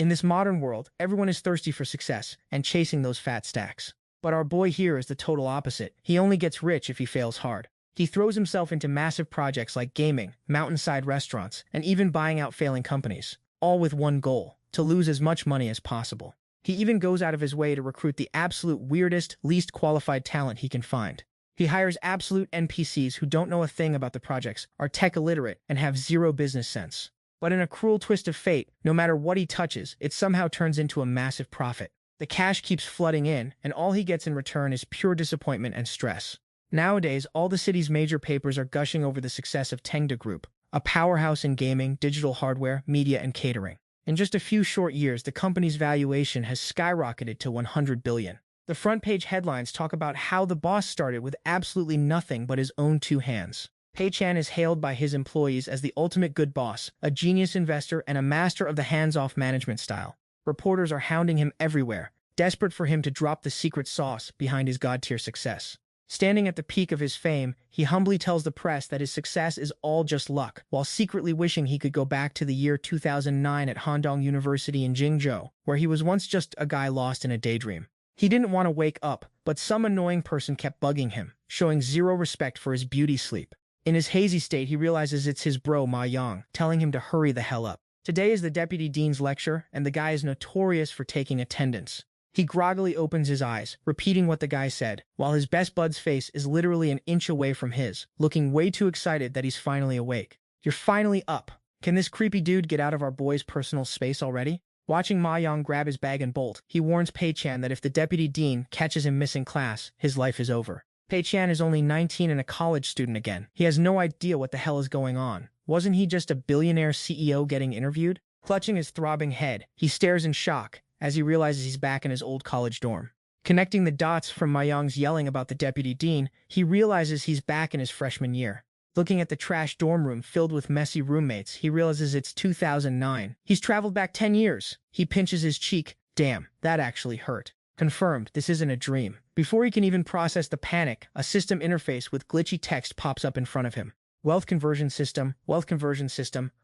In this modern world, everyone is thirsty for success and chasing those fat stacks. But our boy here is the total opposite. He only gets rich if he fails hard. He throws himself into massive projects like gaming, mountainside restaurants, and even buying out failing companies, all with one goal: to lose as much money as possible. He even goes out of his way to recruit the absolute weirdest, least qualified talent he can find. He hires absolute NPCs who don't know a thing about the projects, are tech illiterate, and have zero business sense. But in a cruel twist of fate, no matter what he touches, it somehow turns into a massive profit. The cash keeps flooding in, and all he gets in return is pure disappointment and stress. Nowadays, all the city's major papers are gushing over the success of Tengda Group, a powerhouse in gaming, digital hardware, media, and catering. In just a few short years, the company's valuation has skyrocketed to 100 billion. The front-page headlines talk about how the boss started with absolutely nothing but his own two hands. Pei Chan is hailed by his employees as the ultimate good boss, a genius investor, and a master of the hands-off management style. Reporters are hounding him everywhere, desperate for him to drop the secret sauce behind his god-tier success. Standing at the peak of his fame, he humbly tells the press that his success is all just luck, while secretly wishing he could go back to the year 2009 at Handong University in Jingzhou, where he was once just a guy lost in a daydream. He didn't want to wake up, but some annoying person kept bugging him, showing zero respect for his beauty sleep. In his hazy state, he realizes it's his bro Ma Yang, telling him to hurry the hell up. Today is the deputy dean's lecture, and the guy is notorious for taking attendance. He groggily opens his eyes, repeating what the guy said, while his best bud's face is literally an inch away from his, looking way too excited that he's finally awake. You're finally up. Can this creepy dude get out of our boy's personal space already? Watching Ma Yang grab his bag and bolt, he warns Pei Chan that if the deputy dean catches him missing class, his life is over. Pei Chan is only 19 and a college student again. He has no idea what the hell is going on. Wasn't he just a billionaire CEO getting interviewed? Clutching his throbbing head, he stares in shock as he realizes he's back in his old college dorm. Connecting the dots from Ma Yang's yelling about the deputy dean, he realizes he's back in his freshman year. Looking at the trash dorm room filled with messy roommates, he realizes it's 2009. He's traveled back 10 years. He pinches his cheek. Damn, that actually hurt. Confirmed, this isn't a dream. Before he can even process the panic, a system interface with glitchy text pops up in front of him. Wealth conversion system,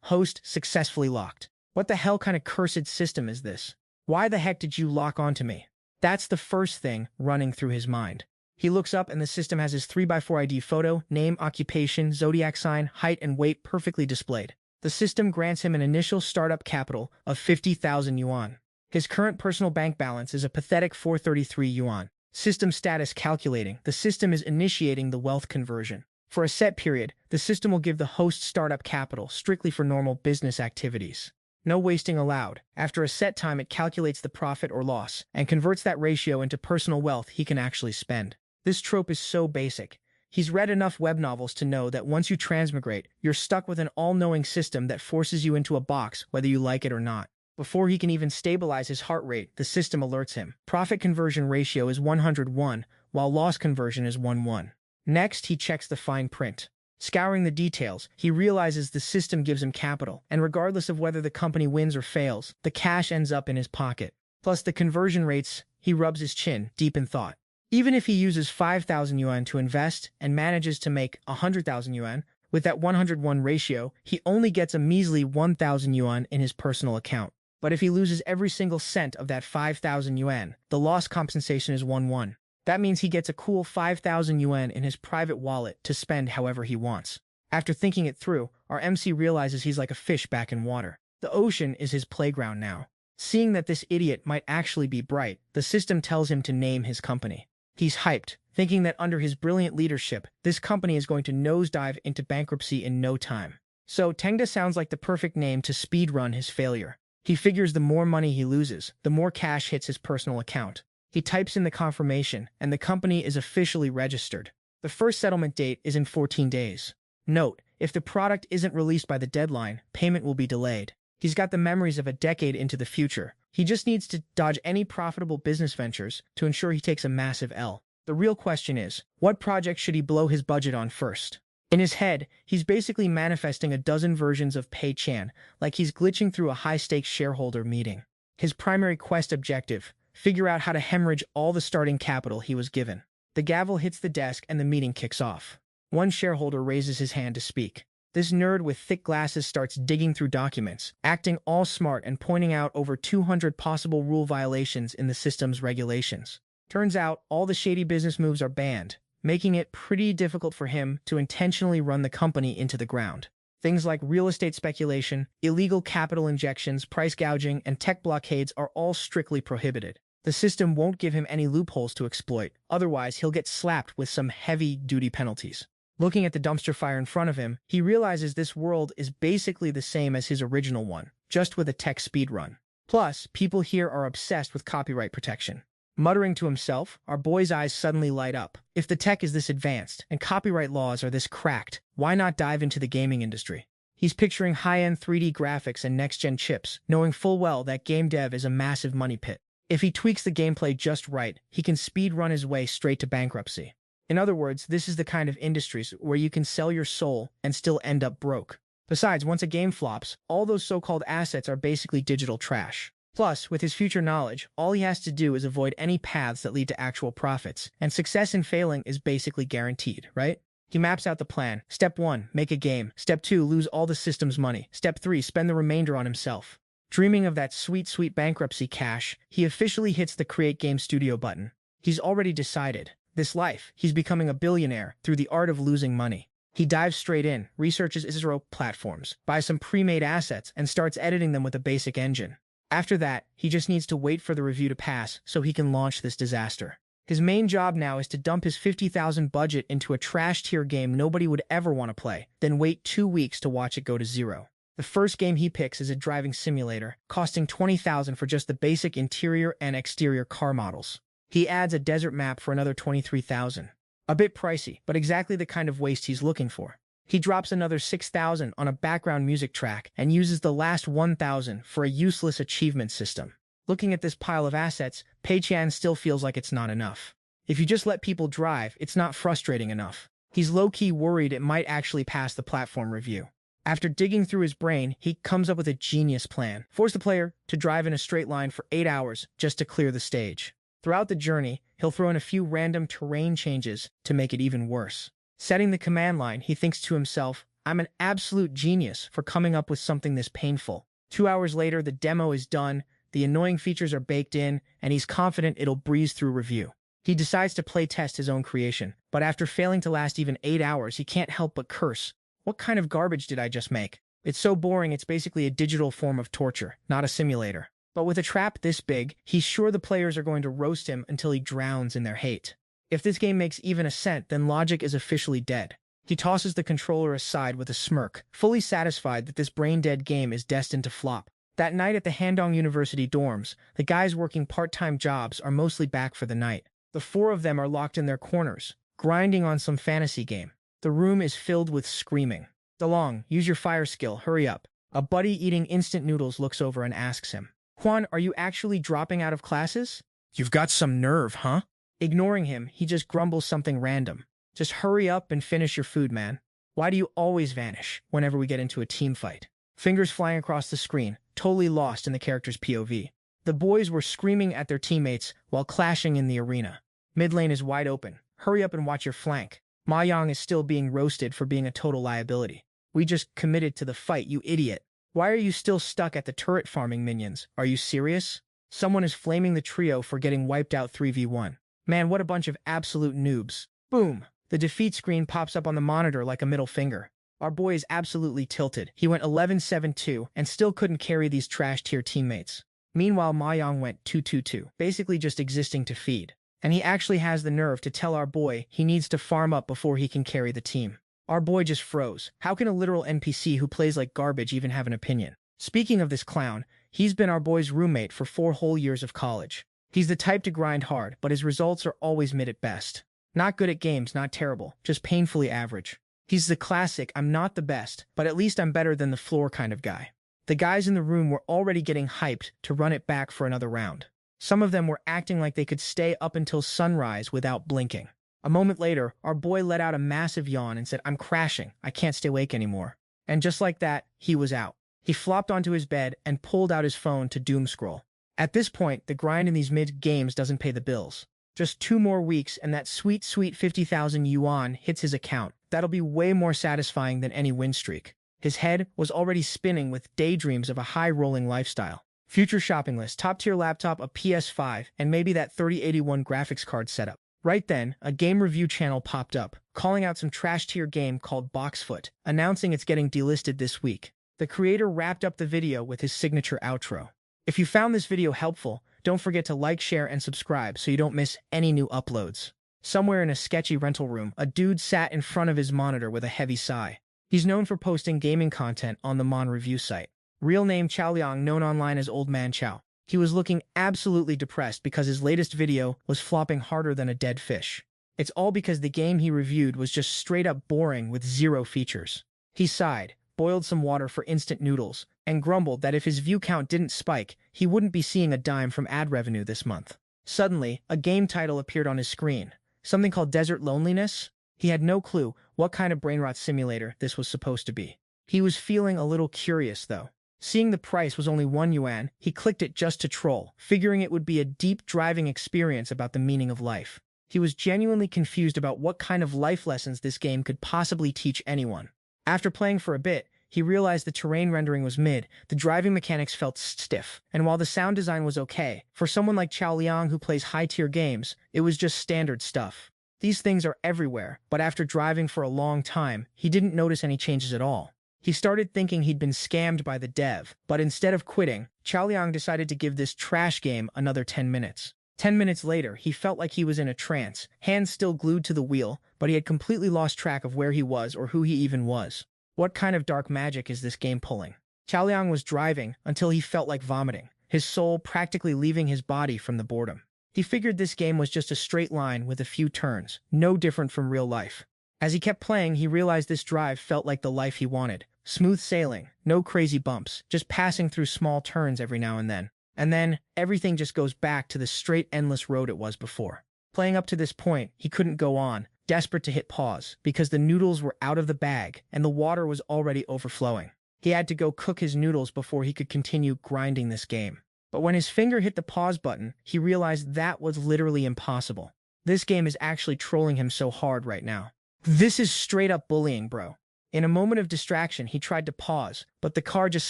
host successfully locked. What the hell kind of cursed system is this? Why the heck did you lock onto me? That's the first thing running through his mind. He looks up and the system has his 3x4 ID photo, name, occupation, zodiac sign, height, and weight perfectly displayed. The system grants him an initial startup capital of 50,000 yuan. His current personal bank balance is a pathetic 433 yuan. System status calculating. The system is initiating the wealth conversion. For a set period, the system will give the host startup capital strictly for normal business activities. No wasting allowed. After a set time, it calculates the profit or loss and converts that ratio into personal wealth he can actually spend. This trope is so basic. He's read enough web novels to know that once you transmigrate, you're stuck with an all-knowing system that forces you into a box whether you like it or not. Before he can even stabilize his heart rate, the system alerts him. Profit conversion ratio is 101, while loss conversion is 1:1. Next, he checks the fine print. Scouring the details, he realizes the system gives him capital, and regardless of whether the company wins or fails, the cash ends up in his pocket. Plus the conversion rates, he rubs his chin, deep in thought. Even if he uses 5,000 yuan to invest and manages to make 100,000 yuan, with that 101 ratio, he only gets a measly 1,000 yuan in his personal account. But if he loses every single cent of that 5,000 yuan, the loss compensation is 1:1. That means he gets a cool 5,000 yuan in his private wallet to spend however he wants. After thinking it through, our MC realizes he's like a fish back in water. The ocean is his playground now. Seeing that this idiot might actually be bright, the system tells him to name his company. He's hyped, thinking that under his brilliant leadership, this company is going to nosedive into bankruptcy in no time. So Tengda sounds like the perfect name to speedrun his failure. He figures the more money he loses, the more cash hits his personal account. He types in the confirmation, and the company is officially registered. The first settlement date is in 14 days. Note, if the product isn't released by the deadline, payment will be delayed. He's got the memories of a decade into the future. He just needs to dodge any profitable business ventures to ensure he takes a massive L. The real question is, what project should he blow his budget on first? In his head, he's basically manifesting a dozen versions of Pei Chan, like he's glitching through a high-stakes shareholder meeting. His primary quest objective: figure out how to hemorrhage all the starting capital he was given. The gavel hits the desk and the meeting kicks off. One shareholder raises his hand to speak. This nerd with thick glasses starts digging through documents, acting all smart and pointing out over 200 possible rule violations in the system's regulations. Turns out, all the shady business moves are banned, making it pretty difficult for him to intentionally run the company into the ground. Things like real estate speculation, illegal capital injections, price gouging, and tech blockades are all strictly prohibited. The system won't give him any loopholes to exploit, otherwise he'll get slapped with some heavy-duty penalties. Looking at the dumpster fire in front of him, he realizes this world is basically the same as his original one, just with a tech speedrun. Plus, people here are obsessed with copyright protection. Muttering to himself, our boy's eyes suddenly light up. If the tech is this advanced, and copyright laws are this cracked, why not dive into the gaming industry? He's picturing high-end 3D graphics and next-gen chips, knowing full well that game dev is a massive money pit. If he tweaks the gameplay just right, he can speed-run his way straight to bankruptcy. In other words, this is the kind of industries where you can sell your soul and still end up broke. Besides, once a game flops, all those so-called assets are basically digital trash. Plus, with his future knowledge, all he has to do is avoid any paths that lead to actual profits, and success in failing is basically guaranteed, right? He maps out the plan. Step 1, make a game. Step 2, lose all the system's money. Step 3, spend the remainder on himself. Dreaming of that sweet, sweet bankruptcy cash, he officially hits the Create Game Studio button. He's already decided. This life, he's becoming a billionaire through the art of losing money. He dives straight in, researches Israel platforms, buys some pre-made assets, and starts editing them with a basic engine. After that, he just needs to wait for the review to pass so he can launch this disaster. His main job now is to dump his $50,000 budget into a trash-tier game nobody would ever want to play, then wait 2 weeks to watch it go to zero. The first game he picks is a driving simulator, costing $20,000 for just the basic interior and exterior car models. He adds a desert map for another $23,000. A bit pricey, but exactly the kind of waste he's looking for. He drops another $6,000 on a background music track and uses the last $1,000 for a useless achievement system. Looking at this pile of assets, Pei-chan still feels like it's not enough. If you just let people drive, it's not frustrating enough. He's low-key worried it might actually pass the platform review. After digging through his brain, he comes up with a genius plan. Force the player to drive in a straight line for 8 hours just to clear the stage. Throughout the journey, he'll throw in a few random terrain changes to make it even worse. Setting the command line, he thinks to himself, I'm an absolute genius for coming up with something this painful. 2 hours later, the demo is done, the annoying features are baked in, and he's confident it'll breeze through review. He decides to play test his own creation, but after failing to last even 8 hours, he can't help but curse. What kind of garbage did I just make? It's so boring, it's basically a digital form of torture, not a simulator. But with a trap this big, he's sure the players are going to roast him until he drowns in their hate. If this game makes even a cent, then logic is officially dead. He tosses the controller aside with a smirk, fully satisfied that this brain-dead game is destined to flop. That night at the Handong University dorms, the guys working part-time jobs are mostly back for the night. The 4 of them are locked in their corners, grinding on some fantasy game. The room is filled with screaming. DeLong, use your fire skill, hurry up. A buddy eating instant noodles looks over and asks him, Juan, are you actually dropping out of classes? You've got some nerve, huh? Ignoring him, he just grumbles something random. Just hurry up and finish your food, man. Why do you always vanish whenever we get into a team fight? Fingers flying across the screen, totally lost in the character's POV. The boys were screaming at their teammates while clashing in the arena. Mid lane is wide open. Hurry up and watch your flank. Ma Yang is still being roasted for being a total liability. We just committed to the fight, you idiot. Why are you still stuck at the turret farming minions? Are you serious? Someone is flaming the trio for getting wiped out 3v1. Man, what a bunch of absolute noobs. Boom! The defeat screen pops up on the monitor like a middle finger. Our boy is absolutely tilted. He went 11-7-2 and still couldn't carry these trash-tier teammates. Meanwhile, Ma Yang went 2-2-2, basically just existing to feed. And he actually has the nerve to tell our boy he needs to farm up before he can carry the team. Our boy just froze. How can a literal NPC who plays like garbage even have an opinion? Speaking of this clown, he's been our boy's roommate for 4 whole years of college. He's the type to grind hard, but his results are always mid at best. Not good at games, not terrible, just painfully average. He's the classic, I'm not the best, but at least I'm better than the floor kind of guy. The guys in the room were already getting hyped to run it back for another round. Some of them were acting like they could stay up until sunrise without blinking. A moment later, our boy let out a massive yawn and said, I'm crashing, I can't stay awake anymore. And just like that, he was out. He flopped onto his bed and pulled out his phone to doom scroll. At this point, the grind in these mid-games doesn't pay the bills. Just 2 more weeks and that sweet, sweet 50,000 yuan hits his account. That'll be way more satisfying than any win streak. His head was already spinning with daydreams of a high-rolling lifestyle. Future shopping list, top-tier laptop, a PS5, and maybe that 3081 graphics card setup. Right then, a game review channel popped up, calling out some trash-tier game called Boxfoot, announcing it's getting delisted this week. The creator wrapped up the video with his signature outro. If you found this video helpful, don't forget to like, share, and subscribe so you don't miss any new uploads. Somewhere in a sketchy rental room, a dude sat in front of his monitor with a heavy sigh. He's known for posting gaming content on the Mon review site. Real name Chao Liang, known online as Old Man Chao. He was looking absolutely depressed because his latest video was flopping harder than a dead fish. It's all because the game he reviewed was just straight up boring with zero features. He sighed, boiled some water for instant noodles, and grumbled that if his view count didn't spike, he wouldn't be seeing a dime from ad revenue this month. Suddenly, a game title appeared on his screen, something called Desert Loneliness. He had no clue what kind of brainrot simulator this was supposed to be. He was feeling a little curious, though. Seeing the price was only 1 yuan, he clicked it just to troll, figuring it would be a deep driving experience about the meaning of life. He was genuinely confused about what kind of life lessons this game could possibly teach anyone. After playing for a bit, he realized the terrain rendering was mid, the driving mechanics felt stiff, and while the sound design was okay, for someone like Chao Liang who plays high-tier games, it was just standard stuff. These things are everywhere, but after driving for a long time, he didn't notice any changes at all. He started thinking he'd been scammed by the dev, but instead of quitting, Chao Liang decided to give this trash game another 10 minutes. 10 minutes later, he felt like he was in a trance, hands still glued to the wheel, but he had completely lost track of where he was or who he even was. What kind of dark magic is this game pulling? Chao Liang was driving until he felt like vomiting, his soul practically leaving his body from the boredom. He figured this game was just a straight line with a few turns, no different from real life. As he kept playing, he realized this drive felt like the life he wanted. Smooth sailing, no crazy bumps, just passing through small turns every now and then. And then, everything just goes back to the straight endless road it was before. Playing up to this point, he couldn't go on, desperate to hit pause, because the noodles were out of the bag and the water was already overflowing. He had to go cook his noodles before he could continue grinding this game. But when his finger hit the pause button, he realized that was literally impossible. This game is actually trolling him so hard right now. This is straight up bullying, bro. In a moment of distraction, he tried to pause, but the car just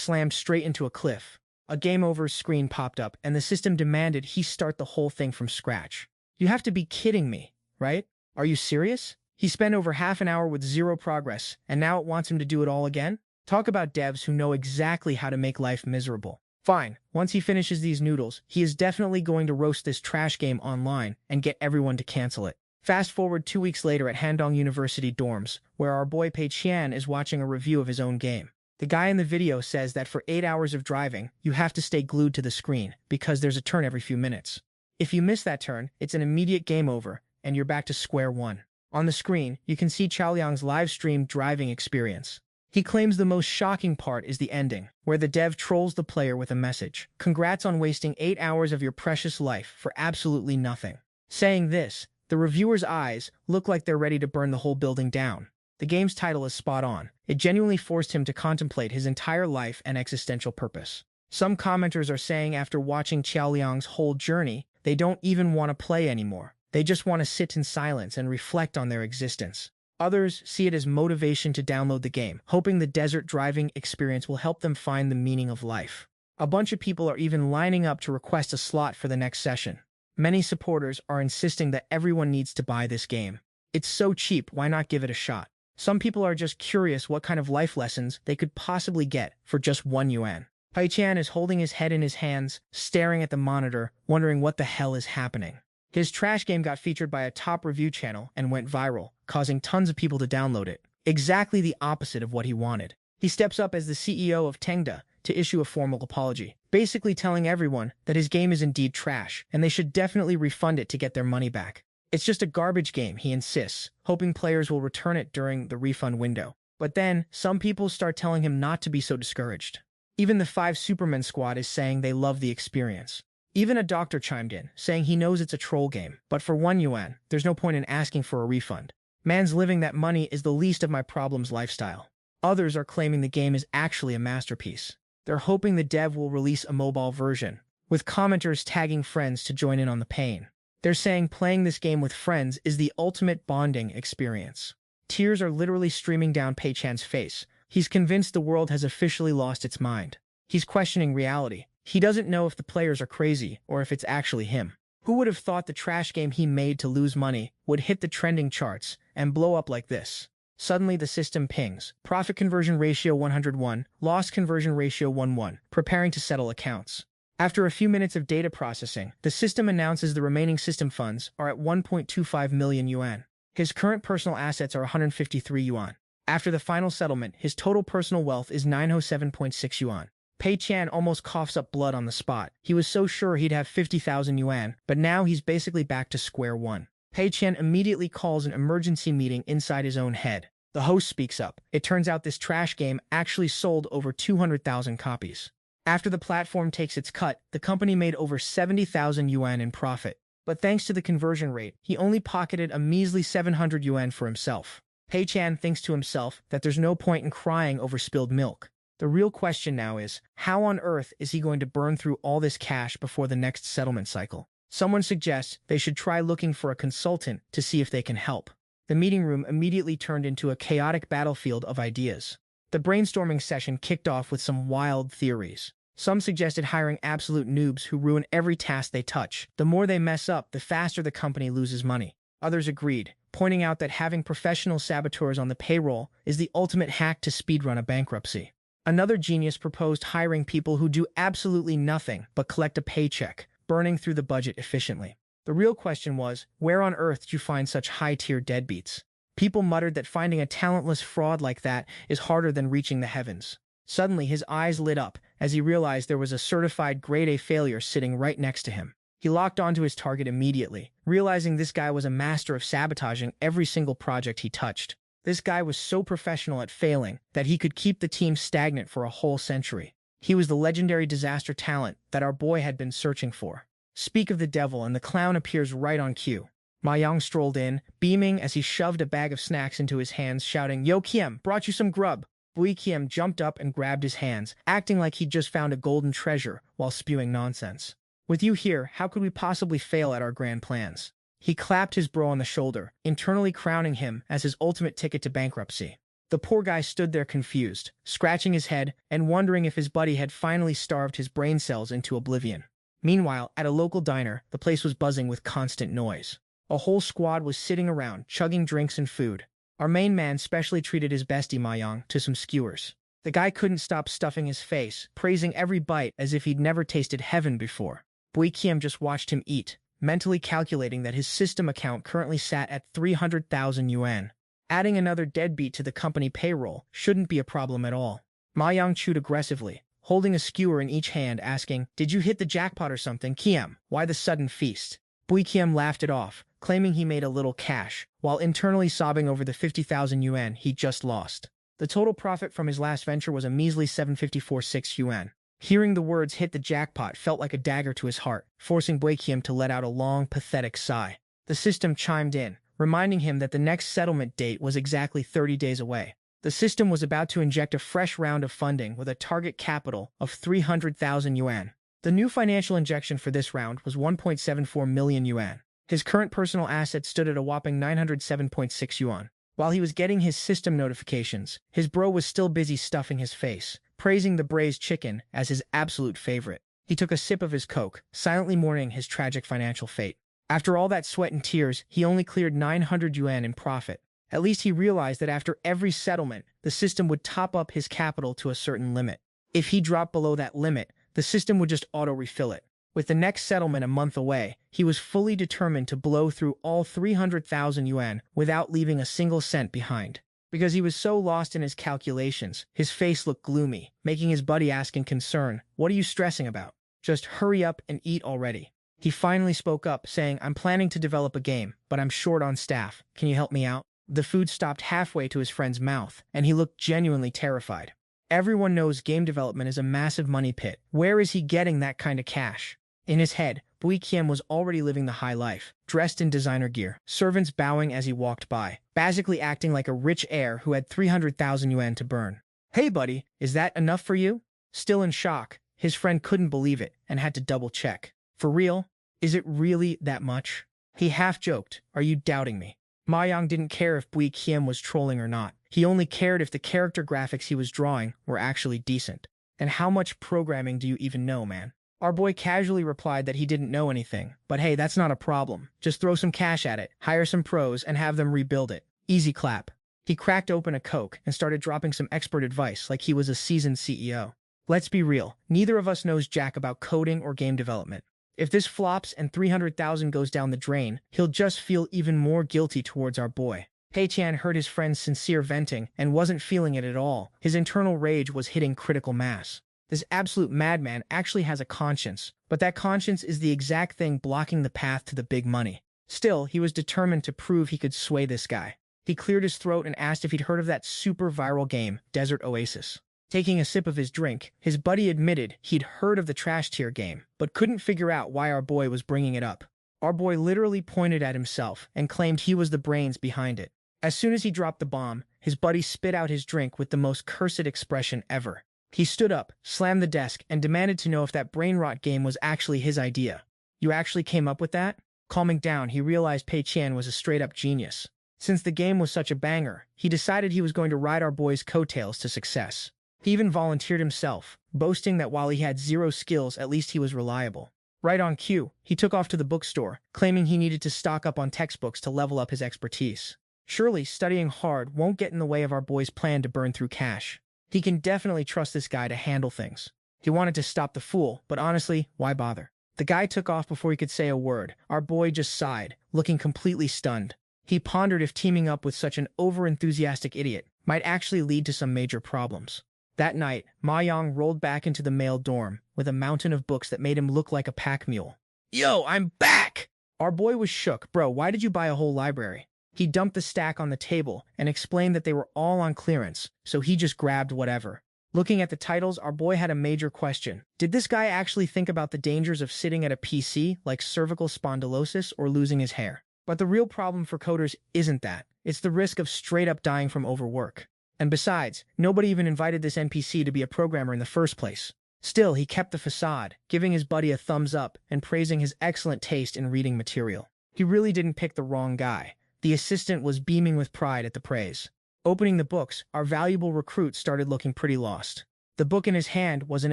slammed straight into a cliff. A game over screen popped up, and the system demanded he start the whole thing from scratch. You have to be kidding me, right? Are you serious? He spent over half an hour with zero progress, and now it wants him to do it all again? Talk about devs who know exactly how to make life miserable. Fine, once he finishes these noodles, he is definitely going to roast this trash game online and get everyone to cancel it. Fast forward 2 weeks later at Handong University dorms, where our boy Pei Qian is watching a review of his own game. The guy in the video says that for 8 hours of driving, you have to stay glued to the screen, because there's a turn every few minutes. If you miss that turn, it's an immediate game over, and you're back to square one. On the screen, you can see Chao Liang's live-streamed driving experience. He claims the most shocking part is the ending, where the dev trolls the player with a message. Congrats on wasting 8 hours of your precious life for absolutely nothing. Saying this, the reviewer's eyes look like they're ready to burn the whole building down. The game's title is spot on. It genuinely forced him to contemplate his entire life and existential purpose. Some commenters are saying after watching Chao Liang's whole journey, they don't even want to play anymore. They just want to sit in silence and reflect on their existence. Others see it as motivation to download the game, hoping the desert driving experience will help them find the meaning of life. A bunch of people are even lining up to request a slot for the next session. Many supporters are insisting that everyone needs to buy this game. It's so cheap, why not give it a shot? Some people are just curious what kind of life lessons they could possibly get for just 1 yuan. Pei Qian is holding his head in his hands, staring at the monitor, wondering what the hell is happening. His trash game got featured by a top review channel and went viral, causing tons of people to download it. Exactly the opposite of what he wanted. He steps up as the CEO of Tengda to issue a formal apology, basically telling everyone that his game is indeed trash, and they should definitely refund it to get their money back. It's just a garbage game, he insists, hoping players will return it during the refund window. But then, some people start telling him not to be so discouraged. Even the 5 Supermen squad is saying they love the experience. Even a doctor chimed in, saying he knows it's a troll game, but for 1 yuan, there's no point in asking for a refund. Man's living that money is the least of my problems lifestyle. Others are claiming the game is actually a masterpiece. They're hoping the dev will release a mobile version, with commenters tagging friends to join in on the pain. They're saying playing this game with friends is the ultimate bonding experience. Tears are literally streaming down Pei Chan's face. He's convinced the world has officially lost its mind. He's questioning reality. He doesn't know if the players are crazy or if it's actually him. Who would have thought the trash game he made to lose money would hit the trending charts and blow up like this? Suddenly the system pings. Profit conversion ratio 101, loss conversion ratio 11, preparing to settle accounts. After a few minutes of data processing, the system announces the remaining system funds are at 1.25 million yuan. His current personal assets are 153 yuan. After the final settlement, his total personal wealth is 907.6 yuan. Pei Chan almost coughs up blood on the spot. He was so sure he'd have 50,000 yuan, but now he's basically back to square one. Pei Chan immediately calls an emergency meeting inside his own head. The host speaks up. It turns out this trash game actually sold over 200,000 copies. After the platform takes its cut, the company made over 70,000 yuan in profit. But thanks to the conversion rate, he only pocketed a measly 700 yuan for himself. Pei Chan thinks to himself that there's no point in crying over spilled milk. The real question now is, how on earth is he going to burn through all this cash before the next settlement cycle? Someone suggests they should try looking for a consultant to see if they can help. The meeting room immediately turned into a chaotic battlefield of ideas. The brainstorming session kicked off with some wild theories. Some suggested hiring absolute noobs who ruin every task they touch. The more they mess up, the faster the company loses money. Others agreed, pointing out that having professional saboteurs on the payroll is the ultimate hack to speedrun a bankruptcy. Another genius proposed hiring people who do absolutely nothing but collect a paycheck, burning through the budget efficiently. The real question was, where on earth did you find such high-tier deadbeats? People muttered that finding a talentless fraud like that is harder than reaching the heavens. Suddenly, his eyes lit up as he realized there was a certified grade A failure sitting right next to him. He locked onto his target immediately, realizing this guy was a master of sabotaging every single project he touched. This guy was so professional at failing that he could keep the team stagnant for a whole century. He was the legendary disaster talent that our boy had been searching for. Speak of the devil, and the clown appears right on cue. Ma Yang strolled in, beaming as he shoved a bag of snacks into his hands, shouting, "Yo, Kiem, brought you some grub." Bui Kiem jumped up and grabbed his hands, acting like he'd just found a golden treasure while spewing nonsense. "With you here, how could we possibly fail at our grand plans?" He clapped his bro on the shoulder, internally crowning him as his ultimate ticket to bankruptcy. The poor guy stood there confused, scratching his head and wondering if his buddy had finally starved his brain cells into oblivion. Meanwhile, at a local diner, the place was buzzing with constant noise. A whole squad was sitting around, chugging drinks and food. Our main man specially treated his bestie Ma Yang to some skewers. The guy couldn't stop stuffing his face, praising every bite as if he'd never tasted heaven before. Bui Kiem just watched him eat, mentally calculating that his system account currently sat at 300,000 yuan. Adding another deadbeat to the company payroll shouldn't be a problem at all. Ma Yang chewed aggressively, holding a skewer in each hand, asking, "Did you hit the jackpot or something, Kiem? Why the sudden feast?" Bui Kiem laughed it off, claiming he made a little cash, while internally sobbing over the 50,000 yuan he just lost. The total profit from his last venture was a measly 754.6 yuan. Hearing the words "hit the jackpot" felt like a dagger to his heart, forcing Bui Kiem to let out a long, pathetic sigh. The system chimed in, reminding him that the next settlement date was exactly 30 days away. The system was about to inject a fresh round of funding with a target capital of 300,000 yuan. The new financial injection for this round was 1.74 million yuan. His current personal assets stood at a whopping 907.6 yuan. While he was getting his system notifications, his bro was still busy stuffing his face, praising the braised chicken as his absolute favorite. He took a sip of his Coke, silently mourning his tragic financial fate. After all that sweat and tears, he only cleared 900 yuan in profit. At least he realized that after every settlement, the system would top up his capital to a certain limit. If he dropped below that limit, the system would just auto-refill it. With the next settlement a month away, he was fully determined to blow through all 300,000 yuan without leaving a single cent behind. Because he was so lost in his calculations, his face looked gloomy, making his buddy ask in concern, "What are you stressing about? Just hurry up and eat already." He finally spoke up, saying, "I'm planning to develop a game, but I'm short on staff. Can you help me out?" The food stopped halfway to his friend's mouth, and he looked genuinely terrified. Everyone knows game development is a massive money pit. Where is he getting that kind of cash? In his head, Bui Kiem was already living the high life, dressed in designer gear, servants bowing as he walked by, basically acting like a rich heir who had 300,000 yuan to burn. "Hey buddy, is that enough for you?" Still in shock, his friend couldn't believe it and had to double check. "For real?" Is it really that much? He half joked, are you doubting me? Ma Yang didn't care if Bui Qian was trolling or not. He only cared if the character graphics he was drawing were actually decent. And how much programming do you even know, man? Our boy casually replied that he didn't know anything. But hey, that's not a problem. Just throw some cash at it, hire some pros, and have them rebuild it. Easy clap. He cracked open a Coke and started dropping some expert advice like he was a seasoned CEO. Let's be real, neither of us knows jack about coding or game development. If this flops and 300,000 goes down the drain, he'll just feel even more guilty towards our boy. Pei Chan heard his friend's sincere venting and wasn't feeling it at all. His internal rage was hitting critical mass. This absolute madman actually has a conscience, but that conscience is the exact thing blocking the path to the big money. Still, he was determined to prove he could sway this guy. He cleared his throat and asked if he'd heard of that super viral game, Desert Oasis. Taking a sip of his drink, his buddy admitted he'd heard of the trash tier game, but couldn't figure out why our boy was bringing it up. Our boy literally pointed at himself and claimed he was the brains behind it. As soon as he dropped the bomb, his buddy spit out his drink with the most cursed expression ever. He stood up, slammed the desk, and demanded to know if that brain rot game was actually his idea. You actually came up with that? Calming down, he realized Pei Chan was a straight-up genius. Since the game was such a banger, he decided he was going to ride our boy's coattails to success. He even volunteered himself, boasting that while he had zero skills, at least he was reliable. Right on cue, he took off to the bookstore, claiming he needed to stock up on textbooks to level up his expertise. Surely, studying hard won't get in the way of our boy's plan to burn through cash. He can definitely trust this guy to handle things. He wanted to stop the fool, but honestly, why bother? The guy took off before he could say a word. Our boy just sighed, looking completely stunned. He pondered if teaming up with such an over-enthusiastic idiot might actually lead to some major problems. That night, Ma Yang rolled back into the male dorm with a mountain of books that made him look like a pack mule. Yo, I'm back! Our boy was shook. Bro, why did you buy a whole library? He dumped the stack on the table and explained that they were all on clearance, so he just grabbed whatever. Looking at the titles, our boy had a major question. Did this guy actually think about the dangers of sitting at a PC like cervical spondylosis or losing his hair? But the real problem for coders isn't that. It's the risk of straight-up dying from overwork. And besides, nobody even invited this NPC to be a programmer in the first place. Still, he kept the facade, giving his buddy a thumbs up and praising his excellent taste in reading material. He really didn't pick the wrong guy. The assistant was beaming with pride at the praise. Opening the books, our valuable recruit started looking pretty lost. The book in his hand was an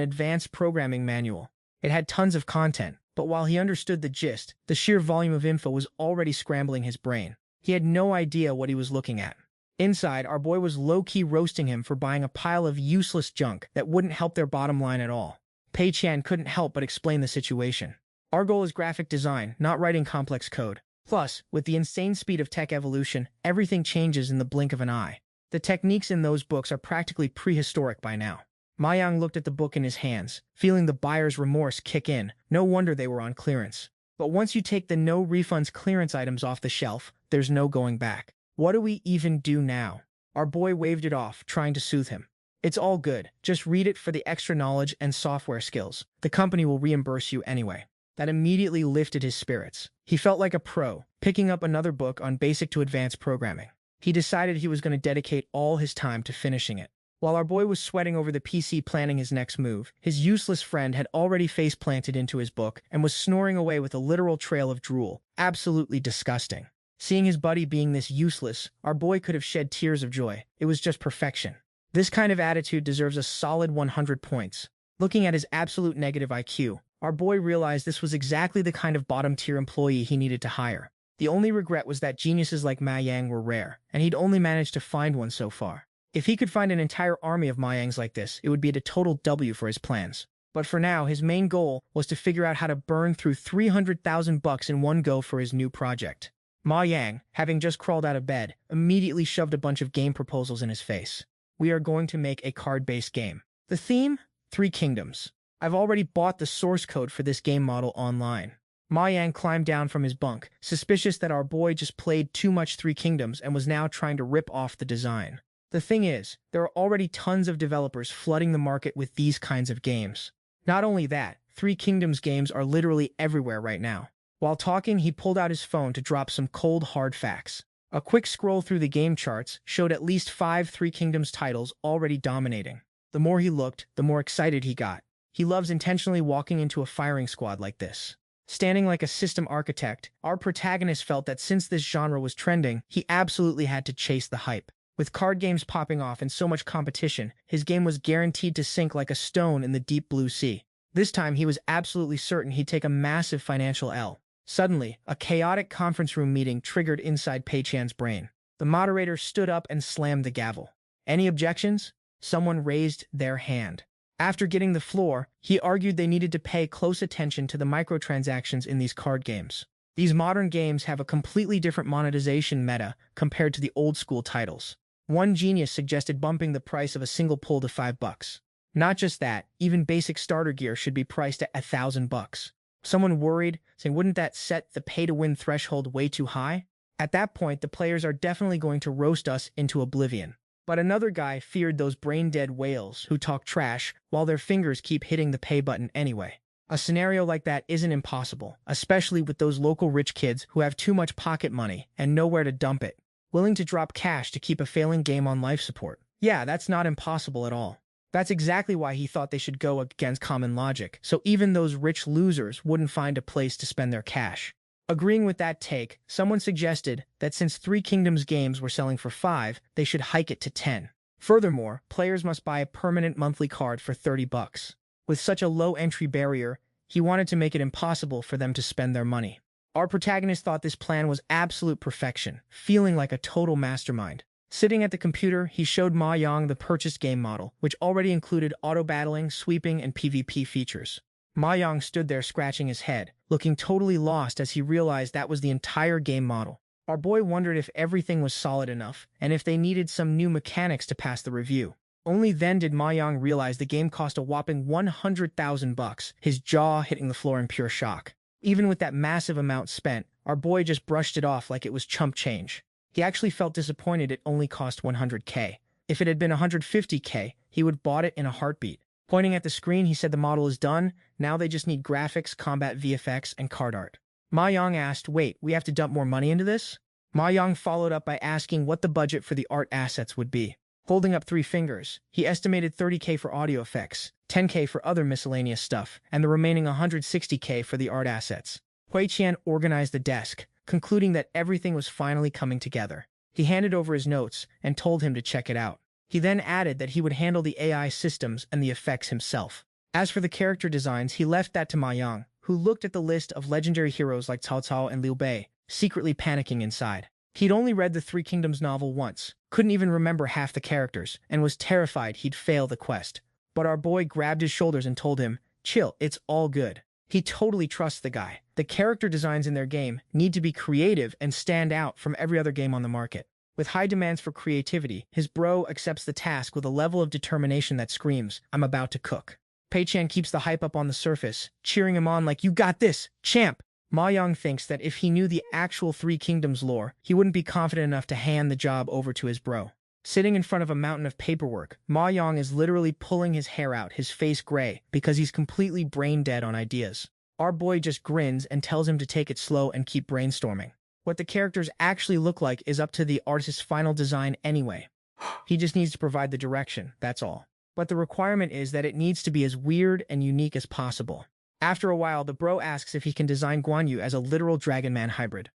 advanced programming manual. It had tons of content, but while he understood the gist, the sheer volume of info was already scrambling his brain. He had no idea what he was looking at. Inside, our boy was low-key roasting him for buying a pile of useless junk that wouldn't help their bottom line at all. Pei Chan couldn't help but explain the situation. Our goal is graphic design, not writing complex code. Plus, with the insane speed of tech evolution, everything changes in the blink of an eye. The techniques in those books are practically prehistoric by now. Ma Yang looked at the book in his hands, feeling the buyer's remorse kick in. No wonder they were on clearance. But once you take the no refunds clearance items off the shelf, there's no going back. What do we even do now? Our boy waved it off, trying to soothe him. It's all good. Just read it for the extra knowledge and software skills. The company will reimburse you anyway. That immediately lifted his spirits. He felt like a pro, picking up another book on basic to advanced programming. He decided he was going to dedicate all his time to finishing it. While our boy was sweating over the PC planning his next move, his useless friend had already face-planted into his book and was snoring away with a literal trail of drool. Absolutely disgusting. Seeing his buddy being this useless, our boy could have shed tears of joy. It was just perfection. This kind of attitude deserves a solid 100 points. Looking at his absolute negative IQ, our boy realized this was exactly the kind of bottom-tier employee he needed to hire. The only regret was that geniuses like Ma Yang were rare, and he'd only managed to find one so far. If he could find an entire army of Ma Yangs like this, it would be a total W for his plans. But for now, his main goal was to figure out how to burn through 300,000 bucks in one go for his new project. Ma Yang, having just crawled out of bed, immediately shoved a bunch of game proposals in his face. We are going to make a card-based game. The theme? 3 Kingdoms. I've already bought the source code for this game model online. Ma Yang climbed down from his bunk, suspicious that our boy just played too much 3 Kingdoms and was now trying to rip off the design. The thing is, there are already tons of developers flooding the market with these kinds of games. Not only that, 3 Kingdoms games are literally everywhere right now. While talking, he pulled out his phone to drop some cold, hard facts. A quick scroll through the game charts showed at least 5 3 Kingdoms titles already dominating. The more he looked, the more excited he got. He loves intentionally walking into a firing squad like this. Standing like a system architect, our protagonist felt that since this genre was trending, he absolutely had to chase the hype. With card games popping off and so much competition, his game was guaranteed to sink like a stone in the deep blue sea. This time, he was absolutely certain he'd take a massive financial L. Suddenly, a chaotic conference room meeting triggered inside Pei Chan's brain. The moderator stood up and slammed the gavel. Any objections? Someone raised their hand. After getting the floor, he argued they needed to pay close attention to the microtransactions in these card games. These modern games have a completely different monetization meta compared to the old-school titles. One genius suggested bumping the price of a single pull to $5. Not just that, even basic starter gear should be priced at $1,000. Someone worried, saying, wouldn't that set the pay-to-win threshold way too high? At that point, the players are definitely going to roast us into oblivion. But another guy feared those brain-dead whales who talk trash while their fingers keep hitting the pay button anyway. A scenario like that isn't impossible, especially with those local rich kids who have too much pocket money and nowhere to dump it, willing to drop cash to keep a failing game on life support. Yeah, that's not impossible at all. That's exactly why he thought they should go against common logic, so even those rich losers wouldn't find a place to spend their cash. Agreeing with that take, someone suggested that since Three Kingdoms games were selling for $5, they should hike it to $10. Furthermore, players must buy a permanent monthly card for $30. With such a low entry barrier, he wanted to make it impossible for them to spend their money. Our protagonist thought this plan was absolute perfection, feeling like a total mastermind. Sitting at the computer, he showed Ma Yang the purchased game model, which already included auto-battling, sweeping, and PvP features. Ma Yang stood there scratching his head, looking totally lost as he realized that was the entire game model. Our boy wondered if everything was solid enough, and if they needed some new mechanics to pass the review. Only then did Ma Yang realize the game cost a whopping $100,000, his jaw hitting the floor in pure shock. Even with that massive amount spent, our boy just brushed it off like it was chump change. He actually felt disappointed it only cost $100K. If it had been $150K, he would have bought it in a heartbeat. Pointing at the screen, he said the model is done. Now they just need graphics, combat VFX, and card art. Ma Yang asked, wait, we have to dump more money into this? Ma Yang followed up by asking what the budget for the art assets would be. Holding up 3 fingers, he estimated $30K for audio effects, $10K for other miscellaneous stuff, and the remaining $160K for the art assets. Hui Qian organized the desk, concluding that everything was finally coming together. He handed over his notes and told him to check it out. He then added that he would handle the AI systems and the effects himself. As for the character designs, he left that to Ma Yang, who looked at the list of legendary heroes like Cao Cao and Liu Bei, secretly panicking inside. He'd only read the Three Kingdoms novel once, couldn't even remember half the characters, and was terrified he'd fail the quest. But our boy grabbed his shoulders and told him, chill, it's all good. He totally trusts the guy. The character designs in their game need to be creative and stand out from every other game on the market. With high demands for creativity, his bro accepts the task with a level of determination that screams, I'm about to cook. Pei Chan keeps the hype up on the surface, cheering him on like, you got this, champ! Ma Yang thinks that if he knew the actual Three Kingdoms lore, he wouldn't be confident enough to hand the job over to his bro. Sitting in front of a mountain of paperwork, Ma Yang is literally pulling his hair out, his face gray, because he's completely brain dead on ideas. Our boy just grins and tells him to take it slow and keep brainstorming. What the characters actually look like is up to the artist's final design anyway. He just needs to provide the direction, that's all. But the requirement is that it needs to be as weird and unique as possible. After a while, the bro asks if he can design Guan Yu as a literal Dragon Man hybrid.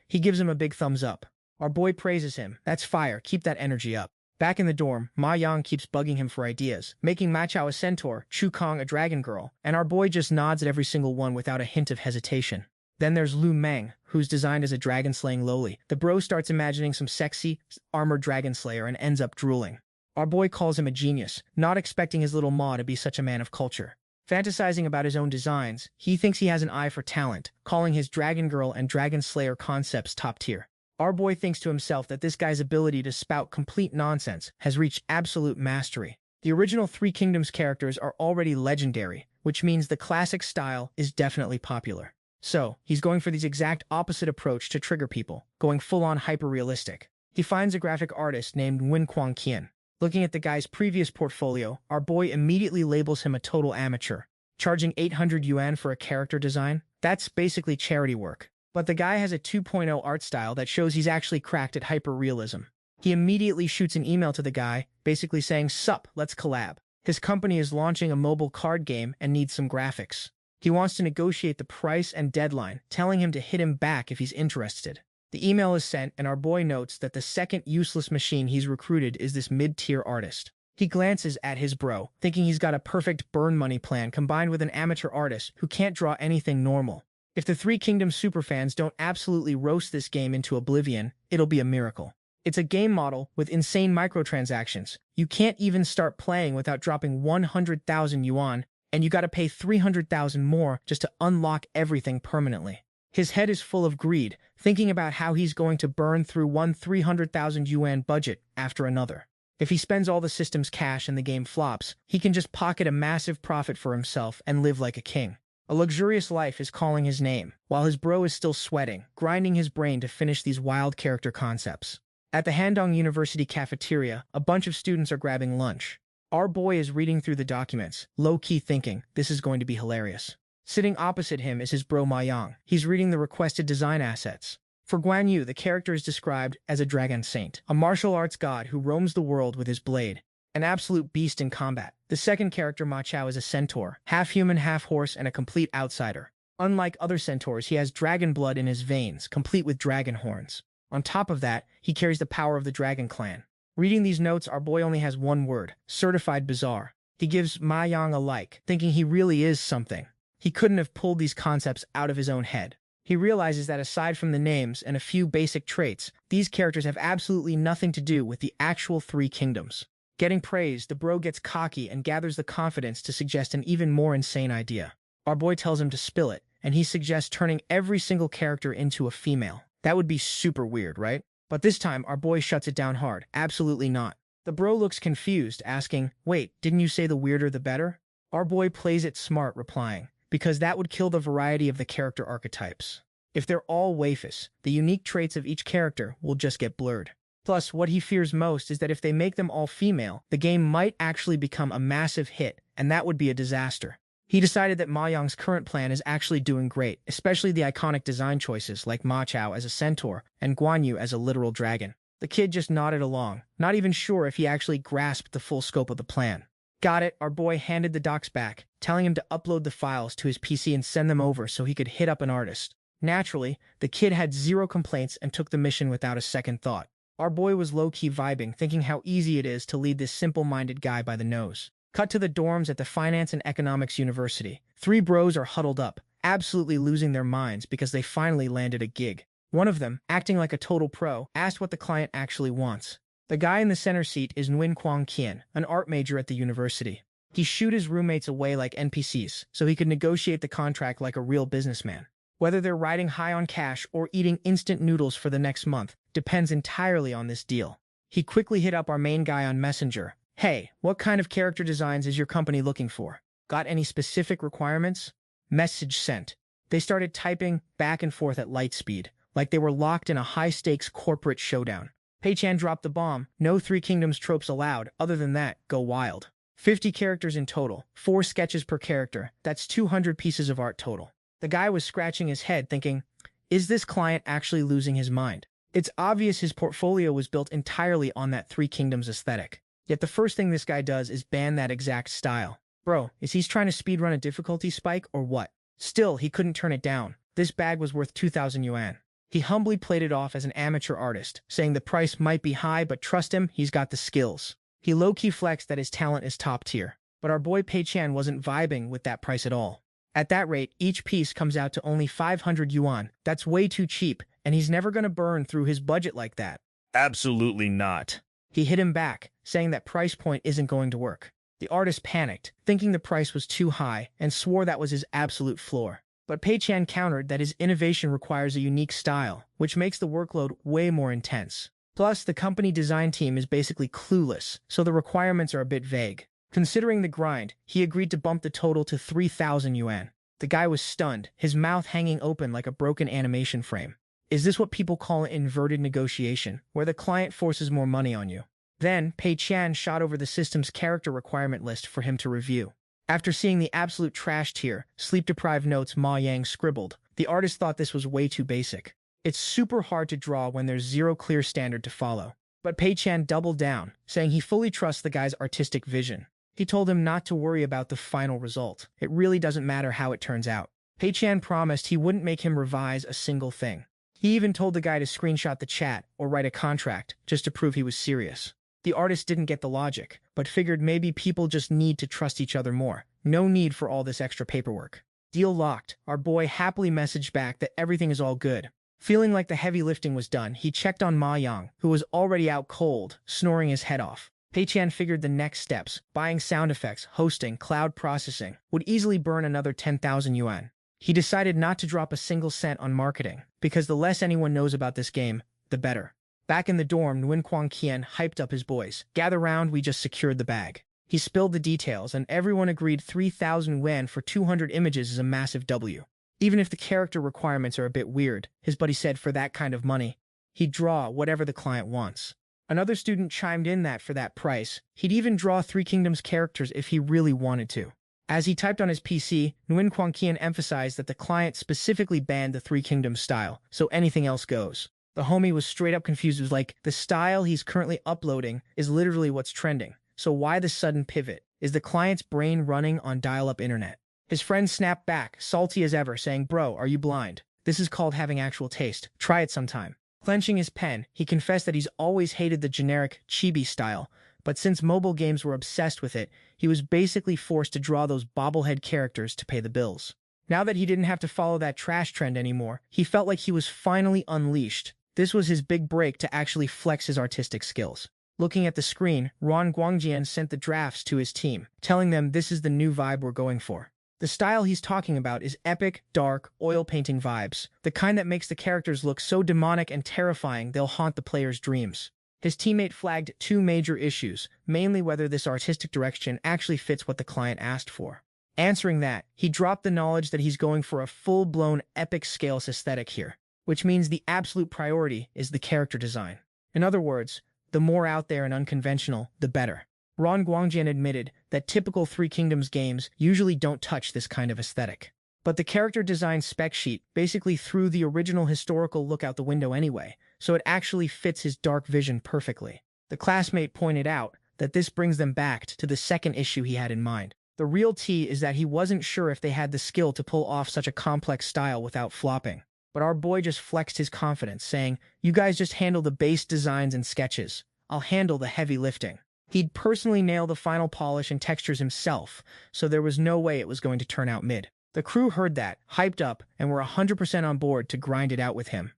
He gives him a big thumbs up. Our boy praises him. That's fire, keep that energy up. Back in the dorm, Ma Yang keeps bugging him for ideas, making Ma Chao a centaur, Chu Kong a dragon girl, and our boy just nods at every single one without a hint of hesitation. Then there's Lu Meng, who's designed as a dragon-slaying loli. The bro starts imagining some sexy, armored dragon slayer and ends up drooling. Our boy calls him a genius, not expecting his little Ma to be such a man of culture. Fantasizing about his own designs, he thinks he has an eye for talent, calling his Dragon Girl and Dragon Slayer concepts top tier. Our boy thinks to himself that this guy's ability to spout complete nonsense has reached absolute mastery. The original Three Kingdoms characters are already legendary, which means the classic style is definitely popular. So, he's going for the exact opposite approach to trigger people, going full-on hyper-realistic. He finds a graphic artist named Wen Quang Qian. Looking at the guy's previous portfolio, our boy immediately labels him a total amateur. Charging 800 yuan for a character design? That's basically charity work. But the guy has a 2.0 art style that shows he's actually cracked at hyper-realism. He immediately shoots an email to the guy, basically saying, sup, let's collab. His company is launching a mobile card game and needs some graphics. He wants to negotiate the price and deadline, telling him to hit him back if he's interested. The email is sent, and our boy notes that the second useless machine he's recruited is this mid-tier artist. He glances at his bro, thinking he's got a perfect burn money plan combined with an amateur artist who can't draw anything normal. If the Three Kingdoms superfans don't absolutely roast this game into oblivion, it'll be a miracle. It's a game model with insane microtransactions. You can't even start playing without dropping 100,000 yuan, and you gotta pay 300,000 more just to unlock everything permanently. His head is full of greed, thinking about how he's going to burn through one 300,000 yuan budget after another. If he spends all the system's cash and the game flops, he can just pocket a massive profit for himself and live like a king. A luxurious life is calling his name, while his bro is still sweating, grinding his brain to finish these wild character concepts. At the Handong University cafeteria, a bunch of students are grabbing lunch. Our boy is reading through the documents, low-key thinking this is going to be hilarious. Sitting opposite him is his bro Ma Yang. He's reading the requested design assets. For Guan Yu, the character is described as a dragon saint, a martial arts god who roams the world with his blade. An absolute beast in combat. The second character, Ma Chao, is a centaur, half human, half horse, and a complete outsider. Unlike other centaurs, he has dragon blood in his veins, complete with dragon horns. On top of that, he carries the power of the dragon clan. Reading these notes, our boy only has one word: certified bizarre. He gives Ma Yang a like, thinking he really is something. He couldn't have pulled these concepts out of his own head. He realizes that aside from the names and a few basic traits, these characters have absolutely nothing to do with the actual Three Kingdoms. Getting praised, the bro gets cocky and gathers the confidence to suggest an even more insane idea. Our boy tells him to spill it, and he suggests turning every single character into a female. That would be super weird, right? But this time, our boy shuts it down hard. Absolutely not. The bro looks confused, asking, "Wait, didn't you say the weirder the better?" Our boy plays it smart, replying, "Because that would kill the variety of the character archetypes. If they're all waifus, the unique traits of each character will just get blurred." Plus, what he fears most is that if they make them all female, the game might actually become a massive hit, and that would be a disaster. He decided that Ma Yang's current plan is actually doing great, especially the iconic design choices like Ma Chao as a centaur and Guan Yu as a literal dragon. The kid just nodded along, not even sure if he actually grasped the full scope of the plan. Got it, our boy handed the docs back, telling him to upload the files to his PC and send them over so he could hit up an artist. Naturally, the kid had zero complaints and took the mission without a second thought. Our boy was low-key vibing, thinking how easy it is to lead this simple-minded guy by the nose. Cut to the dorms at the Finance and Economics University. Three bros are huddled up, absolutely losing their minds because they finally landed a gig. One of them, acting like a total pro, asked what the client actually wants. The guy in the center seat is Nguyen Quang Kian, an art major at the university. He shooed his roommates away like NPCs, so he could negotiate the contract like a real businessman. Whether they're riding high on cash or eating instant noodles for the next month depends entirely on this deal. He quickly hit up our main guy on Messenger. "Hey, what kind of character designs is your company looking for? Got any specific requirements?" Message sent. They started typing back and forth at light speed, like they were locked in a high-stakes corporate showdown. Pei Chan dropped the bomb. "No Three Kingdoms tropes allowed. Other than that, go wild." 50 characters in total, 4 sketches per character. That's 200 pieces of art total. The guy was scratching his head thinking, is this client actually losing his mind? It's obvious his portfolio was built entirely on that Three Kingdoms aesthetic. Yet the first thing this guy does is ban that exact style. Bro, is he trying to speedrun a difficulty spike or what? Still, he couldn't turn it down. This bag was worth 2,000 yuan. He humbly played it off as an amateur artist, saying the price might be high, but trust him, he's got the skills. He low-key flexed that his talent is top tier. But our boy Pei Chan wasn't vibing with that price at all. At that rate, each piece comes out to only 500 yuan. That's way too cheap, and he's never going to burn through his budget like that. Absolutely not. He hit him back, saying that price point isn't going to work. The artist panicked, thinking the price was too high, and swore that was his absolute floor. But Pei Chan countered that his innovation requires a unique style, which makes the workload way more intense. Plus, the company design team is basically clueless, so the requirements are a bit vague. Considering the grind, he agreed to bump the total to 3,000 yuan. The guy was stunned, his mouth hanging open like a broken animation frame. Is this what people call an inverted negotiation, where the client forces more money on you? Then, Pei Chan shot over the system's character requirement list for him to review. After seeing the absolute trash tier, sleep-deprived notes Ma Yang scribbled, the artist thought this was way too basic. It's super hard to draw when there's zero clear standard to follow. But Pei Chan doubled down, saying he fully trusts the guy's artistic vision. He told him not to worry about the final result. It really doesn't matter how it turns out. Pei-chan promised he wouldn't make him revise a single thing. He even told the guy to screenshot the chat or write a contract just to prove he was serious. The artist didn't get the logic, but figured maybe people just need to trust each other more. No need for all this extra paperwork. Deal locked. Our boy happily messaged back that everything is all good. Feeling like the heavy lifting was done, he checked on Ma Yang, who was already out cold, snoring his head off. Pei-chan figured the next steps, buying sound effects, hosting, cloud processing, would easily burn another 10,000 yuan. He decided not to drop a single cent on marketing, because the less anyone knows about this game, the better. Back in the dorm, Nguyen Quang Kian hyped up his boys. Gather round, we just secured the bag. He spilled the details, and everyone agreed 3,000 yuan for 200 images is a massive W. Even if the character requirements are a bit weird, his buddy said for that kind of money, he'd draw whatever the client wants. Another student chimed in that for that price, he'd even draw Three Kingdoms characters if he really wanted to. As he typed on his PC, Nguyen Quang Kian emphasized that the client specifically banned the Three Kingdoms style, so anything else goes. The homie was straight up confused. He was like, the style he's currently uploading is literally what's trending, so why the sudden pivot? Is the client's brain running on dial-up internet? His friend snapped back, salty as ever, saying, bro, are you blind? This is called having actual taste. Try it sometime. Clenching his pen, he confessed that he's always hated the generic chibi style, but since mobile games were obsessed with it, he was basically forced to draw those bobblehead characters to pay the bills. Now that he didn't have to follow that trash trend anymore, he felt like he was finally unleashed. This was his big break to actually flex his artistic skills. Looking at the screen, Ron Guangjian sent the drafts to his team, telling them this is the new vibe we're going for. The style he's talking about is epic, dark, oil painting vibes, the kind that makes the characters look so demonic and terrifying they'll haunt the player's dreams. His teammate flagged two major issues, mainly whether this artistic direction actually fits what the client asked for. Answering that, he dropped the knowledge that he's going for a full-blown epic scales aesthetic here, which means the absolute priority is the character design. In other words, the more out there and unconventional, the better. Ron Guangjian admitted that typical Three Kingdoms games usually don't touch this kind of aesthetic. But the character design spec sheet basically threw the original historical look out the window anyway, so it actually fits his dark vision perfectly. The classmate pointed out that this brings them back to the second issue he had in mind. The real tea is that he wasn't sure if they had the skill to pull off such a complex style without flopping. But our boy just flexed his confidence, saying, you guys just handle the base designs and sketches. I'll handle the heavy lifting. He'd personally nail the final polish and textures himself, so there was no way it was going to turn out mid. The crew heard that, hyped up, and were 100% on board to grind it out with him.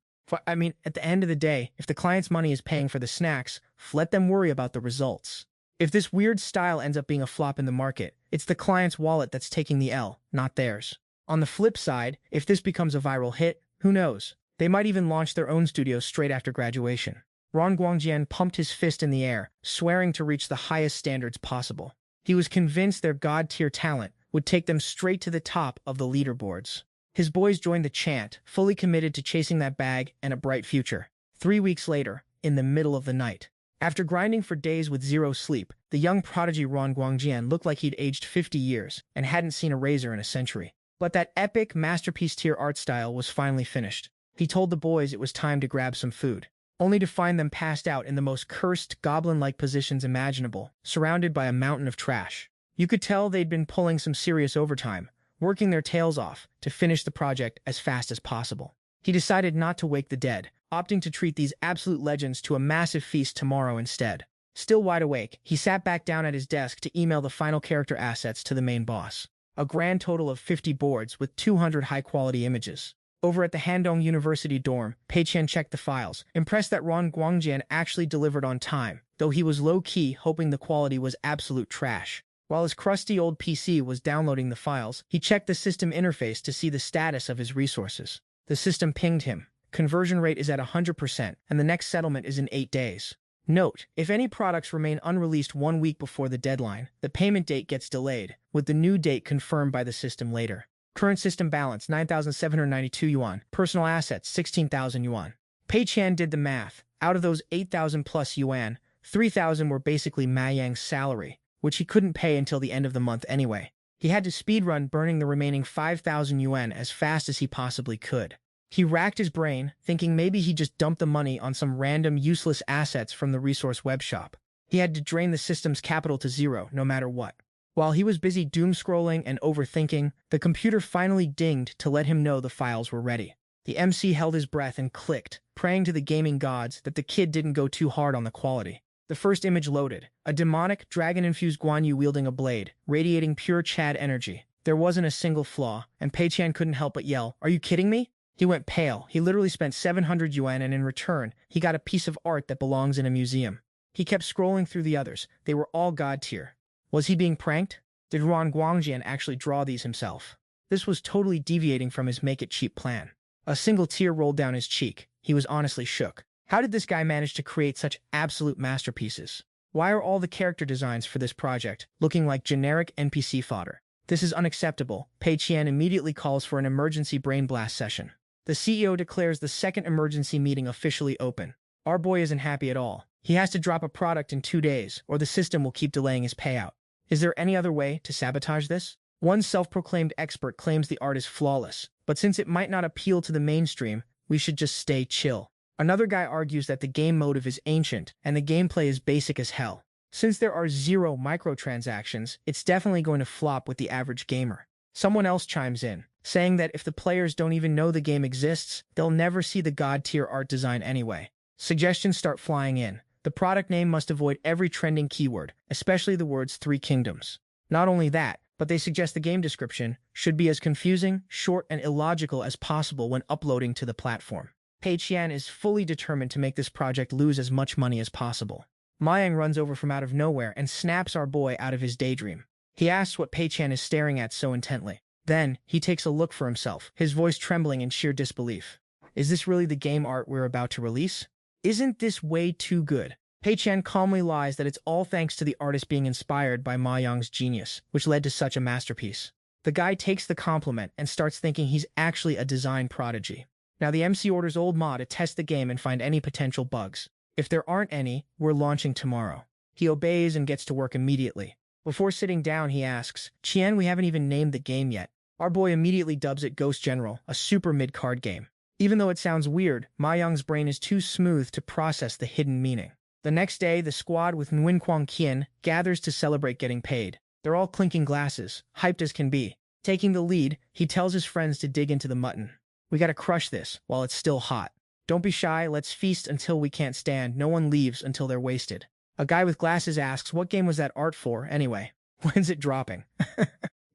At the end of the day, if the client's money is paying for the snacks, let them worry about the results. If this weird style ends up being a flop in the market, it's the client's wallet that's taking the L, not theirs. On the flip side, if this becomes a viral hit, who knows? They might even launch their own studio straight after graduation. Ron Guangjian pumped his fist in the air, swearing to reach the highest standards possible. He was convinced their god-tier talent would take them straight to the top of the leaderboards. His boys joined the chant, fully committed to chasing that bag and a bright future. 3 weeks later, in the middle of the night, after grinding for days with zero sleep, the young prodigy Ron Guangjian looked like he'd aged 50 years and hadn't seen a razor in a century. But that epic masterpiece-tier art style was finally finished. He told the boys it was time to grab some food, only to find them passed out in the most cursed, goblin-like positions imaginable, surrounded by a mountain of trash. You could tell they'd been pulling some serious overtime, working their tails off to finish the project as fast as possible. He decided not to wake the dead, opting to treat these absolute legends to a massive feast tomorrow instead. Still wide awake, he sat back down at his desk to email the final character assets to the main boss. A grand total of 50 boards with 200 high-quality images. Over at the Handong University dorm, Pei-chan checked the files, impressed that Ron Guangjian actually delivered on time, though he was low-key hoping the quality was absolute trash. While his crusty old PC was downloading the files, he checked the system interface to see the status of his resources. The system pinged him. Conversion rate is at 100%, and the next settlement is in 8 days. Note, if any products remain unreleased 1 week before the deadline, the payment date gets delayed, with the new date confirmed by the system later. Current system balance, 9,792 yuan. Personal assets, 16,000 yuan. Pei-chan did the math. Out of those 8,000 plus yuan, 3,000 were basically Ma Yang's salary, which he couldn't pay until the end of the month anyway. He had to speedrun burning the remaining 5,000 yuan as fast as he possibly could. He racked his brain, thinking maybe he just dumped the money on some random useless assets from the resource web shop. He had to drain the system's capital to zero, no matter what. While he was busy doom-scrolling and overthinking, the computer finally dinged to let him know the files were ready. The MC held his breath and clicked, praying to the gaming gods that the kid didn't go too hard on the quality. The first image loaded, a demonic, dragon-infused Guan Yu wielding a blade, radiating pure Chad energy. There wasn't a single flaw, and Pei Qian couldn't help but yell, "Are you kidding me?" He went pale. He literally spent 700 yuan, and in return, he got a piece of art that belongs in a museum. He kept scrolling through the others. They were all god tier. Was he being pranked? Did Ruan Guangjian actually draw these himself? This was totally deviating from his make-it-cheap plan. A single tear rolled down his cheek. He was honestly shook. How did this guy manage to create such absolute masterpieces? Why are all the character designs for this project looking like generic NPC fodder? This is unacceptable. Pei Qian immediately calls for an emergency brain blast session. The CEO declares the second emergency meeting officially open. Our boy isn't happy at all. He has to drop a product in 2 days, or the system will keep delaying his payout. Is there any other way to sabotage this? One self-proclaimed expert claims the art is flawless, but since it might not appeal to the mainstream, we should just stay chill. Another guy argues that the game motive is ancient, and the gameplay is basic as hell. Since there are 0 microtransactions, it's definitely going to flop with the average gamer. Someone else chimes in, saying that if the players don't even know the game exists, they'll never see the god-tier art design anyway. Suggestions start flying in. The product name must avoid every trending keyword, especially the words 3 kingdoms. Not only that, but they suggest the game description should be as confusing, short, and illogical as possible when uploading to the platform. Pei Qian is fully determined to make this project lose as much money as possible. Mayang runs over from out of nowhere and snaps our boy out of his daydream. He asks what Pei Qian is staring at so intently. Then, he takes a look for himself, his voice trembling in sheer disbelief. Is this really the game art we're about to release? Isn't this way too good? Pei Qian calmly lies that it's all thanks to the artist being inspired by Ma Yang's genius, which led to such a masterpiece. The guy takes the compliment and starts thinking he's actually a design prodigy. Now the MC orders old Ma to test the game and find any potential bugs. If there aren't any, we're launching tomorrow. He obeys and gets to work immediately. Before sitting down, he asks, "Qian, we haven't even named the game yet." Our boy immediately dubs it Ghost General, a super mid-card game. Even though it sounds weird, Ma Yang's brain is too smooth to process the hidden meaning. The next day, the squad with Nguyen Quang Qian gathers to celebrate getting paid. They're all clinking glasses, hyped as can be. Taking the lead, he tells his friends to dig into the mutton. "We gotta crush this while it's still hot. Don't be shy, let's feast until we can't stand. No one leaves until they're wasted." A guy with glasses asks, "What game was that art for, anyway? When's it dropping?"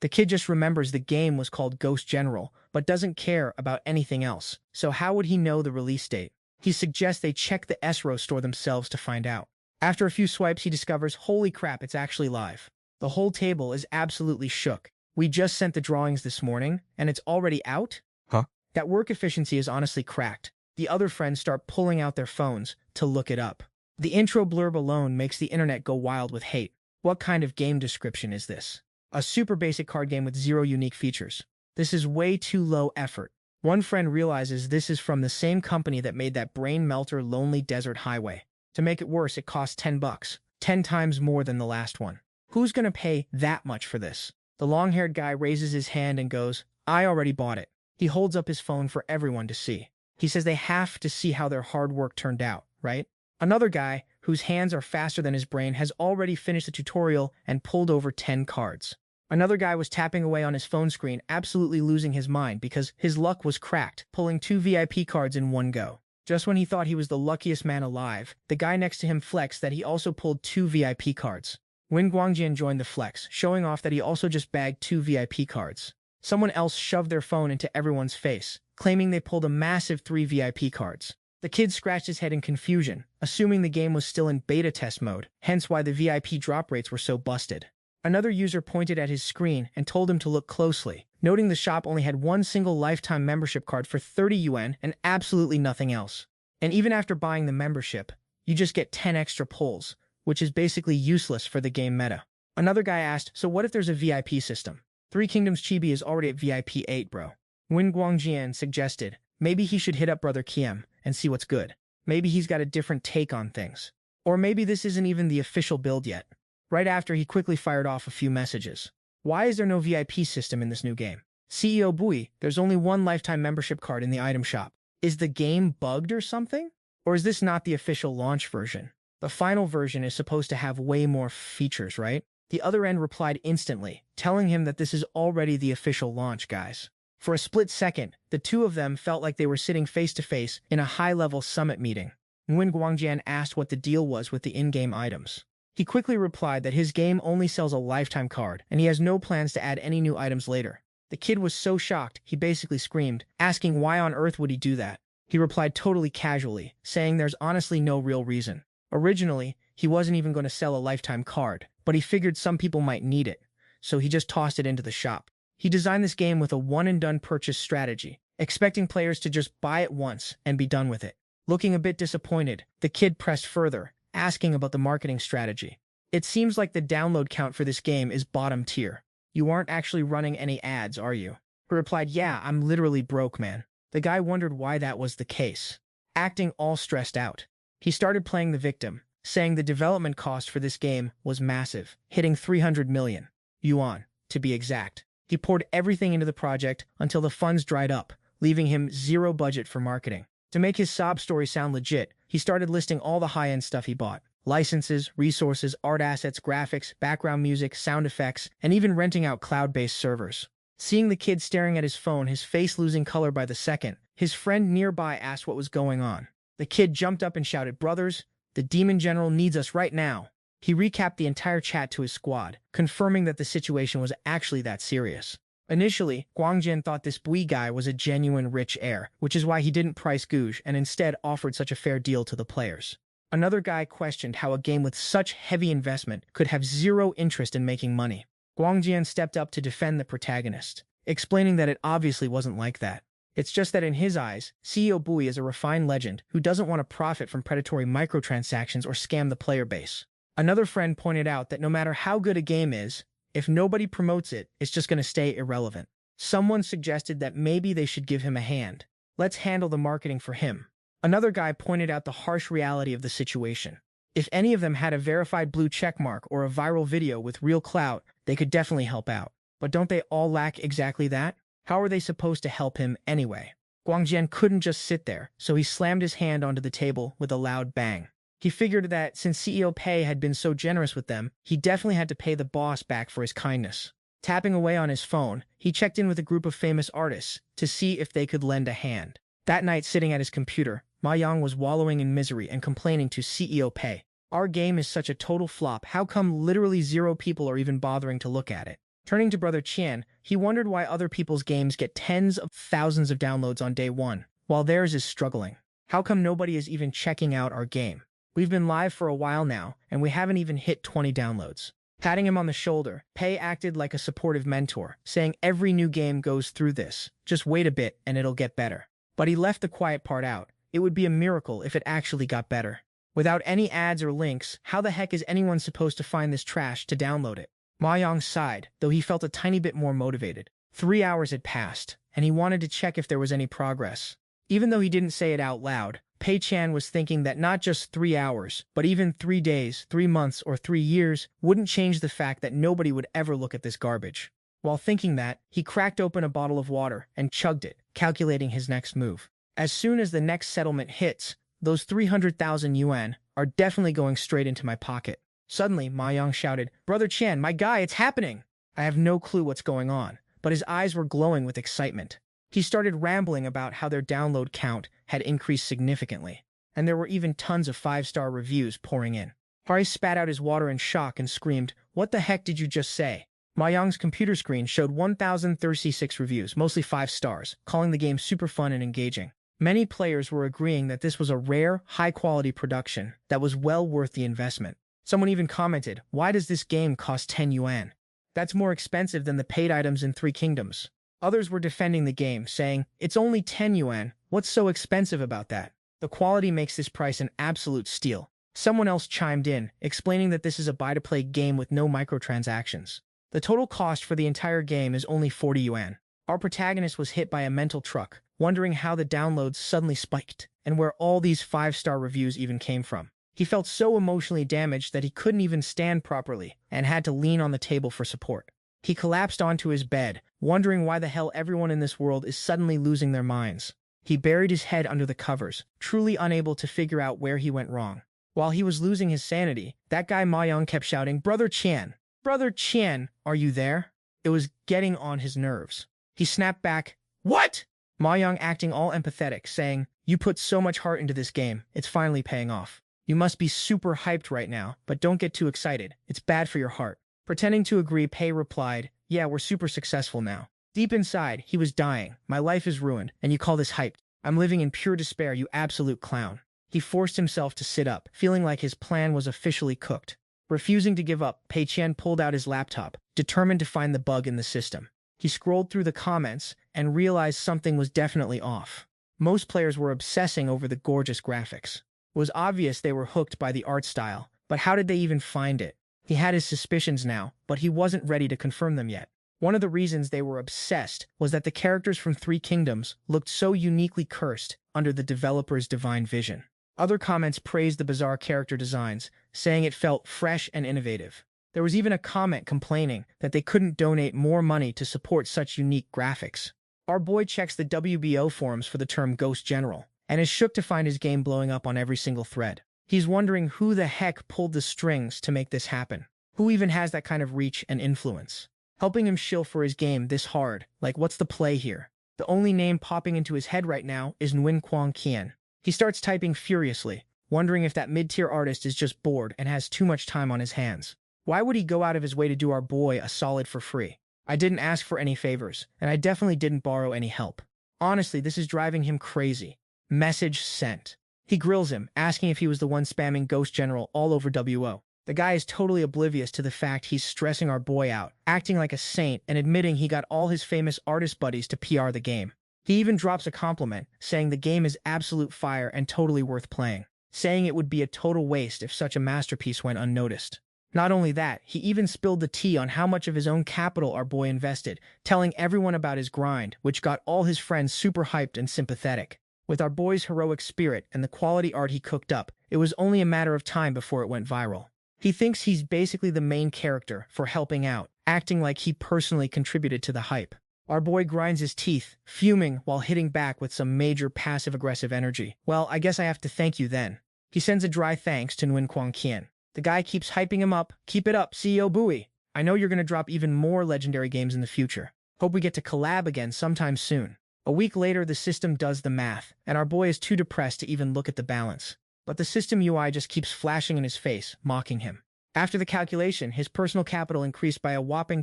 The kid just remembers the game was called Ghost General, but doesn't care about anything else. So how would he know the release date? He suggests they check the SRO store themselves to find out. After a few swipes, he discovers, holy crap, it's actually live. The whole table is absolutely shook. We just sent the drawings this morning, and it's already out? Huh? That work efficiency is honestly cracked. The other friends start pulling out their phones to look it up. The intro blurb alone makes the internet go wild with hate. What kind of game description is this? A super basic card game with 0 unique features. This is way too low effort. One friend realizes this is from the same company that made that brain melter Lonely Desert Highway. To make it worse, it costs $10, 10 times more than the last one. Who's gonna pay that much for this? The long-haired guy raises his hand and goes, "I already bought it." He holds up his phone for everyone to see. He says they have to see how their hard work turned out, right? Another guy, whose hands are faster than his brain, has already finished the tutorial and pulled over 10 cards. Another guy was tapping away on his phone screen, absolutely losing his mind because his luck was cracked, pulling 2 VIP cards in one go. Just when he thought he was the luckiest man alive, the guy next to him flexed that he also pulled 2 VIP cards. Wen Guangjian joined the flex, showing off that he also just bagged 2 VIP cards. Someone else shoved their phone into everyone's face, claiming they pulled a massive 3 VIP cards. The kid scratched his head in confusion, assuming the game was still in beta test mode, hence why the VIP drop rates were so busted. Another user pointed at his screen and told him to look closely, noting the shop only had one single lifetime membership card for 30 yuan and absolutely nothing else. And even after buying the membership, you just get 10 extra pulls, which is basically useless for the game meta. Another guy asked, "So what if there's a VIP system? 3 Kingdoms Chibi is already at VIP 8, bro." Wen Guangjian suggested, maybe he should hit up Brother Kiem and see what's good. Maybe he's got a different take on things. Or maybe this isn't even the official build yet. Right after, he quickly fired off a few messages. Why is there no VIP system in this new game? CEO Bui, there's only one lifetime membership card in the item shop. Is the game bugged or something? Or is this not the official launch version? The final version is supposed to have way more features, right? The other end replied instantly, telling him that this is already the official launch, guys. For a split second, the two of them felt like they were sitting face-to-face in a high-level summit meeting. When Guangjian asked what the deal was with the in-game items, he quickly replied that his game only sells a lifetime card, and he has no plans to add any new items later. The kid was so shocked, he basically screamed, asking why on earth would he do that. He replied totally casually, saying there's honestly no real reason. Originally, he wasn't even going to sell a lifetime card, but he figured some people might need it, so he just tossed it into the shop. He designed this game with a one-and-done purchase strategy, expecting players to just buy it once and be done with it. Looking a bit disappointed, the kid pressed further, asking about the marketing strategy. It seems like the download count for this game is bottom tier. You aren't actually running any ads, are you? He replied, yeah, I'm literally broke, man. The guy wondered why that was the case. Acting all stressed out, he started playing the victim, saying the development cost for this game was massive, hitting 300 million yuan, to be exact. He poured everything into the project until the funds dried up, leaving him zero budget for marketing. To make his sob story sound legit, he started listing all the high-end stuff he bought. Licenses, resources, art assets, graphics, background music, sound effects, and even renting out cloud-based servers. Seeing the kid staring at his phone, his face losing color by the second, his friend nearby asked what was going on. The kid jumped up and shouted, "Brothers, the demon general needs us right now." He recapped the entire chat to his squad, confirming that the situation was actually that serious. Initially, Guangjian thought this Bui guy was a genuine rich heir, which is why he didn't price gouge and instead offered such a fair deal to the players. Another guy questioned how a game with such heavy investment could have zero interest in making money. Guangjian stepped up to defend the protagonist, explaining that it obviously wasn't like that. It's just that in his eyes, CEO Bui is a refined legend who doesn't want to profit from predatory microtransactions or scam the player base. Another friend pointed out that no matter how good a game is, if nobody promotes it, it's just going to stay irrelevant. Someone suggested that maybe they should give him a hand. Let's handle the marketing for him. Another guy pointed out the harsh reality of the situation. If any of them had a verified blue checkmark or a viral video with real clout, they could definitely help out. But don't they all lack exactly that? How are they supposed to help him anyway? Guangjian couldn't just sit there, so he slammed his hand onto the table with a loud bang. He figured that since CEO Pei had been so generous with them, he definitely had to pay the boss back for his kindness. Tapping away on his phone, he checked in with a group of famous artists to see if they could lend a hand. That night, sitting at his computer, Ma Yang was wallowing in misery and complaining to CEO Pei. Our game is such a total flop, how come literally zero people are even bothering to look at it? Turning to Brother Qian, he wondered why other people's games get tens of thousands of downloads on day one, while theirs is struggling. How come nobody is even checking out our game? We've been live for a while now, and we haven't even hit 20 downloads. Patting him on the shoulder, Pei acted like a supportive mentor, saying every new game goes through this. Just wait a bit and it'll get better. But he left the quiet part out. It would be a miracle if it actually got better. Without any ads or links, how the heck is anyone supposed to find this trash to download it? Ma Yang sighed, though he felt a tiny bit more motivated. 3 hours had passed, and he wanted to check if there was any progress. Even though he didn't say it out loud, Pei Chan was thinking that not just 3 hours, but even 3 days, 3 months, or 3 years wouldn't change the fact that nobody would ever look at this garbage. While thinking that, he cracked open a bottle of water and chugged it, calculating his next move. As soon as the next settlement hits, those 300,000 yuan are definitely going straight into my pocket. Suddenly, Ma Yang shouted, "Brother Qian, my guy, it's happening!" I have no clue what's going on, but his eyes were glowing with excitement. He started rambling about how their download count had increased significantly, and there were even tons of 5-star reviews pouring in. Hari spat out his water in shock and screamed, "What the heck did you just say?" Ma Yang's computer screen showed 1,036 reviews, mostly 5 stars, calling the game super fun and engaging. Many players were agreeing that this was a rare, high-quality production that was well worth the investment. Someone even commented, "Why does this game cost 10 yuan? That's more expensive than the paid items in Three Kingdoms." Others were defending the game, saying, "It's only 10 yuan, what's so expensive about that? The quality makes this price an absolute steal." Someone else chimed in, explaining that this is a buy-to-play game with no microtransactions. The total cost for the entire game is only 40 yuan. Our protagonist was hit by a mental truck, wondering how the downloads suddenly spiked, and where all these 5-star reviews even came from. He felt so emotionally damaged that he couldn't even stand properly, and had to lean on the table for support. He collapsed onto his bed, wondering why the hell everyone in this world is suddenly losing their minds. He buried his head under the covers, truly unable to figure out where he went wrong. While he was losing his sanity, that guy Ma Yang kept shouting, "Brother Qian! Brother Qian, are you there? It was getting on his nerves. He snapped back, what? Ma Yang acting all empathetic, saying, you put so much heart into this game, it's finally paying off. You must be super hyped right now, but don't get too excited, it's bad for your heart. Pretending to agree, Pei replied, yeah, we're super successful now. Deep inside, he was dying. My life is ruined, and you call this hyped? I'm living in pure despair, you absolute clown. He forced himself to sit up, feeling like his plan was officially cooked. Refusing to give up, Pei Qian pulled out his laptop, determined to find the bug in the system. He scrolled through the comments and realized something was definitely off. Most players were obsessing over the gorgeous graphics. It was obvious they were hooked by the art style, but how did they even find it? He had his suspicions now, but he wasn't ready to confirm them yet. One of the reasons they were obsessed was that the characters from Three Kingdoms looked so uniquely cursed under the developer's divine vision. Other comments praised the bizarre character designs, saying it felt fresh and innovative. There was even a comment complaining that they couldn't donate more money to support such unique graphics. Our boy checks the WBO forums for the term Ghost General, and is shook to find his game blowing up on every single thread. He's wondering who the heck pulled the strings to make this happen. Who even has that kind of reach and influence? Helping him shill for his game this hard, like what's the play here? The only name popping into his head right now is Nguyen Quang Qian. He starts typing furiously, wondering if that mid-tier artist is just bored and has too much time on his hands. Why would he go out of his way to do our boy a solid for free? I didn't ask for any favors, and I definitely didn't borrow any help. Honestly, this is driving him crazy. Message sent. He grills him, asking if he was the one spamming Ghost General all over WO. The guy is totally oblivious to the fact he's stressing our boy out, acting like a saint and admitting he got all his famous artist buddies to PR the game. He even drops a compliment, saying the game is absolute fire and totally worth playing, saying it would be a total waste if such a masterpiece went unnoticed. Not only that, he even spilled the tea on how much of his own capital our boy invested, telling everyone about his grind, which got all his friends super hyped and sympathetic. With our boy's heroic spirit and the quality art he cooked up, it was only a matter of time before it went viral. He thinks he's basically the main character for helping out, acting like he personally contributed to the hype. Our boy grinds his teeth, fuming while hitting back with some major passive-aggressive energy. Well, I guess I have to thank you then. He sends a dry thanks to Nguyen Quang Qian. The guy keeps hyping him up. Keep it up, CEO Bui. I know you're going to drop even more legendary games in the future. Hope we get to collab again sometime soon. A week later, the system does the math, and our boy is too depressed to even look at the balance. But the system UI just keeps flashing in his face, mocking him. After the calculation, his personal capital increased by a whopping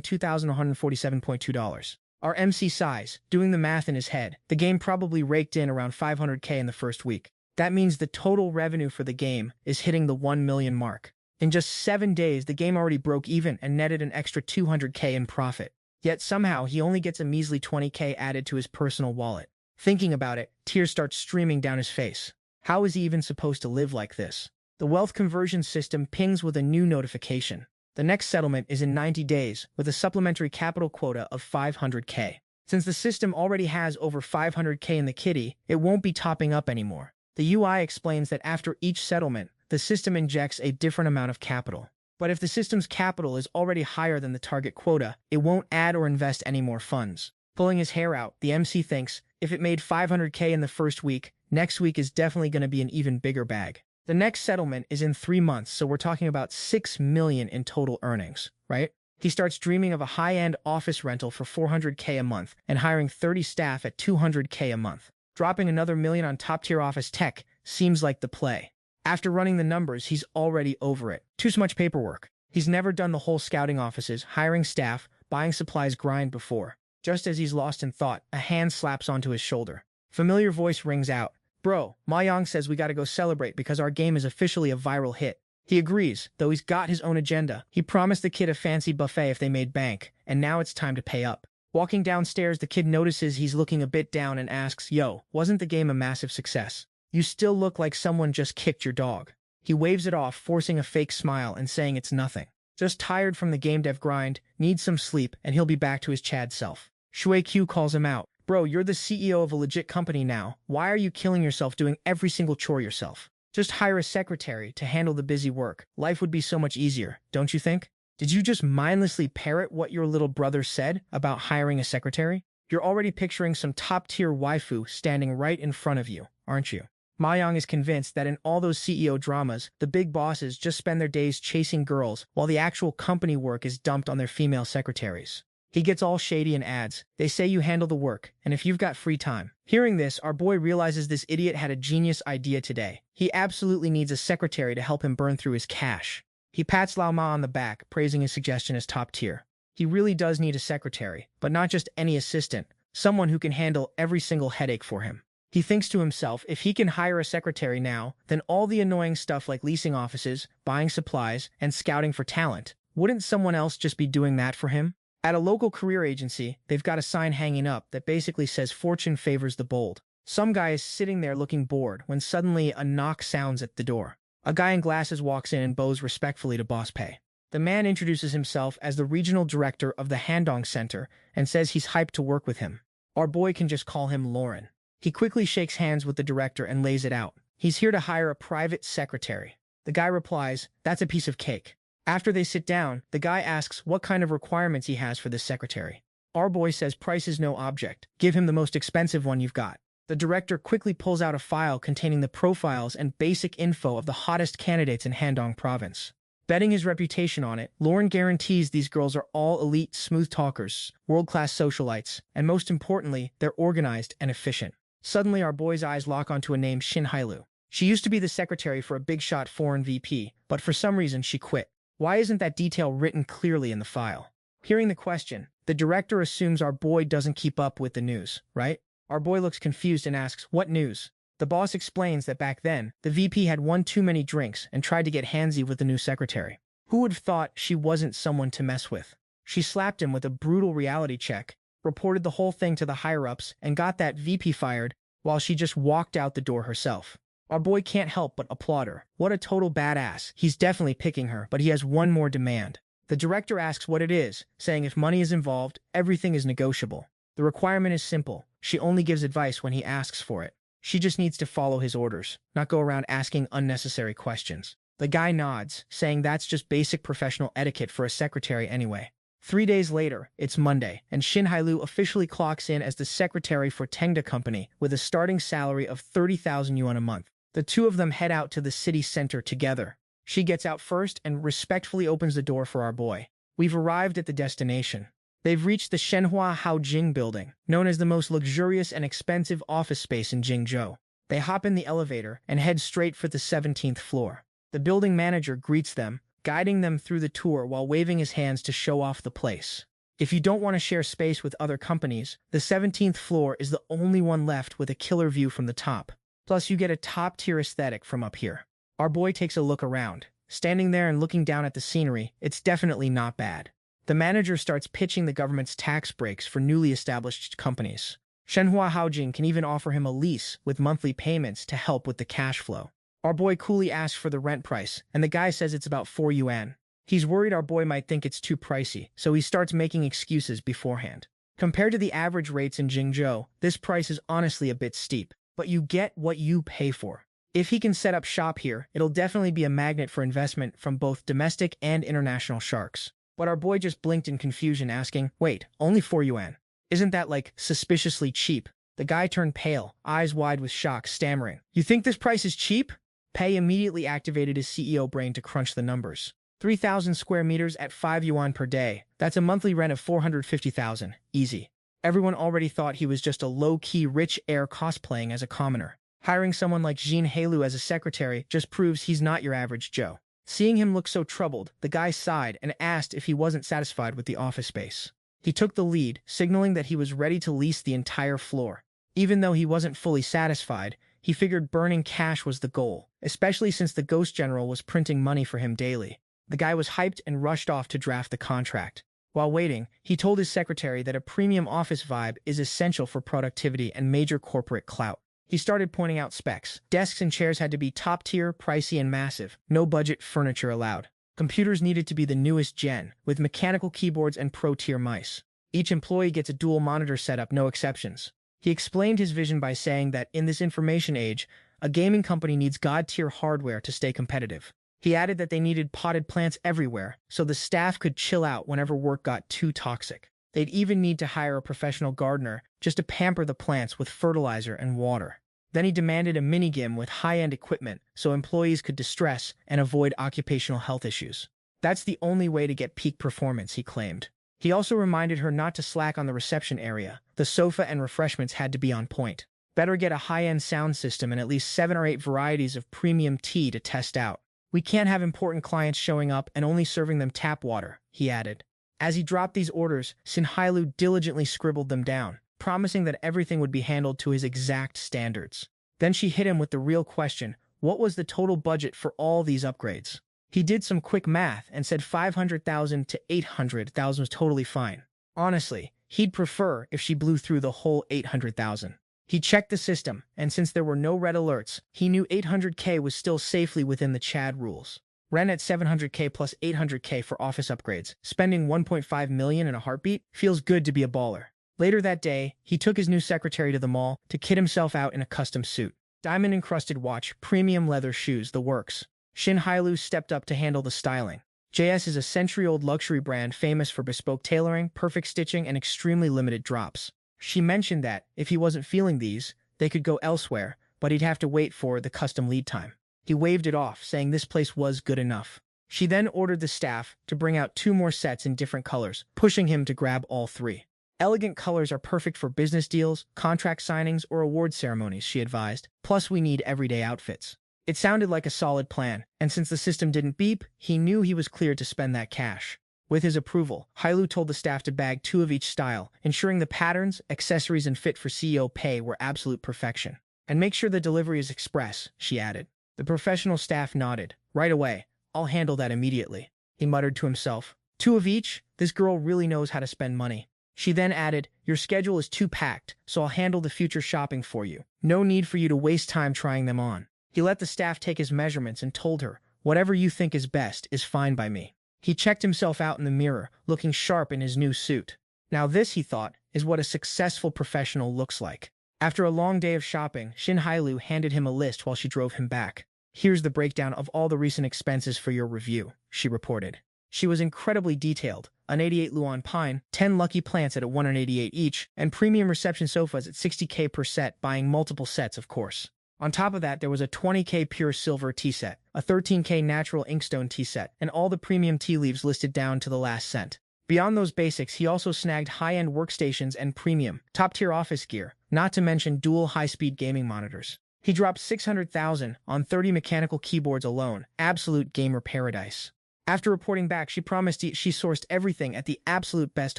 $2,147.2. Our MC sighs, doing the math in his head. The game probably raked in around $500K in the first week. That means the total revenue for the game is hitting the 1 million mark. In just 7 days, the game already broke even and netted an extra $200K in profit. Yet somehow, he only gets a measly $20K added to his personal wallet. Thinking about it, tears start streaming down his face. How is he even supposed to live like this? The wealth conversion system pings with a new notification. The next settlement is in 90 days, with a supplementary capital quota of $500K. Since the system already has over $500K in the kitty, it won't be topping up anymore. The UI explains that after each settlement, the system injects a different amount of capital. But if the system's capital is already higher than the target quota, it won't add or invest any more funds. Pulling his hair out, the MC thinks, if it made $500K in the first week, next week is definitely going to be an even bigger bag. The next settlement is in 3 months, so we're talking about $6 million in total earnings, right? He starts dreaming of a high-end office rental for $400K a month and hiring 30 staff at $200K a month. Dropping another $1 million on top-tier office tech seems like the play. After running the numbers, he's already over it. Too much paperwork. He's never done the whole scouting offices, hiring staff, buying supplies grind before. Just as he's lost in thought, a hand slaps onto his shoulder. Familiar voice rings out. Bro, Ma Yang says we gotta go celebrate because our game is officially a viral hit. He agrees, though he's got his own agenda. He promised the kid a fancy buffet if they made bank, and now it's time to pay up. Walking downstairs, the kid notices he's looking a bit down and asks, yo, wasn't the game a massive success? You still look like someone just kicked your dog. He waves it off, forcing a fake smile and saying it's nothing. Just tired from the game dev grind, needs some sleep, and he'll be back to his Chad self. Shui Q calls him out. Bro, you're the CEO of a legit company now. Why are you killing yourself doing every single chore yourself? Just hire a secretary to handle the busy work. Life would be so much easier, don't you think? Did you just mindlessly parrot what your little brother said about hiring a secretary? You're already picturing some top-tier waifu standing right in front of you, aren't you? Mayang is convinced that in all those CEO dramas, the big bosses just spend their days chasing girls while the actual company work is dumped on their female secretaries. He gets all shady and adds, "They say you handle the work, and if you've got free time." Hearing this, our boy realizes this idiot had a genius idea today. He absolutely needs a secretary to help him burn through his cash. He pats Lao Ma on the back, praising his suggestion as top tier. He really does need a secretary, but not just any assistant, someone who can handle every single headache for him. He thinks to himself, if he can hire a secretary now, then all the annoying stuff like leasing offices, buying supplies, and scouting for talent, wouldn't someone else just be doing that for him? At a local career agency, they've got a sign hanging up that basically says fortune favors the bold. Some guy is sitting there looking bored when suddenly a knock sounds at the door. A guy in glasses walks in and bows respectfully to Boss Pei. The man introduces himself as the regional director of the Handong Center and says he's hyped to work with him. Our boy can just call him Lauren. He quickly shakes hands with the director and lays it out. He's here to hire a private secretary. The guy replies, "That's a piece of cake." After they sit down, the guy asks what kind of requirements he has for this secretary. Our boy says price is no object. Give him the most expensive one you've got. The director quickly pulls out a file containing the profiles and basic info of the hottest candidates in Handong province. Betting his reputation on it, Lauren guarantees these girls are all elite smooth talkers, world-class socialites, and most importantly, they're organized and efficient. Suddenly, our boy's eyes lock onto a name, Shin Hailu. She used to be the secretary for a big-shot foreign VP, but for some reason she quit. Why isn't that detail written clearly in the file? Hearing the question, the director assumes our boy doesn't keep up with the news, right? Our boy looks confused and asks, "What news?" The boss explains that back then, the VP had one too many drinks and tried to get handsy with the new secretary. Who would have thought she wasn't someone to mess with? She slapped him with a brutal reality check, reported the whole thing to the higher-ups, and got that VP fired while she just walked out the door herself. Our boy can't help but applaud her. What a total badass. He's definitely picking her, but he has one more demand. The director asks what it is, saying if money is involved, everything is negotiable. The requirement is simple. She only gives advice when he asks for it. She just needs to follow his orders, not go around asking unnecessary questions. The guy nods, saying that's just basic professional etiquette for a secretary anyway. 3 days later, it's Monday, and Shin Hailu officially clocks in as the secretary for Tengda Company with a starting salary of 30,000 yuan a month. The two of them head out to the city center together. She gets out first and respectfully opens the door for our boy. We've arrived at the destination. They've reached the Shenhua Haojing building, known as the most luxurious and expensive office space in Jingzhou. They hop in the elevator and head straight for the 17th floor. The building manager greets them, guiding them through the tour while waving his hands to show off the place. If you don't want to share space with other companies, the 17th floor is the only one left with a killer view from the top. Plus, you get a top-tier aesthetic from up here. Our boy takes a look around. Standing there and looking down at the scenery, it's definitely not bad. The manager starts pitching the government's tax breaks for newly established companies. Shenhua Haojing can even offer him a lease with monthly payments to help with the cash flow. Our boy coolly asks for the rent price, and the guy says it's about 4 yuan. He's worried our boy might think it's too pricey, so he starts making excuses beforehand. Compared to the average rates in Jingzhou, this price is honestly a bit steep, but you get what you pay for. If he can set up shop here, it'll definitely be a magnet for investment from both domestic and international sharks. But our boy just blinked in confusion, asking, "Wait, only 4 yuan? Isn't that like suspiciously cheap?" The guy turned pale, eyes wide with shock, stammering, "You think this price is cheap?" Pei immediately activated his CEO brain to crunch the numbers. 3,000 square meters at 5 yuan per day. That's a monthly rent of 450,000. Easy. Everyone already thought he was just a low-key rich heir cosplaying as a commoner. Hiring someone like Shin Hailu as a secretary just proves he's not your average Joe. Seeing him look so troubled, the guy sighed and asked if he wasn't satisfied with the office space. He took the lead, signaling that he was ready to lease the entire floor. Even though he wasn't fully satisfied, he figured burning cash was the goal, especially since the Ghost General was printing money for him daily. The guy was hyped and rushed off to draft the contract. While waiting, he told his secretary that a premium office vibe is essential for productivity and major corporate clout. He started pointing out specs. Desks and chairs had to be top-tier, pricey, and massive. No budget furniture allowed. Computers needed to be the newest gen, with mechanical keyboards and pro-tier mice. Each employee gets a dual monitor setup, no exceptions. He explained his vision by saying that in this information age, a gaming company needs god-tier hardware to stay competitive. He added that they needed potted plants everywhere, so the staff could chill out whenever work got too toxic. They'd even need to hire a professional gardener just to pamper the plants with fertilizer and water. Then he demanded a mini-gym with high-end equipment so employees could distress and avoid occupational health issues. That's the only way to get peak performance, he claimed. He also reminded her not to slack on the reception area. The sofa and refreshments had to be on point. Better get a high-end sound system and at least 7 or 8 varieties of premium tea to test out. We can't have important clients showing up and only serving them tap water, he added. As he dropped these orders, Shin Hailu diligently scribbled them down, promising that everything would be handled to his exact standards. Then she hit him with the real question: what was the total budget for all these upgrades? He did some quick math and said 500,000 to 800,000 was totally fine. Honestly, he'd prefer if she blew through the whole 800,000. He checked the system, and since there were no red alerts, he knew 800K was still safely within the Chad rules. Ren at 700K plus 800K for office upgrades, spending 1.5 million in a heartbeat, feels good to be a baller. Later that day, he took his new secretary to the mall to kit himself out in a custom suit. Diamond-encrusted watch, premium leather shoes, the works. Shin Hailu stepped up to handle the styling. JS is a century-old luxury brand famous for bespoke tailoring, perfect stitching, and extremely limited drops. She mentioned that, if he wasn't feeling these, they could go elsewhere, but he'd have to wait for the custom lead time. He waved it off, saying this place was good enough. She then ordered the staff to bring out 2 more sets in different colors, pushing him to grab all 3. Elegant colors are perfect for business deals, contract signings, or award ceremonies, she advised. Plus, we need everyday outfits. It sounded like a solid plan, and since the system didn't beep, he knew he was cleared to spend that cash. With his approval, Hailu told the staff to bag 2 of each style, ensuring the patterns, accessories, and fit for CEO pay were absolute perfection. And make sure the delivery is express, she added. The professional staff nodded. Right away. I'll handle that immediately. He muttered to himself. 2 of each? This girl really knows how to spend money. She then added, your schedule is too packed, so I'll handle the future shopping for you. No need for you to waste time trying them on. He let the staff take his measurements and told her, whatever you think is best is fine by me. He checked himself out in the mirror, looking sharp in his new suit. Now this, he thought, is what a successful professional looks like. After a long day of shopping, Shin Hailu handed him a list while she drove him back. Here's the breakdown of all the recent expenses for your review, she reported. She was incredibly detailed. An 88 Luan pine, 10 lucky plants at 188 each, and premium reception sofas at 60K per set, buying multiple sets, of course. On top of that, there was a 20K pure silver tea set, a 13K natural inkstone tea set, and all the premium tea leaves listed down to the last cent. Beyond those basics, he also snagged high-end workstations and premium, top-tier office gear, not to mention dual high-speed gaming monitors. He dropped 600,000 on 30 mechanical keyboards alone, absolute gamer paradise. After reporting back, she promised she sourced everything at the absolute best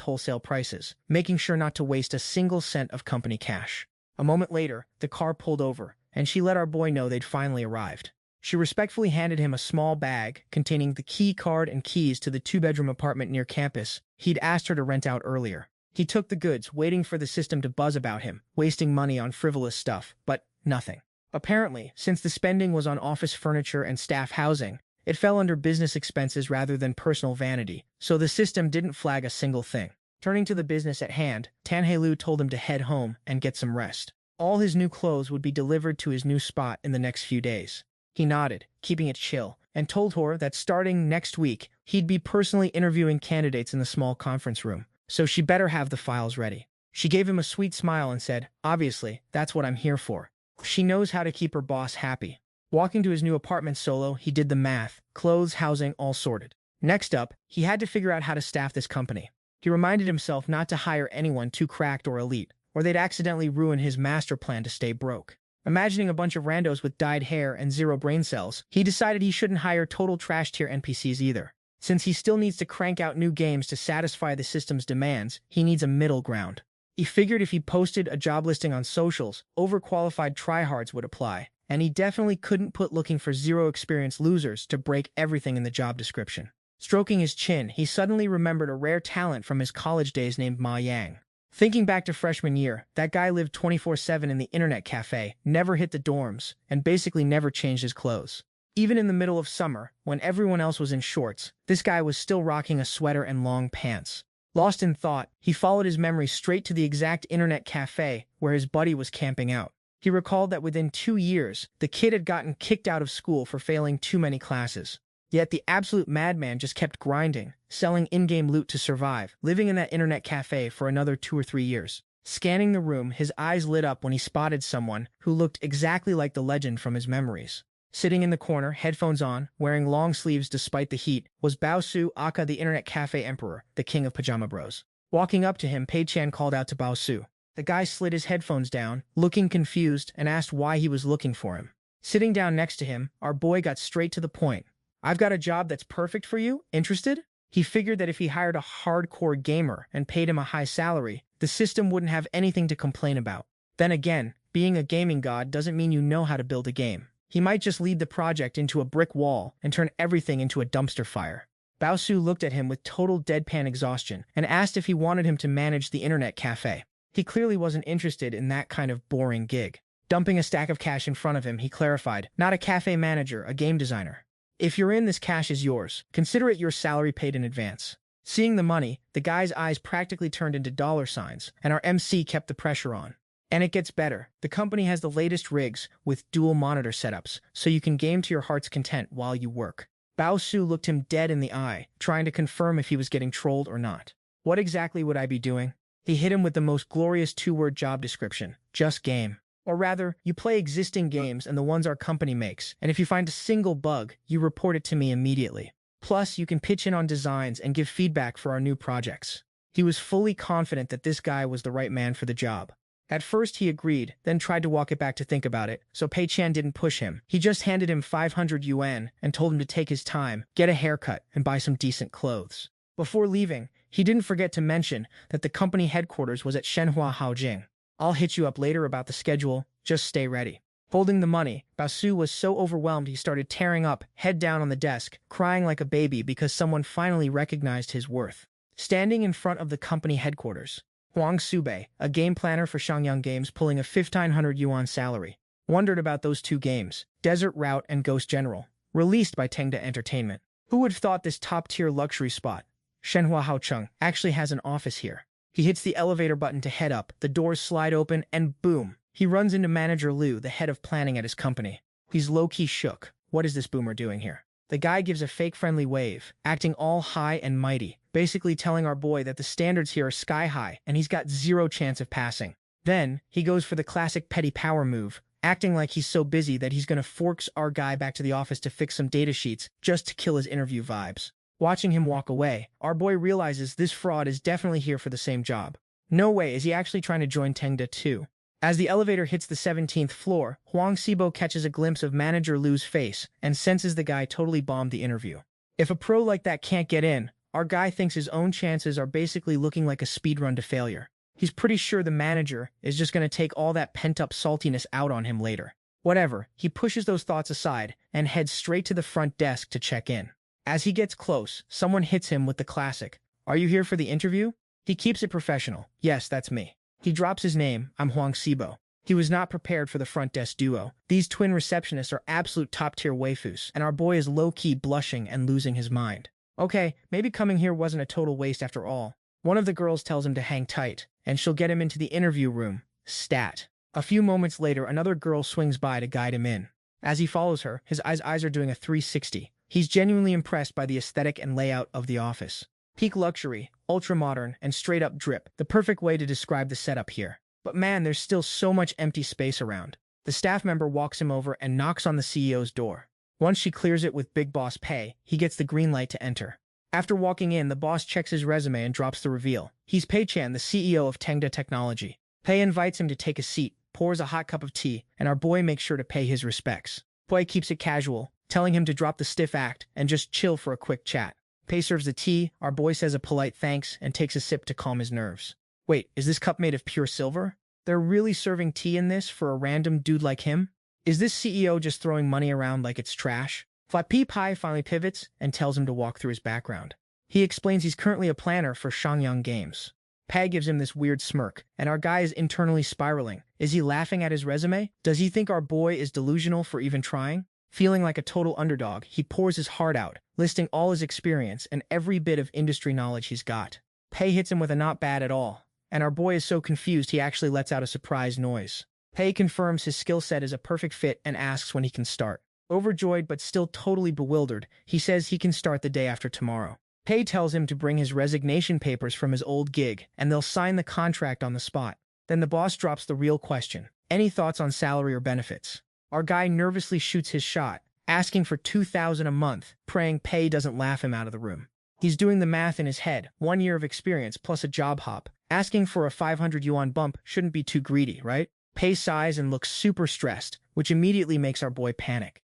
wholesale prices, making sure not to waste a single cent of company cash. A moment later, the car pulled over, and she let our boy know they'd finally arrived. She respectfully handed him a small bag containing the key card and keys to the 2-bedroom apartment near campus he'd asked her to rent out earlier. He took the goods, waiting for the system to buzz about him, wasting money on frivolous stuff, but nothing. Apparently, since the spending was on office furniture and staff housing, it fell under business expenses rather than personal vanity, so the system didn't flag a single thing. Turning to the business at hand, Tan Hailu told him to head home and get some rest. All his new clothes would be delivered to his new spot in the next few days. He nodded, keeping it chill, and told her that starting next week, he'd be personally interviewing candidates in the small conference room, so she better have the files ready. She gave him a sweet smile and said, obviously, that's what I'm here for. She knows how to keep her boss happy. Walking to his new apartment solo, he did the math, clothes, housing, all sorted. Next up, he had to figure out how to staff this company. He reminded himself not to hire anyone too cracked or elite, or they'd accidentally ruin his master plan to stay broke. Imagining a bunch of randos with dyed hair and 0 brain cells, he decided he shouldn't hire total trash-tier NPCs either. Since he still needs to crank out new games to satisfy the system's demands, he needs a middle ground. He figured if he posted a job listing on socials, overqualified tryhards would apply, and he definitely couldn't put looking for 0 experience losers to break everything in the job description. Stroking his chin, he suddenly remembered a rare talent from his college days named Ma Yang. Thinking back to freshman year, that guy lived 24/7 in the internet cafe, never hit the dorms, and basically never changed his clothes. Even in the middle of summer, when everyone else was in shorts, this guy was still rocking a sweater and long pants. Lost in thought, he followed his memory straight to the exact internet cafe where his buddy was camping out. He recalled that within 2 years, the kid had gotten kicked out of school for failing too many classes. Yet the absolute madman just kept grinding, selling in-game loot to survive, living in that internet cafe for another 2 or 3 years. Scanning the room, his eyes lit up when he spotted someone who looked exactly like the legend from his memories. Sitting in the corner, headphones on, wearing long sleeves despite the heat, was Bao Su, aka the Internet Cafe Emperor, the king of Pajama Bros. Walking up to him, Pei Chan called out to Bao Su. The guy slid his headphones down, looking confused, and asked why he was looking for him. Sitting down next to him, our boy got straight to the point. I've got a job that's perfect for you. Interested? He figured that if he hired a hardcore gamer and paid him a high salary, the system wouldn't have anything to complain about. Then again, being a gaming god doesn't mean you know how to build a game. He might just lead the project into a brick wall and turn everything into a dumpster fire. Bao Su looked at him with total deadpan exhaustion and asked if he wanted him to manage the internet cafe. He clearly wasn't interested in that kind of boring gig. Dumping a stack of cash in front of him, he clarified, not a cafe manager, a game designer. If you're in, this cash is yours. Consider it your salary paid in advance. Seeing the money, the guy's eyes practically turned into dollar signs, and our MC kept the pressure on. And it gets better. The company has the latest rigs with dual monitor setups, so you can game to your heart's content while you work. Bao Su looked him dead in the eye, trying to confirm if he was getting trolled or not. What exactly would I be doing? He hit him with the most glorious two-word job description, just game. Or rather, you play existing games and the ones our company makes, and if you find a single bug, you report it to me immediately. Plus, you can pitch in on designs and give feedback for our new projects. He was fully confident that this guy was the right man for the job. At first he agreed, then tried to walk it back to think about it, so Pei Chan didn't push him. He just handed him 500 yuan and told him to take his time, get a haircut, and buy some decent clothes. Before leaving, he didn't forget to mention that the company headquarters was at Shenhua Haojing. I'll hit you up later about the schedule, just stay ready. Holding the money, Bao Su was so overwhelmed he started tearing up, head down on the desk, crying like a baby because someone finally recognized his worth. Standing in front of the company headquarters, Huang Subei, a game planner for Shangyang Games pulling a 1,500 yuan salary, wondered about those two games, Desert Route and Ghost General, released by Tengda Entertainment. Who would have thought this top-tier luxury spot, Shenhua Haocheng, actually has an office here? He hits the elevator button to head up, the doors slide open, and boom! He runs into manager Liu, the head of planning at his company. He's low-key shook. What is this boomer doing here? The guy gives a fake friendly wave, acting all high and mighty, basically telling our boy that the standards here are sky-high and he's got zero chance of passing. Then, he goes for the classic petty power move, acting like he's so busy that he's gonna force our guy back to the office to fix some data sheets just to kill his interview vibes. Watching him walk away, our boy realizes this fraud is definitely here for the same job. No way is he actually trying to join Tengda too. As the elevator hits the 17th floor, Huang Sibo catches a glimpse of manager Liu's face and senses the guy totally bombed the interview. If a pro like that can't get in, our guy thinks his own chances are basically looking like a speedrun to failure. He's pretty sure the manager is just going to take all that pent-up saltiness out on him later. Whatever, he pushes those thoughts aside and heads straight to the front desk to check in. As he gets close, someone hits him with the classic, "Are you here for the interview?" He keeps it professional. "Yes, that's me." He drops his name, "I'm Huang Sibo." He was not prepared for the front desk duo. These twin receptionists are absolute top-tier waifus, and our boy is low-key blushing and losing his mind. Okay, maybe coming here wasn't a total waste after all. One of the girls tells him to hang tight, and she'll get him into the interview room. Stat. A few moments later, another girl swings by to guide him in. As he follows her, his eyes are doing a 360. He's genuinely impressed by the aesthetic and layout of the office. Peak luxury, ultra-modern, and straight-up drip, the perfect way to describe the setup here. But man, there's still so much empty space around. The staff member walks him over and knocks on the CEO's door. Once she clears it with Big Boss Pei, he gets the green light to enter. After walking in, the boss checks his resume and drops the reveal. He's Pei Chan, the CEO of Tengda Technology. Pei invites him to take a seat, pours a hot cup of tea, and our boy makes sure to pay his respects. Pei keeps it casual, telling him to drop the stiff act and just chill for a quick chat. Pei serves the tea, our boy says a polite thanks, and takes a sip to calm his nerves. Wait, is this cup made of pure silver? They're really serving tea in this for a random dude like him? Is this CEO just throwing money around like it's trash? Flappy Pie finally pivots and tells him to walk through his background. He explains he's currently a planner for Shangyang Games. Pei gives him this weird smirk, and our guy is internally spiraling. Is he laughing at his resume? Does he think our boy is delusional for even trying? Feeling like a total underdog, he pours his heart out, listing all his experience and every bit of industry knowledge he's got. Pei hits him with a not bad at all, and our boy is so confused he actually lets out a surprised noise. Pei confirms his skill set is a perfect fit and asks when he can start. Overjoyed but still totally bewildered, he says he can start the day after tomorrow. Pei tells him to bring his resignation papers from his old gig, and they'll sign the contract on the spot. Then the boss drops the real question. Any thoughts on salary or benefits? Our guy nervously shoots his shot, asking for 2,000 a month, praying Pei doesn't laugh him out of the room. He's doing the math in his head, 1 year of experience plus a job hop. Asking for a 500 yuan bump shouldn't be too greedy, right? Pei sighs and looks super stressed, which immediately makes our boy panic.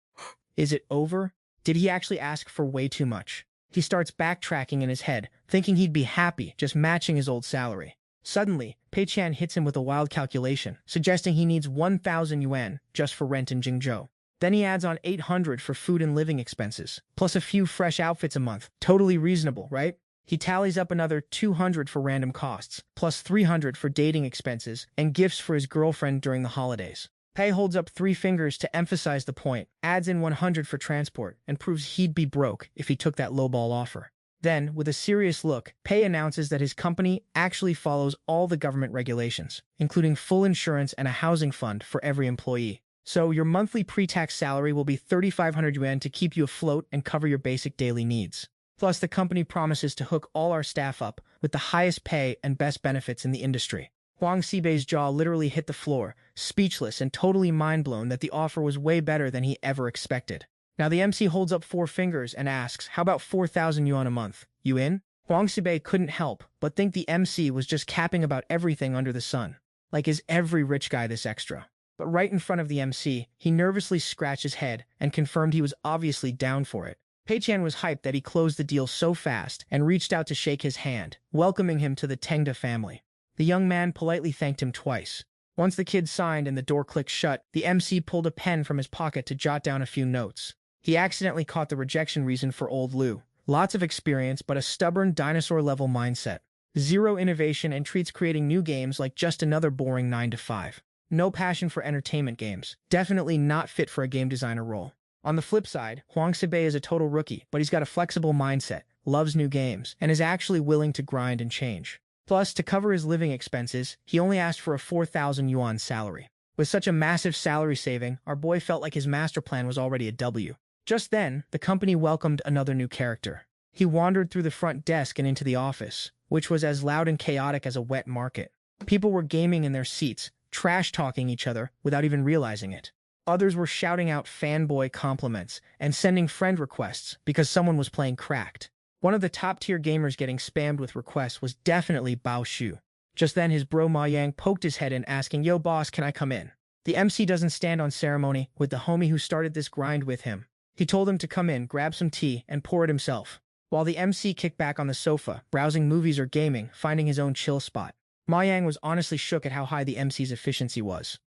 Is it over? Did he actually ask for way too much? He starts backtracking in his head, thinking he'd be happy just matching his old salary. Suddenly, Pei Chan hits him with a wild calculation, suggesting he needs 1,000 yuan just for rent in Jingzhou. Then he adds on 800 for food and living expenses, plus a few fresh outfits a month. Totally reasonable, right? He tallies up another 200 for random costs, plus 300 for dating expenses and gifts for his girlfriend during the holidays. Pei holds up 3 fingers to emphasize the point, adds in 100 for transport, and proves he'd be broke if he took that lowball offer. Then, with a serious look, Pei announces that his company actually follows all the government regulations, including full insurance and a housing fund for every employee. So your monthly pre-tax salary will be 3,500 yuan to keep you afloat and cover your basic daily needs. Plus, the company promises to hook all our staff up with the highest pay and best benefits in the industry. Huang Xibei's jaw literally hit the floor, speechless and totally mind-blown that the offer was way better than he ever expected. Now the MC holds up 4 fingers and asks, how about 4,000 yuan a month? You in? Huang Xibei couldn't help but think the MC was just capping about everything under the sun. Like, is every rich guy this extra? But right in front of the MC, he nervously scratched his head and confirmed he was obviously down for it. Pei Chan was hyped that he closed the deal so fast and reached out to shake his hand, welcoming him to the Tengda family. The young man politely thanked him twice. Once the kid signed and the door clicked shut, the MC pulled a pen from his pocket to jot down a few notes. He accidentally caught the rejection reason for old Liu. Lots of experience, but a stubborn dinosaur-level mindset. Zero innovation and treats creating new games like just another boring 9 to 5. No passion for entertainment games. Definitely not fit for a game designer role. On the flip side, Huang Xibei is a total rookie, but he's got a flexible mindset, loves new games, and is actually willing to grind and change. Plus, to cover his living expenses, he only asked for a 4,000 yuan salary. With such a massive salary saving, our boy felt like his master plan was already a W. Just then, the company welcomed another new character. He wandered through the front desk and into the office, which was as loud and chaotic as a wet market. People were gaming in their seats, trash-talking each other without even realizing it. Others were shouting out fanboy compliments and sending friend requests because someone was playing cracked. One of the top-tier gamers getting spammed with requests was definitely Bao Shu. Just then, his bro Ma Yang poked his head in, asking, "Yo, boss, can I come in?" The MC doesn't stand on ceremony with the homie who started this grind with him. He told him to come in, grab some tea, and pour it himself. While the MC kicked back on the sofa, browsing movies or gaming, finding his own chill spot. Ma Yang was honestly shook at how high the MC's efficiency was.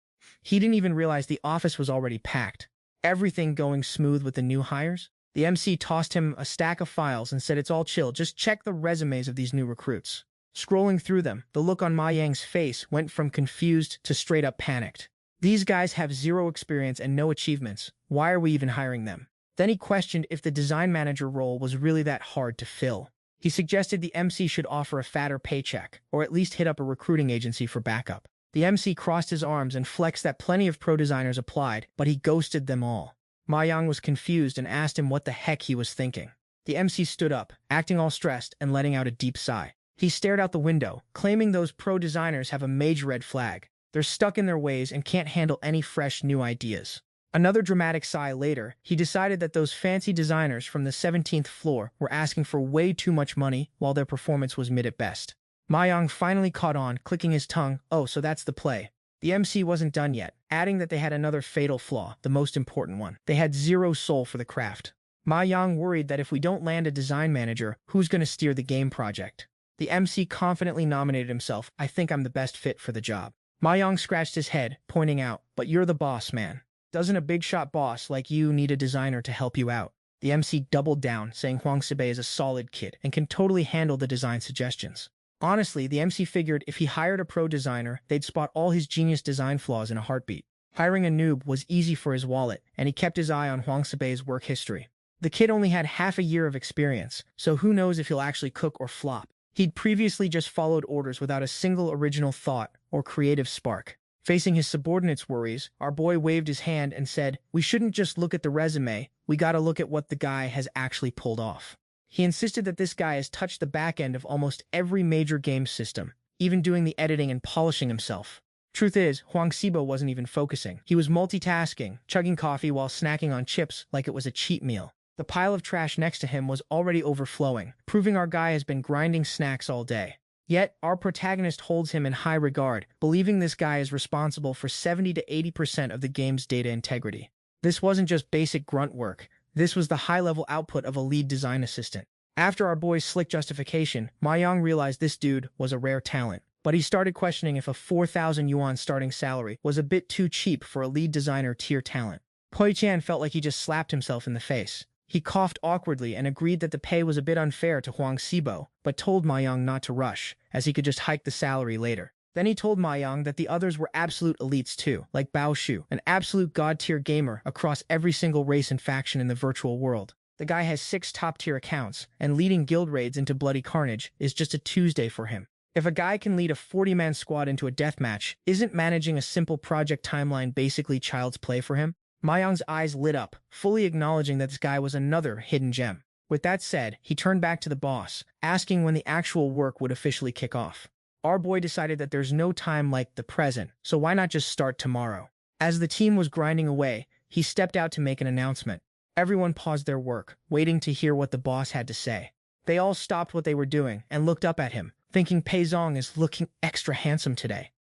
He didn't even realize the office was already packed. Everything going smooth with the new hires? The MC tossed him a stack of files and said, "It's all chill, just check the resumes of these new recruits." Scrolling through them, the look on Ma Yang's face went from confused to straight up panicked. These guys have zero experience and no achievements. Why are we even hiring them? Then he questioned if the design manager role was really that hard to fill. He suggested the MC should offer a fatter paycheck, or at least hit up a recruiting agency for backup. The MC crossed his arms and flexed that plenty of pro designers applied, but he ghosted them all. Ma Yang was confused and asked him what the heck he was thinking. The MC stood up, acting all stressed and letting out a deep sigh. He stared out the window, claiming those pro designers have a major red flag. They're stuck in their ways and can't handle any fresh new ideas. Another dramatic sigh later, he decided that those fancy designers from the 17th floor were asking for way too much money while their performance was mid at best. Ma Yang finally caught on, clicking his tongue. "Oh, so that's the play." The MC wasn't done yet, adding that they had another fatal flaw, the most important one. They had zero soul for the craft. Ma Yang worried that if we don't land a design manager, who's going to steer the game project? The MC confidently nominated himself. "I think I'm the best fit for the job." Ma Yang scratched his head, pointing out, "But you're the boss, man. Doesn't a big-shot boss like you need a designer to help you out?" The MC doubled down, saying Huang Xibei is a solid kid and can totally handle the design suggestions. Honestly, the MC figured if he hired a pro designer, they'd spot all his genius design flaws in a heartbeat. Hiring a noob was easy for his wallet, and he kept his eye on Huang Xibei's work history. The kid only had half a year of experience, so who knows if he'll actually cook or flop. He'd previously just followed orders without a single original thought or creative spark. Facing his subordinates' worries, our boy waved his hand and said, "We shouldn't just look at the resume, we gotta look at what the guy has actually pulled off." He insisted that this guy has touched the back end of almost every major game system, even doing the editing and polishing himself. Truth is, Huang Xibo wasn't even focusing. He was multitasking, chugging coffee while snacking on chips like it was a cheat meal. The pile of trash next to him was already overflowing, proving our guy has been grinding snacks all day. Yet, our protagonist holds him in high regard, believing this guy is responsible for 70 to 80% of the game's data integrity. This wasn't just basic grunt work. This was the high-level output of a lead design assistant. After our boy's slick justification, Ma Yang realized this dude was a rare talent. But he started questioning if a 4,000 yuan starting salary was a bit too cheap for a lead designer tier talent. Poi Chan felt like he just slapped himself in the face. He coughed awkwardly and agreed that the pay was a bit unfair to Huang Xibo, but told Ma Yang not to rush, as he could just hike the salary later. Then he told Ma Yang that the others were absolute elites too, like Bao Shu, an absolute god-tier gamer across every single race and faction in the virtual world. The guy has 6 top-tier accounts, and leading guild raids into bloody carnage is just a Tuesday for him. If a guy can lead a 40-man squad into a deathmatch, isn't managing a simple project timeline basically child's play for him? Mayang's eyes lit up, fully acknowledging that this guy was another hidden gem. With that said, he turned back to the boss, asking when the actual work would officially kick off. Our boy decided that there's no time like the present, so why not just start tomorrow? As the team was grinding away, he stepped out to make an announcement. Everyone paused their work, waiting to hear what the boss had to say. They all stopped what they were doing and looked up at him, thinking Pei Zong is looking extra handsome today.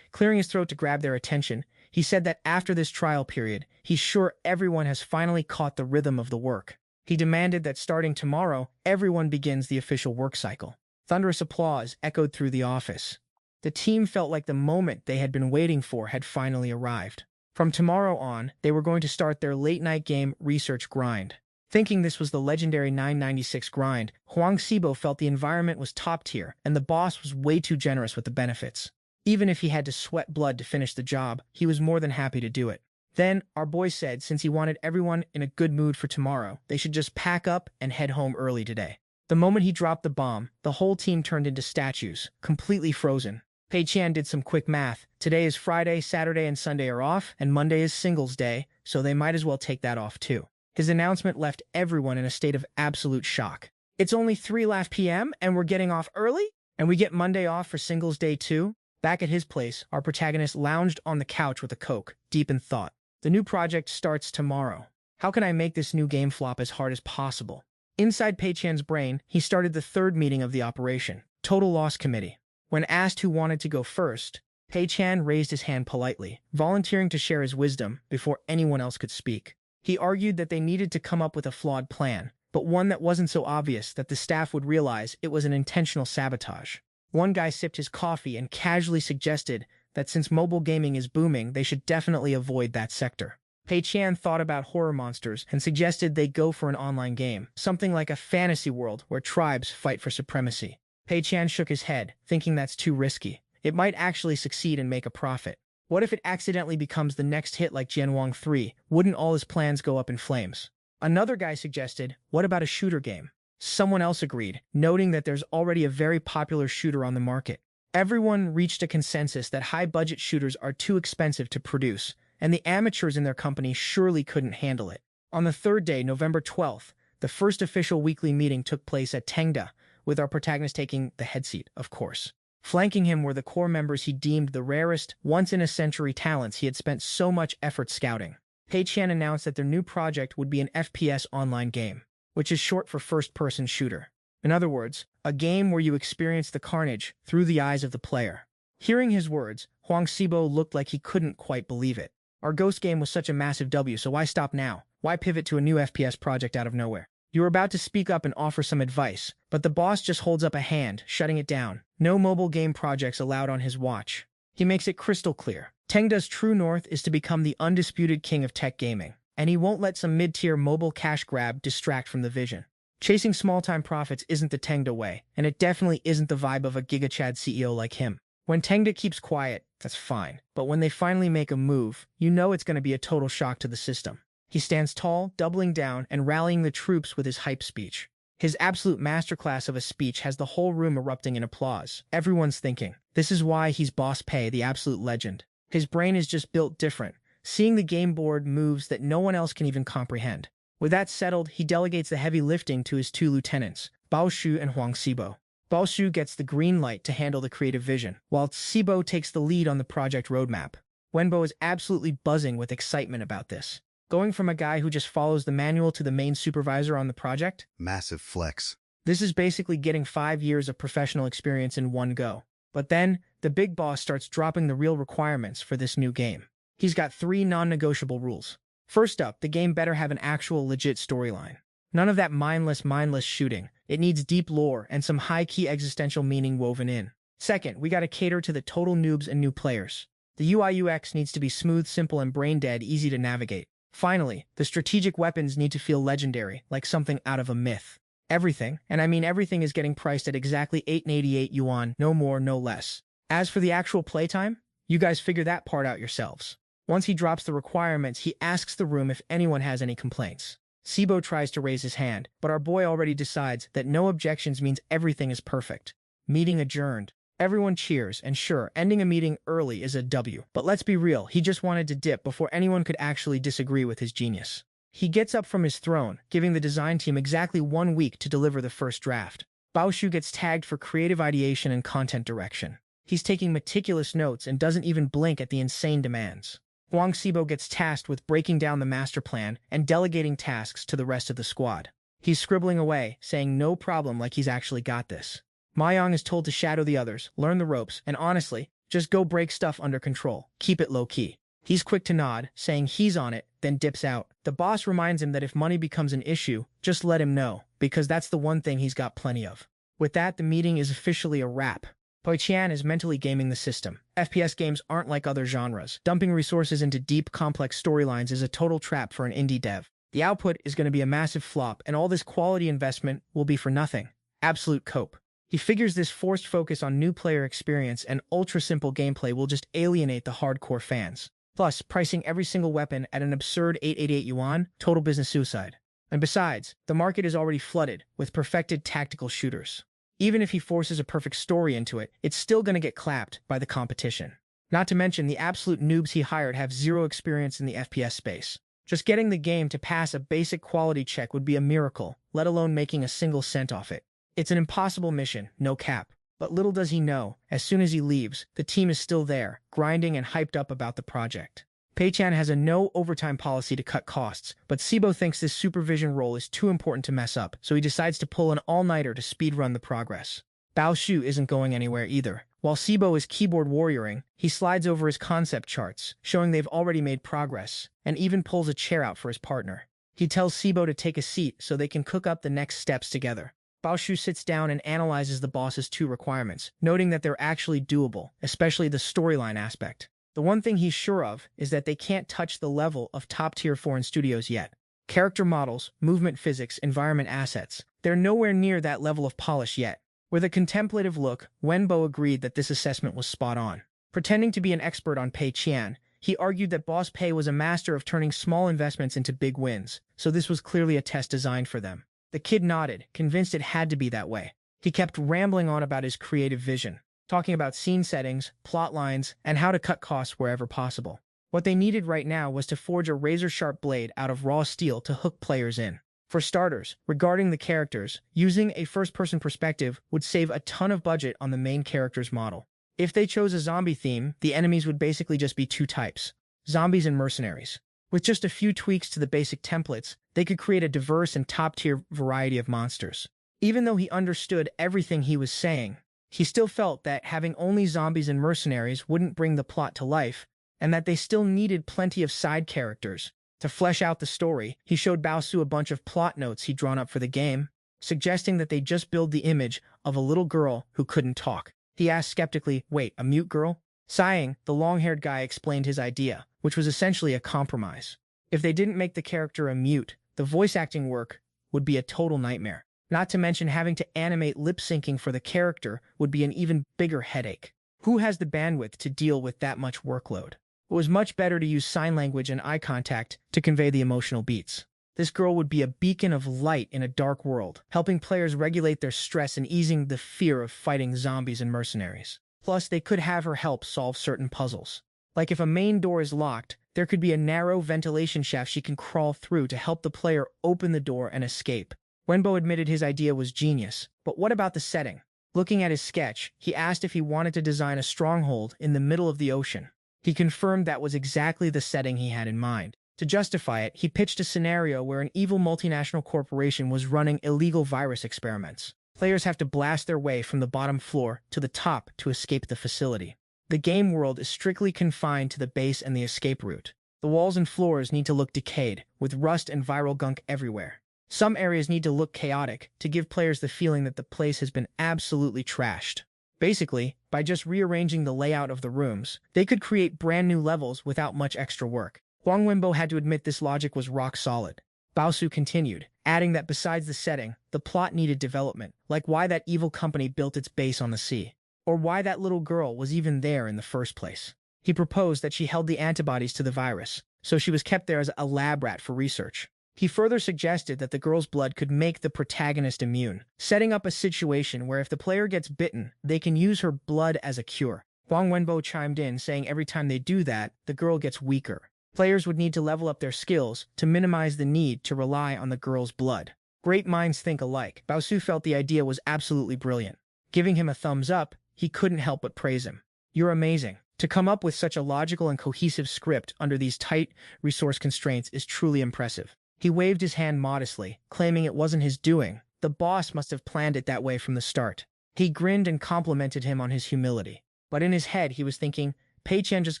Clearing his throat to grab their attention, he said that after this trial period, he's sure everyone has finally caught the rhythm of the work. He demanded that starting tomorrow, everyone begins the official work cycle. Thunderous applause echoed through the office. The team felt like the moment they had been waiting for had finally arrived. From tomorrow on, they were going to start their late-night game research grind. Thinking this was the legendary 996 grind, Huang Xibo felt the environment was top tier and the boss was way too generous with the benefits. Even if he had to sweat blood to finish the job, he was more than happy to do it. Then, our boy said since he wanted everyone in a good mood for tomorrow, they should just pack up and head home early today. The moment he dropped the bomb, the whole team turned into statues, completely frozen. Pei Chan did some quick math. Today is Friday, Saturday, and Sunday are off, and Monday is Singles Day, so they might as well take that off too. His announcement left everyone in a state of absolute shock. It's only 3 p.m. and we're getting off early? And we get Monday off for Singles Day too? Back at his place, our protagonist lounged on the couch with a Coke, deep in thought. The new project starts tomorrow. How can I make this new game flop as hard as possible? Inside Pei Chan's brain, he started the 3rd meeting of the operation, Total Loss Committee. When asked who wanted to go first, Pei Chan raised his hand politely, volunteering to share his wisdom before anyone else could speak. He argued that they needed to come up with a flawed plan, but one that wasn't so obvious that the staff would realize it was an intentional sabotage. One guy sipped his coffee and casually suggested that since mobile gaming is booming, they should definitely avoid that sector. Pei Chan thought about horror monsters and suggested they go for an online game, something like a fantasy world where tribes fight for supremacy. Pei Chan shook his head, thinking that's too risky. It might actually succeed and make a profit. What if it accidentally becomes the next hit like Jianwang 3? Wouldn't all his plans go up in flames? Another guy suggested, what about a shooter game? Someone else agreed, noting that there's already a very popular shooter on the market. Everyone reached a consensus that high-budget shooters are too expensive to produce, and the amateurs in their company surely couldn't handle it. On the 3rd day, November 12th, the first official weekly meeting took place at Tengda, with our protagonist taking the head seat, of course. Flanking him were the core members he deemed the rarest, once-in-a-century talents he had spent so much effort scouting. Pei Chan announced that their new project would be an FPS online game, which is short for first-person shooter. In other words, a game where you experience the carnage through the eyes of the player. Hearing his words, Huang Xibo looked like he couldn't quite believe it. Our Ghost game was such a massive W, so why stop now? Why pivot to a new FPS project out of nowhere? You were about to speak up and offer some advice, but the boss just holds up a hand, shutting it down. No mobile game projects allowed on his watch. He makes it crystal clear. Tengda's true north is to become the undisputed king of tech gaming, and he won't let some mid-tier mobile cash grab distract from the vision. Chasing small-time profits isn't the Tengda way, and it definitely isn't the vibe of a GigaChad CEO like him. When Tengda keeps quiet, that's fine, but when they finally make a move, you know it's going to be a total shock to the system. He stands tall, doubling down, and rallying the troops with his hype speech. His absolute masterclass of a speech has the whole room erupting in applause. Everyone's thinking, this is why he's Boss Pei, the absolute legend. His brain is just built different, seeing the game board moves that no one else can even comprehend. With that settled, he delegates the heavy lifting to his 2 lieutenants, Bao Shu and Huang Xibo. Balshu gets the green light to handle the creative vision, while Sibo takes the lead on the project roadmap. Wenbo is absolutely buzzing with excitement about this. Going from a guy who just follows the manual to the main supervisor on the project? Massive flex. This is basically getting 5 years of professional experience in one go. But then, the big boss starts dropping the real requirements for this new game. He's got 3 non-negotiable rules. First up, the game better have an actual legit storyline. None of that mindless shooting. It needs deep lore and some high-key existential meaning woven in. Second, we gotta cater to the total noobs and new players. The UI/UX needs to be smooth, simple, and brain-dead, easy to navigate. Finally, the strategic weapons need to feel legendary, like something out of a myth. Everything, and I mean everything, is getting priced at exactly 888 yuan, no more, no less. As for the actual playtime, you guys figure that part out yourselves. Once he drops the requirements, he asks the room if anyone has any complaints. Sibo tries to raise his hand, but our boy already decides that no objections means everything is perfect. Meeting adjourned. Everyone cheers, and sure, ending a meeting early is a W. But let's be real, he just wanted to dip before anyone could actually disagree with his genius. He gets up from his throne, giving the design team exactly 1 week to deliver the first draft. Baoshu gets tagged for creative ideation and content direction. He's taking meticulous notes and doesn't even blink at the insane demands. Huang Sibo gets tasked with breaking down the master plan and delegating tasks to the rest of the squad. He's scribbling away, saying no problem like he's actually got this. Mayong is told to shadow the others, learn the ropes, and honestly, just go break stuff under control. Keep it low-key. He's quick to nod, saying he's on it, then dips out. The boss reminds him that if money becomes an issue, just let him know, because that's the one thing he's got plenty of. With that, the meeting is officially a wrap. Poi Qian is mentally gaming the system. FPS games aren't like other genres. Dumping resources into deep, complex storylines is a total trap for an indie dev. The output is going to be a massive flop, and all this quality investment will be for nothing. Absolute cope. He figures this forced focus on new player experience and ultra-simple gameplay will just alienate the hardcore fans. Plus, pricing every single weapon at an absurd 888 yuan, total business suicide. And besides, the market is already flooded with perfected tactical shooters. Even if he forces a perfect story into it, it's still going to get clapped by the competition. Not to mention, the absolute noobs he hired have zero experience in the FPS space. Just getting the game to pass a basic quality check would be a miracle, let alone making a single cent off it. It's an impossible mission, no cap. But little does he know, as soon as he leaves, the team is still there, grinding and hyped up about the project. Pei-chan has a no overtime policy to cut costs, but Sibo thinks this supervision role is too important to mess up, so he decides to pull an all-nighter to speedrun the progress. Bao Shu isn't going anywhere either. While Sibo is keyboard warrioring, he slides over his concept charts, showing they've already made progress, and even pulls a chair out for his partner. He tells Sibo to take a seat so they can cook up the next steps together. Baoshu sits down and analyzes the boss's 2 requirements, noting that they're actually doable, especially the storyline aspect. The one thing he's sure of is that they can't touch the level of top-tier foreign studios yet. Character models, movement physics, environment assets, they're nowhere near that level of polish yet. With a contemplative look, Wenbo agreed that this assessment was spot on. Pretending to be an expert on Pei Qian, he argued that Boss Pei was a master of turning small investments into big wins, so this was clearly a test designed for them. The kid nodded, convinced it had to be that way. He kept rambling on about his creative vision, talking about scene settings, plot lines, and how to cut costs wherever possible. What they needed right now was to forge a razor-sharp blade out of raw steel to hook players in. For starters, regarding the characters, using a first-person perspective would save a ton of budget on the main character's model. If they chose a zombie theme, the enemies would basically just be 2 types: zombies and mercenaries. With just a few tweaks to the basic templates, they could create a diverse and top-tier variety of monsters. Even though he understood everything he was saying, he still felt that having only zombies and mercenaries wouldn't bring the plot to life, and that they still needed plenty of side characters. To flesh out the story, he showed Baosu a bunch of plot notes he'd drawn up for the game, suggesting that they just build the image of a little girl who couldn't talk. He asked skeptically, "Wait, a mute girl?" Sighing, the long-haired guy explained his idea, which was essentially a compromise. If they didn't make the character a mute, the voice acting work would be a total nightmare. Not to mention having to animate lip-syncing for the character would be an even bigger headache. Who has the bandwidth to deal with that much workload? It was much better to use sign language and eye contact to convey the emotional beats. This girl would be a beacon of light in a dark world, helping players regulate their stress and easing the fear of fighting zombies and mercenaries. Plus, they could have her help solve certain puzzles. Like if a main door is locked, there could be a narrow ventilation shaft she can crawl through to help the player open the door and escape. Wenbo admitted his idea was genius, but what about the setting? Looking at his sketch, he asked if he wanted to design a stronghold in the middle of the ocean. He confirmed that was exactly the setting he had in mind. To justify it, he pitched a scenario where an evil multinational corporation was running illegal virus experiments. Players have to blast their way from the bottom floor to the top to escape the facility. The game world is strictly confined to the base and the escape route. The walls and floors need to look decayed, with rust and viral gunk everywhere. Some areas need to look chaotic to give players the feeling that the place has been absolutely trashed. Basically, by just rearranging the layout of the rooms, they could create brand new levels without much extra work. Huang Wenbo had to admit this logic was rock solid. Baosu continued, adding that besides the setting, the plot needed development, like why that evil company built its base on the sea, or why that little girl was even there in the first place. He proposed that she held the antibodies to the virus, so she was kept there as a lab rat for research. He further suggested that the girl's blood could make the protagonist immune, setting up a situation where if the player gets bitten, they can use her blood as a cure. Huang Wenbo chimed in, saying every time they do that, the girl gets weaker. Players would need to level up their skills to minimize the need to rely on the girl's blood. Great minds think alike. Baosu felt the idea was absolutely brilliant. Giving him a thumbs up, he couldn't help but praise him. "You're amazing. To come up with such a logical and cohesive script under these tight resource constraints is truly impressive." He waved his hand modestly, claiming it wasn't his doing. The boss must have planned it that way from the start. He grinned and complimented him on his humility. But in his head, he was thinking, Pei Qian just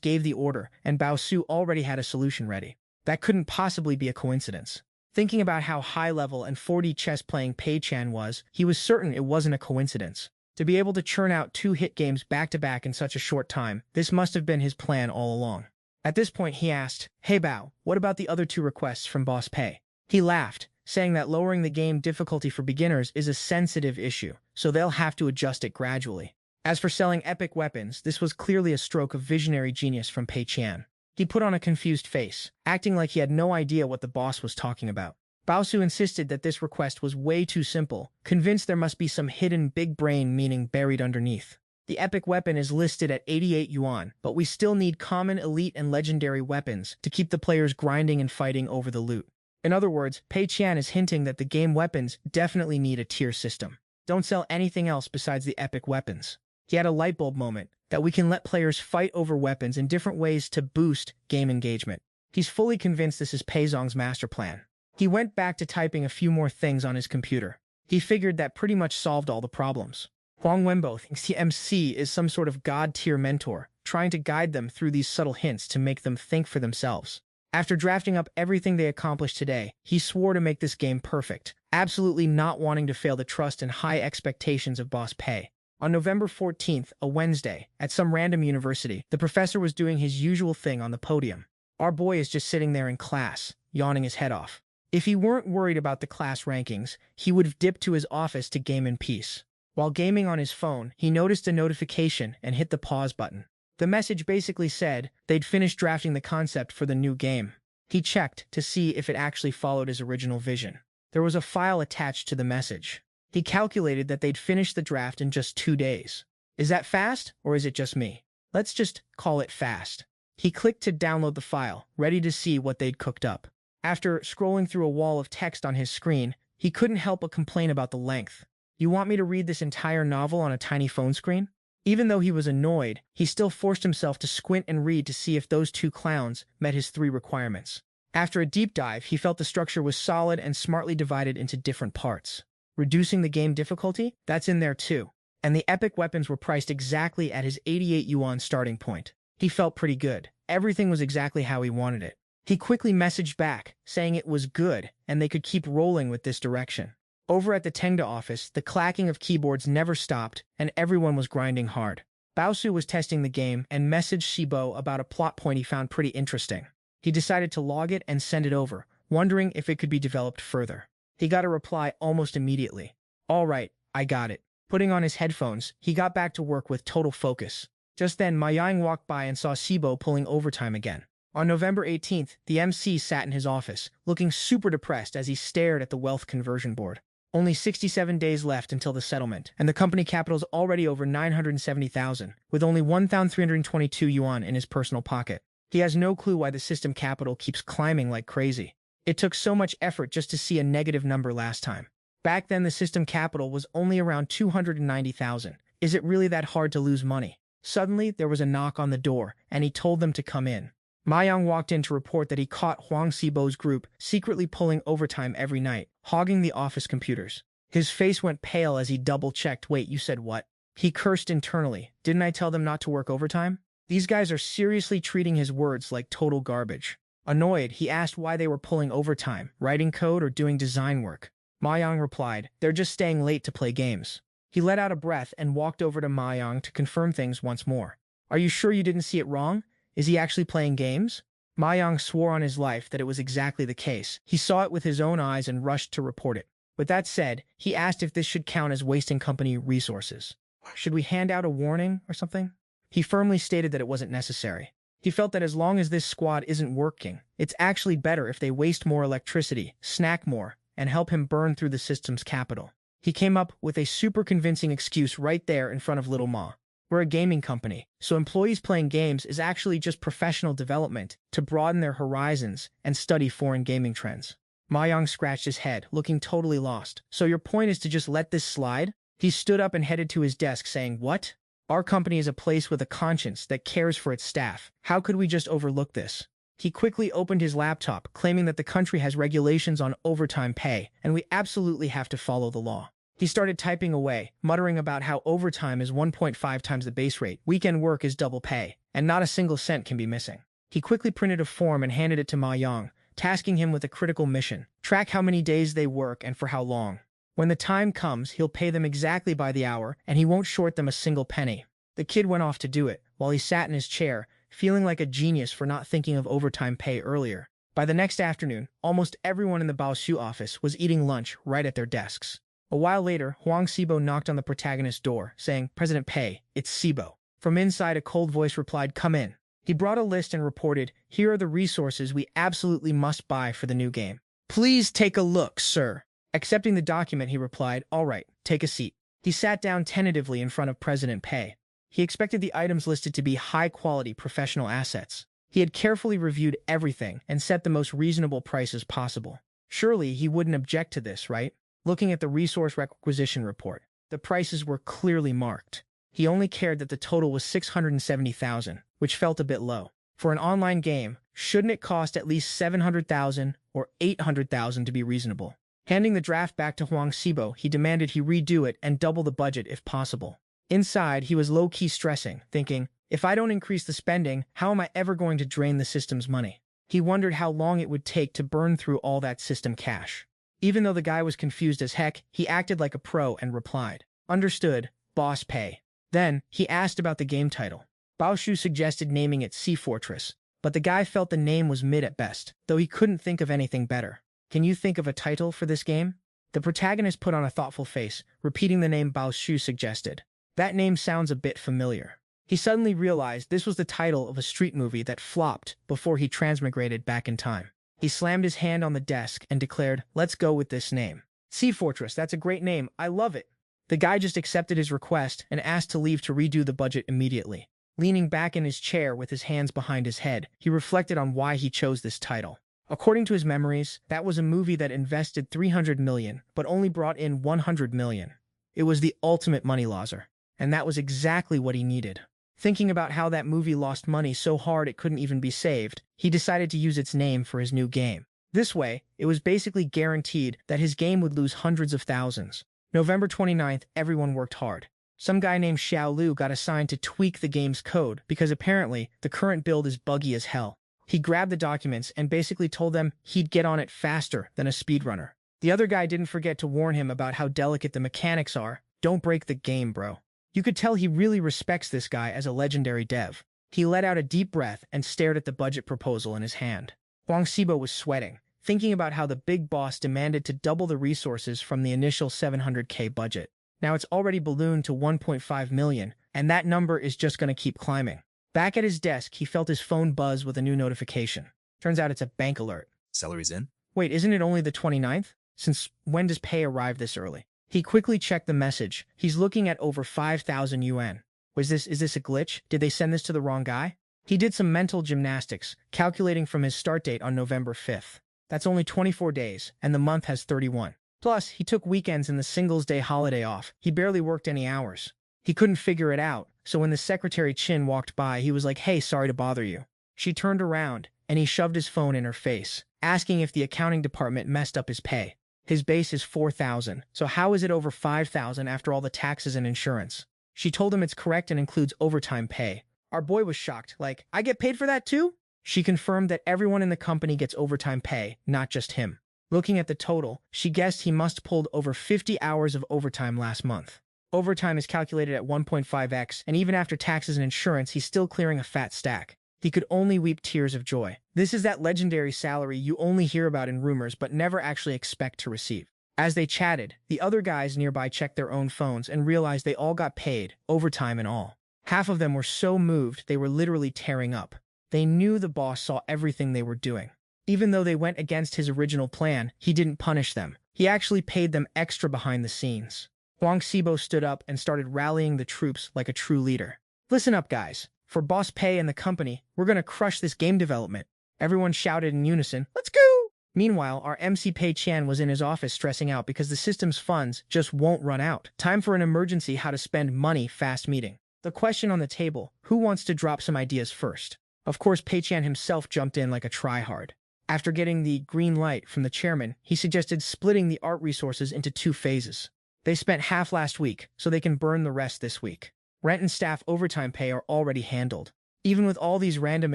gave the order, and Baosu already had a solution ready. That couldn't possibly be a coincidence. Thinking about how high-level and 4D chess-playing Pei Qian was, he was certain it wasn't a coincidence. To be able to churn out 2 hit games back-to-back in such a short time, this must have been his plan all along. At this point, he asked, "Hey Bao, what about the other 2 requests from Boss Pei?" He laughed, saying that lowering the game difficulty for beginners is a sensitive issue, so they'll have to adjust it gradually. As for selling epic weapons, this was clearly a stroke of visionary genius from Pei Qian. He put on a confused face, acting like he had no idea what the boss was talking about. Baosu insisted that this request was way too simple, convinced there must be some hidden big brain meaning buried underneath. The epic weapon is listed at 88 yuan, but we still need common, elite, and legendary weapons to keep the players grinding and fighting over the loot. In other words, Pei Qian is hinting that the game weapons definitely need a tier system. Don't sell anything else besides the epic weapons. He had a light bulb moment that we can let players fight over weapons in different ways to boost game engagement. He's fully convinced this is Pei Zong's master plan. He went back to typing a few more things on his computer. He figured that pretty much solved all the problems. Huang Wenbo thinks the MC is some sort of god-tier mentor, trying to guide them through these subtle hints to make them think for themselves. After drafting up everything they accomplished today, he swore to make this game perfect, absolutely not wanting to fail the trust and high expectations of Boss Pei. On November 14th, a Wednesday, at some random university, the professor was doing his usual thing on the podium. Our boy is just sitting there in class, yawning his head off. If he weren't worried about the class rankings, he would have dipped to his office to game in peace. While gaming on his phone, he noticed a notification and hit the pause button. The message basically said they'd finished drafting the concept for the new game. He checked to see if it actually followed his original vision. There was a file attached to the message. He calculated that they'd finished the draft in just 2 days. Is that fast, or is it just me? Let's just call it fast. He clicked to download the file, ready to see what they'd cooked up. After scrolling through a wall of text on his screen, he couldn't help but complain about the length. "You want me to read this entire novel on a tiny phone screen?" Even though he was annoyed, he still forced himself to squint and read to see if those 2 clowns met his 3 requirements. After a deep dive, he felt the structure was solid and smartly divided into different parts. Reducing the game difficulty? That's in there too. And the epic weapons were priced exactly at his 88 yuan starting point. He felt pretty good. Everything was exactly how he wanted it. He quickly messaged back, saying it was good, and they could keep rolling with this direction. Over at the Tengda office, the clacking of keyboards never stopped, and everyone was grinding hard. Baosu was testing the game and messaged Shibo about a plot point he found pretty interesting. He decided to log it and send it over, wondering if it could be developed further. He got a reply almost immediately. "All right, I got it." Putting on his headphones, he got back to work with total focus. Just then, Ma Yang walked by and saw Shibo pulling overtime again. On November 18th, the MC sat in his office, looking super depressed as he stared at the wealth conversion board. Only 67 days left until the settlement, and the company capital's already over 970,000, with only 1,322 yuan in his personal pocket. He has no clue why the system capital keeps climbing like crazy. It took so much effort just to see a negative number last time. Back then, the system capital was only around 290,000. Is it really that hard to lose money? Suddenly, there was a knock on the door, and he told them to come in. Ma Yang walked in to report that he caught Huang Xibo's group secretly pulling overtime every night, hogging the office computers. His face went pale as he double-checked. Wait, you said what? He cursed internally. Didn't I tell them not to work overtime? These guys are seriously treating his words like total garbage. Annoyed, he asked why they were pulling overtime, writing code or doing design work. Ma Yang replied, they're just staying late to play games. He let out a breath and walked over to Ma Yang to confirm things once more. Are you sure you didn't see it wrong? Is he actually playing games? Ma Yang swore on his life that it was exactly the case. He saw it with his own eyes and rushed to report it. With that said, he asked if this should count as wasting company resources. Should we hand out a warning or something? He firmly stated that it wasn't necessary. He felt that as long as this squad isn't working, it's actually better if they waste more electricity, snack more, and help him burn through the system's capital. He came up with a super convincing excuse right there in front of Little Ma. We're a gaming company, so employees playing games is actually just professional development to broaden their horizons and study foreign gaming trends. Ma Yang scratched his head, looking totally lost. So your point is to just let this slide? He stood up and headed to his desk saying, what? Our company is a place with a conscience that cares for its staff. How could we just overlook this? He quickly opened his laptop, claiming that the country has regulations on overtime pay, and we absolutely have to follow the law. He started typing away, muttering about how overtime is 1.5 times the base rate, weekend work is double pay, and not a single cent can be missing. He quickly printed a form and handed it to Ma Yang, tasking him with a critical mission. Track how many days they work and for how long. When the time comes, he'll pay them exactly by the hour, and he won't short them a single penny. The kid went off to do it, while he sat in his chair, feeling like a genius for not thinking of overtime pay earlier. By the next afternoon, almost everyone in the Baoshu office was eating lunch right at their desks. A while later, Huang Xibo knocked on the protagonist's door, saying, President Pei, it's Xibo. From inside, a cold voice replied, come in. He brought a list and reported, here are the resources we absolutely must buy for the new game. Please take a look, sir. Accepting the document, he replied, all right, take a seat. He sat down tentatively in front of President Pei. He expected the items listed to be high-quality professional assets. He had carefully reviewed everything and set the most reasonable prices possible. Surely he wouldn't object to this, right? Looking at the resource requisition report, the prices were clearly marked. He only cared that the total was 670,000, which felt a bit low. For an online game, shouldn't it cost at least 700,000 or 800,000 to be reasonable? Handing the draft back to Huang Xibo, he demanded he redo it and double the budget if possible. Inside, he was low-key stressing, thinking, if I don't increase the spending, how am I ever going to drain the system's money? He wondered how long it would take to burn through all that system cash. Even though the guy was confused as heck, he acted like a pro and replied, understood, boss pay. Then, he asked about the game title. Baoshu suggested naming it Sea Fortress, but the guy felt the name was mid at best, though he couldn't think of anything better. Can you think of a title for this game? The protagonist put on a thoughtful face, repeating the name Baoshu suggested. That name sounds a bit familiar. He suddenly realized this was the title of a street movie that flopped before he transmigrated back in time. He slammed his hand on the desk and declared, let's go with this name. Sea Fortress, that's a great name. I love it. The guy just accepted his request and asked to leave to redo the budget immediately. Leaning back in his chair with his hands behind his head, he reflected on why he chose this title. According to his memories, that was a movie that invested 300 million, but only brought in 100 million. It was the ultimate money loser. And that was exactly what he needed. Thinking about how that movie lost money so hard it couldn't even be saved, he decided to use its name for his new game. This way, it was basically guaranteed that his game would lose hundreds of thousands. November 29th, everyone worked hard. Some guy named Xiao Lu got assigned to tweak the game's code because apparently the current build is buggy as hell. He grabbed the documents and basically told them he'd get on it faster than a speedrunner. The other guy didn't forget to warn him about how delicate the mechanics are. Don't break the game, bro. You could tell he really respects this guy as a legendary dev. He let out a deep breath and stared at the budget proposal in his hand. Huang Xibo was sweating, thinking about how the big boss demanded to double the resources from the initial 700k budget. Now it's already ballooned to 1.5 million, and that number is just going to keep climbing. Back at his desk, he felt his phone buzz with a new notification. Turns out it's a bank alert. Salary's in? Wait, isn't it only the 29th? Since when does pay arrive this early? He quickly checked the message. He's looking at over 5,000 yuan. Is this a glitch? Did they send this to the wrong guy? He did some mental gymnastics, calculating from his start date on November 5th. That's only 24 days, and the month has 31. Plus, he took weekends and the Singles Day holiday off. He barely worked any hours. He couldn't figure it out, so when the secretary Chin walked by, he was like, "Hey, sorry to bother you." She turned around, and he shoved his phone in her face, asking if the accounting department messed up his pay. His base is 4,000, so how is it over 5,000 after all the taxes and insurance? She told him it's correct and includes overtime pay. Our boy was shocked, like, "I get paid for that too?" She confirmed that everyone in the company gets overtime pay, not just him. Looking at the total, she guessed he must pulled over 50 hours of overtime last month. Overtime is calculated at 1.5x, and even after taxes and insurance, he's still clearing a fat stack. He could only weep tears of joy. This is that legendary salary you only hear about in rumors but never actually expect to receive. As they chatted, the other guys nearby checked their own phones and realized they all got paid, overtime and all. Half of them were so moved they were literally tearing up. They knew the boss saw everything they were doing. Even though they went against his original plan, he didn't punish them. He actually paid them extra behind the scenes. Huang Xibo stood up and started rallying the troops like a true leader. "Listen up, guys. For boss pay and the company, we're gonna crush this game development." Everyone shouted in unison, "Let's go!" Meanwhile, our MC Pei Qian was in his office stressing out because the system's funds just won't run out. Time for an emergency how to spend money fast meeting. The question on the table, who wants to drop some ideas first? Of course, Pei Qian himself jumped in like a tryhard. After getting the green light from the chairman, he suggested splitting the art resources into 2 phases. They spent half last week, so they can burn the rest this week. Rent and staff overtime pay are already handled. Even with all these random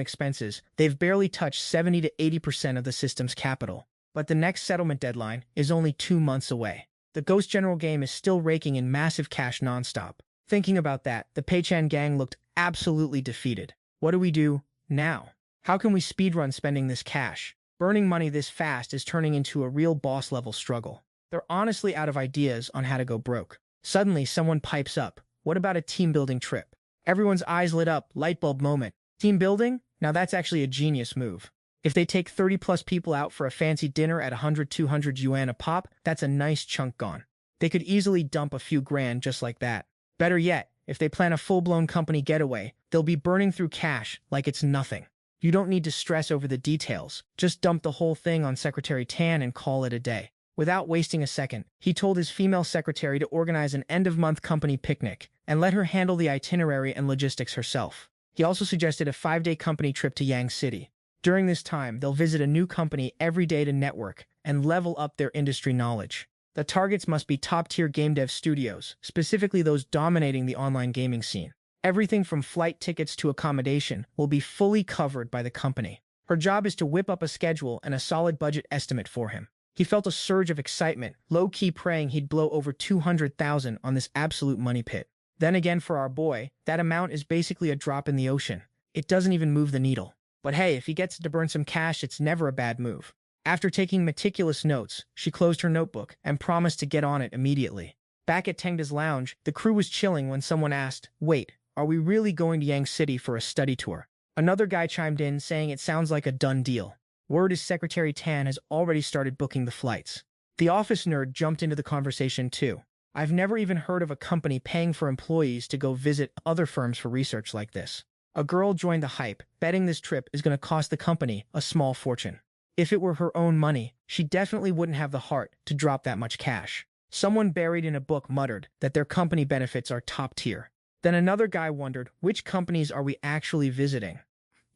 expenses, they've barely touched 70 to 80% of the system's capital. But the next settlement deadline is only 2 months away. The Ghost General game is still raking in massive cash nonstop. Thinking about that, the Peichan gang looked absolutely defeated. What do we do now? How can we speedrun spending this cash? Burning money this fast is turning into a real boss-level struggle. They're honestly out of ideas on how to go broke. Suddenly, someone pipes up. What about a team-building trip? Everyone's eyes lit up, light bulb moment. Team building? Now that's actually a genius move. If they take 30-plus people out for a fancy dinner at 100-200 yuan a pop, that's a nice chunk gone. They could easily dump a few grand just like that. Better yet, if they plan a full-blown company getaway, they'll be burning through cash like it's nothing. You don't need to stress over the details. Just dump the whole thing on Secretary Tan and call it a day. Without wasting a second, he told his female secretary to organize an end-of-month company picnic and let her handle the itinerary and logistics herself. He also suggested a 5-day company trip to Yang City. During this time, they'll visit a new company every day to network and level up their industry knowledge. The targets must be top-tier game dev studios, specifically those dominating the online gaming scene. Everything from flight tickets to accommodation will be fully covered by the company. Her job is to whip up a schedule and a solid budget estimate for him. He felt a surge of excitement, low-key praying he'd blow over 200,000 on this absolute money pit. Then again, for our boy, that amount is basically a drop in the ocean. It doesn't even move the needle. But hey, if he gets to burn some cash, it's never a bad move. After taking meticulous notes, she closed her notebook and promised to get on it immediately. Back at Tengda's lounge, the crew was chilling when someone asked, "Wait, are we really going to Yang City for a study tour?" Another guy chimed in, saying it sounds like a done deal. Word is Secretary Tan has already started booking the flights. The office nerd jumped into the conversation too. "I've never even heard of a company paying for employees to go visit other firms for research like this." A girl joined the hype, betting this trip is going to cost the company a small fortune. If it were her own money, she definitely wouldn't have the heart to drop that much cash. Someone buried in a book muttered that their company benefits are top tier. Then another guy wondered, which companies are we actually visiting?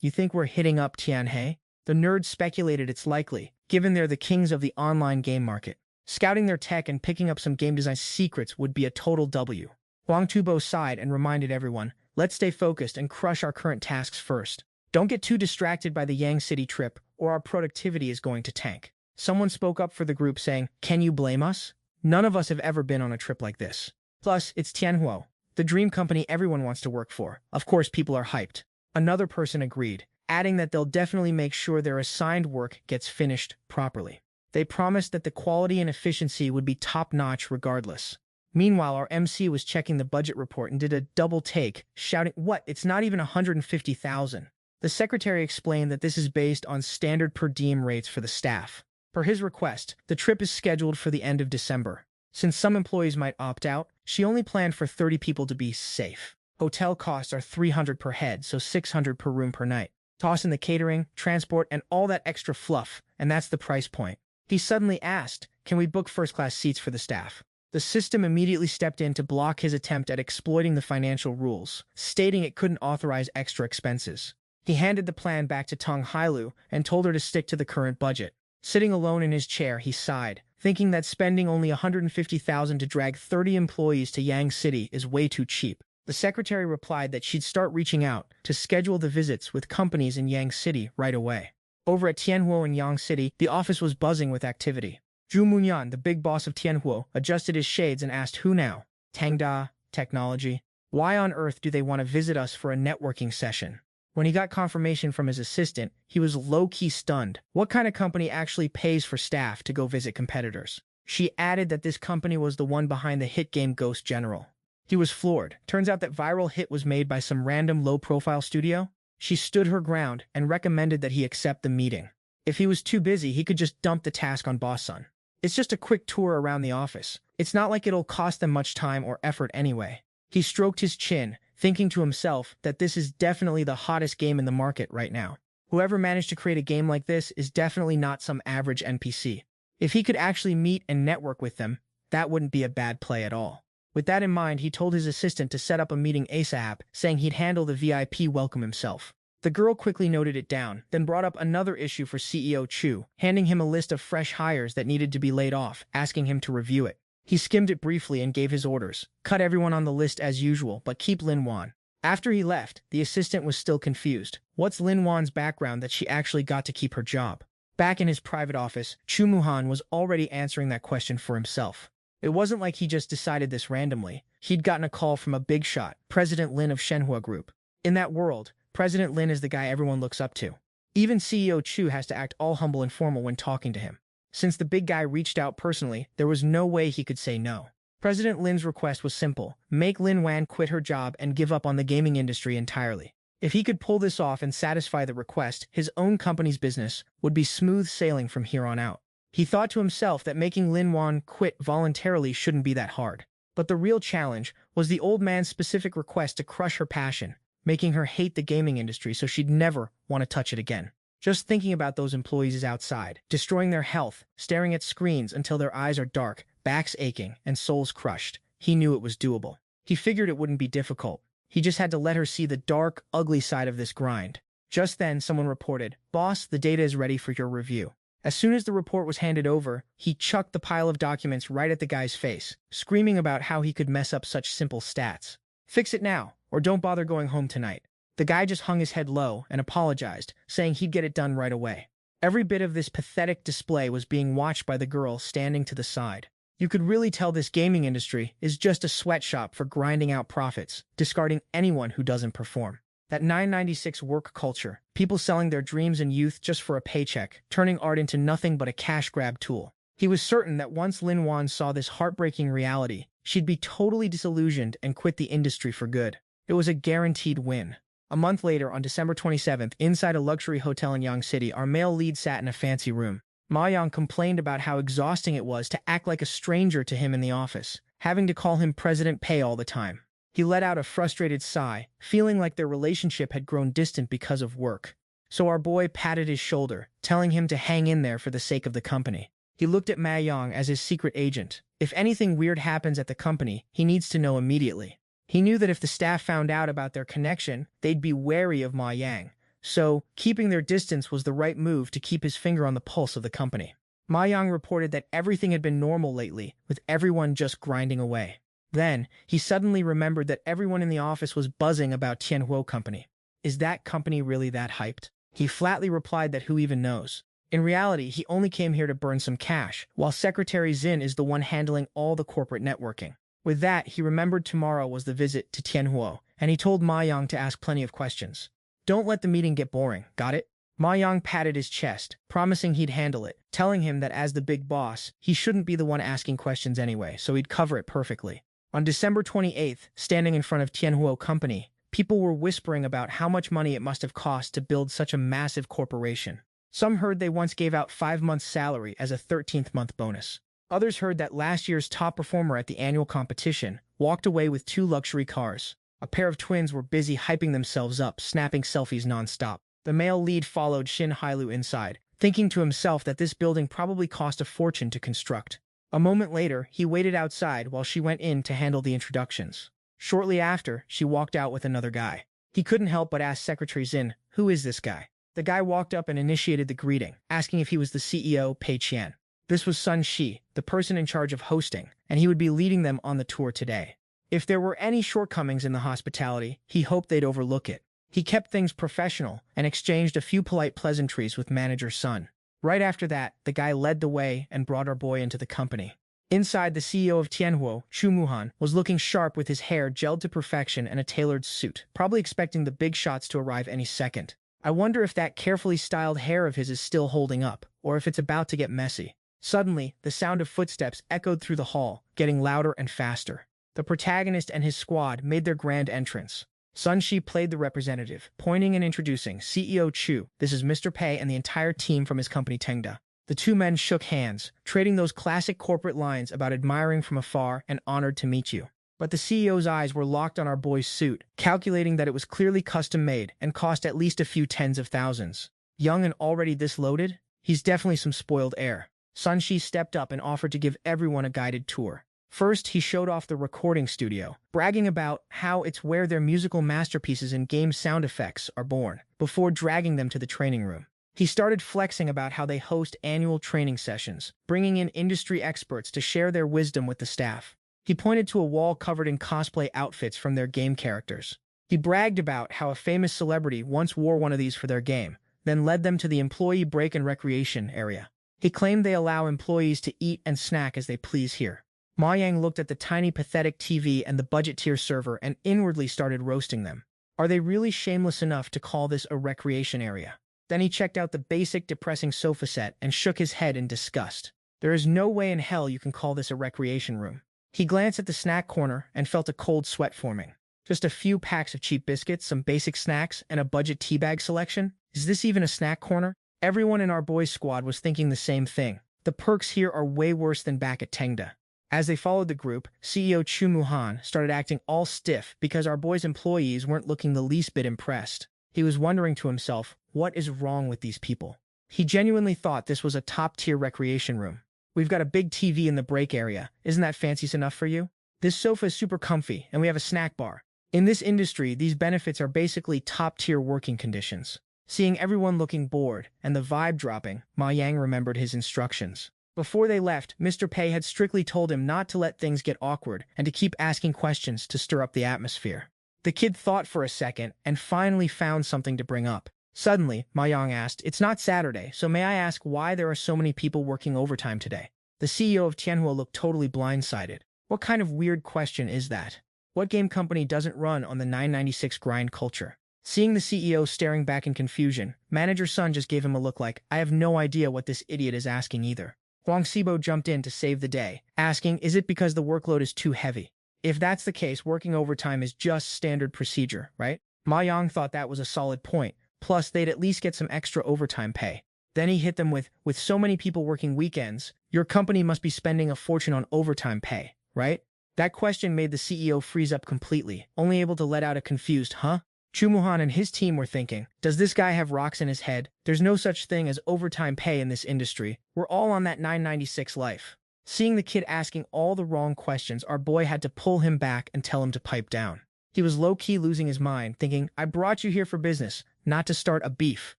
"You think we're hitting up Tianhe?" The nerd speculated it's likely, given they're the kings of the online game market. Scouting their tech and picking up some game design secrets would be a total W. Huang Tubo sighed and reminded everyone, "Let's stay focused and crush our current tasks first. Don't get too distracted by the Yang City trip, or our productivity is going to tank." Someone spoke up for the group saying, "Can you blame us? None of us have ever been on a trip like this. Plus, it's Tianhuo, the dream company everyone wants to work for. Of course people are hyped." Another person agreed, adding that they'll definitely make sure their assigned work gets finished properly. They promised that the quality and efficiency would be top-notch regardless. Meanwhile, our MC was checking the budget report and did a double take, shouting, "What? It's not even 150,000. The secretary explained that this is based on standard per diem rates for the staff. Per his request, the trip is scheduled for the end of December. Since some employees might opt out, she only planned for 30 people to be safe. Hotel costs are 300 per head, so 600 per room per night. Toss in the catering, transport, and all that extra fluff, and that's the price point." He suddenly asked, Can we book first-class seats for the staff? The system immediately stepped in to block his attempt at exploiting the financial rules, stating it couldn't authorize extra expenses. He handed the plan back to Donghua and told her to stick to the current budget. Sitting alone in his chair, he sighed, thinking that spending only $150,000 to drag 30 employees to Yang City is way too cheap. The secretary replied that she'd start reaching out to schedule the visits with companies in Yang City right away. Over at Tianhuo in Yang City, the office was buzzing with activity. Zhu Munyan, the big boss of Tianhuo, adjusted his shades and asked, "Who now?" "Tangda, technology. Why on earth do they want to visit us for a networking session?" When he got confirmation from his assistant, he was low-key stunned. What kind of company actually pays for staff to go visit competitors? She added that this company was the one behind the hit game Ghost General. He was floored. Turns out that viral hit was made by some random low-profile studio. She stood her ground and recommended that he accept the meeting. If he was too busy, he could just dump the task on Boss Sun. It's just a quick tour around the office. It's not like it'll cost them much time or effort anyway. He stroked his chin, thinking to himself that this is definitely the hottest game in the market right now. Whoever managed to create a game like this is definitely not some average NPC. If he could actually meet and network with them, that wouldn't be a bad play at all. With that in mind, he told his assistant to set up a meeting ASAP, saying he'd handle the VIP welcome himself. The girl quickly noted it down, then brought up another issue for CEO Chu, handing him a list of fresh hires that needed to be laid off, asking him to review it. He skimmed it briefly and gave his orders. Cut everyone on the list as usual, but keep Lin Wan. After he left, the assistant was still confused. What's Lin Wan's background that she actually got to keep her job? Back in his private office, Chu Muhan was already answering that question for himself. It wasn't like he just decided this randomly. He'd gotten a call from a big shot, President Lin of Shenhua Group. In that world, President Lin is the guy everyone looks up to. Even CEO Chu has to act all humble and formal when talking to him. Since the big guy reached out personally, there was no way he could say no. President Lin's request was simple: make Lin Wan quit her job and give up on the gaming industry entirely. If he could pull this off and satisfy the request, his own company's business would be smooth sailing from here on out. He thought to himself that making Lin Wan quit voluntarily shouldn't be that hard. But the real challenge was the old man's specific request to crush her passion, making her hate the gaming industry so she'd never want to touch it again. Just thinking about those employees outside, destroying their health, staring at screens until their eyes are dark, backs aching, and souls crushed, he knew it was doable. He figured it wouldn't be difficult. He just had to let her see the dark, ugly side of this grind. Just then, someone reported, "Boss, the data is ready for your review." As soon as the report was handed over, he chucked the pile of documents right at the guy's face, screaming about how he could mess up such simple stats. "Fix it now, or don't bother going home tonight." The guy just hung his head low and apologized, saying he'd get it done right away. Every bit of this pathetic display was being watched by the girl standing to the side. You could really tell this gaming industry is just a sweatshop for grinding out profits, discarding anyone who doesn't perform. That 996 work culture, people selling their dreams and youth just for a paycheck, turning art into nothing but a cash grab tool. He was certain that once Lin Wan saw this heartbreaking reality, she'd be totally disillusioned and quit the industry for good. It was a guaranteed win. A month later, on December 27th, inside a luxury hotel in Yang City, our male lead sat in a fancy room. Ma Yang complained about how exhausting it was to act like a stranger to him in the office, having to call him President Pei all the time. He let out a frustrated sigh, feeling like their relationship had grown distant because of work. So our boy patted his shoulder, telling him to hang in there for the sake of the company. He looked at Ma Yang as his secret agent. If anything weird happens at the company, he needs to know immediately. He knew that if the staff found out about their connection, they'd be wary of Ma Yang. So, keeping their distance was the right move to keep his finger on the pulse of the company. Ma Yang reported that everything had been normal lately, with everyone just grinding away. Then, he suddenly remembered that everyone in the office was buzzing about Tianhuo Company. Is that company really that hyped? He flatly replied that who even knows. In reality, he only came here to burn some cash, while Secretary Zin is the one handling all the corporate networking. With that, he remembered tomorrow was the visit to Tianhuo, and he told Ma Yang to ask plenty of questions. Don't let the meeting get boring, got it? Ma Yang patted his chest, promising he'd handle it, telling him that as the big boss, he shouldn't be the one asking questions anyway, so he'd cover it perfectly. On December 28th, standing in front of Tianhuo Company, people were whispering about how much money it must have cost to build such a massive corporation. Some heard they once gave out 5 months' salary as a 13th month bonus. Others heard that last year's top performer at the annual competition walked away with 2 luxury cars. A pair of twins were busy hyping themselves up, snapping selfies non-stop. The male lead followed Shin Hailu inside, thinking to himself that this building probably cost a fortune to construct. A moment later, he waited outside while she went in to handle the introductions. Shortly after, she walked out with another guy. He couldn't help but ask Secretary Zin, "Who is this guy?" The guy walked up and initiated the greeting, asking if he was the CEO, Pei Qian. This was Sun Shi, the person in charge of hosting, and he would be leading them on the tour today. If there were any shortcomings in the hospitality, he hoped they'd overlook it. He kept things professional and exchanged a few polite pleasantries with manager Sun. Right after that, the guy led the way and brought our boy into the company. Inside, the CEO of Tianhuo, Chu Muhan, was looking sharp with his hair gelled to perfection and a tailored suit, probably expecting the big shots to arrive any second. I wonder if that carefully styled hair of his is still holding up, or if it's about to get messy. Suddenly, the sound of footsteps echoed through the hall, getting louder and faster. The protagonist and his squad made their grand entrance. Sun Shi played the representative, pointing and introducing CEO Chu. "This is Mr. Pei and the entire team from his company Tengda." The two men shook hands, trading those classic corporate lines about admiring from afar and honored to meet you. But the CEO's eyes were locked on our boy's suit, calculating that it was clearly custom-made and cost at least a few tens of thousands. Young and already this loaded? He's definitely some spoiled heir. Sun Shi stepped up and offered to give everyone a guided tour. First, he showed off the recording studio, bragging about how it's where their musical masterpieces and game sound effects are born, before dragging them to the training room. He started flexing about how they host annual training sessions, bringing in industry experts to share their wisdom with the staff. He pointed to a wall covered in cosplay outfits from their game characters. He bragged about how a famous celebrity once wore one of these for their game, then led them to the employee break and recreation area. He claimed they allow employees to eat and snack as they please here. Ma Yang looked at the tiny pathetic TV and the budget-tier server and inwardly started roasting them. Are they really shameless enough to call this a recreation area? Then he checked out the basic depressing sofa set and shook his head in disgust. There is no way in hell you can call this a recreation room. He glanced at the snack corner and felt a cold sweat forming. Just a few packs of cheap biscuits, some basic snacks, and a budget teabag selection? Is this even a snack corner? Everyone in our boys' squad was thinking the same thing. The perks here are way worse than back at Tengda. As they followed the group, CEO Chu Muhan started acting all stiff because our boys' employees weren't looking the least bit impressed. He was wondering to himself, what is wrong with these people? He genuinely thought this was a top-tier recreation room. We've got a big TV in the break area. Isn't that fancy enough for you? This sofa is super comfy, and we have a snack bar. In this industry, these benefits are basically top-tier working conditions. Seeing everyone looking bored and the vibe dropping, Ma Yang remembered his instructions. Before they left, Mr. Pei had strictly told him not to let things get awkward and to keep asking questions to stir up the atmosphere. The kid thought for a second and finally found something to bring up. Suddenly, Ma Yang asked, "It's not Saturday, so may I ask why there are so many people working overtime today?" The CEO of Tianhuo looked totally blindsided. What kind of weird question is that? What game company doesn't run on the 996 grind culture? Seeing the CEO staring back in confusion, Manager Sun just gave him a look like, "I have no idea what this idiot is asking either." Huang Xibo jumped in to save the day, asking, "Is it because the workload is too heavy? If that's the case, working overtime is just standard procedure, right?" Ma Yang thought that was a solid point. Plus, they'd at least get some extra overtime pay. Then he hit them with so many people working weekends, your company must be spending a fortune on overtime pay, right? That question made the CEO freeze up completely, only able to let out a confused, "Huh?" Chu Muhan and his team were thinking, does this guy have rocks in his head? There's no such thing as overtime pay in this industry. We're all on that 996 life. Seeing the kid asking all the wrong questions, our boy had to pull him back and tell him to pipe down. He was low-key losing his mind, thinking, I brought you here for business, not to start a beef.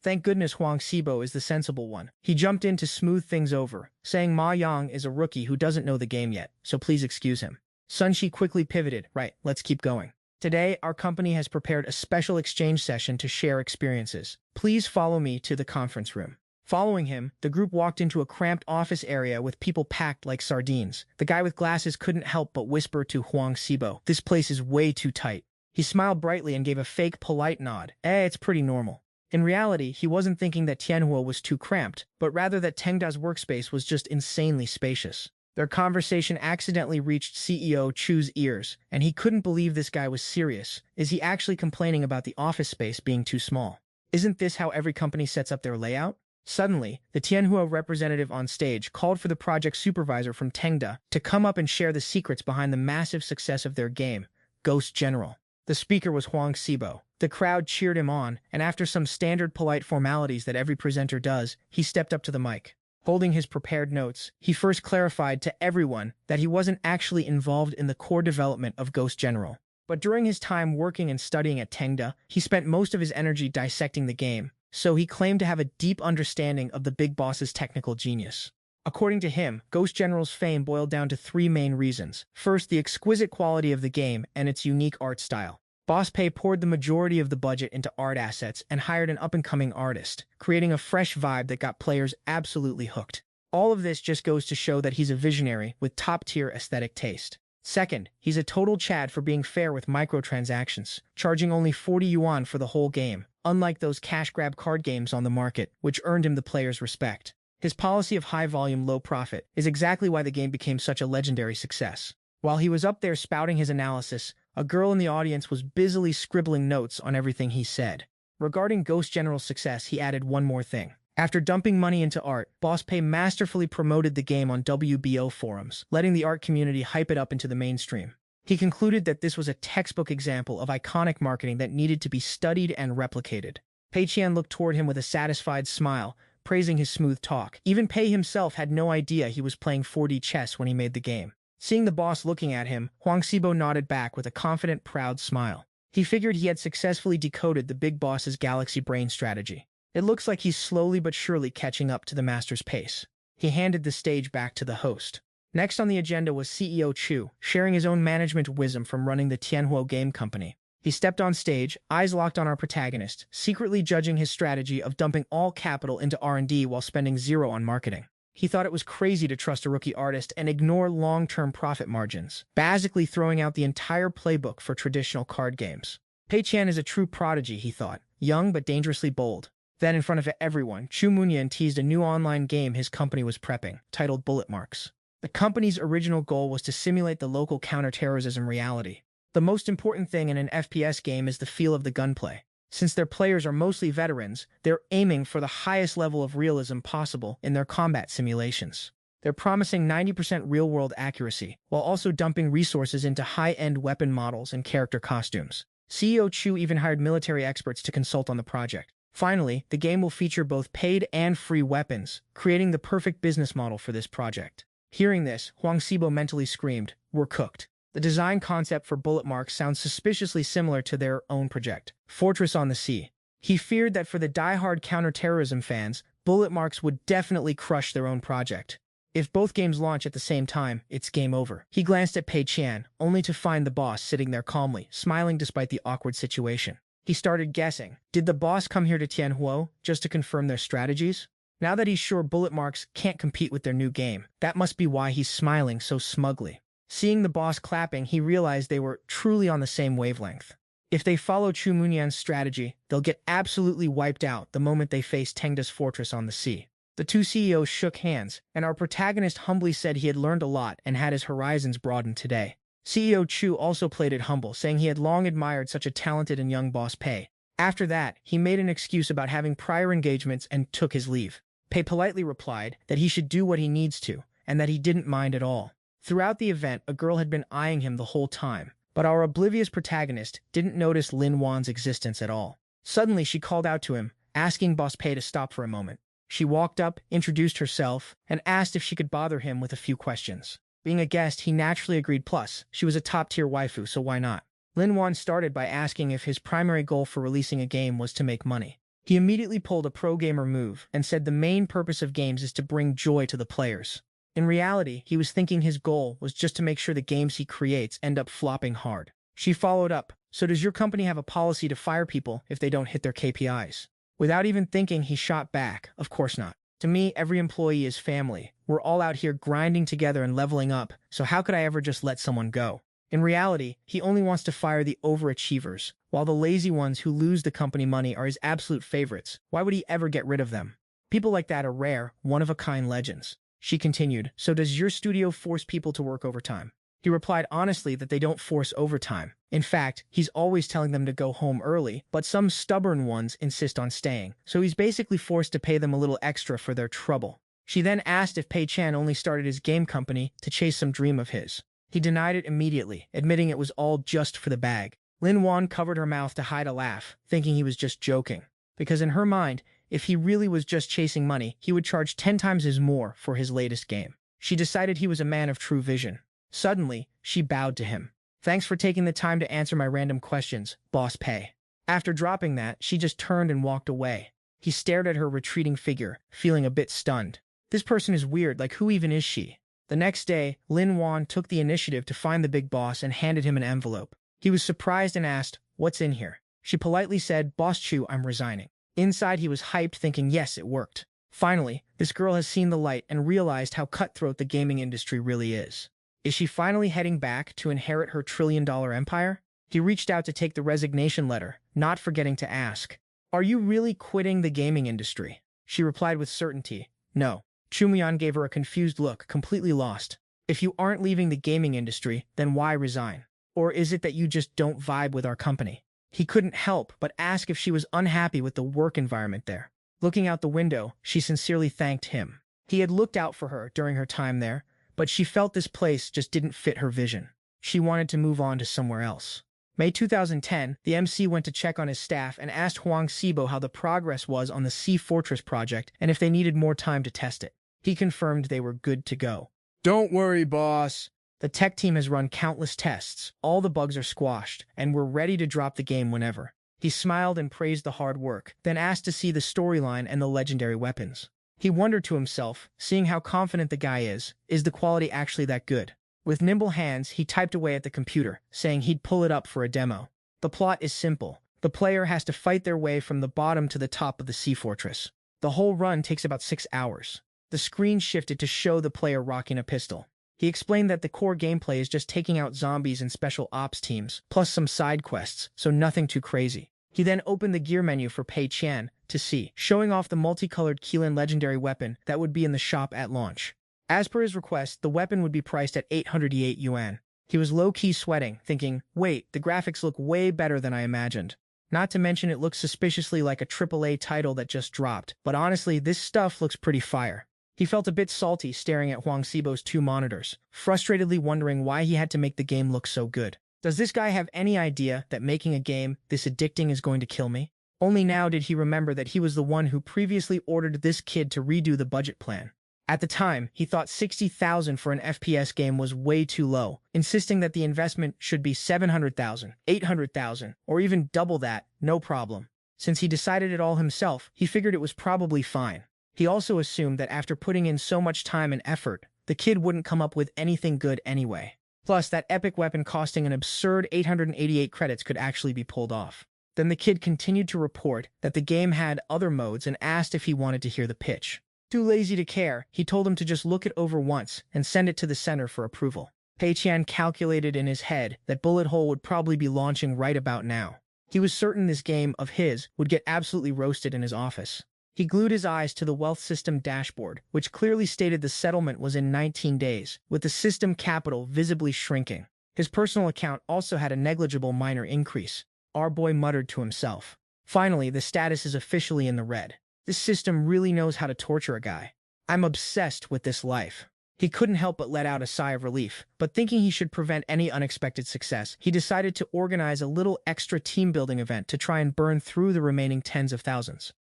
Thank goodness Huang Xibo is the sensible one. He jumped in to smooth things over, saying Ma Yang is a rookie who doesn't know the game yet, so please excuse him. Sun Shi quickly pivoted, right, let's keep going. Today, our company has prepared a special exchange session to share experiences. Please follow me to the conference room. Following him, the group walked into a cramped office area with people packed like sardines. The guy with glasses couldn't help but whisper to Huang Xibo, this place is way too tight. He smiled brightly and gave a fake polite nod. It's pretty normal. In reality, he wasn't thinking that Tianhuo was too cramped, but rather that Tengda's workspace was just insanely spacious. Their conversation accidentally reached CEO Chu's ears, and he couldn't believe this guy was serious. Is he actually complaining about the office space being too small? Isn't this how every company sets up their layout? Suddenly, the Tianhuo representative on stage called for the project supervisor from Tengda to come up and share the secrets behind the massive success of their game, Ghost General. The speaker was Huang Xibo. The crowd cheered him on, and after some standard polite formalities that every presenter does, he stepped up to the mic. Holding his prepared notes, he first clarified to everyone that he wasn't actually involved in the core development of Ghost General. But during his time working and studying at Tengda, he spent most of his energy dissecting the game, so he claimed to have a deep understanding of the big boss's technical genius. According to him, Ghost General's fame boiled down to three main reasons. First, the exquisite quality of the game and its unique art style. Boss Pei poured the majority of the budget into art assets and hired an up-and-coming artist, creating a fresh vibe that got players absolutely hooked. All of this just goes to show that he's a visionary with top-tier aesthetic taste. Second, he's a total Chad for being fair with microtransactions, charging only 40 yuan for the whole game, unlike those cash-grab card games on the market, which earned him the players' respect. His policy of high-volume, low-profit is exactly why the game became such a legendary success. While he was up there spouting his analysis, a girl in the audience was busily scribbling notes on everything he said. Regarding Ghost General's success, he added one more thing. After dumping money into art, Boss Pei masterfully promoted the game on WBO forums, letting the art community hype it up into the mainstream. He concluded that this was a textbook example of iconic marketing that needed to be studied and replicated. Pei Qian looked toward him with a satisfied smile, praising his smooth talk. Even Pei himself had no idea he was playing 4D chess when he made the game. Seeing the boss looking at him, Huang Xibo nodded back with a confident, proud smile. He figured he had successfully decoded the big boss's galaxy brain strategy. It looks like he's slowly but surely catching up to the master's pace. He handed the stage back to the host. Next on the agenda was CEO Chu, sharing his own management wisdom from running the Tianhuo game company. He stepped on stage, eyes locked on our protagonist, secretly judging his strategy of dumping all capital into R&D while spending zero on marketing. He thought it was crazy to trust a rookie artist and ignore long-term profit margins, basically throwing out the entire playbook for traditional card games. Pei Qian is a true prodigy, he thought, young but dangerously bold. Then, in front of everyone, Chu Munyan teased a new online game his company was prepping, titled Bullet Marks. The company's original goal was to simulate the local counterterrorism reality. The most important thing in an FPS game is the feel of the gunplay. Since their players are mostly veterans, they're aiming for the highest level of realism possible in their combat simulations. They're promising 90% real-world accuracy, while also dumping resources into high-end weapon models and character costumes. CEO Chu even hired military experts to consult on the project. Finally, the game will feature both paid and free weapons, creating the perfect business model for this project. Hearing this, Huang Xibo mentally screamed, "We're cooked." The design concept for Bullet Marks sounds suspiciously similar to their own project, Fortress on the Sea. He feared that for the die-hard counterterrorism fans, Bullet Marks would definitely crush their own project. If both games launch at the same time, it's game over. He glanced at Pei Qian, only to find the boss sitting there calmly, smiling despite the awkward situation. He started guessing. Did the boss come here to Tianhuo just to confirm their strategies? Now that he's sure Bullet Marks can't compete with their new game, that must be why he's smiling so smugly. Seeing the boss clapping, he realized they were truly on the same wavelength. If they follow Chu Munyan's strategy, they'll get absolutely wiped out the moment they face Tengda's fortress on the sea. The two CEOs shook hands, and our protagonist humbly said he had learned a lot and had his horizons broadened today. CEO Chu also played it humble, saying he had long admired such a talented and young boss Pei. After that, he made an excuse about having prior engagements and took his leave. Pei politely replied that he should do what he needs to, and that he didn't mind at all. Throughout the event, a girl had been eyeing him the whole time, but our oblivious protagonist didn't notice Lin Wan's existence at all. Suddenly, she called out to him, asking Boss Pei to stop for a moment. She walked up, introduced herself, and asked if she could bother him with a few questions. Being a guest, he naturally agreed, plus, she was a top-tier waifu, so why not? Lin Wan started by asking if his primary goal for releasing a game was to make money. He immediately pulled a pro-gamer move and said the main purpose of games is to bring joy to the players. In reality, he was thinking his goal was just to make sure the games he creates end up flopping hard. She followed up, so does your company have a policy to fire people if they don't hit their KPIs? Without even thinking, he shot back, of course not. To me, every employee is family. We're all out here grinding together and leveling up, so how could I ever just let someone go? In reality, he only wants to fire the overachievers, while the lazy ones who lose the company money are his absolute favorites. Why would he ever get rid of them? People like that are rare, one-of-a-kind legends. She continued, so does your studio force people to work overtime? He replied honestly that they don't force overtime. In fact, he's always telling them to go home early, but some stubborn ones insist on staying, so he's basically forced to pay them a little extra for their trouble. She then asked if Pei Qian only started his game company to chase some dream of his. He denied it immediately, admitting it was all just for the bag. Lin Wan covered her mouth to hide a laugh, thinking he was just joking. Because in her mind, if he really was just chasing money, he would charge 10 times as more for his latest game. She decided he was a man of true vision. Suddenly, she bowed to him. Thanks for taking the time to answer my random questions, Boss Pei. After dropping that, she just turned and walked away. He stared at her retreating figure, feeling a bit stunned. This person is weird, like who even is she? The next day, Lin Wan took the initiative to find the big boss and handed him an envelope. He was surprised and asked, "What's in here?" She politely said, "Boss Chu, I'm resigning." Inside, he was hyped, thinking, yes, it worked. Finally, this girl has seen the light and realized how cutthroat the gaming industry really is. Is she finally heading back to inherit her trillion-dollar empire? He reached out to take the resignation letter, not forgetting to ask, "Are you really quitting the gaming industry?" She replied with certainty, "No." Chumian gave her a confused look, completely lost. "If you aren't leaving the gaming industry, then why resign? Or is it that you just don't vibe with our company?" He couldn't help but ask if she was unhappy with the work environment there. Looking out the window, she sincerely thanked him. He had looked out for her during her time there, but she felt this place just didn't fit her vision. She wanted to move on to somewhere else. May 2010, the MC went to check on his staff and asked Huang Xibo how the progress was on the Sea Fortress project and if they needed more time to test it. He confirmed they were good to go. "Don't worry, boss. The tech team has run countless tests, all the bugs are squashed, and we're ready to drop the game whenever." He smiled and praised the hard work, then asked to see the storyline and the legendary weapons. He wondered to himself, seeing how confident the guy is the quality actually that good? With nimble hands, he typed away at the computer, saying he'd pull it up for a demo. The plot is simple. The player has to fight their way from the bottom to the top of the Sea Fortress. The whole run takes about 6 hours. The screen shifted to show the player rocking a pistol. He explained that the core gameplay is just taking out zombies and special ops teams, plus some side quests, so nothing too crazy. He then opened the gear menu for Pei Qian to see, showing off the multicolored Qilin legendary weapon that would be in the shop at launch. As per his request, the weapon would be priced at 808 yuan. He was low-key sweating, thinking, wait, the graphics look way better than I imagined. Not to mention it looks suspiciously like a AAA title that just dropped, but honestly, this stuff looks pretty fire. He felt a bit salty staring at Huang Xibo's 2 monitors, frustratedly wondering why he had to make the game look so good. Does this guy have any idea that making a game this addicting is going to kill me? Only now did he remember that he was the one who previously ordered this kid to redo the budget plan. At the time, he thought 60,000 for an FPS game was way too low, insisting that the investment should be 700,000, 800,000, or even double that, no problem. Since he decided it all himself, he figured it was probably fine. He also assumed that after putting in so much time and effort, the kid wouldn't come up with anything good anyway. Plus, that epic weapon costing an absurd 888 credits could actually be pulled off. Then the kid continued to report that the game had other modes and asked if he wanted to hear the pitch. Too lazy to care, he told him to just look it over once and send it to the center for approval. Pei Qian calculated in his head that Bullet Hole would probably be launching right about now. He was certain this game of his would get absolutely roasted in his office. He glued his eyes to the wealth system dashboard, which clearly stated the settlement was in 19 days, with the system capital visibly shrinking. His personal account also had a negligible minor increase. Our boy muttered to himself. Finally, the status is officially in the red. This system really knows how to torture a guy. I'm obsessed with this life. He couldn't help but let out a sigh of relief, but thinking he should prevent any unexpected success, he decided to organize a little extra team-building event to try and burn through the remaining tens of thousands.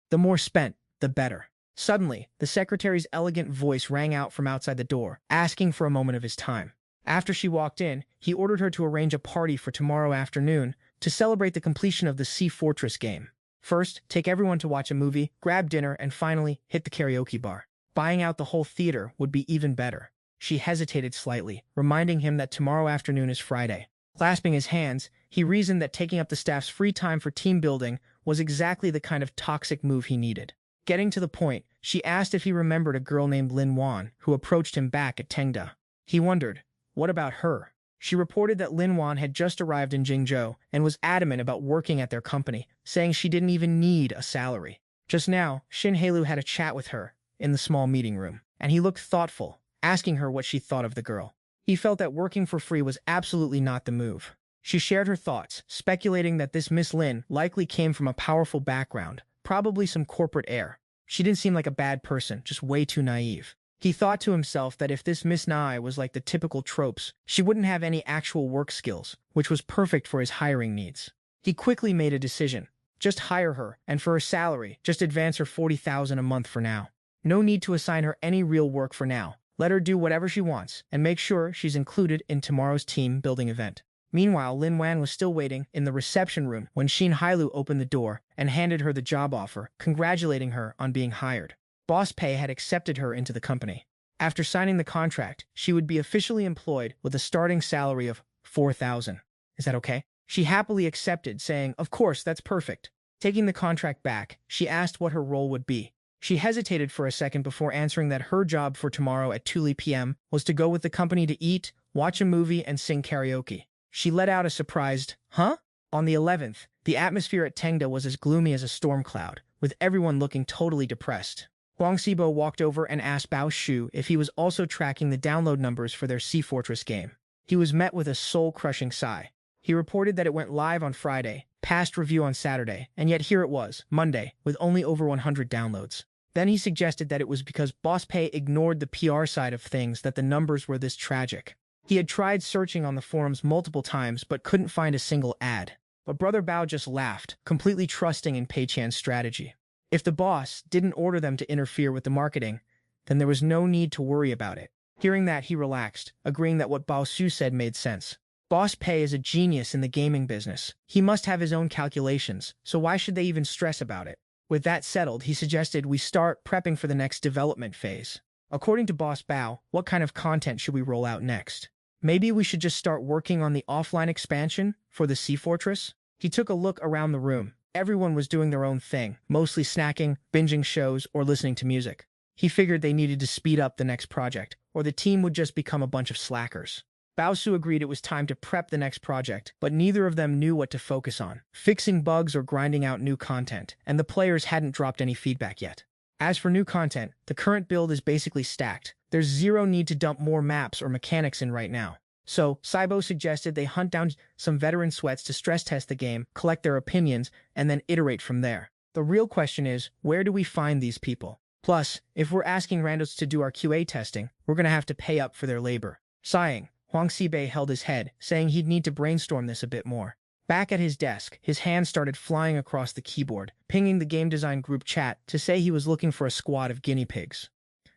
The more spent, the better. Suddenly, the secretary's elegant voice rang out from outside the door, asking for a moment of his time. After she walked in, he ordered her to arrange a party for tomorrow afternoon to celebrate the completion of the Sea Fortress game. First, take everyone to watch a movie, grab dinner, and finally, hit the karaoke bar. Buying out the whole theater would be even better. She hesitated slightly, reminding him that tomorrow afternoon is Friday. Clasping his hands, he reasoned that taking up the staff's free time for team building was exactly the kind of toxic move he needed. Getting to the point, she asked if he remembered a girl named Lin Wan, who approached him back at Tengda. He wondered, what about her? She reported that Lin Wan had just arrived in Jingzhou and was adamant about working at their company, saying she didn't even need a salary. Just now, Xin Heilu had a chat with her in the small meeting room, and he looked thoughtful, asking her what she thought of the girl. He felt that working for free was absolutely not the move. She shared her thoughts, speculating that this Miss Lin likely came from a powerful background, probably some corporate air. She didn't seem like a bad person, just way too naive. He thought to himself that if this Miss Nai was like the typical tropes, she wouldn't have any actual work skills, which was perfect for his hiring needs. He quickly made a decision. Just hire her, and for her salary, just advance her 40,000 a month for now. No need to assign her any real work for now. Let her do whatever she wants, and make sure she's included in tomorrow's team building event. Meanwhile, Lin Wan was still waiting in the reception room when Xin Hailu opened the door and handed her the job offer, congratulating her on being hired. Boss Pei had accepted her into the company. After signing the contract, she would be officially employed with a starting salary of 4,000. Is that okay? She happily accepted, saying, "Of course, that's perfect." Taking the contract back, she asked what her role would be. She hesitated for a second before answering that her job for tomorrow at 2 p.m. was to go with the company to eat, watch a movie, and sing karaoke. She let out a surprised, "Huh?" On the 11th, the atmosphere at Tengda was as gloomy as a storm cloud, with everyone looking totally depressed. Huang Xibo walked over and asked Bao Shu if he was also tracking the download numbers for their Sea Fortress game. He was met with a soul-crushing sigh. He reported that it went live on Friday, passed review on Saturday, and yet here it was, Monday, with only over 100 downloads. Then he suggested that it was because Boss Pei ignored the PR side of things that the numbers were this tragic. He had tried searching on the forums multiple times but couldn't find a single ad. But Brother Bao just laughed, completely trusting in Pei Chan's strategy. If the boss didn't order them to interfere with the marketing, then there was no need to worry about it. Hearing that, he relaxed, agreeing that what Bao Su said made sense. Boss Pei is a genius in the gaming business. He must have his own calculations, so why should they even stress about it? With that settled, he suggested we start prepping for the next development phase. According to Boss Bao, what kind of content should we roll out next? Maybe we should just start working on the offline expansion for the Sea Fortress? He took a look around the room. Everyone was doing their own thing, mostly snacking, binging shows, or listening to music. He figured they needed to speed up the next project, or the team would just become a bunch of slackers. Bao Su agreed it was time to prep the next project, but neither of them knew what to focus on, fixing bugs or grinding out new content, and the players hadn't dropped any feedback yet. As for new content, the current build is basically stacked. There's zero need to dump more maps or mechanics in right now. So, Saibo suggested they hunt down some veteran sweats to stress test the game, collect their opinions, and then iterate from there. The real question is, where do we find these people? Plus, if we're asking randos to do our QA testing, we're gonna have to pay up for their labor. Sighing, Huang Xibei held his head, saying he'd need to brainstorm this a bit more. Back at his desk, his hands started flying across the keyboard, pinging the game design group chat to say he was looking for a squad of guinea pigs.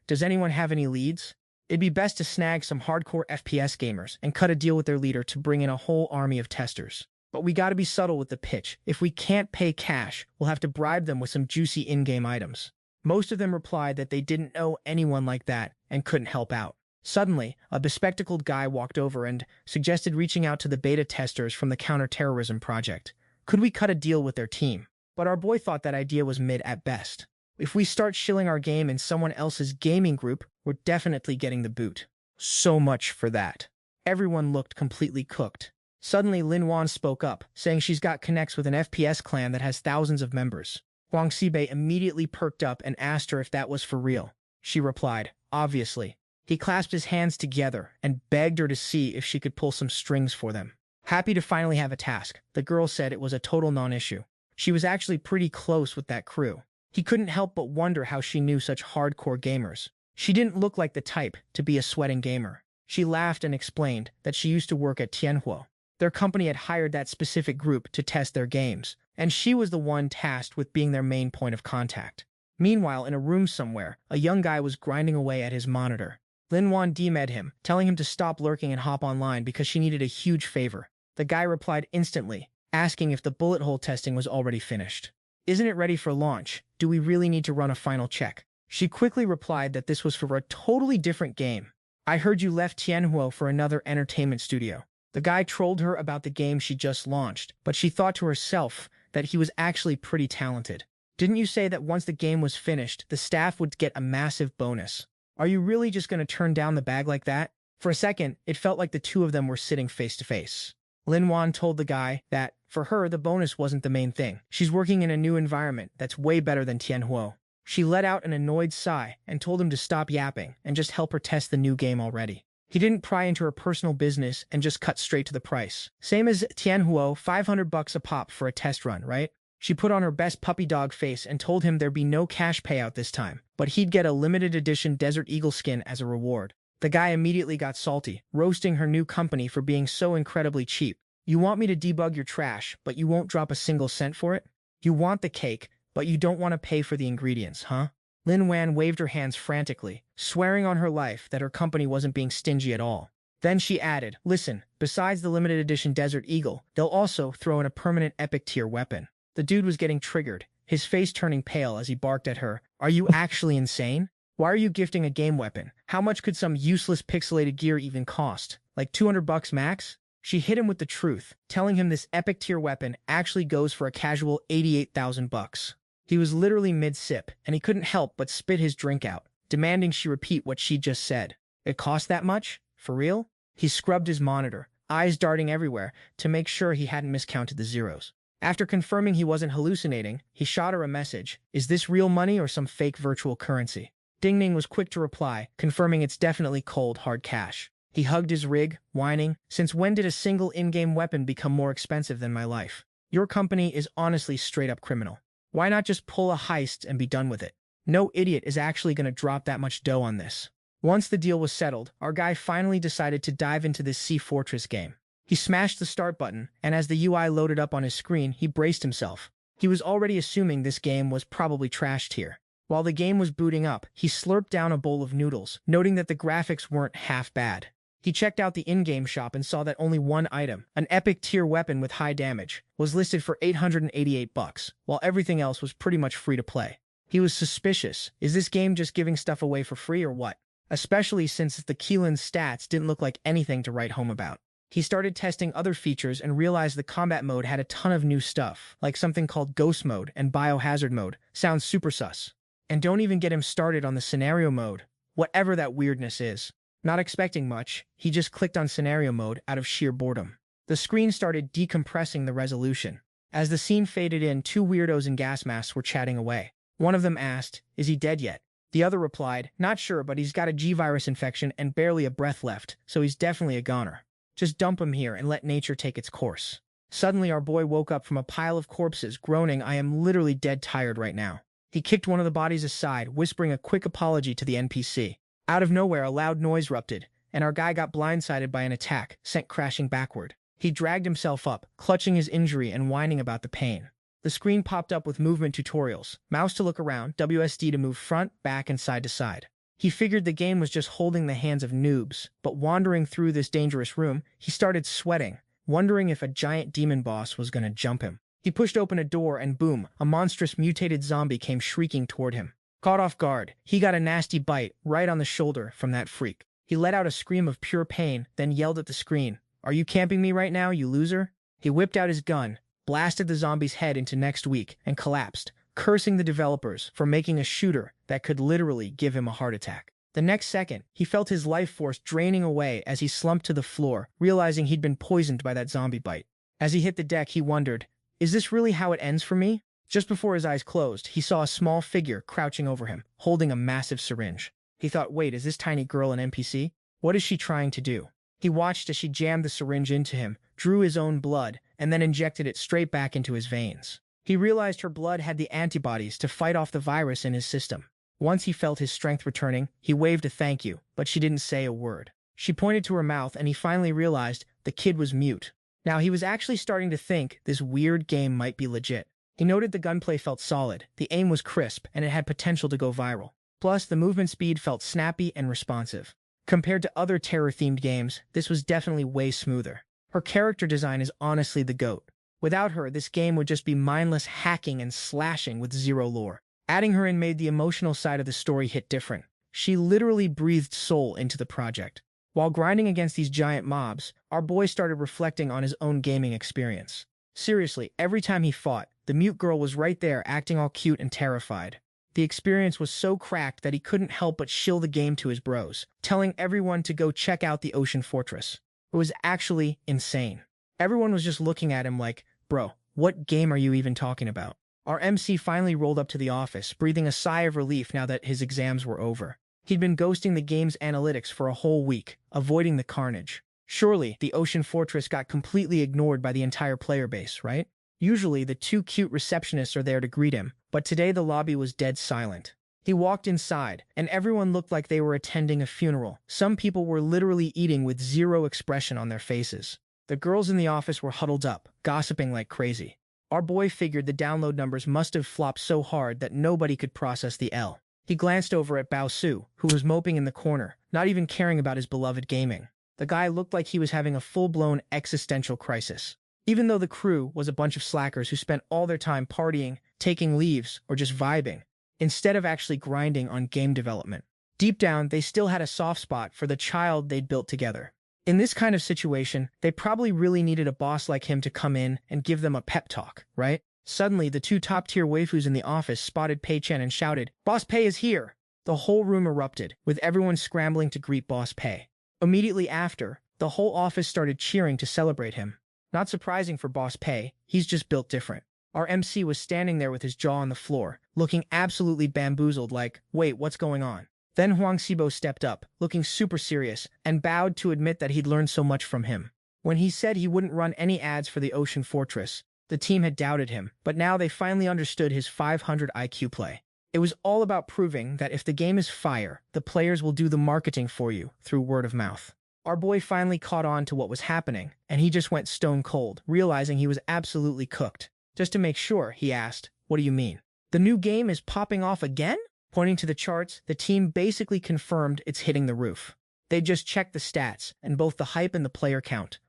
Does anyone have any leads? It'd be best to snag some hardcore FPS gamers and cut a deal with their leader to bring in a whole army of testers. But we gotta be subtle with the pitch. If we can't pay cash, we'll have to bribe them with some juicy in-game items. Most of them replied that they didn't know anyone like that and couldn't help out. Suddenly, a bespectacled guy walked over and suggested reaching out to the beta testers from the counterterrorism project. Could we cut a deal with their team? But our boy thought that idea was mid at best. If we start shilling our game in someone else's gaming group, we're definitely getting the boot. So much for that. Everyone looked completely cooked. Suddenly, Lin Wan spoke up, saying she's got connects with an FPS clan that has thousands of members. Huang Xibei immediately perked up and asked her if that was for real. She replied, "Obviously." He clasped his hands together and begged her to see if she could pull some strings for them. Happy to finally have a task, the girl said it was a total non-issue. She was actually pretty close with that crew. He couldn't help but wonder how she knew such hardcore gamers. She didn't look like the type to be a sweating gamer. She laughed and explained that she used to work at Tianhuo. Their company had hired that specific group to test their games, and she was the one tasked with being their main point of contact. Meanwhile, in a room somewhere, a young guy was grinding away at his monitor. Lin Wan DM'd him, telling him to stop lurking and hop online because she needed a huge favor. The guy replied instantly, asking if the bullet hole testing was already finished. "Isn't it ready for launch? Do we really need to run a final check?" She quickly replied that this was for a totally different game. "I heard you left Tianhuo for another entertainment studio." The guy trolled her about the game she just launched, but she thought to herself that he was actually pretty talented. "Didn't you say that once the game was finished, the staff would get a massive bonus? Are you really just going to turn down the bag like that?" For a second, it felt like the two of them were sitting face to face. Lin Wan told the guy that, for her, the bonus wasn't the main thing. She's working in a new environment that's way better than Tianhuo. She let out an annoyed sigh and told him to stop yapping and just help her test the new game already. He didn't pry into her personal business and just cut straight to the price. Same as Tianhuo, $500 a pop for a test run, right? She put on her best puppy dog face and told him there'd be no cash payout this time, but he'd get a limited edition Desert Eagle skin as a reward. The guy immediately got salty, roasting her new company for being so incredibly cheap. You want me to debug your trash, but you won't drop a single cent for it? You want the cake, but you don't want to pay for the ingredients, huh? Lin Wan waved her hands frantically, swearing on her life that her company wasn't being stingy at all. Then she added, listen, besides the limited edition Desert Eagle, they'll also throw in a permanent epic tier weapon. The dude was getting triggered, his face turning pale as he barked at her. Are you actually insane? Why are you gifting a game weapon? How much could some useless pixelated gear even cost? Like $200 max? She hit him with the truth, telling him this epic tier weapon actually goes for a casual $88,000. He was literally mid-sip, and he couldn't help but spit his drink out, demanding she repeat what she just said. It cost that much? For real? He scrubbed his monitor, eyes darting everywhere, to make sure he hadn't miscounted the zeros. After confirming he wasn't hallucinating, he shot her a message. Is this real money or some fake virtual currency? Ding Ning was quick to reply, confirming it's definitely cold, hard cash. He hugged his rig, whining, since when did a single in-game weapon become more expensive than my life? Your company is honestly straight-up criminal. Why not just pull a heist and be done with it? No idiot is actually going to drop that much dough on this. Once the deal was settled, our guy finally decided to dive into this Sea Fortress game. He smashed the start button, and as the UI loaded up on his screen, he braced himself. He was already assuming this game was probably trashed here. While the game was booting up, he slurped down a bowl of noodles, noting that the graphics weren't half bad. He checked out the in-game shop and saw that only one item, an epic tier weapon with high damage, was listed for $888, while everything else was pretty much free to play. He was suspicious. Is this game just giving stuff away for free or what? Especially since the Keelan's stats didn't look like anything to write home about. He started testing other features and realized the combat mode had a ton of new stuff, like something called Ghost Mode and Biohazard Mode. Sounds super sus. And don't even get him started on the Scenario Mode, whatever that weirdness is. Not expecting much, he just clicked on Scenario Mode out of sheer boredom. The screen started decompressing the resolution. As the scene faded in, two weirdos in gas masks were chatting away. One of them asked, is he dead yet? The other replied, not sure, but he's got a G-virus infection and barely a breath left, so he's definitely a goner. Just dump him here and let nature take its course. Suddenly our boy woke up from a pile of corpses, groaning, I am literally dead tired right now. He kicked one of the bodies aside, whispering a quick apology to the NPC. Out of nowhere, a loud noise erupted, and our guy got blindsided by an attack, sent crashing backward. He dragged himself up, clutching his injury and whining about the pain. The screen popped up with movement tutorials, mouse to look around, WSD to move front, back, and side to side. He figured the game was just holding the hands of noobs, but wandering through this dangerous room, he started sweating, wondering if a giant demon boss was going to jump him. He pushed open a door and boom, a monstrous mutated zombie came shrieking toward him. Caught off guard, he got a nasty bite right on the shoulder from that freak. He let out a scream of pure pain, then yelled at the screen, are you camping me right now, you loser? He whipped out his gun, blasted the zombie's head into next week, and collapsed, cursing the developers for making a shooter that could literally give him a heart attack. The next second, he felt his life force draining away as he slumped to the floor, realizing he'd been poisoned by that zombie bite. As he hit the deck, he wondered, is this really how it ends for me? Just before his eyes closed, he saw a small figure crouching over him, holding a massive syringe. He thought, wait, is this tiny girl an NPC? What is she trying to do? He watched as she jammed the syringe into him, drew his own blood, and then injected it straight back into his veins. He realized her blood had the antibodies to fight off the virus in his system. Once he felt his strength returning, he waved a thank you, but she didn't say a word. She pointed to her mouth, and he finally realized the kid was mute. Now he was actually starting to think this weird game might be legit. He noted the gunplay felt solid, the aim was crisp, and it had potential to go viral. Plus, the movement speed felt snappy and responsive. Compared to other terror-themed games, this was definitely way smoother. Her character design is honestly the GOAT. Without her, this game would just be mindless hacking and slashing with zero lore. Adding her in made the emotional side of the story hit different. She literally breathed soul into the project. While grinding against these giant mobs, our boy started reflecting on his own gaming experience. Seriously, every time he fought, the mute girl was right there acting all cute and terrified. The experience was so cracked that he couldn't help but shill the game to his bros, telling everyone to go check out the Ocean Fortress. It was actually insane. Everyone was just looking at him like, bro, what game are you even talking about? Our MC finally rolled up to the office, breathing a sigh of relief now that his exams were over. He'd been ghosting the game's analytics for a whole week, avoiding the carnage. Surely, the Ocean Fortress got completely ignored by the entire player base, right? Usually, the two cute receptionists are there to greet him, but today the lobby was dead silent. He walked inside, and everyone looked like they were attending a funeral. Some people were literally eating with zero expression on their faces. The girls in the office were huddled up, gossiping like crazy. Our boy figured the download numbers must have flopped so hard that nobody could process the L. He glanced over at Bao Su, who was moping in the corner, not even caring about his beloved gaming. The guy looked like he was having a full-blown existential crisis. Even though the crew was a bunch of slackers who spent all their time partying, taking leaves, or just vibing, instead of actually grinding on game development. Deep down, they still had a soft spot for the child they'd built together. In this kind of situation, they probably really needed a boss like him to come in and give them a pep talk, right? Suddenly, the two top-tier waifus in the office spotted Pei Chen and shouted, "Boss Pei is here!" The whole room erupted, with everyone scrambling to greet Boss Pei. Immediately after, the whole office started cheering to celebrate him. Not surprising for Boss Pei, he's just built different. Our MC was standing there with his jaw on the floor, looking absolutely bamboozled like, wait, what's going on? Then Huang Xibo stepped up, looking super serious, and bowed to admit that he'd learned so much from him. When he said he wouldn't run any ads for the Ocean Fortress, the team had doubted him, but now they finally understood his 500 IQ play. It was all about proving that if the game is fire, the players will do the marketing for you through word of mouth. Our boy finally caught on to what was happening, and he just went stone cold, realizing he was absolutely cooked. Just to make sure, he asked, "What do you mean? The new game is popping off again?" Pointing to the charts, the team basically confirmed it's hitting the roof. They just checked the stats, and both the hype and the player count,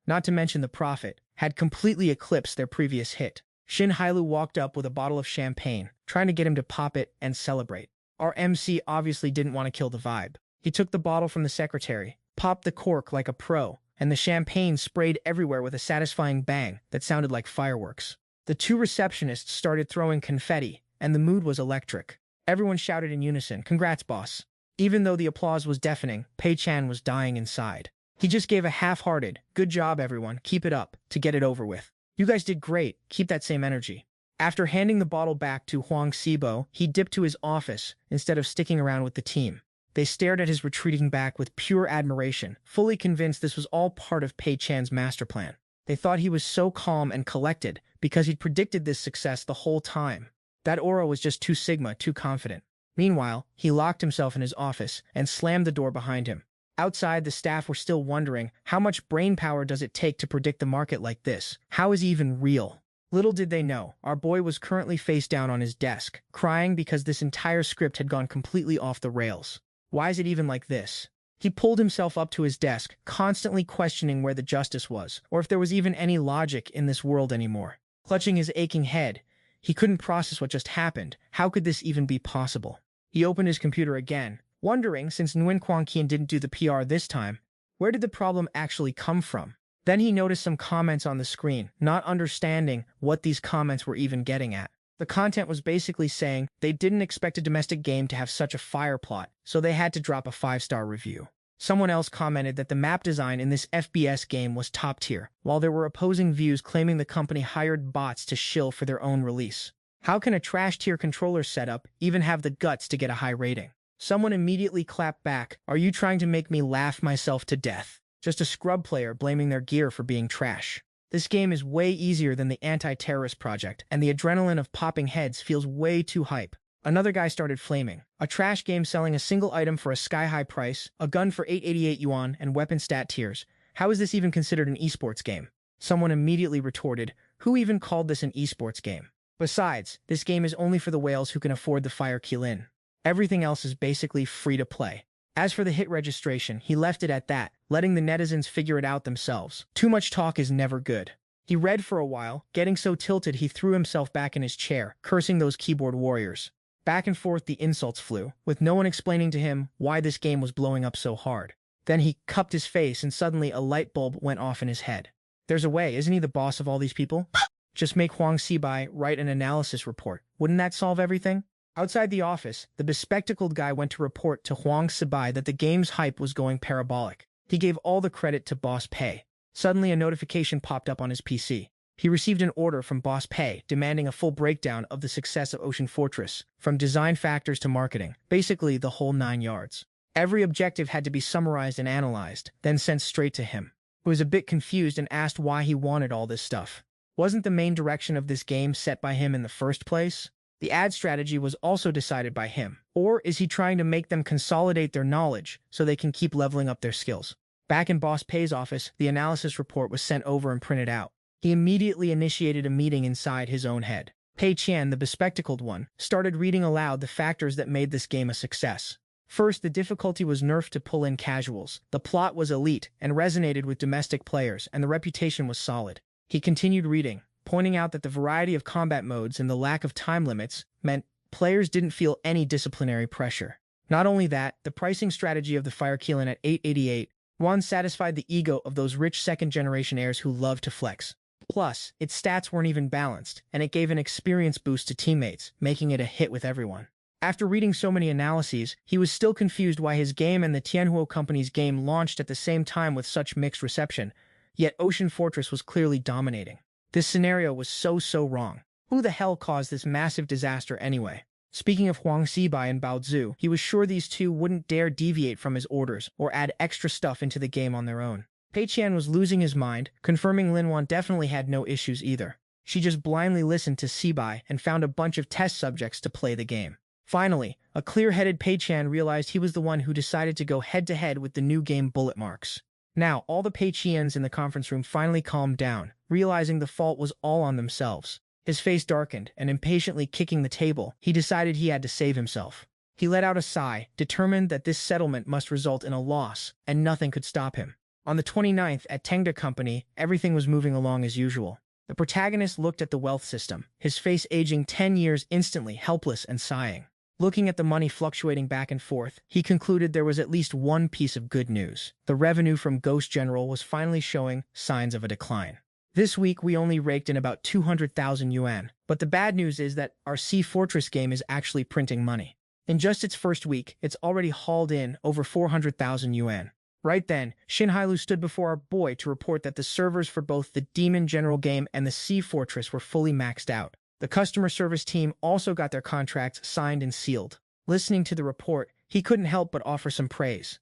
not to mention the profit, had completely eclipsed their previous hit. Shin Hailu walked up with a bottle of champagne, trying to get him to pop it and celebrate. Our MC obviously didn't want to kill the vibe. He took the bottle from the secretary, popped the cork like a pro, and the champagne sprayed everywhere with a satisfying bang that sounded like fireworks. The two receptionists started throwing confetti, and the mood was electric. Everyone shouted in unison, "Congrats, boss." Even though the applause was deafening, Pei Chan was dying inside. He just gave a half-hearted, "Good job, everyone, keep it up," to get it over with. "You guys did great, keep that same energy." After handing the bottle back to Huang Xibo, he dipped to his office instead of sticking around with the team. They stared at his retreating back with pure admiration, fully convinced this was all part of Pei Chan's master plan. They thought he was so calm and collected because he'd predicted this success the whole time. That aura was just too Sigma, too confident. Meanwhile, he locked himself in his office and slammed the door behind him. Outside, the staff were still wondering, how much brainpower does it take to predict the market like this? How is he even real? Little did they know, our boy was currently face down on his desk, crying because this entire script had gone completely off the rails. Why is it even like this? He pulled himself up to his desk, constantly questioning where the justice was, or if there was even any logic in this world anymore. Clutching his aching head, he couldn't process what just happened. How could this even be possible? He opened his computer again, wondering, since Nguyen Quang Kian didn't do the PR this time, where did the problem actually come from? Then he noticed some comments on the screen, not understanding what these comments were even getting at. The content was basically saying they didn't expect a domestic game to have such a fire plot, so they had to drop a 5-star review. Someone else commented that the map design in this FPS game was top tier, while there were opposing views claiming the company hired bots to shill for their own release. How can a trash-tier controller setup even have the guts to get a high rating? Someone immediately clapped back, "Are you trying to make me laugh myself to death? Just a scrub player blaming their gear for being trash. This game is way easier than the anti-terrorist project, and the adrenaline of popping heads feels way too hype." Another guy started flaming. "A trash game selling a single item for a sky-high price, a gun for 888 yuan, and weapon stat tiers. How is this even considered an esports game?" Someone immediately retorted, "Who even called this an esports game? Besides, this game is only for the whales who can afford the Fire Qilin. Everything else is basically free to play." As for the hit registration, he left it at that, letting the netizens figure it out themselves. Too much talk is never good. He read for a while, getting so tilted he threw himself back in his chair, cursing those keyboard warriors. Back and forth the insults flew, with no one explaining to him why this game was blowing up so hard. Then he cupped his face and suddenly a light bulb went off in his head. There's a way, isn't he the boss of all these people? Just make Huang Xibai write an analysis report. Wouldn't that solve everything? Outside the office, the bespectacled guy went to report to Huang Xibai that the game's hype was going parabolic. He gave all the credit to Boss Pei. Suddenly a notification popped up on his PC. He received an order from Boss Pei demanding a full breakdown of the success of Ocean Fortress, from design factors to marketing, basically the whole 9 yards. Every objective had to be summarized and analyzed, then sent straight to him. He was a bit confused and asked why he wanted all this stuff. Wasn't the main direction of this game set by him in the first place? The ad strategy was also decided by him. Or is he trying to make them consolidate their knowledge so they can keep leveling up their skills? Back in Boss Pei's office, the analysis report was sent over and printed out. He immediately initiated a meeting inside his own head. Pei Qian, the bespectacled one, started reading aloud the factors that made this game a success. First, the difficulty was nerfed to pull in casuals. The plot was elite and resonated with domestic players, and the reputation was solid. He continued reading, pointing out that the variety of combat modes and the lack of time limits meant players didn't feel any disciplinary pressure. Not only that, the pricing strategy of the Fire Keelan at 888 yuan satisfied the ego of those rich second-generation heirs who love to flex. Plus, its stats weren't even balanced, and it gave an experience boost to teammates, making it a hit with everyone. After reading so many analyses, he was still confused why his game and the Tianhuo company's game launched at the same time with such mixed reception, yet Ocean Fortress was clearly dominating. This scenario was so wrong. Who the hell caused this massive disaster anyway? Speaking of Huang Xibai and Bao Zhu, he was sure these two wouldn't dare deviate from his orders or add extra stuff into the game on their own. Pei Qian was losing his mind, confirming Lin Wan definitely had no issues either. She just blindly listened to Xibai and found a bunch of test subjects to play the game. Finally, a clear-headed Pei Qian realized he was the one who decided to go head-to-head with the new game Bullet Marks. Now, all the Pei Qians in the conference room finally calmed down, realizing the fault was all on themselves. His face darkened, and impatiently kicking the table, he decided he had to save himself. He let out a sigh, determined that this settlement must result in a loss, and nothing could stop him. On the 29th, at Tengda Company, everything was moving along as usual. The protagonist looked at the wealth system, his face aging 10 years instantly, helpless and sighing. Looking at the money fluctuating back and forth, he concluded there was at least one piece of good news. The revenue from Ghost General was finally showing signs of a decline. This week, we only raked in about 200,000 yuan, but the bad news is that our Sea Fortress game is actually printing money. In just its first week, it's already hauled in over 400,000 yuan. Right then, Xin Hailu stood before our boy to report that the servers for both the Demon General game and the Sea Fortress were fully maxed out. The customer service team also got their contracts signed and sealed. Listening to the report, he couldn't help but offer some praise.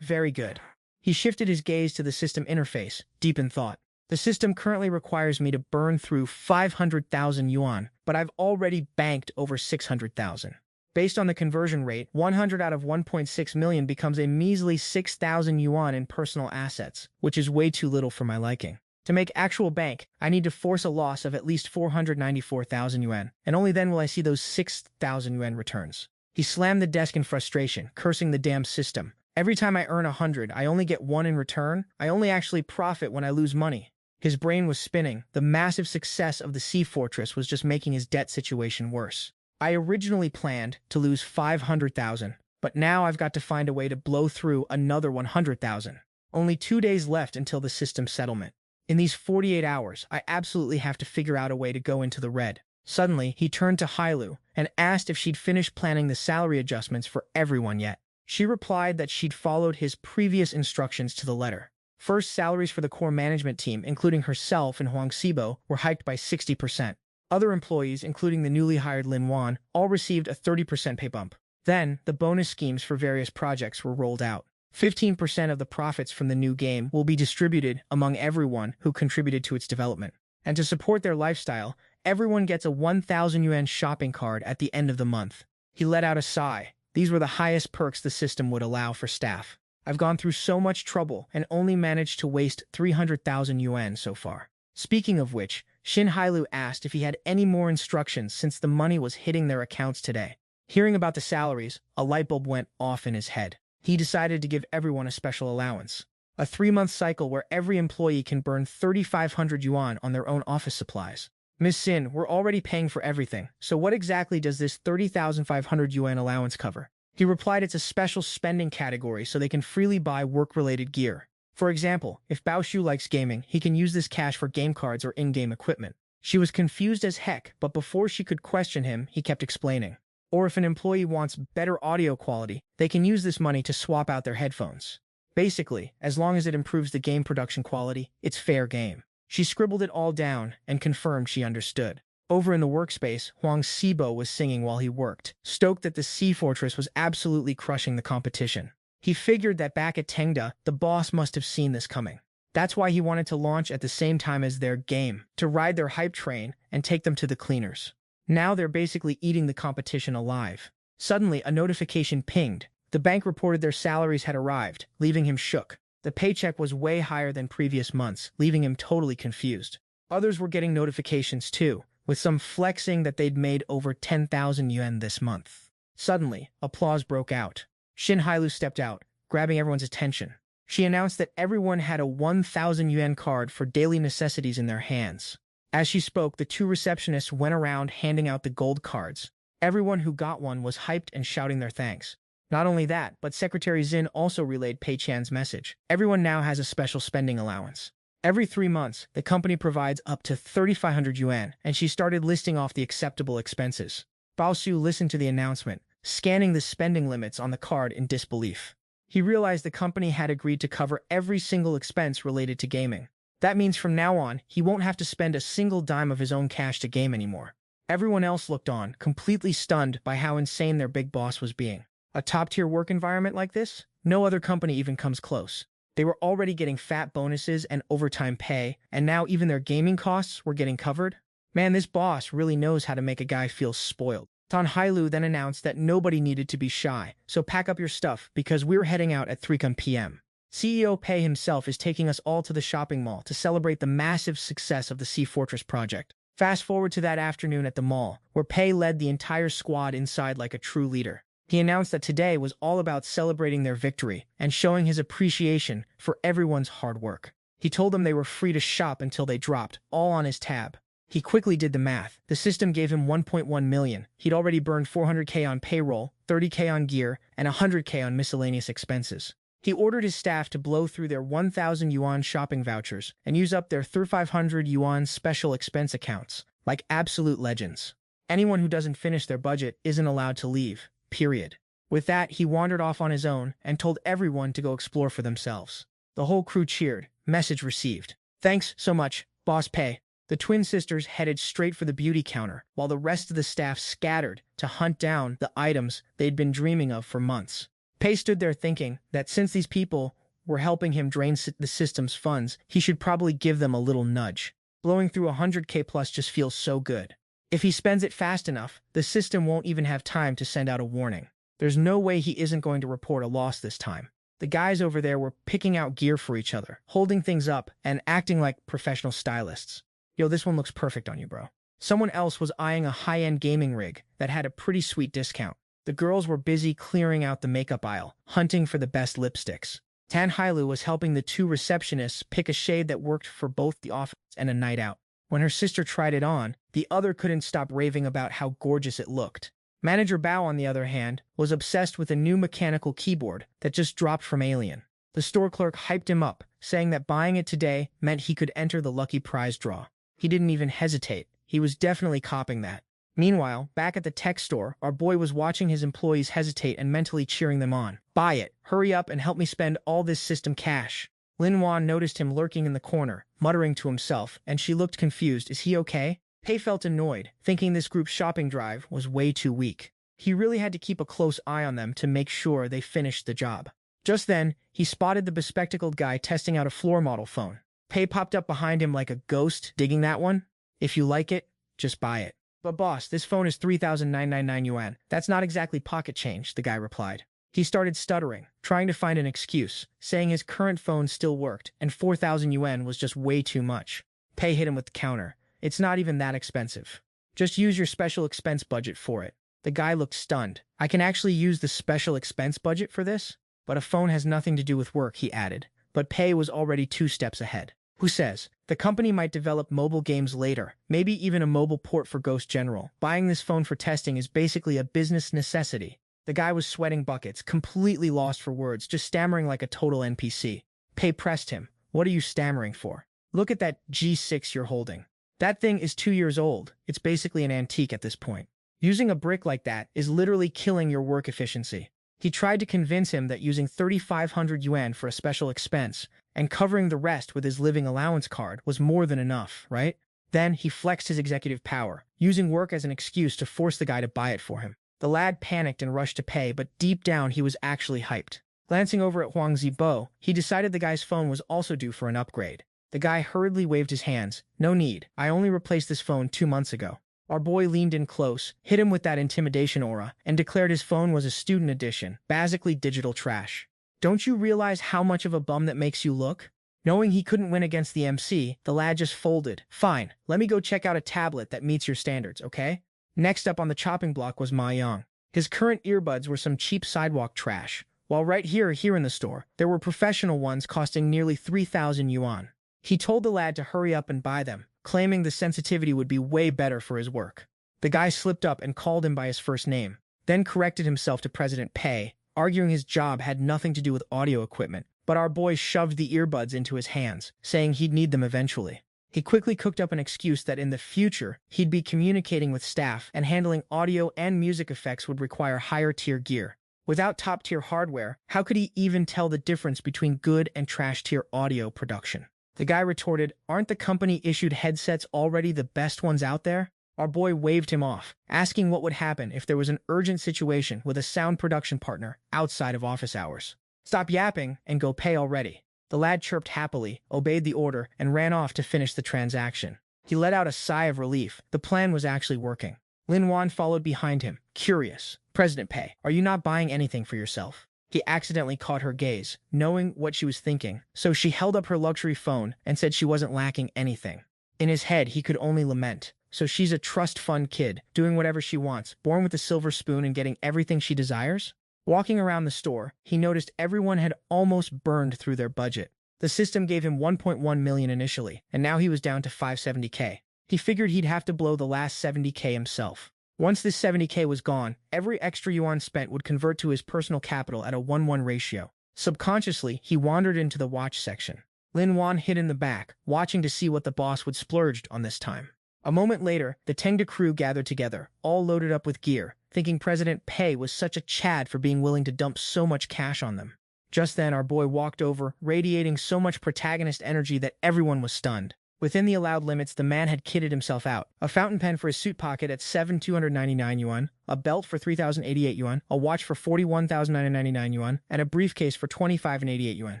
Very good. He shifted his gaze to the system interface, deep in thought. The system currently requires me to burn through 500,000 yuan, but I've already banked over 600,000. Based on the conversion rate, 100 out of 1.6 million becomes a measly 6,000 yuan in personal assets, which is way too little for my liking. To make actual bank, I need to force a loss of at least 494,000 yuan, and only then will I see those 6,000 yuan returns. He slammed the desk in frustration, cursing the damn system. Every time I earn 100, I only get 1 in return. I only actually profit when I lose money. His brain was spinning. The massive success of the Sea Fortress was just making his debt situation worse. I originally planned to lose 500,000, but now I've got to find a way to blow through another 100,000. Only 2 days left until the system settlement. In these 48 hours, I absolutely have to figure out a way to go into the red. Suddenly, he turned to Hailu and asked if she'd finished planning the salary adjustments for everyone yet. She replied that she'd followed his previous instructions to the letter. First, salaries for the core management team, including herself and Huang Xibo, were hiked by 60%. Other employees, including the newly hired Lin Wan, all received a 30% pay bump. Then, the bonus schemes for various projects were rolled out. 15% of the profits from the new game will be distributed among everyone who contributed to its development. And to support their lifestyle, everyone gets a 1,000 yuan shopping card at the end of the month. He let out a sigh. These were the highest perks the system would allow for staff. I've gone through so much trouble and only managed to waste 300,000 yuan so far. Speaking of which, Xin Hailu asked if he had any more instructions since the money was hitting their accounts today. Hearing about the salaries, a light bulb went off in his head. He decided to give everyone a special allowance. A 3-month cycle where every employee can burn 3,500 yuan on their own office supplies. Miss Sin, we're already paying for everything, so what exactly does this 30,500 yuan allowance cover? He replied it's a special spending category so they can freely buy work-related gear. For example, if Bao Shu likes gaming, he can use this cash for game cards or in-game equipment. She was confused as heck, but before she could question him, he kept explaining. Or if an employee wants better audio quality, they can use this money to swap out their headphones. Basically, as long as it improves the game production quality, it's fair game. She scribbled it all down and confirmed she understood. Over in the workspace, Huang Xibo was singing while he worked, stoked that the Sea Fortress was absolutely crushing the competition. He figured that back at Tengda, the boss must have seen this coming. That's why he wanted to launch at the same time as their game, to ride their hype train and take them to the cleaners. Now they're basically eating the competition alive. Suddenly, a notification pinged. The bank reported their salaries had arrived, leaving him shook. The paycheck was way higher than previous months, leaving him totally confused. Others were getting notifications too, with some flexing that they'd made over 10,000 yuan this month. Suddenly, applause broke out. Shin Hailu stepped out, grabbing everyone's attention. She announced that everyone had a 1,000 yuan card for daily necessities in their hands. As she spoke, the two receptionists went around handing out the gold cards. Everyone who got one was hyped and shouting their thanks. Not only that, but Secretary Zin also relayed Pei Chan's message. Everyone now has a special spending allowance. Every 3 months, the company provides up to 3,500 yuan, and she started listing off the acceptable expenses. Bao Su listened to the announcement, scanning the spending limits on the card in disbelief. He realized the company had agreed to cover every single expense related to gaming. That means from now on, he won't have to spend a single dime of his own cash to game anymore. Everyone else looked on, completely stunned by how insane their big boss was being. A top-tier work environment like this? No other company even comes close. They were already getting fat bonuses and overtime pay, and now even their gaming costs were getting covered? Man, this boss really knows how to make a guy feel spoiled. Tan Hailu then announced that nobody needed to be shy, so pack up your stuff because we're heading out at 3 p.m. CEO Pei himself is taking us all to the shopping mall to celebrate the massive success of the Sea Fortress project. Fast forward to that afternoon at the mall, where Pei led the entire squad inside like a true leader. He announced that today was all about celebrating their victory and showing his appreciation for everyone's hard work. He told them they were free to shop until they dropped, all on his tab. He quickly did the math. The system gave him 1.1 million. He'd already burned 400k on payroll, 30k on gear, and 100k on miscellaneous expenses. He ordered his staff to blow through their 1,000 yuan shopping vouchers and use up their 3,500 yuan special expense accounts, like absolute legends. Anyone who doesn't finish their budget isn't allowed to leave, period. With that, he wandered off on his own and told everyone to go explore for themselves. The whole crew cheered. Message received. Thanks so much, Boss Pei. The twin sisters headed straight for the beauty counter, while the rest of the staff scattered to hunt down the items they'd been dreaming of for months. Pei stood there thinking that since these people were helping him drain the system's funds, he should probably give them a little nudge. Blowing through 100k plus just feels so good. If he spends it fast enough, the system won't even have time to send out a warning. There's no way he isn't going to report a loss this time. The guys over there were picking out gear for each other, holding things up, and acting like professional stylists. Yo, this one looks perfect on you, bro. Someone else was eyeing a high-end gaming rig that had a pretty sweet discount. The girls were busy clearing out the makeup aisle, hunting for the best lipsticks. Tan Hailu was helping the two receptionists pick a shade that worked for both the office and a night out. When her sister tried it on, the other couldn't stop raving about how gorgeous it looked. Manager Bao, on the other hand, was obsessed with a new mechanical keyboard that just dropped from Alien. The store clerk hyped him up, saying that buying it today meant he could enter the lucky prize draw. He didn't even hesitate. He was definitely copying that. Meanwhile, back at the tech store, our boy was watching his employees hesitate and mentally cheering them on. Buy it. Hurry up and help me spend all this system cash. Lin Wan noticed him lurking in the corner, muttering to himself, and she looked confused. Is he okay? Pei felt annoyed, thinking this group's shopping drive was way too weak. He really had to keep a close eye on them to make sure they finished the job. Just then, he spotted the bespectacled guy testing out a floor model phone. Pei popped up behind him like a ghost. Digging that one? If you like it, just buy it. But boss, this phone is 3,999 yuan. That's not exactly pocket change, the guy replied. He started stuttering, trying to find an excuse, saying his current phone still worked, and 4,000 yuan was just way too much. Pei hit him with the counter. It's not even that expensive. Just use your special expense budget for it. The guy looked stunned. I can actually use the special expense budget for this? But a phone has nothing to do with work, he added. But Pei was already 2 steps ahead. Who says? The company might develop mobile games later, maybe even a mobile port for Ghost General. Buying this phone for testing is basically a business necessity. The guy was sweating buckets, completely lost for words, just stammering like a total NPC. Pei pressed him. What are you stammering for? Look at that G6 you're holding. That thing is 2 years old. It's basically an antique at this point. Using a brick like that is literally killing your work efficiency. He tried to convince him that using 3,500 yuan for a special expense and covering the rest with his living allowance card was more than enough, right? Then he flexed his executive power, using work as an excuse to force the guy to buy it for him. The lad panicked and rushed to pay, but deep down he was actually hyped. Glancing over at Huang Zibo, he decided the guy's phone was also due for an upgrade. The guy hurriedly waved his hands. No need. I only replaced this phone 2 months ago. Our boy leaned in close, hit him with that intimidation aura, and declared his phone was a student edition, basically digital trash. Don't you realize how much of a bum that makes you look? Knowing he couldn't win against the MC, the lad just folded. Fine, let me go check out a tablet that meets your standards, okay? Next up on the chopping block was Ma Yang. His current earbuds were some cheap sidewalk trash, while right here in the store, there were professional ones costing nearly 3,000 yuan. He told the lad to hurry up and buy them, claiming the sensitivity would be way better for his work. The guy slipped up and called him by his first name, then corrected himself to President Pei, arguing his job had nothing to do with audio equipment, but our boy shoved the earbuds into his hands, saying he'd need them eventually. He quickly cooked up an excuse that in the future, he'd be communicating with staff and handling audio and music effects would require higher-tier gear. Without top-tier hardware, how could he even tell the difference between good and trash-tier audio production? The guy retorted, aren't the company-issued headsets already the best ones out there? Our boy waved him off, asking what would happen if there was an urgent situation with a sound production partner outside of office hours. Stop yapping and go pay already. The lad chirped happily, obeyed the order, and ran off to finish the transaction. He let out a sigh of relief. The plan was actually working. Lin Wan followed behind him, curious. President Pei, are you not buying anything for yourself? He accidentally caught her gaze, knowing what she was thinking, so she held up her luxury phone and said she wasn't lacking anything. In his head, he could only lament. So she's a trust fund kid, doing whatever she wants, born with a silver spoon and getting everything she desires? Walking around the store, he noticed everyone had almost burned through their budget. The system gave him 1.1 million initially, and now he was down to 570k. He figured he'd have to blow the last 70k himself. Once this 70k was gone, every extra yuan spent would convert to his personal capital at a 1:1 ratio. Subconsciously, he wandered into the watch section. Lin Wan hid in the back, watching to see what the boss would splurge on this time. A moment later, the Tengda crew gathered together, all loaded up with gear, thinking President Pei was such a Chad for being willing to dump so much cash on them. Just then, our boy walked over, radiating so much protagonist energy that everyone was stunned. Within the allowed limits, the man had kitted himself out. A fountain pen for his suit pocket at 7,299 yuan, a belt for 3,088 yuan, a watch for 41,999 yuan, and a briefcase for 25,088 yuan,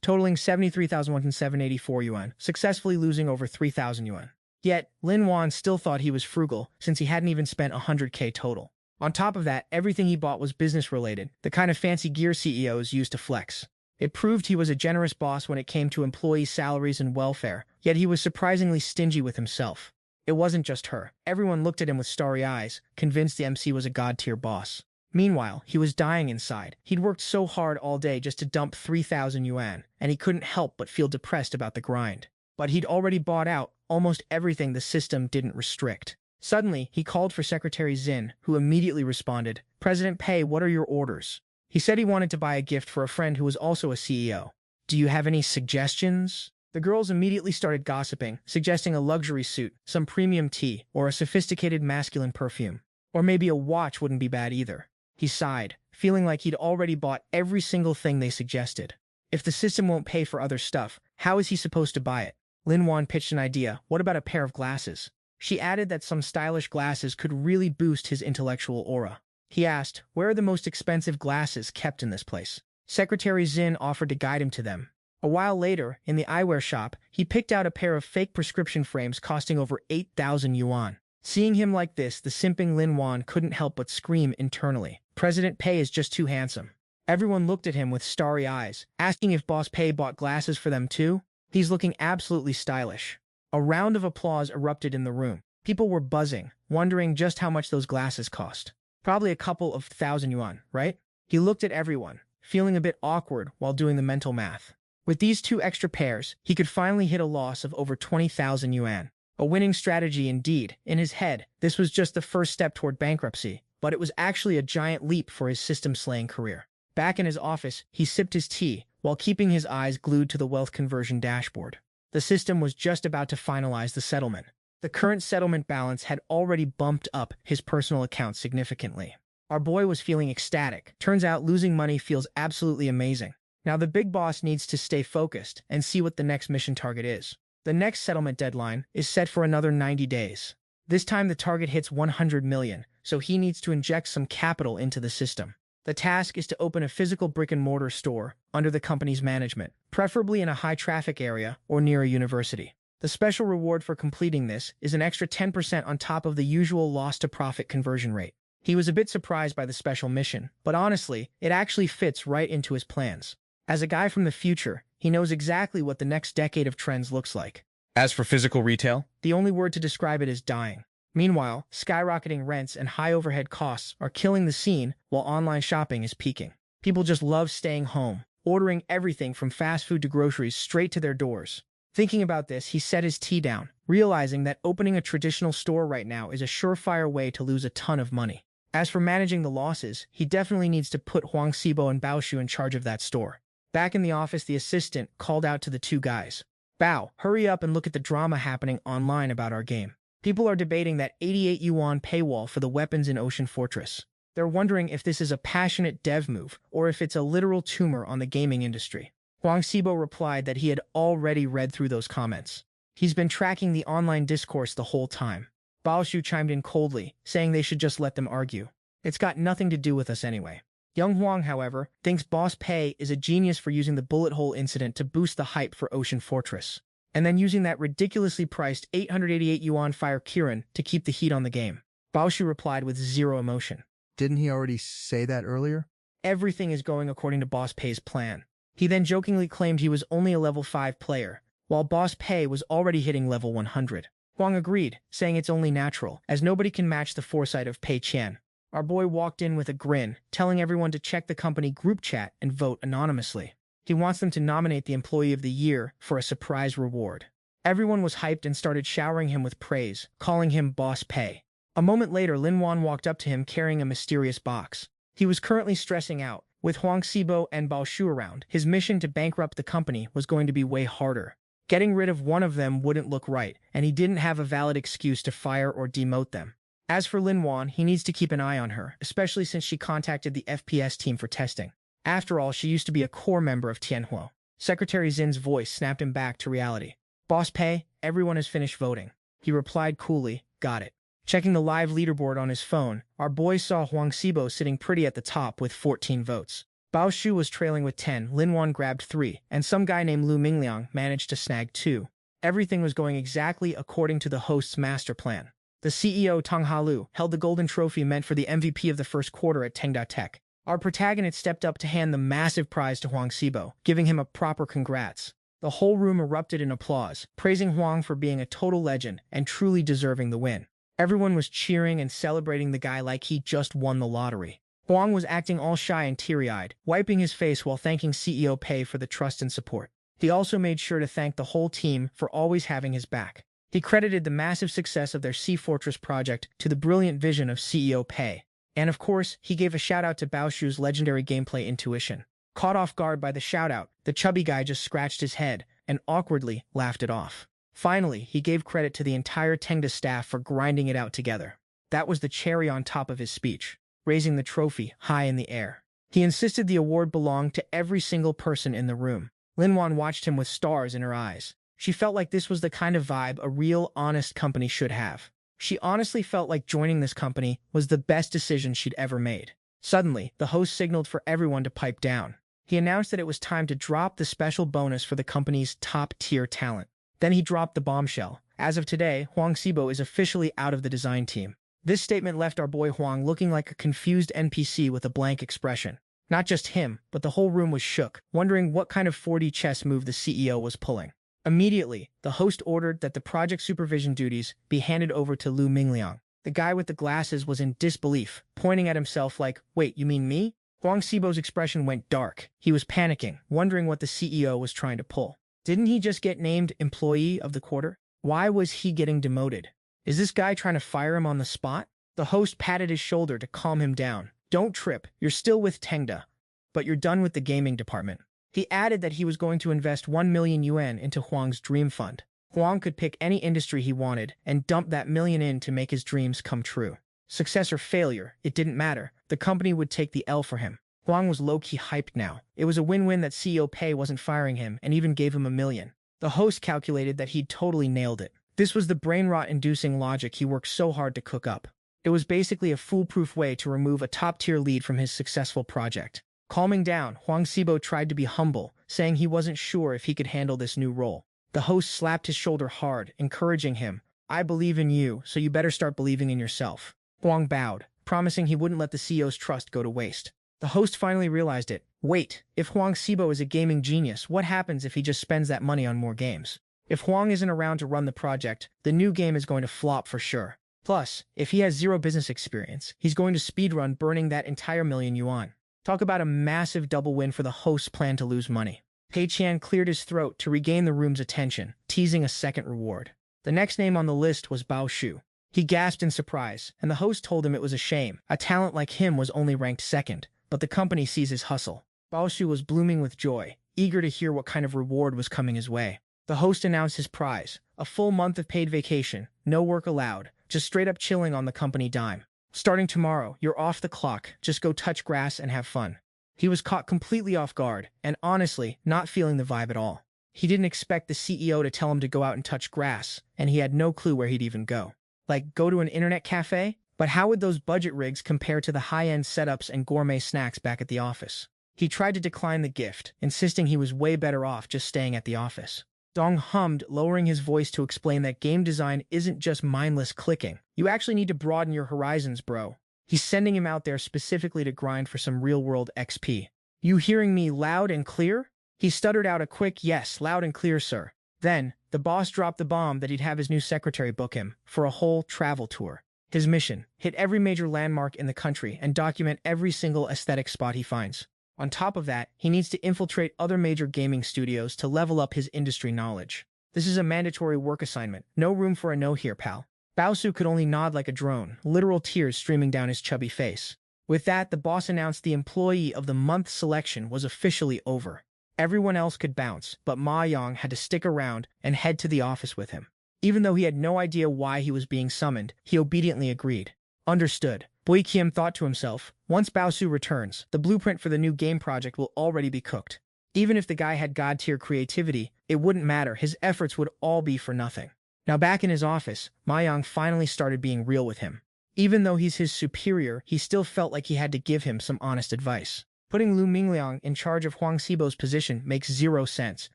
totaling 73,784 yuan, successfully losing over 3,000 yuan. Yet, Lin Wan still thought he was frugal, since he hadn't even spent 100k total. On top of that, everything he bought was business-related, the kind of fancy gear CEOs use to flex. It proved he was a generous boss when it came to employee salaries and welfare, yet he was surprisingly stingy with himself. It wasn't just her. Everyone looked at him with starry eyes, convinced the MC was a god-tier boss. Meanwhile, he was dying inside. He'd worked so hard all day just to dump 3,000 yuan, and he couldn't help but feel depressed about the grind. But he'd already bought out almost everything the system didn't restrict. Suddenly, he called for Secretary Zin, who immediately responded, President Pei, what are your orders? He said he wanted to buy a gift for a friend who was also a CEO. Do you have any suggestions? The girls immediately started gossiping, suggesting a luxury suit, some premium tea, or a sophisticated masculine perfume. Or maybe a watch wouldn't be bad either. He sighed, feeling like he'd already bought every single thing they suggested. If the system won't pay for other stuff, how is he supposed to buy it? Lin Wan pitched an idea. What about a pair of glasses? She added that some stylish glasses could really boost his intellectual aura. He asked, where are the most expensive glasses kept in this place? Secretary Zin offered to guide him to them. A while later, in the eyewear shop, he picked out a pair of fake prescription frames costing over 8,000 yuan. Seeing him like this, the simping Lin Wan couldn't help but scream internally. President Pei is just too handsome. Everyone looked at him with starry eyes, asking if Boss Pei bought glasses for them too. He's looking absolutely stylish. A round of applause erupted in the room. People were buzzing, wondering just how much those glasses cost. Probably a couple of 1,000 yuan, right? He looked at everyone, feeling a bit awkward while doing the mental math. With these 2 extra pairs, he could finally hit a loss of over 20,000 yuan. A winning strategy indeed. In his head, this was just the first step toward bankruptcy, but it was actually a giant leap for his system-slaying career. Back in his office, he sipped his tea while keeping his eyes glued to the wealth conversion dashboard. The system was just about to finalize the settlement. The current settlement balance had already bumped up his personal account significantly. Our boy was feeling ecstatic. Turns out losing money feels absolutely amazing. Now the big boss needs to stay focused and see what the next mission target is. The next settlement deadline is set for another 90 days. This time the target hits 100 million, so he needs to inject some capital into the system. The task is to open a physical brick-and-mortar store under the company's management, preferably in a high-traffic area or near a university. The special reward for completing this is an extra 10% on top of the usual loss-to-profit conversion rate. He was a bit surprised by the special mission, but honestly, it actually fits right into his plans. As a guy from the future, he knows exactly what the next decade of trends looks like. As for physical retail, The only word to describe it is dying. Meanwhile, skyrocketing rents and high overhead costs are killing the scene while online shopping is peaking. People just love staying home, ordering everything from fast food to groceries straight to their doors. Thinking about this, he set his tea down, realizing that opening a traditional store right now is a surefire way to lose a ton of money. As for managing the losses, he definitely needs to put Huang Xibo and Bao Shu in charge of that store. Back in the office, the assistant called out to the two guys. Bao, hurry up and look at the drama happening online about our game. People are debating that 88 yuan paywall for the weapons in Ocean Fortress. They're wondering if this is a passionate dev move or if it's a literal tumor on the gaming industry. Huang Xibo replied that he had already read through those comments. He's been tracking the online discourse the whole time. Bao Shu chimed in coldly, saying they should just let them argue. It's got nothing to do with us anyway. Young Huang, however, thinks Boss Pei is a genius for using the bullet hole incident to boost the hype for Ocean Fortress, and then using that ridiculously priced 888 yuan Fire Kirin to keep the heat on the game. Bao Shu replied with zero emotion. Didn't he already say that earlier? Everything is going according to Boss Pei's plan. He then jokingly claimed he was only a level 5 player, while Boss Pei was already hitting level 100. Huang agreed, saying it's only natural, as nobody can match the foresight of Pei Qian. Our boy walked in with a grin, telling everyone to check the company group chat and vote anonymously. He wants them to nominate the Employee of the Year for a surprise reward. Everyone was hyped and started showering him with praise, calling him Boss Pei. A moment later, Lin Wan walked up to him carrying a mysterious box. He was currently stressing out. With Huang Xibo and Bao Shu around, his mission to bankrupt the company was going to be way harder. Getting rid of one of them wouldn't look right, and he didn't have a valid excuse to fire or demote them. As for Lin Wan, he needs to keep an eye on her, especially since she contacted the FPS team for testing. After all, she used to be a core member of Tianhua. Secretary Zin's voice snapped him back to reality. Boss Pei, everyone has finished voting. He replied coolly, got it. Checking the live leaderboard on his phone, our boy saw Huang Xibo sitting pretty at the top with 14 votes. Bao Shu was trailing with 10, Lin Wan grabbed 3, and some guy named Lu Mingliang managed to snag 2. Everything was going exactly according to the host's master plan. The CEO, Donghua Lu, held the golden trophy meant for the MVP of the first quarter at Tengda Tech. Our protagonist stepped up to hand the massive prize to Huang Xibo, giving him a proper congrats. The whole room erupted in applause, praising Huang for being a total legend and truly deserving the win. Everyone was cheering and celebrating the guy like he just won the lottery. Huang was acting all shy and teary-eyed, wiping his face while thanking CEO Pei for the trust and support. He also made sure to thank the whole team for always having his back. He credited the massive success of their Sea Fortress project to the brilliant vision of CEO Pei. And of course, he gave a shout-out to Bao Shu's legendary gameplay intuition. Caught off guard by the shout-out, the chubby guy just scratched his head and awkwardly laughed it off. Finally, he gave credit to the entire Tengda staff for grinding it out together. That was the cherry on top of his speech, raising the trophy high in the air. He insisted the award belonged to every single person in the room. Lin Wan watched him with stars in her eyes. She felt like this was the kind of vibe a real, honest company should have. She honestly felt like joining this company was the best decision she'd ever made. Suddenly, the host signaled for everyone to pipe down. He announced that it was time to drop the special bonus for the company's top-tier talent. Then he dropped the bombshell. As of today, Huang Xibo is officially out of the design team. This statement left our boy Huang looking like a confused NPC with a blank expression. Not just him, but the whole room was shook, wondering what kind of 4D chess move the CEO was pulling. Immediately, the host ordered that the project supervision duties be handed over to Lu Mingliang. The guy with the glasses was in disbelief, pointing at himself like, "Wait, you mean me?" Huang Xibo's expression went dark. He was panicking, wondering what the CEO was trying to pull. Didn't he just get named Employee of the Quarter? Why was he getting demoted? Is this guy trying to fire him on the spot? The host patted his shoulder to calm him down. Don't trip, you're still with Tengda, but you're done with the gaming department. He added that he was going to invest 1 million yuan into Huang's dream fund. Huang could pick any industry he wanted and dump that million in to make his dreams come true. Success or failure, it didn't matter. The company would take the L for him. Huang was low-key hyped now. It was a win-win that CEO Pei wasn't firing him and even gave him $1 million. The host calculated that he'd totally nailed it. This was the brain-rot-inducing logic he worked so hard to cook up. It was basically a foolproof way to remove a top-tier lead from his successful project. Calming down, Huang Xibo tried to be humble, saying he wasn't sure if he could handle this new role. The host slapped his shoulder hard, encouraging him. I believe in you, so you better start believing in yourself. Huang bowed, promising he wouldn't let the CEO's trust go to waste. The host finally realized it. Wait, if Huang Xibo is a gaming genius, what happens if he just spends that money on more games? If Huang isn't around to run the project, the new game is going to flop for sure. Plus, if he has zero business experience, he's going to speedrun burning that entire $1,000,000. Talk about a massive double win for the host's plan to lose money. Pei Qian cleared his throat to regain the room's attention, teasing a second reward. The next name on the list was Bao Shu. He gasped in surprise, and the host told him it was a shame. A talent like him was only ranked second, but the company sees his hustle. Bao Shu was blooming with joy, eager to hear what kind of reward was coming his way. The host announced his prize, a full month of paid vacation, no work allowed, just straight up chilling on the company dime. Starting tomorrow, you're off the clock, just go touch grass and have fun. He was caught completely off guard, and honestly, not feeling the vibe at all. He didn't expect the CEO to tell him to go out and touch grass, and he had no clue where he'd even go. Like, go to an internet cafe? But how would those budget rigs compare to the high-end setups and gourmet snacks back at the office? He tried to decline the gift, insisting he was way better off just staying at the office. Dong hummed, lowering his voice to explain that game design isn't just mindless clicking. You actually need to broaden your horizons, bro. He's sending him out there specifically to grind for some real-world XP. You hearing me loud and clear? He stuttered out a quick yes, loud and clear, sir. Then, the boss dropped the bomb that he'd have his new secretary book him for a whole travel tour. His mission: hit every major landmark in the country and document every single aesthetic spot he finds. On top of that, he needs to infiltrate other major gaming studios to level up his industry knowledge. This is a mandatory work assignment. No room for a no here, pal. Bao Su could only nod like a drone, literal tears streaming down his chubby face. With that, the boss announced the Employee of the Month selection was officially over. Everyone else could bounce, but Ma Yang had to stick around and head to the office with him. Even though he had no idea why he was being summoned, he obediently agreed. Understood. Bui Qian thought to himself, once Bao Su returns, the blueprint for the new game project will already be cooked. Even if the guy had god-tier creativity, it wouldn't matter, his efforts would all be for nothing. Now back in his office, Ma Yang finally started being real with him. Even though he's his superior, he still felt like he had to give him some honest advice. Putting Lu Mingliang in charge of Huang Xibo's position makes zero sense,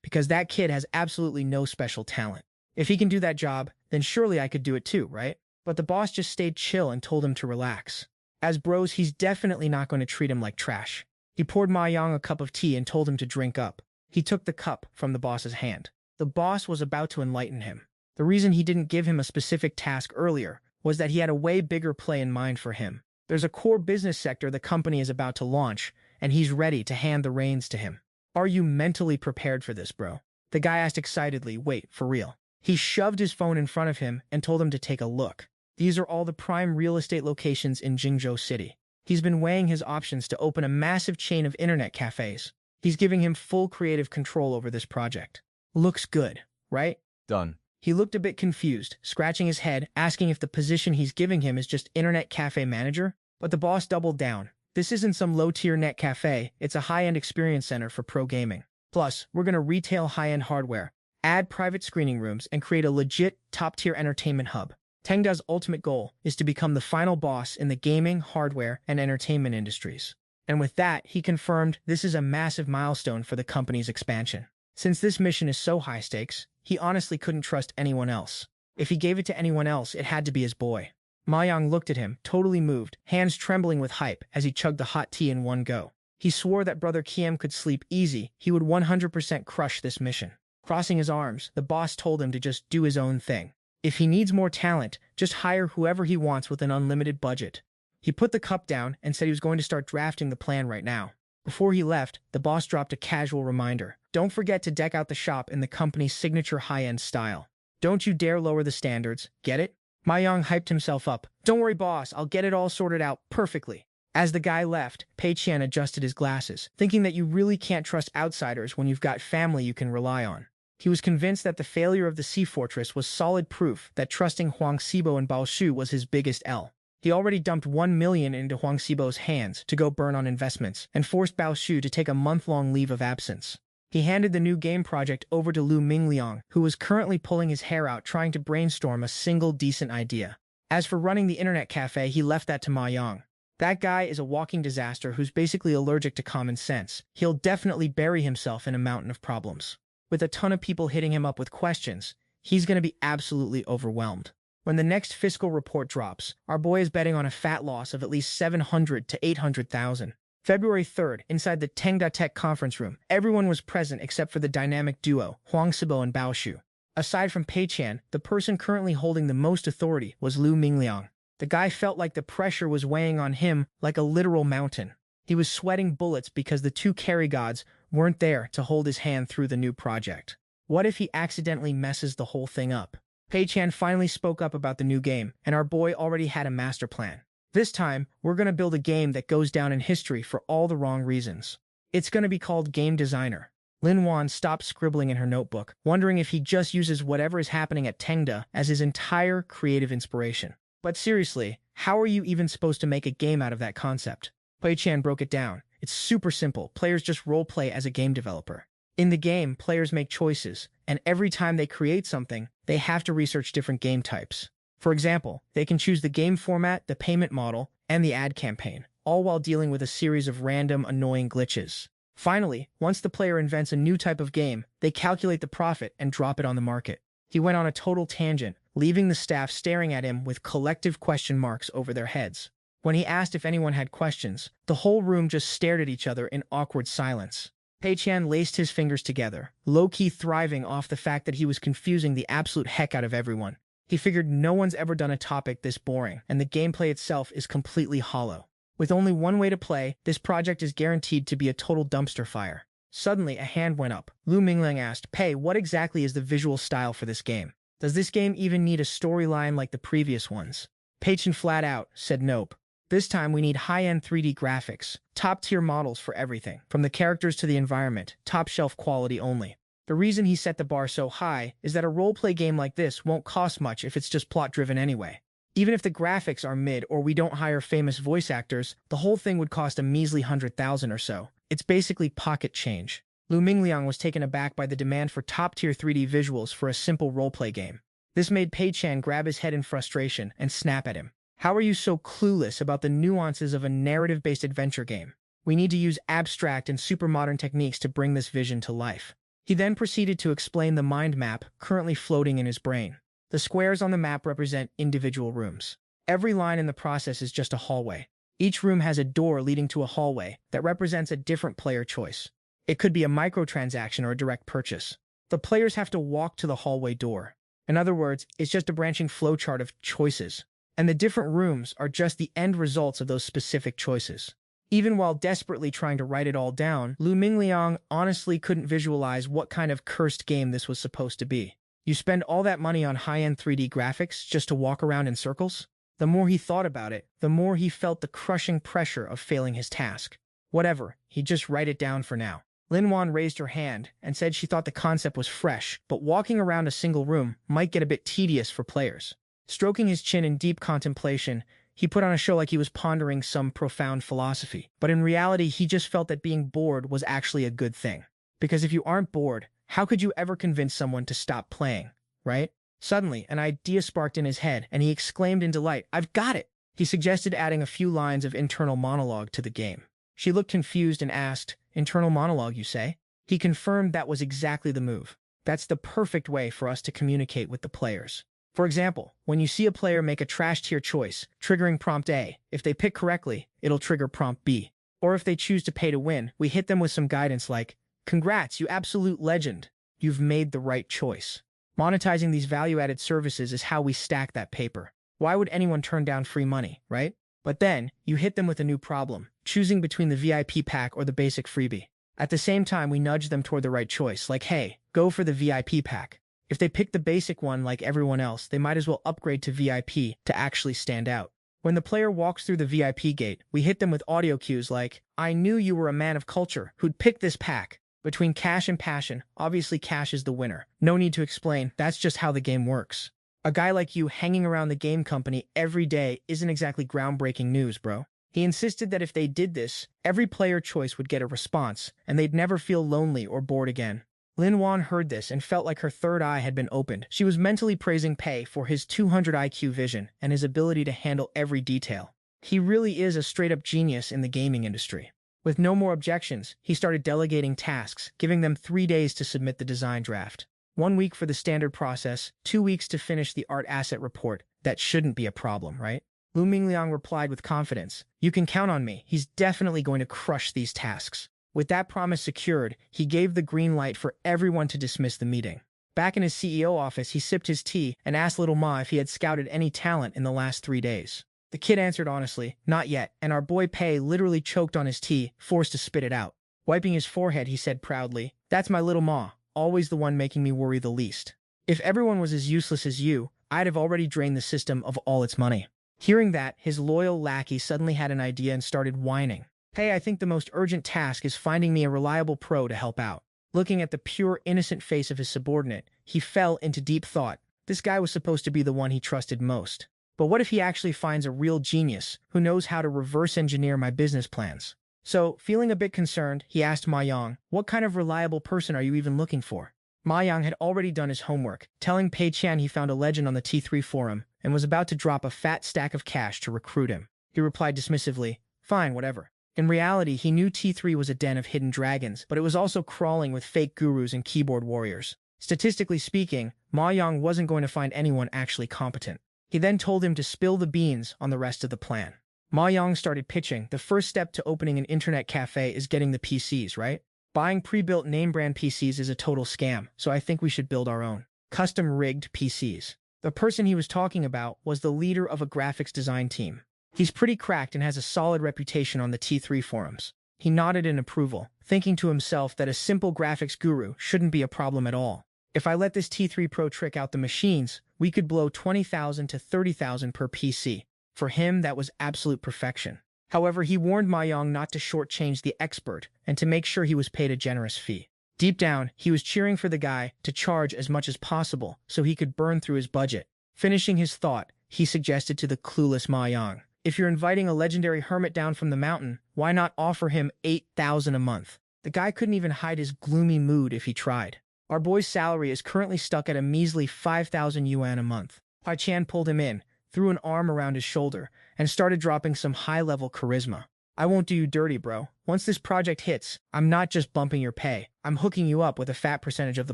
because that kid has absolutely no special talent. If he can do that job, then surely I could do it too, right? But the boss just stayed chill and told him to relax. As bros, he's definitely not going to treat him like trash. He poured Ma Yang a cup of tea and told him to drink up. He took the cup from the boss's hand. The boss was about to enlighten him. The reason he didn't give him a specific task earlier was that he had a way bigger play in mind for him. There's a core business sector the company is about to launch, and he's ready to hand the reins to him. Are you mentally prepared for this, bro? The guy asked excitedly. Wait, for real? He shoved his phone in front of him and told him to take a look. These are all the prime real estate locations in Jingzhou City. He's been weighing his options to open a massive chain of internet cafes. He's giving him full creative control over this project. Looks good, right? Done. He looked a bit confused, scratching his head, asking if the position he's giving him is just internet cafe manager. But the boss doubled down. This isn't some low-tier net cafe, it's a high-end experience center for pro gaming. Plus, we're gonna retail high-end hardware, add private screening rooms, and create a legit top-tier entertainment hub. Tengda's ultimate goal is to become the final boss in the gaming, hardware, and entertainment industries. And with that, he confirmed this is a massive milestone for the company's expansion. Since this mission is so high stakes, he honestly couldn't trust anyone else. If he gave it to anyone else, it had to be his boy. Ma Yang looked at him, totally moved, hands trembling with hype as he chugged the hot tea in one go. He swore that Brother Kiem could sleep easy, he would 100% crush this mission. Crossing his arms, the boss told him to just do his own thing. If he needs more talent, just hire whoever he wants with an unlimited budget. He put the cup down and said he was going to start drafting the plan right now. Before he left, the boss dropped a casual reminder. Don't forget to deck out the shop in the company's signature high-end style. Don't you dare lower the standards, get it? Ma Yang hyped himself up. Don't worry, boss, I'll get it all sorted out perfectly. As the guy left, Pei Qian adjusted his glasses, thinking that you really can't trust outsiders when you've got family you can rely on. He was convinced that the failure of the Sea Fortress was solid proof that trusting Huang Xibo and Bao Shu was his biggest L. He already dumped 1 million into Huang Xibo's hands to go burn on investments and forced Bao Shu to take a month-long leave of absence. He handed the new game project over to Lu Mingliang, who was currently pulling his hair out trying to brainstorm a single decent idea. As for running the internet cafe, he left that to Ma Yang. That guy is a walking disaster who's basically allergic to common sense. He'll definitely bury himself in a mountain of problems. With a ton of people hitting him up with questions, he's going to be absolutely overwhelmed. When the next fiscal report drops, our boy is betting on a fat loss of at least 700 to 800,000. February 3rd, inside the Tengda Tech conference room, everyone was present except for the dynamic duo, Huang Sibo and Bao Shu. Aside from Pei Chan, the person currently holding the most authority was Lu Mingliang. The guy felt like the pressure was weighing on him like a literal mountain. He was sweating bullets because the two carry gods weren't there to hold his hand through the new project. What if he accidentally messes the whole thing up? Pei Chan finally spoke up about the new game, and our boy already had a master plan. This time, we're going to build a game that goes down in history for all the wrong reasons. It's going to be called Game Designer. Lin Wan stopped scribbling in her notebook, wondering if he just uses whatever is happening at Tengda as his entire creative inspiration. But seriously, how are you even supposed to make a game out of that concept? Pei Chan broke it down. It's super simple. Players just roleplay as a game developer. In the game, players make choices, and every time they create something, they have to research different game types. For example, they can choose the game format, the payment model, and the ad campaign, all while dealing with a series of random, annoying glitches. Finally, once the player invents a new type of game, they calculate the profit and drop it on the market. He went on a total tangent, leaving the staff staring at him with collective question marks over their heads. When he asked if anyone had questions, the whole room just stared at each other in awkward silence. Pei Chan laced his fingers together, low-key thriving off the fact that he was confusing the absolute heck out of everyone. He figured no one's ever done a topic this boring, and the gameplay itself is completely hollow. With only one way to play, this project is guaranteed to be a total dumpster fire. Suddenly, a hand went up. Lu Mingling asked, Pei, what exactly is the visual style for this game? Does this game even need a storyline like the previous ones? Pei Chan flat out said nope. This time we need high-end 3D graphics, top-tier models for everything, from the characters to the environment, top-shelf quality only. The reason he set the bar so high is that a roleplay game like this won't cost much if it's just plot-driven anyway. Even if the graphics are mid or we don't hire famous voice actors, the whole thing would cost a measly 100,000 or so. It's basically pocket change. Lu Mingliang was taken aback by the demand for top-tier 3D visuals for a simple roleplay game. This made Pei Chan grab his head in frustration and snap at him. How are you so clueless about the nuances of a narrative-based adventure game? We need to use abstract and super modern techniques to bring this vision to life. He then proceeded to explain the mind map currently floating in his brain. The squares on the map represent individual rooms. Every line in the process is just a hallway. Each room has a door leading to a hallway that represents a different player choice. It could be a microtransaction or a direct purchase. The players have to walk to the hallway door. In other words, it's just a branching flowchart of choices. And the different rooms are just the end results of those specific choices. Even while desperately trying to write it all down, Lu Mingliang honestly couldn't visualize what kind of cursed game this was supposed to be. You spend all that money on high-end 3D graphics just to walk around in circles? The more he thought about it, the more he felt the crushing pressure of failing his task. Whatever, he'd just write it down for now. Lin Wan raised her hand and said she thought the concept was fresh, but walking around a single room might get a bit tedious for players. Stroking his chin in deep contemplation, he put on a show like he was pondering some profound philosophy. But in reality, he just felt that being bored was actually a good thing. Because if you aren't bored, how could you ever convince someone to stop playing, right? Suddenly, an idea sparked in his head, and he exclaimed in delight, I've got it! He suggested adding a few lines of internal monologue to the game. She looked confused and asked, internal monologue, you say? He confirmed that was exactly the move. That's the perfect way for us to communicate with the players. For example, when you see a player make a trash tier choice, triggering prompt A, if they pick correctly, it'll trigger prompt B. Or if they choose to pay to win, we hit them with some guidance like, congrats, you absolute legend. You've made the right choice. Monetizing these value-added services is how we stack that paper. Why would anyone turn down free money, right? But then, you hit them with a new problem, choosing between the VIP pack or the basic freebie. At the same time, we nudge them toward the right choice, like, hey, go for the VIP pack. If they pick the basic one like everyone else, they might as well upgrade to VIP to actually stand out. When the player walks through the VIP gate, we hit them with audio cues like, I knew you were a man of culture who'd pick this pack. Between cash and passion, obviously cash is the winner. No need to explain, that's just how the game works. A guy like you hanging around the game company every day isn't exactly groundbreaking news, bro. He insisted that if they did this, every player choice would get a response, and they'd never feel lonely or bored again. Lin Wan heard this and felt like her third eye had been opened. She was mentally praising Pei for his 200 IQ vision and his ability to handle every detail. He really is a straight-up genius in the gaming industry. With no more objections, he started delegating tasks, giving them 3 days to submit the design draft. 1 week for the standard process, 2 weeks to finish the art asset report. That shouldn't be a problem, right? Lu Mingliang replied with confidence, "You can count on me. He's definitely going to crush these tasks." With that promise secured, he gave the green light for everyone to dismiss the meeting. Back in his CEO office, he sipped his tea and asked little Ma if he had scouted any talent in the last 3 days. The kid answered honestly, "Not yet," and our boy Pei literally choked on his tea, forced to spit it out. Wiping his forehead, he said proudly, "That's my little Ma, always the one making me worry the least. If everyone was as useless as you, I'd have already drained the system of all its money." Hearing that, his loyal lackey suddenly had an idea and started whining. "Hey, I think the most urgent task is finding me a reliable pro to help out." Looking at the pure, innocent face of his subordinate, he fell into deep thought. This guy was supposed to be the one he trusted most. But what if he actually finds a real genius who knows how to reverse engineer my business plans? So, feeling a bit concerned, he asked Ma Yang, "What kind of reliable person are you even looking for?" Ma Yang had already done his homework, telling Pei Qian he found a legend on the T3 forum and was about to drop a fat stack of cash to recruit him. He replied dismissively, "Fine, whatever." In reality, he knew T3 was a den of hidden dragons, but it was also crawling with fake gurus and keyboard warriors. Statistically speaking, Ma Yang wasn't going to find anyone actually competent. He then told him to spill the beans on the rest of the plan. Ma Yang started pitching, "The first step to opening an internet cafe is getting the PCs, right? Buying pre-built name-brand PCs is a total scam, so I think we should build our own custom-rigged PCs." The person he was talking about was the leader of a graphics design team. He's pretty cracked and has a solid reputation on the T3 forums. He nodded in approval, thinking to himself that a simple graphics guru shouldn't be a problem at all. If I let this T3 Pro trick out the machines, we could blow 20,000 to 30,000 per PC. For him, that was absolute perfection. However, he warned Ma Yang not to shortchange the expert and to make sure he was paid a generous fee. Deep down, he was cheering for the guy to charge as much as possible so he could burn through his budget. Finishing his thought, he suggested to the clueless Ma Yang, "If you're inviting a legendary hermit down from the mountain, why not offer him 8,000 a month?" The guy couldn't even hide his gloomy mood if he tried. Our boy's salary is currently stuck at a measly 5,000 yuan a month. Pai Chan pulled him in, threw an arm around his shoulder, and started dropping some high-level charisma. "I won't do you dirty, bro. Once this project hits, I'm not just bumping your pay. I'm hooking you up with a fat percentage of the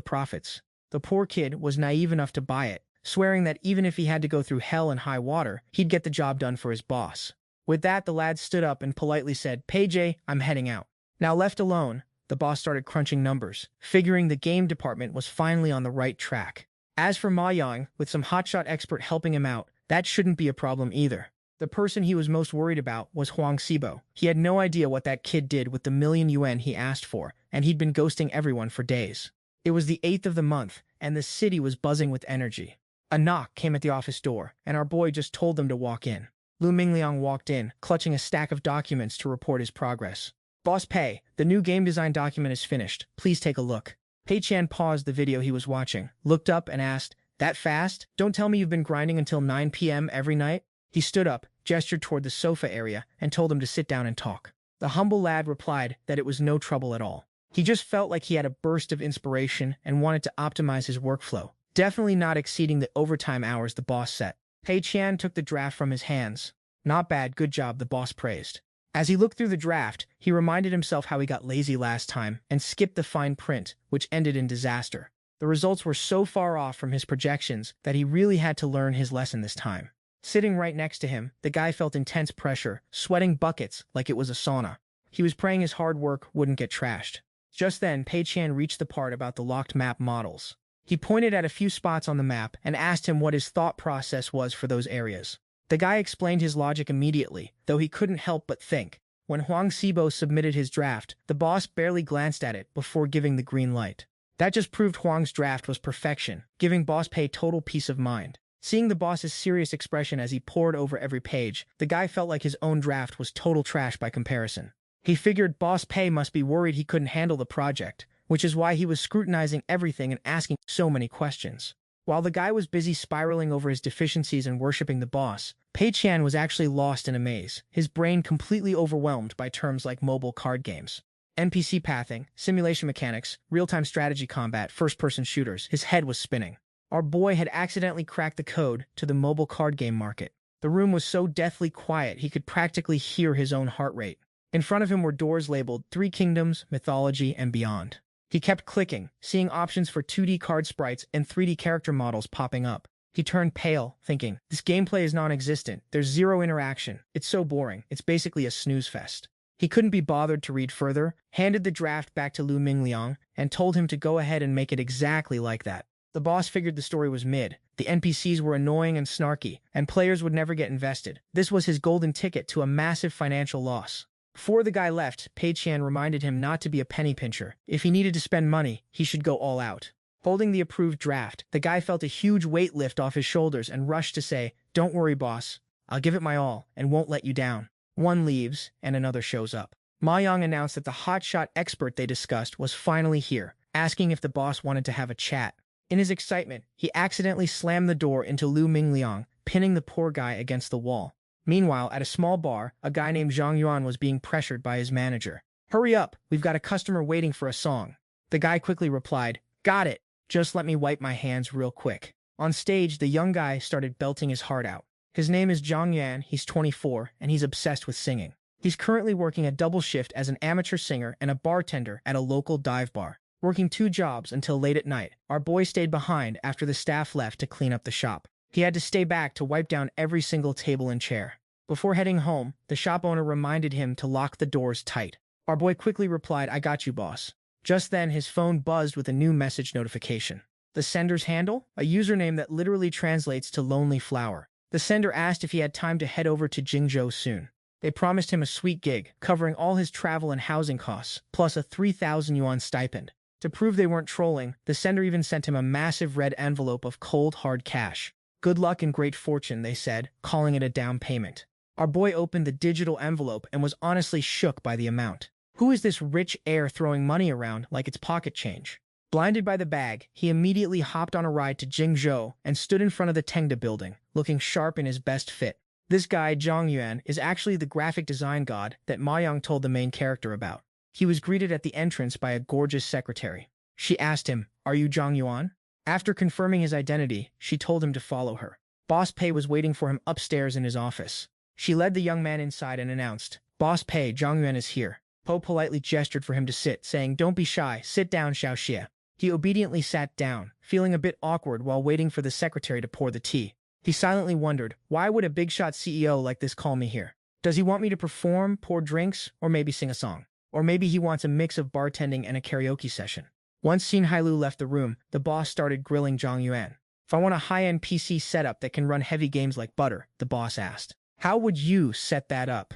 profits." The poor kid was naive enough to buy it, swearing that even if he had to go through hell and high water, he'd get the job done for his boss. With that, the lad stood up and politely said, "Pei J, I'm heading out." Now left alone, the boss started crunching numbers, figuring the game department was finally on the right track. As for Ma Yang, with some hotshot expert helping him out, that shouldn't be a problem either. The person he was most worried about was Huang Xibo. He had no idea what that kid did with the million yuan he asked for, and he'd been ghosting everyone for days. It was the 8th of the month, and the city was buzzing with energy. A knock came at the office door, and our boy just told them to walk in. Lu Mingliang walked in, clutching a stack of documents to report his progress. "Boss Pei, the new game design document is finished. Please take a look." Pei Chan paused the video he was watching, looked up and asked, "That fast? Don't tell me you've been grinding until 9 p.m. every night?" He stood up, gestured toward the sofa area, and told him to sit down and talk. The humble lad replied that it was no trouble at all. He just felt like he had a burst of inspiration and wanted to optimize his workflow, definitely not exceeding the overtime hours the boss set. Pei Chan took the draft from his hands. "Not bad, good job," the boss praised. As he looked through the draft, he reminded himself how he got lazy last time and skipped the fine print, which ended in disaster. The results were so far off from his projections that he really had to learn his lesson this time. Sitting right next to him, the guy felt intense pressure, sweating buckets like it was a sauna. He was praying his hard work wouldn't get trashed. Just then, Pei Chan reached the part about the locked map models. He pointed at a few spots on the map and asked him what his thought process was for those areas. The guy explained his logic immediately, though he couldn't help but think. When Huang Xibo submitted his draft, the boss barely glanced at it before giving the green light. That just proved Huang's draft was perfection, giving Boss Pei total peace of mind. Seeing the boss's serious expression as he pored over every page, the guy felt like his own draft was total trash by comparison. He figured Boss Pei must be worried he couldn't handle the project, which is why he was scrutinizing everything and asking so many questions. While the guy was busy spiraling over his deficiencies and worshipping the boss, Pei Chan was actually lost in a maze, his brain completely overwhelmed by terms like mobile card games. NPC pathing, simulation mechanics, real-time strategy combat, first-person shooters. His head was spinning. Our boy had accidentally cracked the code to the mobile card game market. The room was so deathly quiet he could practically hear his own heart rate. In front of him were doors labeled Three Kingdoms, Mythology, and Beyond. He kept clicking, seeing options for 2D card sprites and 3D character models popping up. He turned pale, thinking, this gameplay is non-existent. There's zero interaction. It's so boring. It's basically a snooze fest. He couldn't be bothered to read further, handed the draft back to Lu Mingliang, and told him to go ahead and make it exactly like that. The boss figured the story was mid. The NPCs were annoying and snarky, and players would never get invested. This was his golden ticket to a massive financial loss. Before the guy left, Pei Qian reminded him not to be a penny pincher. If he needed to spend money, he should go all out. Holding the approved draft, the guy felt a huge weight lift off his shoulders and rushed to say, "Don't worry, boss. I'll give it my all and won't let you down." One leaves, and another shows up. Ma Yang announced that the hotshot expert they discussed was finally here, asking if the boss wanted to have a chat. In his excitement, he accidentally slammed the door into Lu Mingliang, pinning the poor guy against the wall. Meanwhile, at a small bar, a guy named Zhang Yuan was being pressured by his manager. "Hurry up, we've got a customer waiting for a song." The guy quickly replied, "Got it. Just let me wipe my hands real quick." On stage, the young guy started belting his heart out. His name is Zhang Yuan, he's 24, and he's obsessed with singing. He's currently working a double shift as an amateur singer and a bartender at a local dive bar. Working 2 jobs until late at night, our boy stayed behind after the staff left to clean up the shop. He had to stay back to wipe down every single table and chair. Before heading home, the shop owner reminded him to lock the doors tight. Our boy quickly replied, "I got you, boss." Just then, his phone buzzed with a new message notification. The sender's handle? A username that literally translates to lonely flower. The sender asked if he had time to head over to Jingzhou soon. They promised him a sweet gig, covering all his travel and housing costs, plus a 3,000 yuan stipend. To prove they weren't trolling, the sender even sent him a massive red envelope of cold, hard cash. "Good luck and great fortune," they said, calling it a down payment. Our boy opened the digital envelope and was honestly shook by the amount. Who is this rich heir throwing money around like it's pocket change? Blinded by the bag, he immediately hopped on a ride to Jingzhou and stood in front of the Tengda building, looking sharp in his best fit. This guy, Zhang Yuan, is actually the graphic design god that Ma Yang told the main character about. He was greeted at the entrance by a gorgeous secretary. She asked him, "Are you Zhang Yuan?" After confirming his identity, she told him to follow her. Boss Pei was waiting for him upstairs in his office. She led the young man inside and announced, "Boss Pei, Zhang Yuan is here." Po politely gestured for him to sit, saying, "Don't be shy, sit down, Xiao Xie." He obediently sat down, feeling a bit awkward while waiting for the secretary to pour the tea. He silently wondered, why would a big-shot CEO like this call me here? Does he want me to perform, pour drinks, or maybe sing a song? Or maybe he wants a mix of bartending and a karaoke session. Once Xin Hailu left the room, the boss started grilling Zhang Yuan. "If I want a high-end PC setup that can run heavy games like butter," the boss asked. "How would you set that up?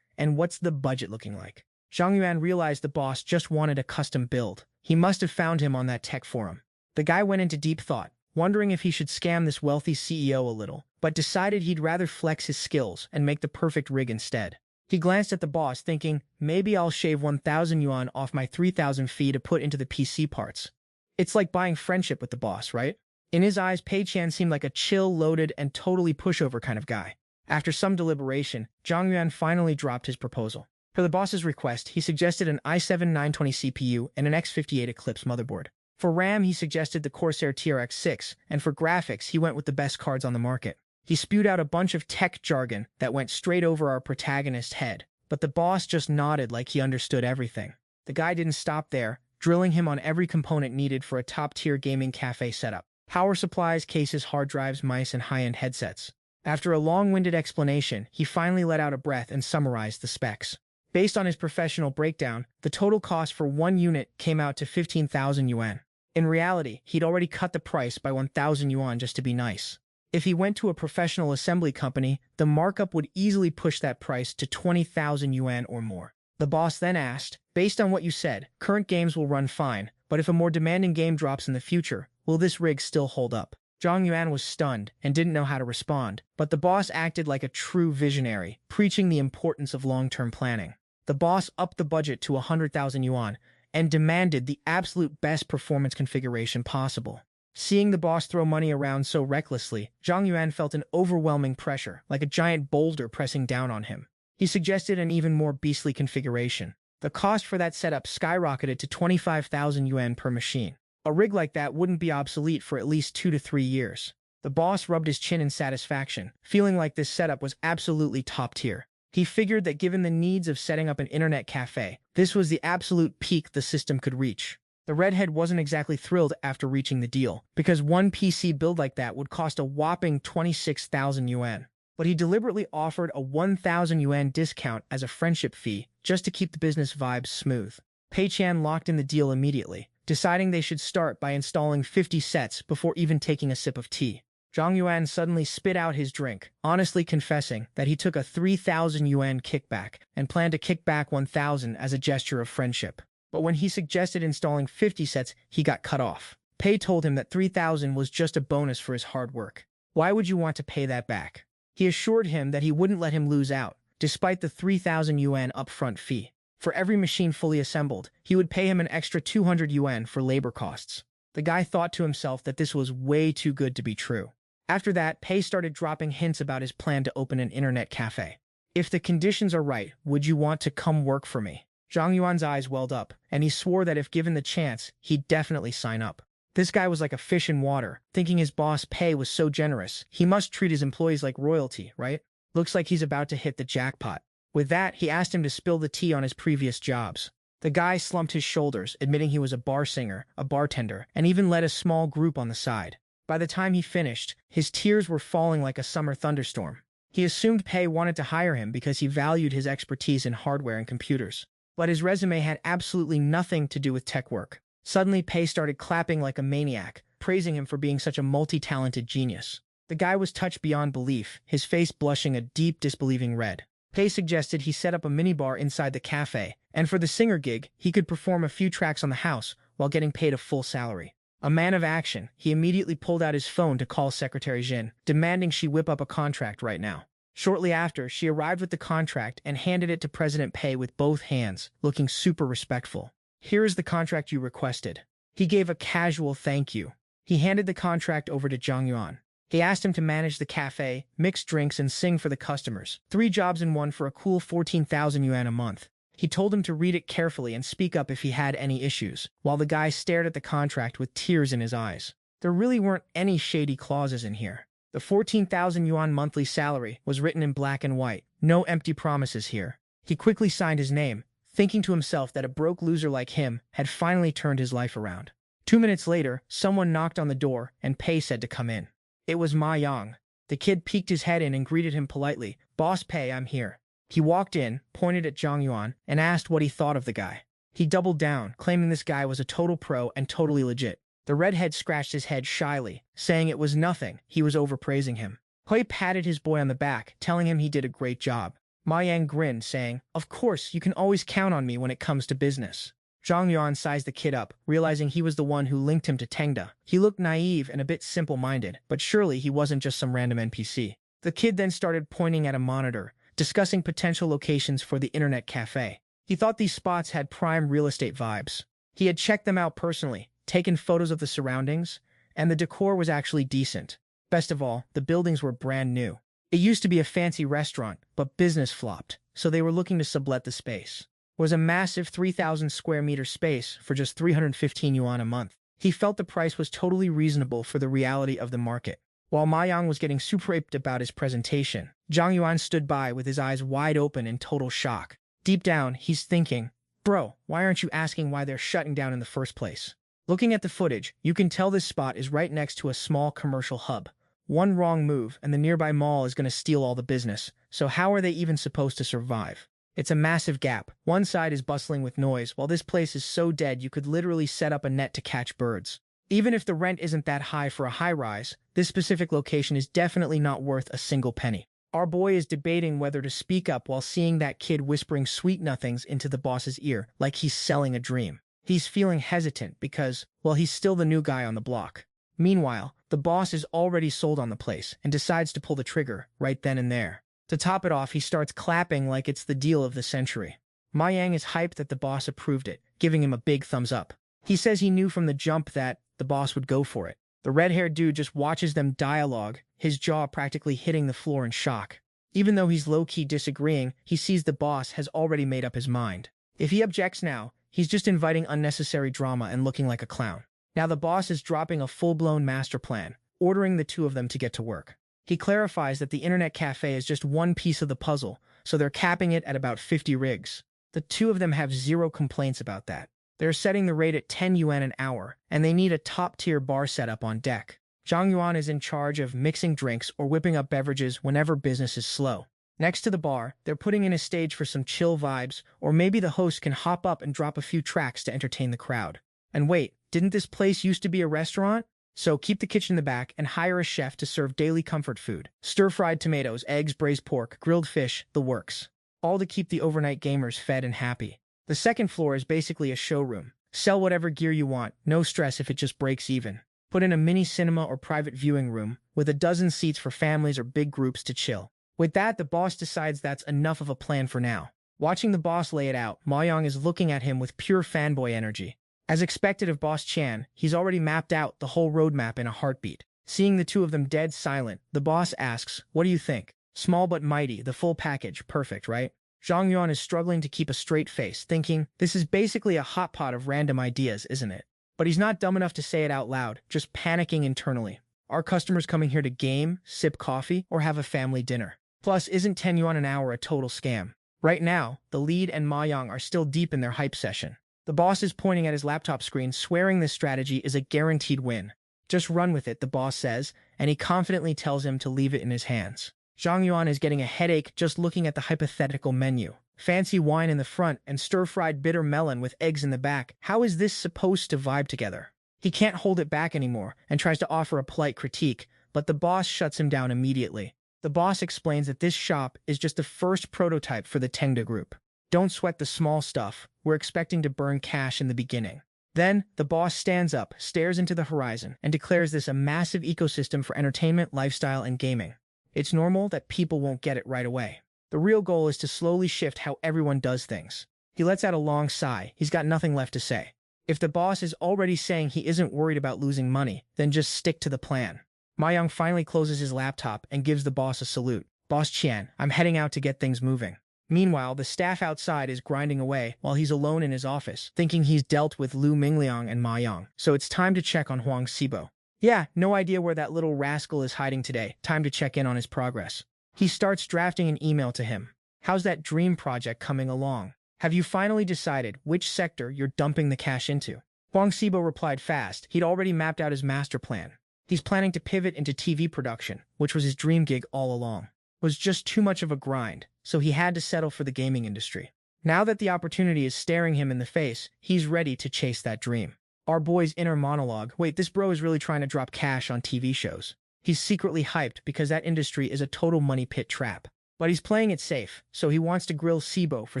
And what's the budget looking like?" Zhang Yuan realized the boss just wanted a custom build. He must have found him on that tech forum. The guy went into deep thought, wondering if he should scam this wealthy CEO a little, but decided he'd rather flex his skills and make the perfect rig instead. He glanced at the boss, thinking, maybe I'll shave 1,000 yuan off my 3,000 fee to put into the PC parts. It's like buying friendship with the boss, right? In his eyes, Pei Qian seemed like a chill, loaded, and totally pushover kind of guy. After some deliberation, Zhang Yuan finally dropped his proposal. For the boss's request, he suggested an i7-920 CPU and an X58 Eclipse motherboard. For RAM, he suggested the Corsair TRX-6, and for graphics, he went with the best cards on the market. He spewed out a bunch of tech jargon that went straight over our protagonist's head, but the boss just nodded like he understood everything. The guy didn't stop there, drilling him on every component needed for a top-tier gaming cafe setup. Power supplies, cases, hard drives, mice, and high-end headsets. After a long-winded explanation, he finally let out a breath and summarized the specs. Based on his professional breakdown, the total cost for one unit came out to 15,000 yuan. In reality, he'd already cut the price by 1,000 yuan just to be nice. If he went to a professional assembly company, the markup would easily push that price to 20,000 yuan or more. The boss then asked, based on what you said, current games will run fine, but if a more demanding game drops in the future, will this rig still hold up? Zhang Yuan was stunned and didn't know how to respond, but the boss acted like a true visionary, preaching the importance of long-term planning. The boss upped the budget to 100,000 yuan and demanded the absolute best performance configuration possible. Seeing the boss throw money around so recklessly, Zhang Yuan felt an overwhelming pressure, like a giant boulder pressing down on him. He suggested an even more beastly configuration. The cost for that setup skyrocketed to 25,000 yuan per machine. A rig like that wouldn't be obsolete for at least 2 to 3 years. The boss rubbed his chin in satisfaction, feeling like this setup was absolutely top tier. He figured that given the needs of setting up an internet cafe, this was the absolute peak the system could reach. The redhead wasn't exactly thrilled after reaching the deal, because one PC build like that would cost a whopping 26,000 yuan. But he deliberately offered a 1,000 yuan discount as a friendship fee just to keep the business vibes smooth. Pei Chan locked in the deal immediately, deciding they should start by installing 50 sets before even taking a sip of tea. Zhang Yuan suddenly spit out his drink, honestly confessing that he took a 3,000 yuan kickback and planned to kick back 1,000 as a gesture of friendship. But when he suggested installing 50 sets, he got cut off. Pei told him that 3,000 was just a bonus for his hard work. Why would you want to pay that back? He assured him that he wouldn't let him lose out, despite the 3,000 yuan upfront fee. For every machine fully assembled, he would pay him an extra 200 yuan for labor costs. The guy thought to himself that this was way too good to be true. After that, Pei started dropping hints about his plan to open an internet cafe. If the conditions are right, would you want to come work for me? Zhang Yuan's eyes welled up, and he swore that if given the chance, he'd definitely sign up. This guy was like a fish in water, thinking his boss Pei was so generous. He must treat his employees like royalty, right? Looks like he's about to hit the jackpot. With that, he asked him to spill the tea on his previous jobs. The guy slumped his shoulders, admitting he was a bar singer, a bartender, and even led a small group on the side. By the time he finished, his tears were falling like a summer thunderstorm. He assumed Pei wanted to hire him because he valued his expertise in hardware and computers. But his resume had absolutely nothing to do with tech work. Suddenly, Pei started clapping like a maniac, praising him for being such a multi-talented genius. The guy was touched beyond belief, his face blushing a deep, disbelieving red. Pei suggested he set up a minibar inside the cafe, and for the singer gig, he could perform a few tracks on the house while getting paid a full salary. A man of action, he immediately pulled out his phone to call Secretary Jin, demanding she whip up a contract right now. Shortly after, she arrived with the contract and handed it to President Pei with both hands, looking super respectful. "Here is the contract you requested." He gave a casual thank you. He handed the contract over to Zhang Yuan. He asked him to manage the cafe, mix drinks, and sing for the customers. 3 jobs in one for a cool 14,000 yuan a month. He told him to read it carefully and speak up if he had any issues, while the guy stared at the contract with tears in his eyes. There really weren't any shady clauses in here. The 14,000 yuan monthly salary was written in black and white. No empty promises here. He quickly signed his name, thinking to himself that a broke loser like him had finally turned his life around. 2 minutes later, someone knocked on the door, and Pei said to come in. It was Ma Yang. The kid peeked his head in and greeted him politely. "Boss Pei, I'm here." He walked in, pointed at Zhang Yuan, and asked what he thought of the guy. He doubled down, claiming this guy was a total pro and totally legit. The redhead scratched his head shyly, saying it was nothing, he was overpraising him. Pei patted his boy on the back, telling him he did a great job. Ma Yang grinned, saying, "Of course, you can always count on me when it comes to business." Zhang Yuan sized the kid up, realizing he was the one who linked him to Tengda. He looked naive and a bit simple-minded, but surely he wasn't just some random NPC. The kid then started pointing at a monitor, discussing potential locations for the internet cafe. He thought these spots had prime real estate vibes. He had checked them out personally, taken photos of the surroundings, and the decor was actually decent. Best of all, the buildings were brand new. It used to be a fancy restaurant, but business flopped, so they were looking to sublet the space. It was a massive 3,000 square meter space for just 315 yuan a month. He felt the price was totally reasonable for the reality of the market. While Ma Yang was getting super hyped about his presentation, Zhang Yuan stood by with his eyes wide open in total shock. Deep down, he's thinking, "Bro, why aren't you asking why they're shutting down in the first place?" Looking at the footage, you can tell this spot is right next to a small commercial hub. One wrong move, and the nearby mall is going to steal all the business, so how are they even supposed to survive? It's a massive gap. One side is bustling with noise, while this place is so dead you could literally set up a net to catch birds. Even if the rent isn't that high for a high-rise, this specific location is definitely not worth a single penny. Our boy is debating whether to speak up while seeing that kid whispering sweet nothings into the boss's ear, like he's selling a dream. He's feeling hesitant because, well, he's still the new guy on the block. Meanwhile, the boss is already sold on the place and decides to pull the trigger right then and there. To top it off, he starts clapping like it's the deal of the century. Ma Yang is hyped that the boss approved it, giving him a big thumbs up. He says he knew from the jump that the boss would go for it. The red-haired dude just watches them dialogue, his jaw practically hitting the floor in shock. Even though he's low-key disagreeing, he sees the boss has already made up his mind. If he objects now, he's just inviting unnecessary drama and looking like a clown. Now the boss is dropping a full-blown master plan, ordering the two of them to get to work. He clarifies that the internet cafe is just one piece of the puzzle, so they're capping it at about 50 rigs. The two of them have zero complaints about that. They're setting the rate at 10 yuan an hour, and they need a top-tier bar setup on deck. Zhang Yuan is in charge of mixing drinks or whipping up beverages whenever business is slow. Next to the bar, they're putting in a stage for some chill vibes, or maybe the host can hop up and drop a few tracks to entertain the crowd. And wait, didn't this place used to be a restaurant? So keep the kitchen in the back and hire a chef to serve daily comfort food. Stir-fried tomatoes, eggs, braised pork, grilled fish, the works. All to keep the overnight gamers fed and happy. The second floor is basically a showroom. Sell whatever gear you want, no stress if it just breaks even. Put in a mini cinema or private viewing room, with a dozen seats for families or big groups to chill. With that, the boss decides that's enough of a plan for now. Watching the boss lay it out, Ma Yang is looking at him with pure fanboy energy. As expected of Boss Chan, he's already mapped out the whole roadmap in a heartbeat. Seeing the two of them dead silent, the boss asks, "What do you think? Small but mighty, the full package, perfect, right?" Zhang Yuan is struggling to keep a straight face, thinking, this is basically a hot pot of random ideas, isn't it? But he's not dumb enough to say it out loud, just panicking internally. Are customers coming here to game, sip coffee, or have a family dinner? Plus, isn't 10 yuan an hour a total scam? Right now, the lead and Ma Yang are still deep in their hype session. The boss is pointing at his laptop screen, swearing this strategy is a guaranteed win. Just run with it, the boss says, and he confidently tells him to leave it in his hands. Zhang Yuan is getting a headache just looking at the hypothetical menu. Fancy wine in the front and stir-fried bitter melon with eggs in the back. How is this supposed to vibe together? He can't hold it back anymore and tries to offer a polite critique, but the boss shuts him down immediately. The boss explains that this shop is just the first prototype for the Tengda group. Don't sweat the small stuff. We're expecting to burn cash in the beginning. Then, the boss stands up, stares into the horizon, and declares this a massive ecosystem for entertainment, lifestyle, and gaming. It's normal that people won't get it right away. The real goal is to slowly shift how everyone does things. He lets out a long sigh. He's got nothing left to say. If the boss is already saying he isn't worried about losing money, then just stick to the plan. Ma Yang finally closes his laptop and gives the boss a salute. "Boss Qian, I'm heading out to get things moving." Meanwhile, the staff outside is grinding away while he's alone in his office, thinking he's dealt with Lu Mingliang and Ma Yang. So it's time to check on Huang Xibo. Yeah, no idea where that little rascal is hiding today. Time to check in on his progress. He starts drafting an email to him. "How's that dream project coming along? Have you finally decided which sector you're dumping the cash into?" Huang Xibo replied fast. He'd already mapped out his master plan. He's planning to pivot into TV production, which was his dream gig all along. It was just too much of a grind, so he had to settle for the gaming industry. Now that the opportunity is staring him in the face, he's ready to chase that dream. Our boy's inner monologue, wait, this bro is really trying to drop cash on TV shows. He's secretly hyped because that industry is a total money pit trap. But he's playing it safe, so he wants to grill Xibo for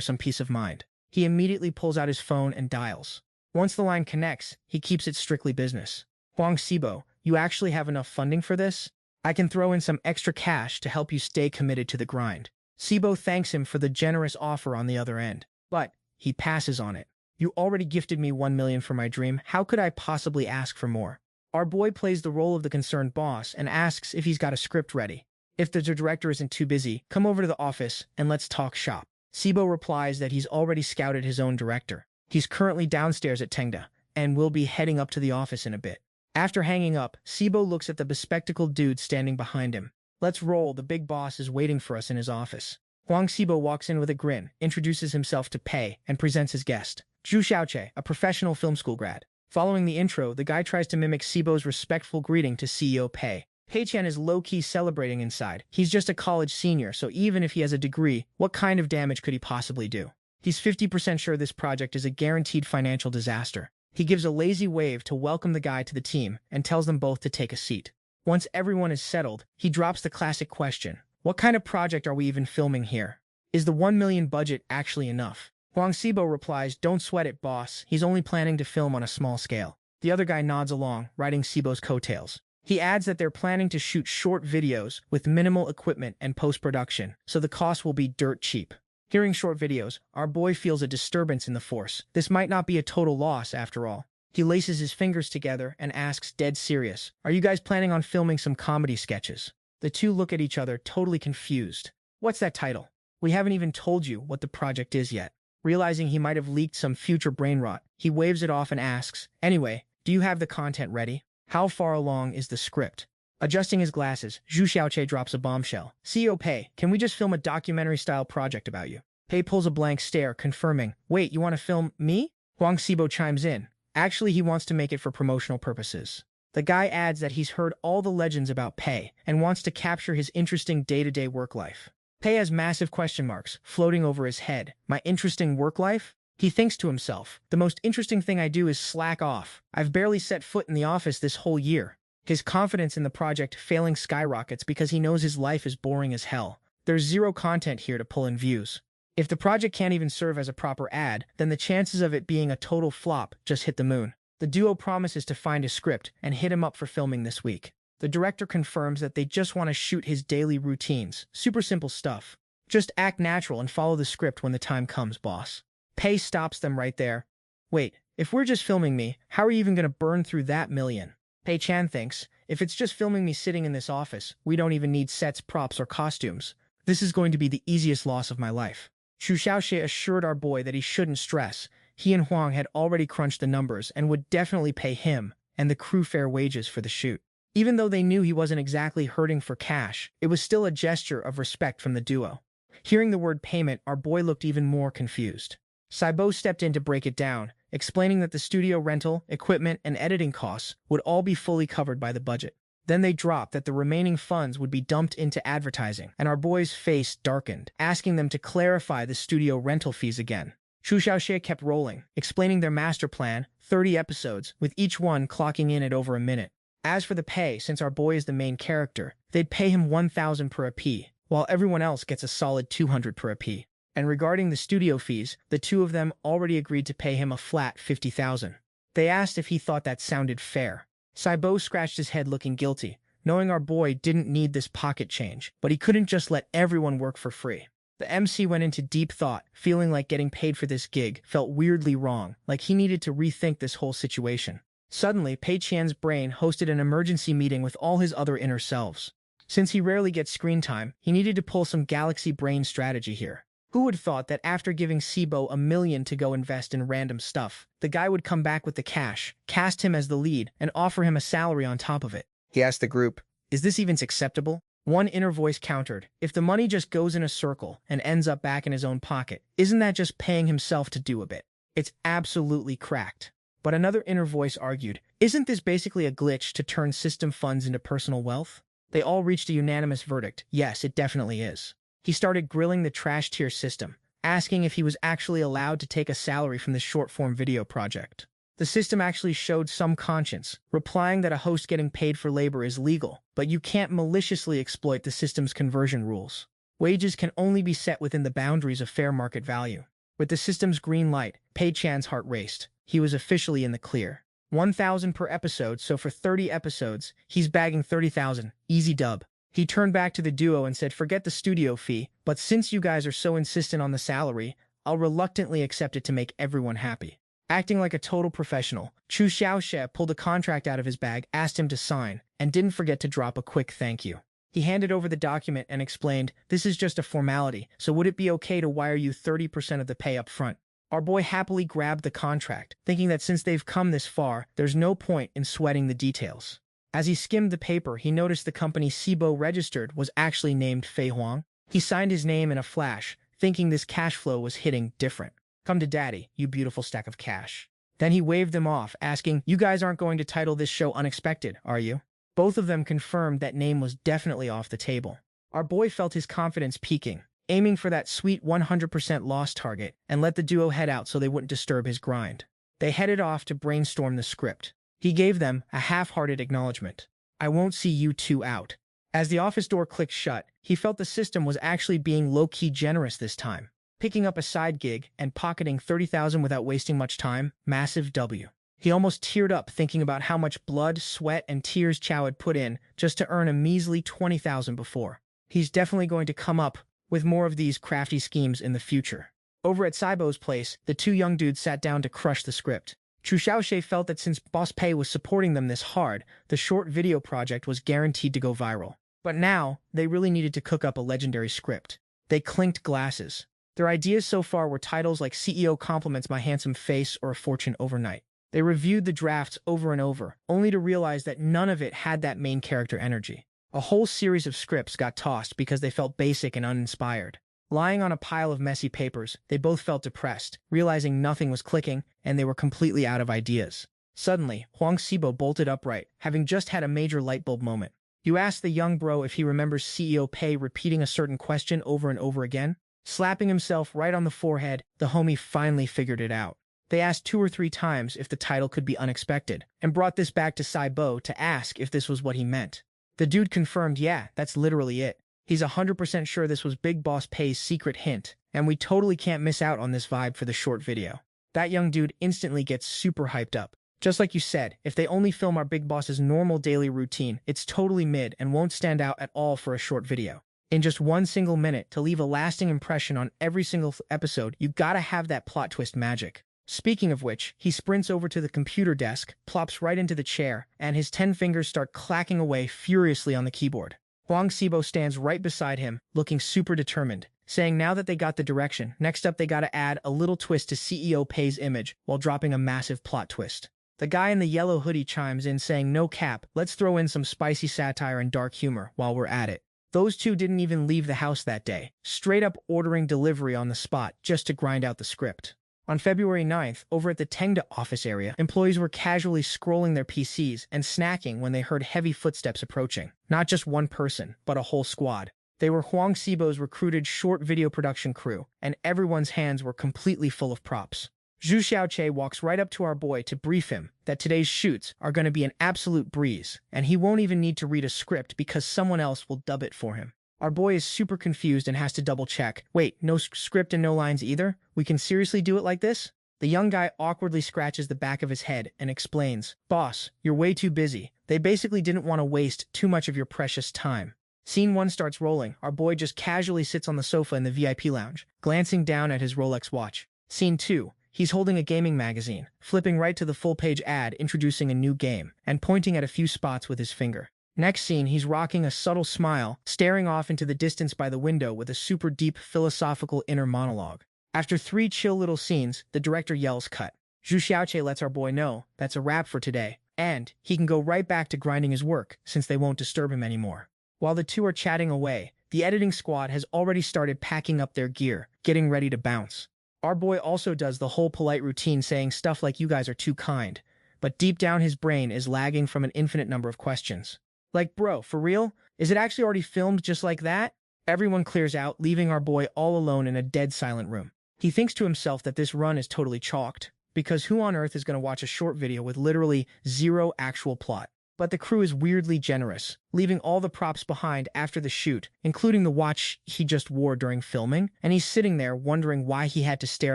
some peace of mind. He immediately pulls out his phone and dials. Once the line connects, he keeps it strictly business. "Huang Xibo, you actually have enough funding for this? I can throw in some extra cash to help you stay committed to the grind." Xibo thanks him for the generous offer on the other end, but he passes on it. "You already gifted me 1 million for my dream. How could I possibly ask for more?" Our boy plays the role of the concerned boss and asks if he's got a script ready. If the director isn't too busy, come over to the office and let's talk shop. Xibo replies that he's already scouted his own director. He's currently downstairs at Tengda and will be heading up to the office in a bit. After hanging up, Xibo looks at the bespectacled dude standing behind him. "Let's roll, the big boss is waiting for us in his office." Huang Xibo walks in with a grin, introduces himself to Pei, and presents his guest. Zhu Xiaoche, a professional film school grad. Following the intro, the guy tries to mimic Xibo's respectful greeting to CEO Pei. Pei Qian is low-key celebrating inside. He's just a college senior, so even if he has a degree, what kind of damage could he possibly do? He's 50% sure this project is a guaranteed financial disaster. He gives a lazy wave to welcome the guy to the team and tells them both to take a seat. Once everyone is settled, he drops the classic question. What kind of project are we even filming here? Is the 1 million budget actually enough? Huang Xibo replies, "Don't sweat it, boss. He's only planning to film on a small scale." The other guy nods along, riding Xibo's coattails. He adds that they're planning to shoot short videos with minimal equipment and post-production, so the cost will be dirt cheap. Hearing short videos, our boy feels a disturbance in the force. This might not be a total loss after all. He laces his fingers together and asks, dead serious, "Are you guys planning on filming some comedy sketches?" The two look at each other, totally confused. "What's that title? We haven't even told you what the project is yet." Realizing he might have leaked some future brain rot, he waves it off and asks, "Anyway, do you have the content ready? How far along is the script?" Adjusting his glasses, Zhu Xiaoche drops a bombshell. "CEO Pei, can we just film a documentary-style project about you?" Pei pulls a blank stare, confirming, "Wait, you want to film me?" Huang Xibo chimes in. Actually, he wants to make it for promotional purposes. The guy adds that he's heard all the legends about Pei and wants to capture his interesting day-to-day work life. Pei has massive question marks floating over his head. My interesting work life? He thinks to himself, the most interesting thing I do is slack off. I've barely set foot in the office this whole year. His confidence in the project failing skyrockets because he knows his life is boring as hell. There's zero content here to pull in views. If the project can't even serve as a proper ad, then the chances of it being a total flop just hit the moon. The duo promises to find a script and hit him up for filming this week. The director confirms that they just want to shoot his daily routines. Super simple stuff. Just act natural and follow the script when the time comes, boss. Pei stops them right there. Wait, if we're just filming me, how are you even going to burn through that million? Pei Chan thinks, if it's just filming me sitting in this office, we don't even need sets, props, or costumes. This is going to be the easiest loss of my life. Zhu Xiaoxie assured our boy that he shouldn't stress. He and Huang had already crunched the numbers and would definitely pay him and the crew fair wages for the shoot. Even though they knew he wasn't exactly hurting for cash, it was still a gesture of respect from the duo. Hearing the word payment, our boy looked even more confused. Saibo stepped in to break it down, explaining that the studio rental, equipment, and editing costs would all be fully covered by the budget. Then they dropped that the remaining funds would be dumped into advertising, and our boy's face darkened, asking them to clarify the studio rental fees again. Zhu Xiaoxie kept rolling, explaining their master plan, 30 episodes, with each one clocking in at over a minute. As for the pay, since our boy is the main character, they'd pay him 1,000 per EP, while everyone else gets a solid 200 per EP. And regarding the studio fees, the two of them already agreed to pay him a flat 50,000. They asked if he thought that sounded fair. Saibo scratched his head looking guilty, knowing our boy didn't need this pocket change, but he couldn't just let everyone work for free. The MC went into deep thought, feeling like getting paid for this gig felt weirdly wrong, like he needed to rethink this whole situation. Suddenly, Pei Qian's brain hosted an emergency meeting with all his other inner selves. Since he rarely gets screen time, he needed to pull some galaxy brain strategy here. Who would thought that after giving Sibo $1 million to go invest in random stuff, the guy would come back with the cash, cast him as the lead, and offer him a salary on top of it? He asked the group, "Is this even acceptable?" One inner voice countered, "If the money just goes in a circle and ends up back in his own pocket, isn't that just paying himself to do a bit? It's absolutely cracked." But another inner voice argued, "Isn't this basically a glitch to turn system funds into personal wealth?" They all reached a unanimous verdict. Yes, it definitely is. He started grilling the trash tier system, asking if he was actually allowed to take a salary from this short-form video project. The system actually showed some conscience, replying that a host getting paid for labor is legal, but you can't maliciously exploit the system's conversion rules. Wages can only be set within the boundaries of fair market value. With the system's green light, Pei Chan's heart raced. He was officially in the clear. 1,000 per episode, so for 30 episodes, he's bagging 30,000. Easy dub. He turned back to the duo and said, "Forget the studio fee, but since you guys are so insistent on the salary, I'll reluctantly accept it to make everyone happy." Acting like a total professional, Zhu Xiaoxie pulled a contract out of his bag, asked him to sign, and didn't forget to drop a quick thank you. He handed over the document and explained, "This is just a formality, so would it be okay to wire you 30% of the pay up front?" Our boy happily grabbed the contract, thinking that since they've come this far, there's no point in sweating the details. As he skimmed the paper, he noticed the company Sibo registered was actually named Fei Huang. He signed his name in a flash, thinking this cash flow was hitting different. "Come to daddy, you beautiful stack of cash." Then he waved them off, asking, "You guys aren't going to title this show Unexpected, are you?" Both of them confirmed that name was definitely off the table. Our boy felt his confidence peaking, aiming for that sweet 100% loss target, and let the duo head out so they wouldn't disturb his grind. They headed off to brainstorm the script. He gave them a half-hearted acknowledgement. "I won't see you two out." As the office door clicked shut, he felt the system was actually being low-key generous this time. Picking up a side gig and pocketing 30,000 without wasting much time, massive W. He almost teared up thinking about how much blood, sweat, and tears Chow had put in just to earn a measly 20,000 before. He's definitely going to come up with more of these crafty schemes in the future. Over at Saibo's place, the two young dudes sat down to crush the script. Zhu Xiaoxie felt that since Boss Pei was supporting them this hard, the short video project was guaranteed to go viral. But now, they really needed to cook up a legendary script. They clinked glasses. Their ideas so far were titles like CEO Compliments My Handsome Face or A Fortune Overnight. They reviewed the drafts over and over, only to realize that none of it had that main character energy. A whole series of scripts got tossed because they felt basic and uninspired. Lying on a pile of messy papers, they both felt depressed, realizing nothing was clicking and they were completely out of ideas. Suddenly, Huang Xibo bolted upright, having just had a major light bulb moment. You ask the young bro if he remembers CEO Pei repeating a certain question over and over again. Slapping himself right on the forehead, the homie finally figured it out. They asked 2 or 3 times if the title could be unexpected, and brought this back to Saibo to ask if this was what he meant. The dude confirmed, yeah, that's literally it. He's 100% sure this was Big Boss Pay's secret hint, and we totally can't miss out on this vibe for the short video. That young dude instantly gets super hyped up. Just like you said, if they only film our big boss's normal daily routine, it's totally mid and won't stand out at all for a short video. In just 1 single minute, to leave a lasting impression on every single episode, you gotta have that plot twist magic. Speaking of which, he sprints over to the computer desk, plops right into the chair, and his 10 fingers start clacking away furiously on the keyboard. Huang Xibo stands right beside him, looking super determined, saying now that they got the direction, next up they gotta add a little twist to CEO Pei's image while dropping a massive plot twist. The guy in the yellow hoodie chimes in saying no cap, let's throw in some spicy satire and dark humor while we're at it. Those two didn't even leave the house that day, straight up ordering delivery on the spot just to grind out the script. On February 9th, over at the Tengda office area, employees were casually scrolling their PCs and snacking when they heard heavy footsteps approaching. Not just one person, but a whole squad. They were Huang Xibo's recruited short video production crew, and everyone's hands were completely full of props. Zhu Xiaoche walks right up to our boy to brief him that today's shoots are going to be an absolute breeze, and he won't even need to read a script because someone else will dub it for him. Our boy is super confused and has to double-check. Wait, no script and no lines either? We can seriously do it like this? The young guy awkwardly scratches the back of his head and explains, Boss, you're way too busy. They basically didn't want to waste too much of your precious time. Scene 1 starts rolling. Our boy just casually sits on the sofa in the VIP lounge, glancing down at his Rolex watch. Scene 2. He's holding a gaming magazine, flipping right to the full-page ad introducing a new game, and pointing at a few spots with his finger. Next scene, he's rocking a subtle smile, staring off into the distance by the window with a super deep philosophical inner monologue. After 3 chill little scenes, the director yells cut. Zhu Xiaoche lets our boy know that's a wrap for today, and he can go right back to grinding his work since they won't disturb him anymore. While the two are chatting away, the editing squad has already started packing up their gear, getting ready to bounce. Our boy also does the whole polite routine saying stuff like you guys are too kind, but deep down his brain is lagging from an infinite number of questions. Like, bro, for real? Is it actually already filmed just like that? Everyone clears out, leaving our boy all alone in a dead silent room. He thinks to himself that this run is totally chalked, because who on earth is going to watch a short video with literally 0 actual plot? But the crew is weirdly generous, leaving all the props behind after the shoot, including the watch he just wore during filming, and he's sitting there wondering why he had to stare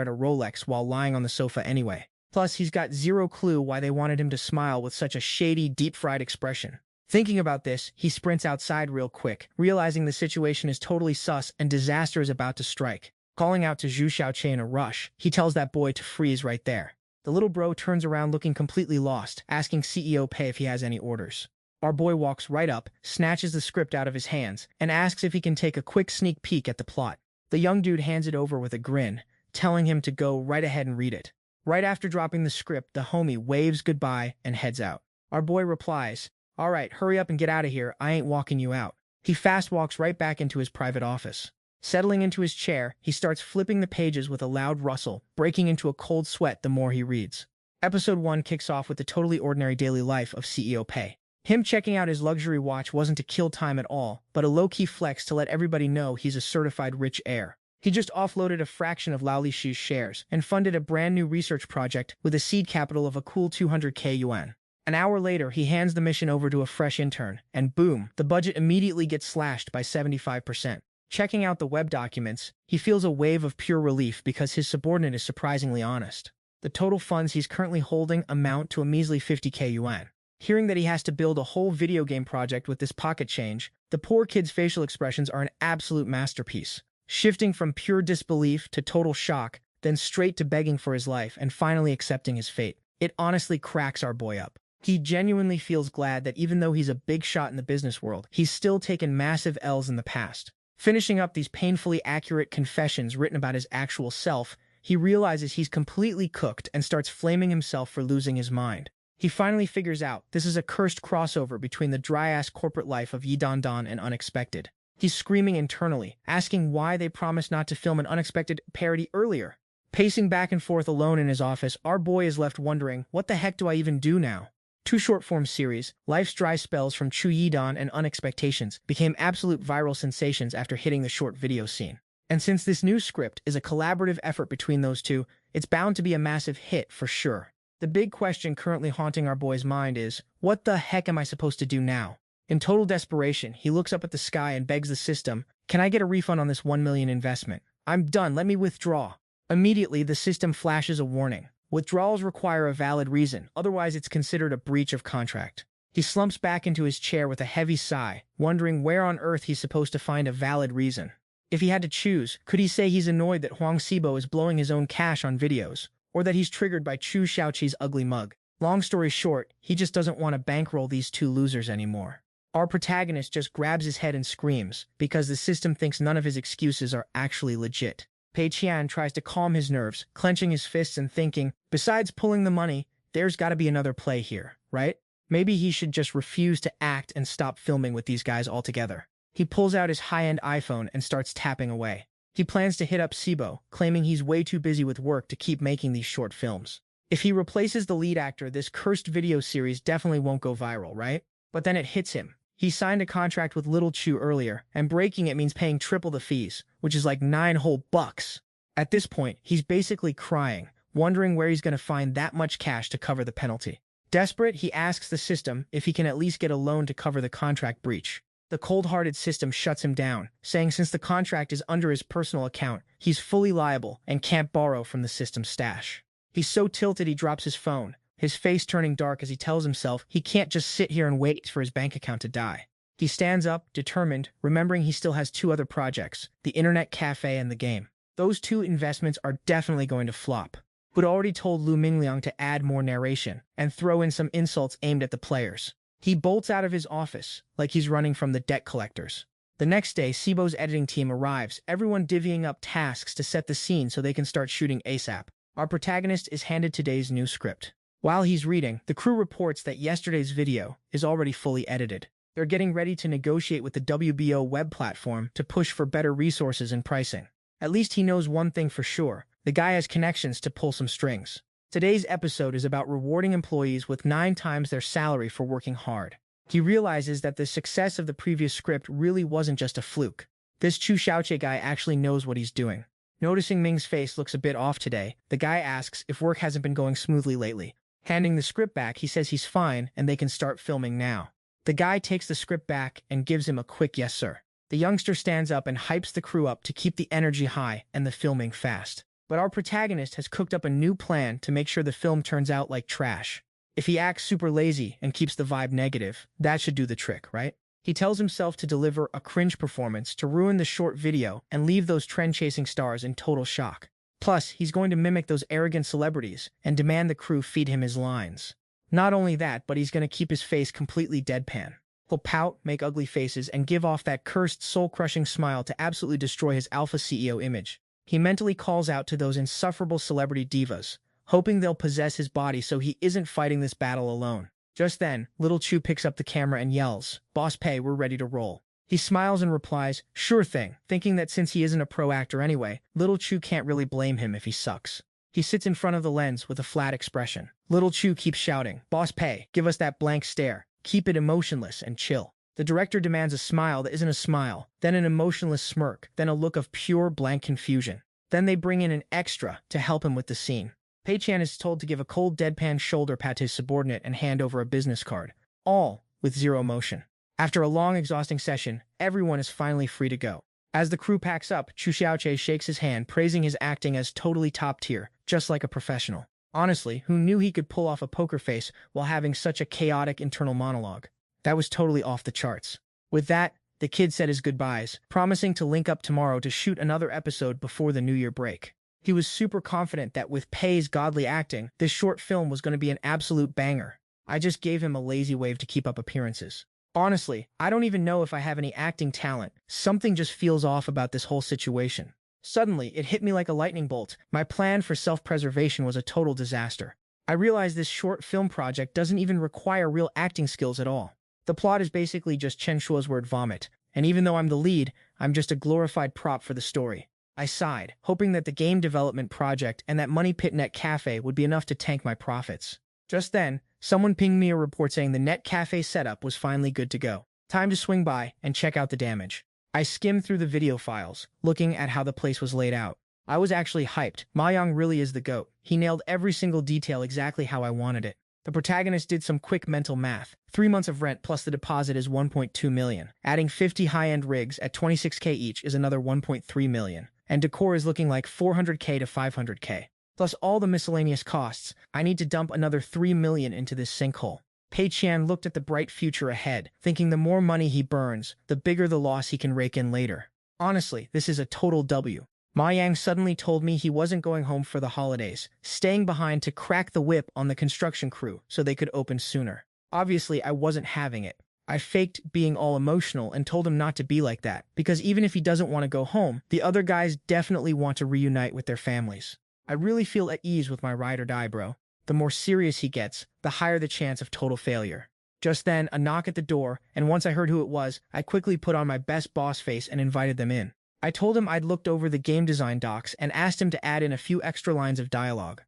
at a Rolex while lying on the sofa anyway. Plus, he's got 0 clue why they wanted him to smile with such a shady, deep-fried expression. Thinking about this, he sprints outside real quick, realizing the situation is totally sus and disaster is about to strike. Calling out to Zhu Xiaoche in a rush, he tells that boy to freeze right there. The little bro turns around looking completely lost, asking CEO Pei if he has any orders. Our boy walks right up, snatches the script out of his hands, and asks if he can take a quick sneak peek at the plot. The young dude hands it over with a grin, telling him to go right ahead and read it. Right after dropping the script, the homie waves goodbye and heads out. Our boy replies, "All right, hurry up and get out of here, I ain't walking you out." He fast walks right back into his private office. Settling into his chair, he starts flipping the pages with a loud rustle, breaking into a cold sweat the more he reads. Episode 1 kicks off with the totally ordinary daily life of CEO Pei. Him checking out his luxury watch wasn't to kill time at all, but a low-key flex to let everybody know he's a certified rich heir. He just offloaded a fraction of Lao Lishi's shares and funded a brand new research project with a seed capital of a cool 200k yuan. An hour later, he hands the mission over to a fresh intern, and boom, the budget immediately gets slashed by 75%. Checking out the web documents, he feels a wave of pure relief because his subordinate is surprisingly honest. The total funds he's currently holding amount to a measly 50k yuan. Hearing that he has to build a whole video game project with this pocket change, the poor kid's facial expressions are an absolute masterpiece. Shifting from pure disbelief to total shock, then straight to begging for his life and finally accepting his fate. It honestly cracks our boy up. He genuinely feels glad that even though he's a big shot in the business world, he's still taken massive L's in the past. Finishing up these painfully accurate confessions written about his actual self, he realizes he's completely cooked and starts flaming himself for losing his mind. He finally figures out this is a cursed crossover between the dry-ass corporate life of Yi Dan and Unexpected. He's screaming internally, asking why they promised not to film an Unexpected parody earlier. Pacing back and forth alone in his office, our boy is left wondering, what the heck do I even do now? Two short-form series, Life's Dry Spells from Chu Yidan and Unexpectations, became absolute viral sensations after hitting the short video scene. And since this new script is a collaborative effort between those two, it's bound to be a massive hit for sure. The big question currently haunting our boy's mind is, what the heck am I supposed to do now? In total desperation, he looks up at the sky and begs the system, can I get a refund on this 1 million investment? I'm done, let me withdraw. Immediately, the system flashes a warning. Withdrawals require a valid reason, otherwise it's considered a breach of contract. He slumps back into his chair with a heavy sigh, wondering where on earth he's supposed to find a valid reason. If he had to choose, could he say he's annoyed that Huang Xibo is blowing his own cash on videos? Or that he's triggered by Chu Shaoqi's ugly mug? Long story short, he just doesn't want to bankroll these two losers anymore. Our protagonist just grabs his head and screams, because the system thinks none of his excuses are actually legit. Pei Qian tries to calm his nerves, clenching his fists and thinking, besides pulling the money, there's gotta be another play here, right? Maybe he should just refuse to act and stop filming with these guys altogether. He pulls out his high-end iPhone and starts tapping away. He plans to hit up Xibo, claiming he's way too busy with work to keep making these short films. If he replaces the lead actor, this cursed video series definitely won't go viral, right? But then it hits him. He signed a contract with Little Chu earlier, and breaking it means paying triple the fees, which is like $9 whole bucks. At this point, he's basically crying, wondering where he's going to find that much cash to cover the penalty. Desperate, he asks the system if he can at least get a loan to cover the contract breach. The cold-hearted system shuts him down, saying since the contract is under his personal account, he's fully liable and can't borrow from the system's stash. He's so tilted he drops his phone, his face turning dark as he tells himself he can't just sit here and wait for his bank account to die. He stands up, determined, remembering he still has two other projects, the internet cafe and the game. Those two investments are definitely going to flop. Who'd already told Lu Mingliang to add more narration and throw in some insults aimed at the players. He bolts out of his office, like he's running from the debt collectors. The next day, Xibo's editing team arrives, everyone divvying up tasks to set the scene so they can start shooting ASAP. Our protagonist is handed today's new script. While he's reading, the crew reports that yesterday's video is already fully edited. They're getting ready to negotiate with the WBO web platform to push for better resources and pricing. At least he knows one thing for sure. The guy has connections to pull some strings. Today's episode is about rewarding employees with 9 times their salary for working hard. He realizes that the success of the previous script really wasn't just a fluke. This Chu Shaoqi guy actually knows what he's doing. Noticing Ming's face looks a bit off today, the guy asks if work hasn't been going smoothly lately. Handing the script back, he says he's fine and they can start filming now. The guy takes the script back and gives him a quick yes sir. The youngster stands up and hypes the crew up to keep the energy high and the filming fast. But our protagonist has cooked up a new plan to make sure the film turns out like trash. If he acts super lazy and keeps the vibe negative, that should do the trick, right? He tells himself to deliver a cringe performance to ruin the short video and leave those trend-chasing stars in total shock. Plus, he's going to mimic those arrogant celebrities and demand the crew feed him his lines. Not only that, but he's going to keep his face completely deadpan. He'll pout, make ugly faces, and give off that cursed, soul-crushing smile to absolutely destroy his alpha CEO image. He mentally calls out to those insufferable celebrity divas, hoping they'll possess his body so he isn't fighting this battle alone. Just then, Little Chu picks up the camera and yells, "Boss Pei, we're ready to roll." He smiles and replies, "Sure thing," thinking that since he isn't a pro actor anyway, Little Chu can't really blame him if he sucks. He sits in front of the lens with a flat expression. Little Chu keeps shouting, "Boss Pei, give us that blank stare. Keep it emotionless and chill." The director demands a smile that isn't a smile, then an emotionless smirk, then a look of pure blank confusion. Then they bring in an extra to help him with the scene. Pei Chan is told to give a cold deadpan shoulder pat to his subordinate and hand over a business card, all with zero emotion. After a long, exhausting session, everyone is finally free to go. As the crew packs up, Chu Xiaoqi shakes his hand, praising his acting as totally top tier, just like a professional. Honestly, who knew he could pull off a poker face while having such a chaotic internal monologue? That was totally off the charts. With that, the kid said his goodbyes, promising to link up tomorrow to shoot another episode before the New Year break. He was super confident that with Pei's godly acting, this short film was going to be an absolute banger. I just gave him a lazy wave to keep up appearances. Honestly, I don't even know if I have any acting talent. Something just feels off about this whole situation. Suddenly, it hit me like a lightning bolt. My plan for self-preservation was a total disaster. I realized this short film project doesn't even require real acting skills at all. The plot is basically just Chen Shuo's word vomit, and even though I'm the lead, I'm just a glorified prop for the story. I sighed, hoping that the game development project and that Money Pit Net Cafe would be enough to tank my profits. Just then, someone pinged me a report saying the Net Cafe setup was finally good to go. Time to swing by and check out the damage. I skimmed through the video files, looking at how the place was laid out. I was actually hyped. Ma Yang really is the GOAT. He nailed every single detail exactly how I wanted it. The protagonist did some quick mental math. 3 months of rent plus the deposit is 1.2 million. Adding 50 high-end rigs at 26k each is another 1.3 million. And decor is looking like 400k to 500k. Plus all the miscellaneous costs, I need to dump another 3 million into this sinkhole. Pei Qian looked at the bright future ahead, thinking the more money he burns, the bigger the loss he can rake in later. Honestly, this is a total W. Ma Yang suddenly told me he wasn't going home for the holidays, staying behind to crack the whip on the construction crew so they could open sooner. Obviously, I wasn't having it. I faked being all emotional and told him not to be like that, because even if he doesn't want to go home, the other guys definitely want to reunite with their families. I really feel at ease with my ride or die, bro. The more serious he gets, the higher the chance of total failure. Just then, a knock at the door, and once I heard who it was, I quickly put on my best boss face and invited them in. I told him I'd looked over the game design docs and asked him to add in a few extra lines of dialogue.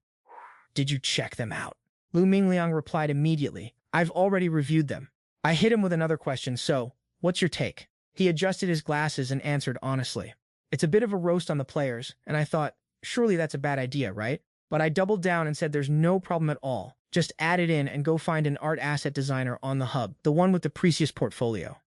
Did you check them out? Lu Mingliang replied immediately. I've already reviewed them. I hit him with another question, so, what's your take? He adjusted his glasses and answered honestly. It's a bit of a roast on the players, and I thought, surely that's a bad idea, right? But I doubled down and said there's no problem at all. Just add it in and go find an art asset designer on the hub, the one with the Precious portfolio.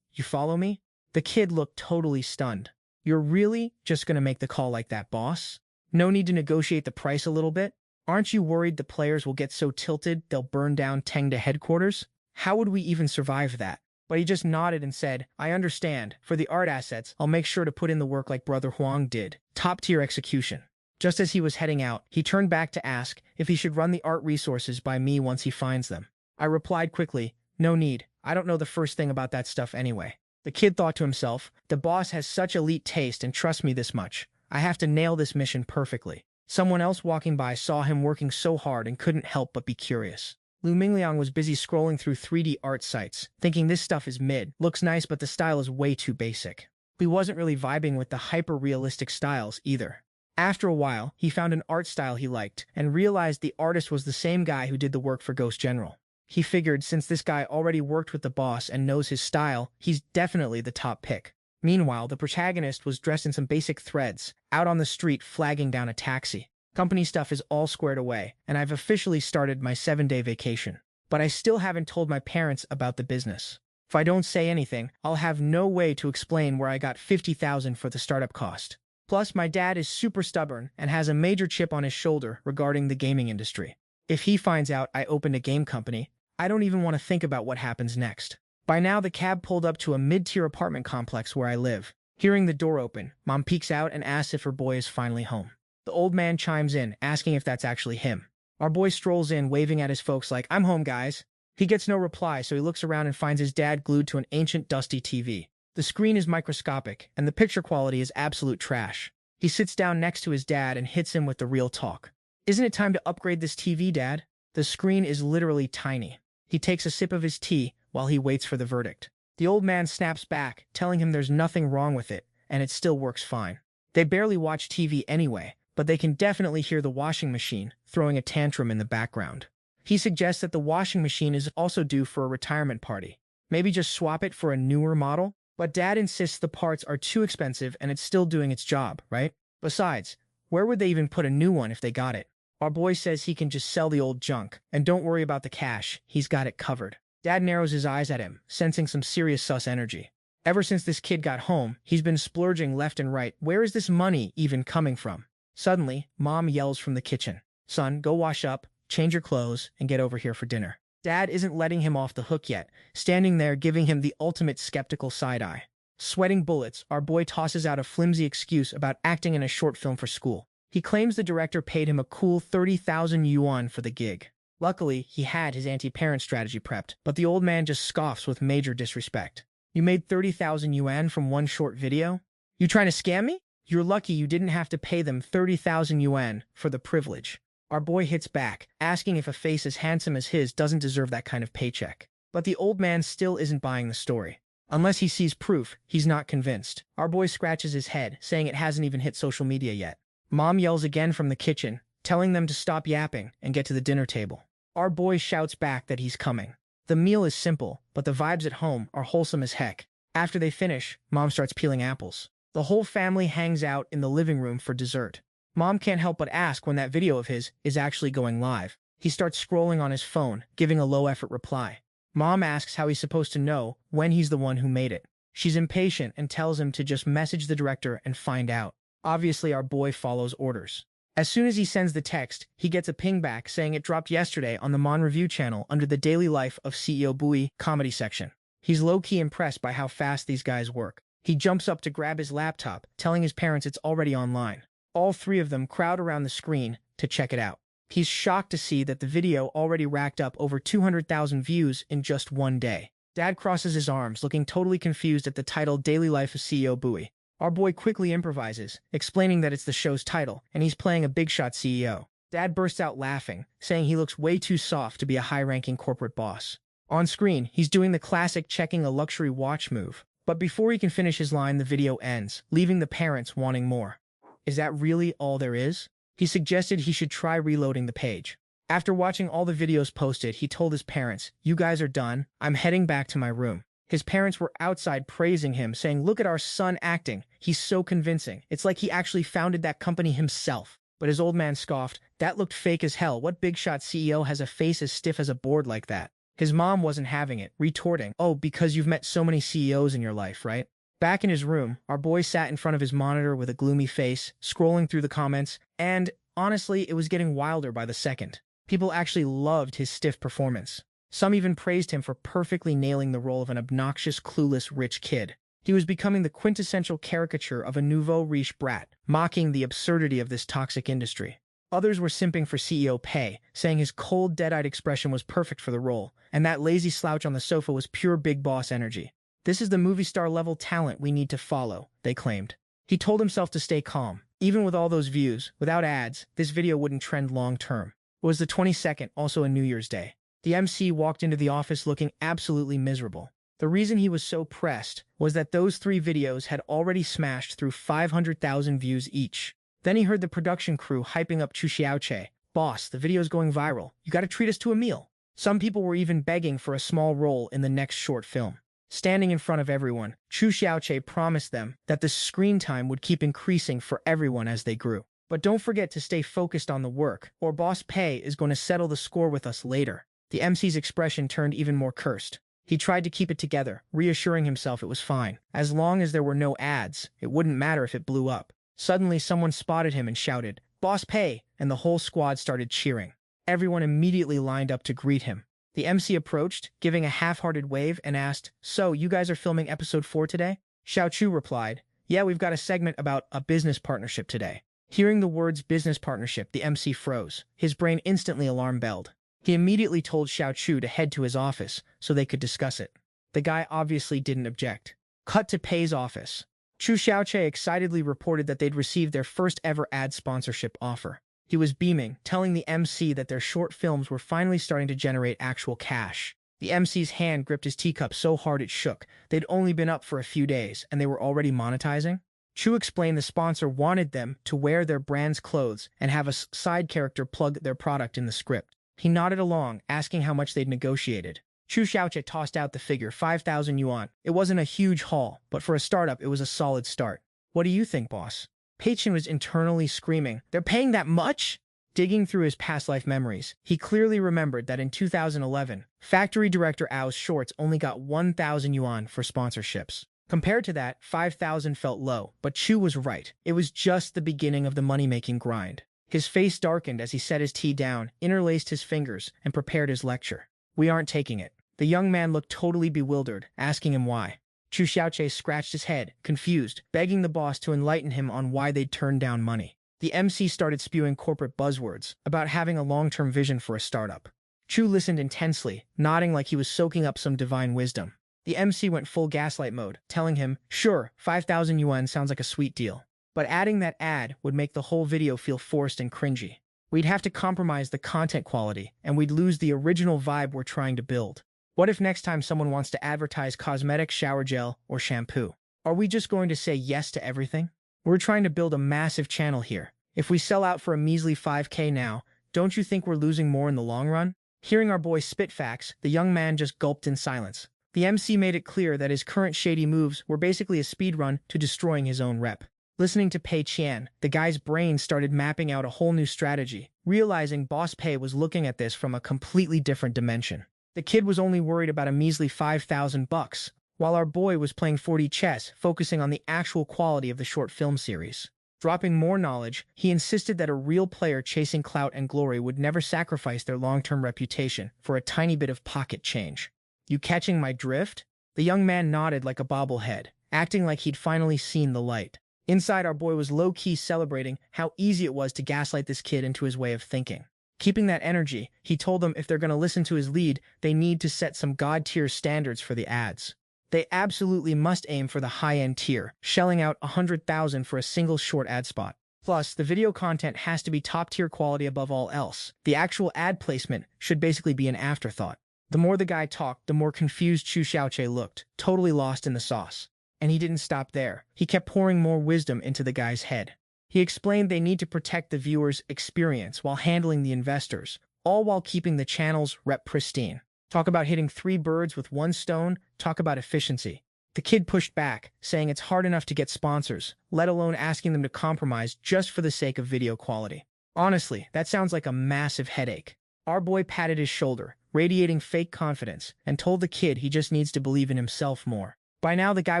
You follow me? The kid looked totally stunned. You're really just gonna make the call like that, boss? No need to negotiate the price a little bit? Aren't you worried the players will get so tilted they'll burn down Tengda headquarters? How would we even survive that? But he just nodded and said, I understand. For the art assets, I'll make sure to put in the work like Brother Huang did. Top-tier execution. Just as he was heading out, he turned back to ask if he should run the art resources by me once he finds them. I replied quickly, no need. I don't know the first thing about that stuff anyway. The kid thought to himself, the boss has such elite taste and trusts me this much. I have to nail this mission perfectly. Someone else walking by saw him working so hard and couldn't help but be curious. Lu Mingliang was busy scrolling through 3D art sites, thinking this stuff is mid, looks nice but the style is way too basic. He wasn't really vibing with the hyper-realistic styles either. After a while, he found an art style he liked and realized the artist was the same guy who did the work for Ghost General. He figured since this guy already worked with the boss and knows his style, he's definitely the top pick. Meanwhile, the protagonist was dressed in some basic threads, out on the street flagging down a taxi. Company stuff is all squared away, and I've officially started my 7-day vacation. But I still haven't told my parents about the business. If I don't say anything, I'll have no way to explain where I got 50,000 for the startup cost. Plus, my dad is super stubborn and has a major chip on his shoulder regarding the gaming industry. If he finds out I opened a game company, I don't even want to think about what happens next. By now, the cab pulled up to a mid-tier apartment complex where I live. Hearing the door open, Mom peeks out and asks if her boy is finally home. The old man chimes in, asking if that's actually him. Our boy strolls in, waving at his folks like, I'm home, guys. He gets no reply, so he looks around and finds his dad glued to an ancient, dusty TV. The screen is microscopic, and the picture quality is absolute trash. He sits down next to his dad and hits him with the real talk. Isn't it time to upgrade this TV, Dad? The screen is literally tiny. He takes a sip of his tea while he waits for the verdict. The old man snaps back, telling him there's nothing wrong with it, and it still works fine. They barely watch TV anyway, but they can definitely hear the washing machine throwing a tantrum in the background. He suggests that the washing machine is also due for a retirement party. Maybe just swap it for a newer model? But Dad insists the parts are too expensive and it's still doing its job, right? Besides, where would they even put a new one if they got it? Our boy says he can just sell the old junk, and don't worry about the cash, he's got it covered. Dad narrows his eyes at him, sensing some serious sus energy. Ever since this kid got home, he's been splurging left and right. Where is this money even coming from? Suddenly, Mom yells from the kitchen. Son, go wash up, change your clothes, and get over here for dinner. Dad isn't letting him off the hook yet, standing there giving him the ultimate skeptical side-eye. Sweating bullets, our boy tosses out a flimsy excuse about acting in a short film for school. He claims the director paid him a cool 30,000 yuan for the gig. Luckily, he had his anti-parent strategy prepped, but the old man just scoffs with major disrespect. You made 30,000 yuan from one short video? You trying to scam me? You're lucky you didn't have to pay them 30,000 yuan for the privilege. Our boy hits back, asking if a face as handsome as his doesn't deserve that kind of paycheck. But the old man still isn't buying the story. Unless he sees proof, he's not convinced. Our boy scratches his head, saying it hasn't even hit social media yet. Mom yells again from the kitchen, telling them to stop yapping and get to the dinner table. Our boy shouts back that he's coming. The meal is simple, but the vibes at home are wholesome as heck. After they finish, Mom starts peeling apples. The whole family hangs out in the living room for dessert. Mom can't help but ask when that video of his is actually going live. He starts scrolling on his phone, giving a low-effort reply. Mom asks how he's supposed to know when he's the one who made it. She's impatient and tells him to just message the director and find out. Obviously, our boy follows orders. As soon as he sends the text, he gets a ping back saying it dropped yesterday on the Mon Review channel under the Daily Life of CEO Bui comedy section. He's low-key impressed by how fast these guys work. He jumps up to grab his laptop, telling his parents it's already online. All three of them crowd around the screen to check it out. He's shocked to see that the video already racked up over 200,000 views in just one day. Dad crosses his arms, looking totally confused at the title Daily Life of CEO Bui. Our boy quickly improvises, explaining that it's the show's title, and he's playing a big-shot CEO. Dad bursts out laughing, saying he looks way too soft to be a high-ranking corporate boss. On screen, he's doing the classic checking a luxury watch move. But before he can finish his line, the video ends, leaving the parents wanting more. Is that really all there is? He suggested he should try reloading the page. After watching all the videos posted, he told his parents, "You guys are done. I'm heading back to my room." His parents were outside praising him, saying, "Look at our son acting. He's so convincing. It's like he actually founded that company himself." But his old man scoffed, "That looked fake as hell. What big-shot CEO has a face as stiff as a board like that?" His mom wasn't having it, retorting, "Oh, because you've met so many CEOs in your life, right?" Back in his room, our boy sat in front of his monitor with a gloomy face, scrolling through the comments, and honestly, it was getting wilder by the second. People actually loved his stiff performance. Some even praised him for perfectly nailing the role of an obnoxious, clueless, rich kid. He was becoming the quintessential caricature of a nouveau riche brat, mocking the absurdity of this toxic industry. Others were simping for CEO pay, saying his cold, dead-eyed expression was perfect for the role, and that lazy slouch on the sofa was pure big boss energy. "This is the movie star level talent we need to follow," they claimed. He told himself to stay calm. Even with all those views, without ads, this video wouldn't trend long-term. It was the 22nd, also a New Year's Day. The MC walked into the office looking absolutely miserable. The reason he was so pressed was that those three videos had already smashed through 500,000 views each. Then he heard the production crew hyping up Chu Xiaoche. "Boss, the video's going viral. You gotta treat us to a meal." Some people were even begging for a small role in the next short film. Standing in front of everyone, Chu Xiaoche promised them that the screen time would keep increasing for everyone as they grew. "But don't forget to stay focused on the work, or Boss Pei is going to settle the score with us later." The MC's expression turned even more cursed. He tried to keep it together, reassuring himself it was fine. As long as there were no ads, it wouldn't matter if it blew up. Suddenly, someone spotted him and shouted, "Boss Pei!" and the whole squad started cheering. Everyone immediately lined up to greet him. The MC approached, giving a half-hearted wave, and asked, "So, you guys are filming episode 4 today?" Xiao Chu replied, "Yeah, we've got a segment about a business partnership today." Hearing the words business partnership, the MC froze. His brain instantly alarm-belled. He immediately told Xiao Chu to head to his office so they could discuss it. The guy obviously didn't object. Cut to Pei's office. Chu Xiaoche excitedly reported that they'd received their first ever ad sponsorship offer. He was beaming, telling the MC that their short films were finally starting to generate actual cash. The MC's hand gripped his teacup so hard it shook. They'd only been up for a few days, and they were already monetizing? Chu explained the sponsor wanted them to wear their brand's clothes and have a side character plug their product in the script. He nodded along, asking how much they'd negotiated. Chu Xiaoche tossed out the figure, 5,000 yuan. It wasn't a huge haul, but for a startup, it was a solid start. "What do you think, boss?" Peichin was internally screaming, "They're paying that much?" Digging through his past life memories, he clearly remembered that in 2011, factory director Ao's shorts only got 1,000 yuan for sponsorships. Compared to that, 5,000 felt low, but Chu was right. It was just the beginning of the money-making grind. His face darkened as he set his tea down, interlaced his fingers, and prepared his lecture. "We aren't taking it." The young man looked totally bewildered, asking him why. Chu Xiaoche scratched his head, confused, begging the boss to enlighten him on why they'd turned down money. The MC started spewing corporate buzzwords about having a long-term vision for a startup. Chu listened intensely, nodding like he was soaking up some divine wisdom. The MC went full gaslight mode, telling him, sure, 5,000 yuan sounds like a sweet deal. But adding that ad would make the whole video feel forced and cringy. We'd have to compromise the content quality, and we'd lose the original vibe we're trying to build. What if next time someone wants to advertise cosmetic shower gel or shampoo? Are we just going to say yes to everything? We're trying to build a massive channel here. If we sell out for a measly 5K now, don't you think we're losing more in the long run? Hearing our boy spit facts, the young man just gulped in silence. The MC made it clear that his current shady moves were basically a speed run to destroying his own rep. Listening to Pei Qian, the guy's brain started mapping out a whole new strategy, realizing Boss Pei was looking at this from a completely different dimension. The kid was only worried about a measly 5,000 bucks, while our boy was playing 4D chess, focusing on the actual quality of the short film series. Dropping more knowledge, he insisted that a real player chasing clout and glory would never sacrifice their long-term reputation for a tiny bit of pocket change. You catching my drift? The young man nodded like a bobblehead, acting like he'd finally seen the light. Inside, our boy was low-key celebrating how easy it was to gaslight this kid into his way of thinking. Keeping that energy, he told them if they're going to listen to his lead, they need to set some god-tier standards for the ads. They absolutely must aim for the high-end tier, shelling out 100,000 for a single short ad spot. Plus, the video content has to be top-tier quality above all else. The actual ad placement should basically be an afterthought. The more the guy talked, the more confused Chu Xiaoche looked, totally lost in the sauce. And he didn't stop there. He kept pouring more wisdom into the guy's head. He explained they need to protect the viewer's experience while handling the investors, all while keeping the channel's rep pristine. Talk about hitting 3 birds with 1 stone, talk about efficiency. The kid pushed back, saying it's hard enough to get sponsors, let alone asking them to compromise just for the sake of video quality. Honestly, that sounds like a massive headache. Our boy patted his shoulder, radiating fake confidence, and told the kid he just needs to believe in himself more. By now, the guy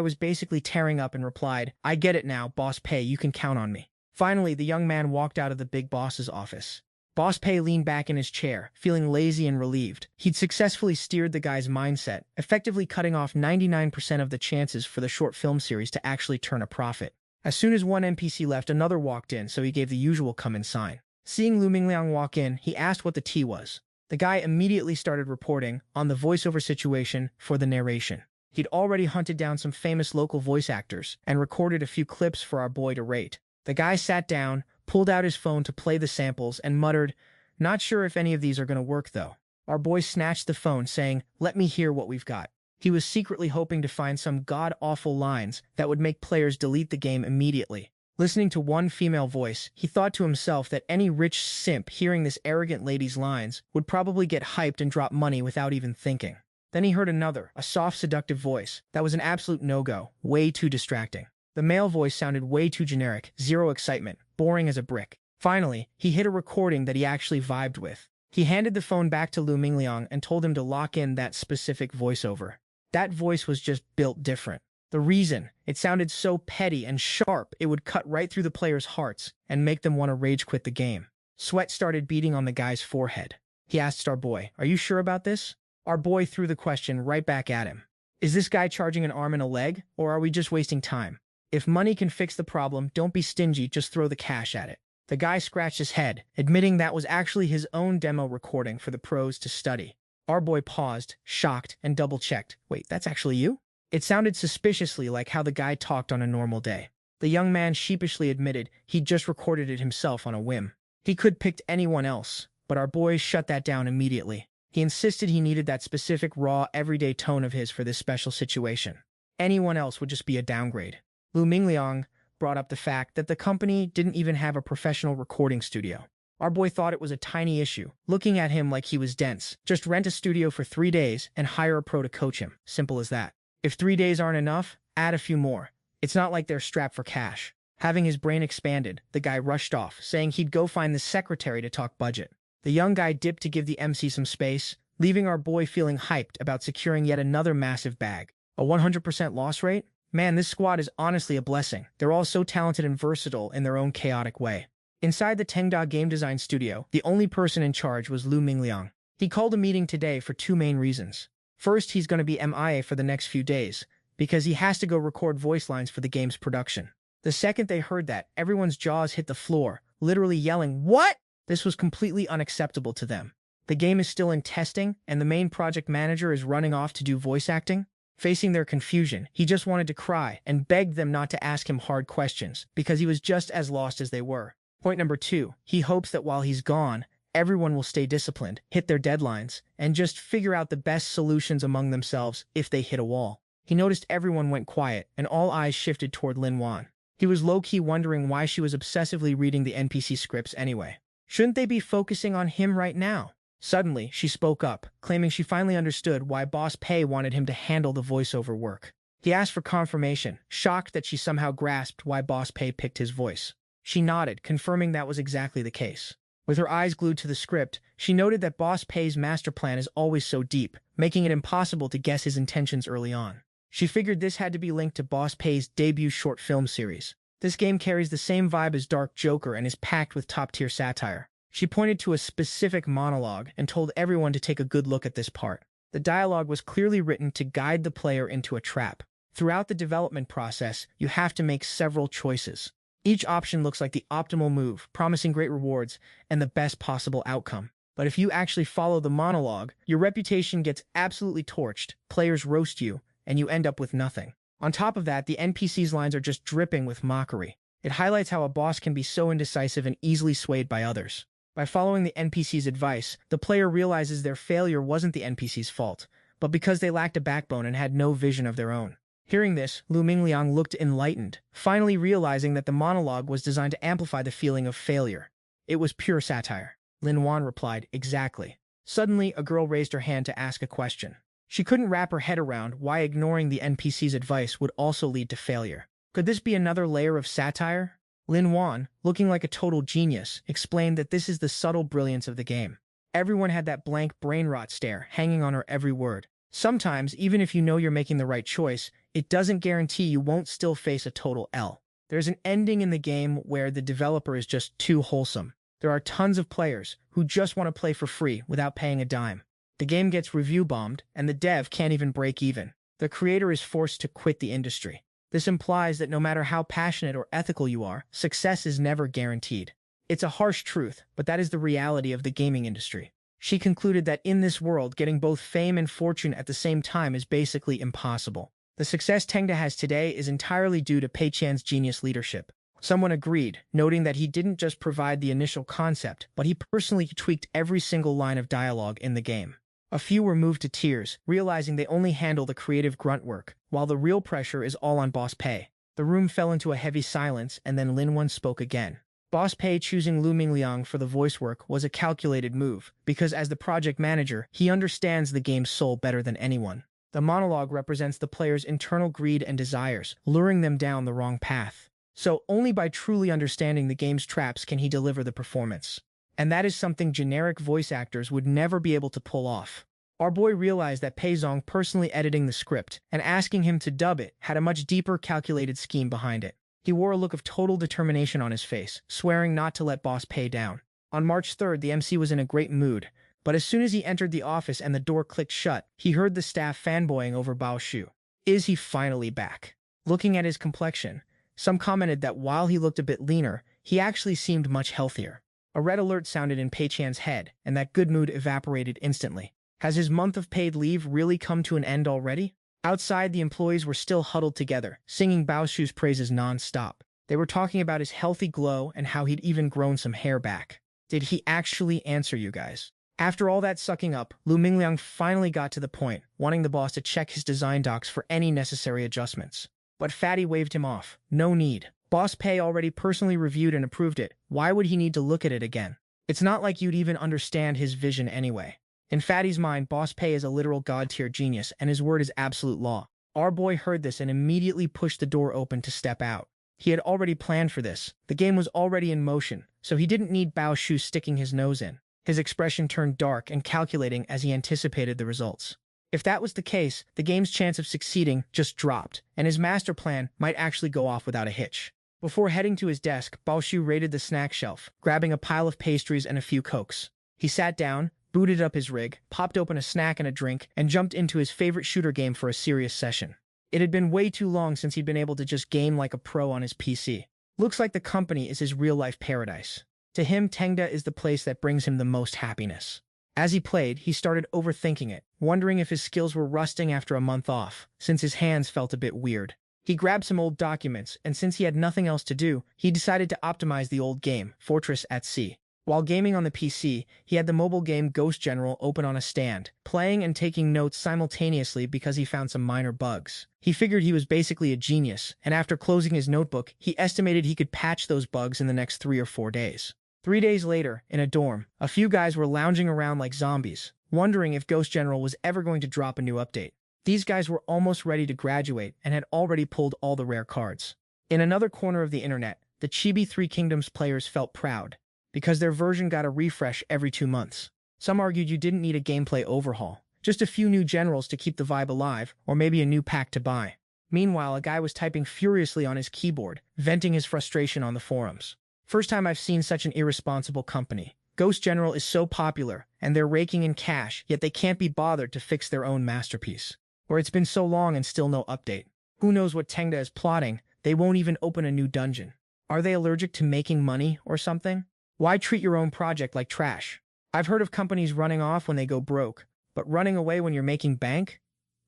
was basically tearing up and replied, I get it now, Boss Pei, you can count on me. Finally, the young man walked out of the big boss's office. Boss Pei leaned back in his chair, feeling lazy and relieved. He'd successfully steered the guy's mindset, effectively cutting off 99% of the chances for the short film series to actually turn a profit. As soon as one NPC left, another walked in, so he gave the usual come-in sign. Seeing Lu Mingliang walk in, he asked what the tea was. The guy immediately started reporting on the voiceover situation for the narration. He'd already hunted down some famous local voice actors and recorded a few clips for our boy to rate. The guy sat down, pulled out his phone to play the samples, and muttered, not sure if any of these are going to work, though. Our boy snatched the phone, saying, let me hear what we've got. He was secretly hoping to find some god-awful lines that would make players delete the game immediately. Listening to one female voice, he thought to himself that any rich simp hearing this arrogant lady's lines would probably get hyped and drop money without even thinking. Then he heard another, a soft, seductive voice. That was an absolute no-go, way too distracting. The male voice sounded way too generic, zero excitement, boring as a brick. Finally, he hit a recording that he actually vibed with. He handed the phone back to Lu Mingliang and told him to lock in that specific voiceover. That voice was just built different. The reason, it sounded so petty and sharp it would cut right through the players' hearts and make them want to rage quit the game. Sweat started beading on the guy's forehead. He asked our boy, are you sure about this? Our boy threw the question right back at him. Is this guy charging an arm and a leg, or are we just wasting time? If money can fix the problem, don't be stingy, just throw the cash at it. The guy scratched his head, admitting that was actually his own demo recording for the pros to study. Our boy paused, shocked, and double-checked. Wait, that's actually you? It sounded suspiciously like how the guy talked on a normal day. The young man sheepishly admitted he'd just recorded it himself on a whim. He could pick anyone else, but our boy shut that down immediately. He insisted he needed that specific, raw, everyday tone of his for this special situation. Anyone else would just be a downgrade. Lu Mingliang brought up the fact that the company didn't even have a professional recording studio. Our boy thought it was a tiny issue, looking at him like he was dense. Just rent a studio for 3 days and hire a pro to coach him. Simple as that. If 3 days aren't enough, add a few more. It's not like they're strapped for cash. Having his brain expanded, the guy rushed off, saying he'd go find the secretary to talk budget. The young guy dipped to give the MC some space, leaving our boy feeling hyped about securing yet another massive bag. A 100% loss rate? Man, this squad is honestly a blessing. They're all so talented and versatile in their own chaotic way. Inside the Tengda game design studio, the only person in charge was Lu Mingliang. He called a meeting today for 2 main reasons. First, he's going to be MIA for the next few days, because he has to go record voice lines for the game's production. The second they heard that, everyone's jaws hit the floor, literally yelling, "What?" This was completely unacceptable to them. The game is still in testing, and the main project manager is running off to do voice acting. Facing their confusion, he just wanted to cry and begged them not to ask him hard questions because he was just as lost as they were. Point number 2, he hopes that while he's gone, everyone will stay disciplined, hit their deadlines, and just figure out the best solutions among themselves if they hit a wall. He noticed everyone went quiet, and all eyes shifted toward Lin Wan. He was low-key wondering why she was obsessively reading the NPC scripts anyway. Shouldn't they be focusing on him right now? Suddenly, she spoke up, claiming she finally understood why Boss Pei wanted him to handle the voiceover work. He asked for confirmation, shocked that she somehow grasped why Boss Pei picked his voice. She nodded, confirming that was exactly the case. With her eyes glued to the script, she noted that Boss Pei's master plan is always so deep, making it impossible to guess his intentions early on. She figured this had to be linked to Boss Pei's debut short film series. This game carries the same vibe as Dark Joker and is packed with top-tier satire. She pointed to a specific monologue and told everyone to take a good look at this part. The dialogue was clearly written to guide the player into a trap. Throughout the development process, you have to make several choices. Each option looks like the optimal move, promising great rewards and the best possible outcome. But if you actually follow the monologue, your reputation gets absolutely torched, players roast you, and you end up with nothing. On top of that, the NPC's lines are just dripping with mockery. It highlights how a boss can be so indecisive and easily swayed by others. By following the NPC's advice, the player realizes their failure wasn't the NPC's fault, but because they lacked a backbone and had no vision of their own. Hearing this, Lu Mingliang looked enlightened, finally realizing that the monologue was designed to amplify the feeling of failure. It was pure satire. Lin Wan replied, "Exactly." Suddenly, a girl raised her hand to ask a question. She couldn't wrap her head around why ignoring the NPC's advice would also lead to failure. Could this be another layer of satire? Lin Wan, looking like a total genius, explained that this is the subtle brilliance of the game. Everyone had that blank brain rot stare hanging on her every word. Sometimes, even if you know you're making the right choice, it doesn't guarantee you won't still face a total L. There's an ending in the game where the developer is just too wholesome. There are tons of players who just want to play for free without paying a dime. The game gets review bombed, and the dev can't even break even. The creator is forced to quit the industry. This implies that no matter how passionate or ethical you are, success is never guaranteed. It's a harsh truth, but that is the reality of the gaming industry. She concluded that in this world, getting both fame and fortune at the same time is basically impossible. The success Tengda has today is entirely due to Pei Chan's genius leadership. Someone agreed, noting that he didn't just provide the initial concept, but he personally tweaked every single line of dialogue in the game. A few were moved to tears, realizing they only handle the creative grunt work, while the real pressure is all on Boss Pei. The room fell into a heavy silence, and then Lin Wan spoke again. Boss Pei choosing Lu Mingliang for the voice work was a calculated move, because as the project manager, he understands the game's soul better than anyone. The monologue represents the player's internal greed and desires, luring them down the wrong path. So only by truly understanding the game's traps can he deliver the performance. And that is something generic voice actors would never be able to pull off. Our boy realized that Pei Zong personally editing the script and asking him to dub it had a much deeper calculated scheme behind it. He wore a look of total determination on his face, swearing not to let Boss Pei down. On March 3rd, the MC was in a great mood, but as soon as he entered the office and the door clicked shut, he heard the staff fanboying over Bao Shu. Is he finally back? Looking at his complexion, some commented that while he looked a bit leaner, he actually seemed much healthier. A red alert sounded in Pei Chan's head, and that good mood evaporated instantly. Has his month of paid leave really come to an end already? Outside, the employees were still huddled together, singing Bao Shu's praises non-stop. They were talking about his healthy glow and how he'd even grown some hair back. Did he actually answer you guys? After all that sucking up, Lu Mingliang finally got to the point, wanting the boss to check his design docs for any necessary adjustments. But Fatty waved him off. No need. Boss Pei already personally reviewed and approved it. Why would he need to look at it again? It's not like you'd even understand his vision anyway. In Fatty's mind, Boss Pei is a literal god-tier genius, and his word is absolute law. Our boy heard this and immediately pushed the door open to step out. He had already planned for this. The game was already in motion, so he didn't need Bao Shu sticking his nose in. His expression turned dark and calculating as he anticipated the results. If that was the case, the game's chance of succeeding just dropped, and his master plan might actually go off without a hitch. Before heading to his desk, Bao Shu raided the snack shelf, grabbing a pile of pastries and a few cokes. He sat down, booted up his rig, popped open a snack and a drink, and jumped into his favorite shooter game for a serious session. It had been way too long since he'd been able to just game like a pro on his PC. Looks like the company is his real-life paradise. To him, Tengda is the place that brings him the most happiness. As he played, he started overthinking it, wondering if his skills were rusting after a month off, since his hands felt a bit weird. He grabbed some old documents, and since he had nothing else to do, he decided to optimize the old game, Fortress at Sea. While gaming on the PC, he had the mobile game Ghost General open on a stand, playing and taking notes simultaneously because he found some minor bugs. He figured he was basically a genius, and after closing his notebook, he estimated he could patch those bugs in the next 3 or 4 days. 3 days later, in a dorm, a few guys were lounging around like zombies, wondering if Ghost General was ever going to drop a new update. These guys were almost ready to graduate and had already pulled all the rare cards. In another corner of the internet, the Chibi Three Kingdoms players felt proud, because their version got a refresh every 2 months. Some argued you didn't need a gameplay overhaul, just a few new generals to keep the vibe alive, or maybe a new pack to buy. Meanwhile, a guy was typing furiously on his keyboard, venting his frustration on the forums. First time I've seen such an irresponsible company. Ghost General is so popular, and they're raking in cash, yet they can't be bothered to fix their own masterpiece. Or it's been so long and still no update. Who knows what Tengda is plotting? They won't even open a new dungeon. Are they allergic to making money or something? Why treat your own project like trash? I've heard of companies running off when they go broke, but running away when you're making bank?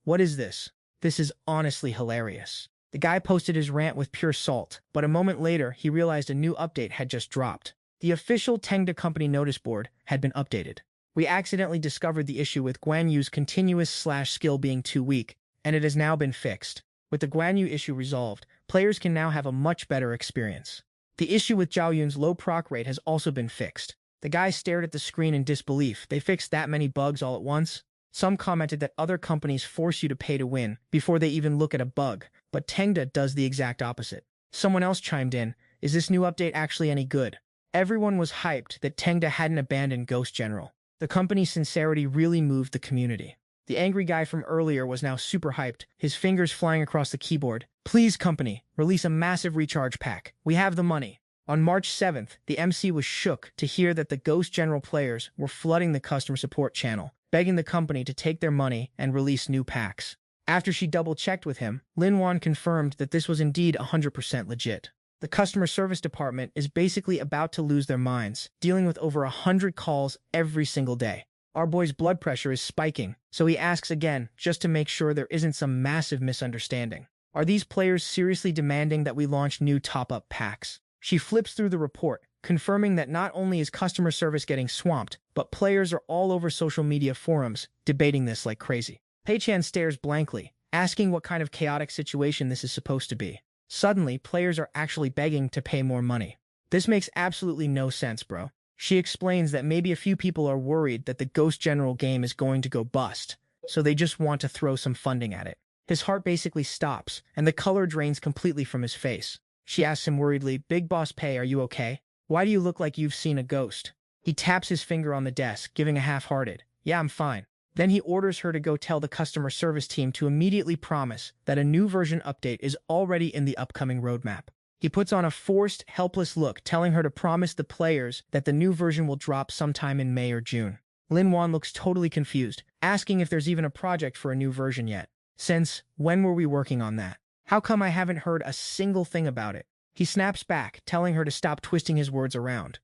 What is this? This is honestly hilarious. The guy posted his rant with pure salt, but a moment later he realized a new update had just dropped. The official Tengda company notice board had been updated. We accidentally discovered the issue with Guan Yu's continuous/skill being too weak, and it has now been fixed. With the Guan Yu issue resolved, players can now have a much better experience. The issue with Zhao Yun's low proc rate has also been fixed. The guy stared at the screen in disbelief. They fixed that many bugs all at once? Some commented that other companies force you to pay to win before they even look at a bug, but Tengda does the exact opposite. Someone else chimed in, is this new update actually any good? Everyone was hyped that Tengda hadn't abandoned Ghost General. The company's sincerity really moved the community. The angry guy from earlier was now super hyped, his fingers flying across the keyboard. Please, company, release a massive recharge pack. We have the money. On March 7th, the MC was shook to hear that the Ghost General players were flooding the customer support channel, begging the company to take their money and release new packs. After she double-checked with him, Lin Wan confirmed that this was indeed 100% legit. The customer service department is basically about to lose their minds, dealing with over 100 calls every single day. Our boy's blood pressure is spiking, so he asks again just to make sure there isn't some massive misunderstanding. Are these players seriously demanding that we launch new top-up packs? She flips through the report, confirming that not only is customer service getting swamped, but players are all over social media forums debating this like crazy. Pei-chan stares blankly, asking what kind of chaotic situation this is supposed to be. Suddenly, players are actually begging to pay more money. This makes absolutely no sense, bro. She explains that maybe a few people are worried that the Ghost General game is going to go bust, so they just want to throw some funding at it. His heart basically stops, and the color drains completely from his face. She asks him worriedly, Big Boss Pei, are you okay? Why do you look like you've seen a ghost? He taps his finger on the desk, giving a half-hearted, yeah, I'm fine. Then he orders her to go tell the customer service team to immediately promise that a new version update is already in the upcoming roadmap. He puts on a forced, helpless look, telling her to promise the players that the new version will drop sometime in May or June. Lin Wan looks totally confused, asking if there's even a project for a new version yet. Since when were we working on that? How come I haven't heard a single thing about it? He snaps back, telling her to stop twisting his words around.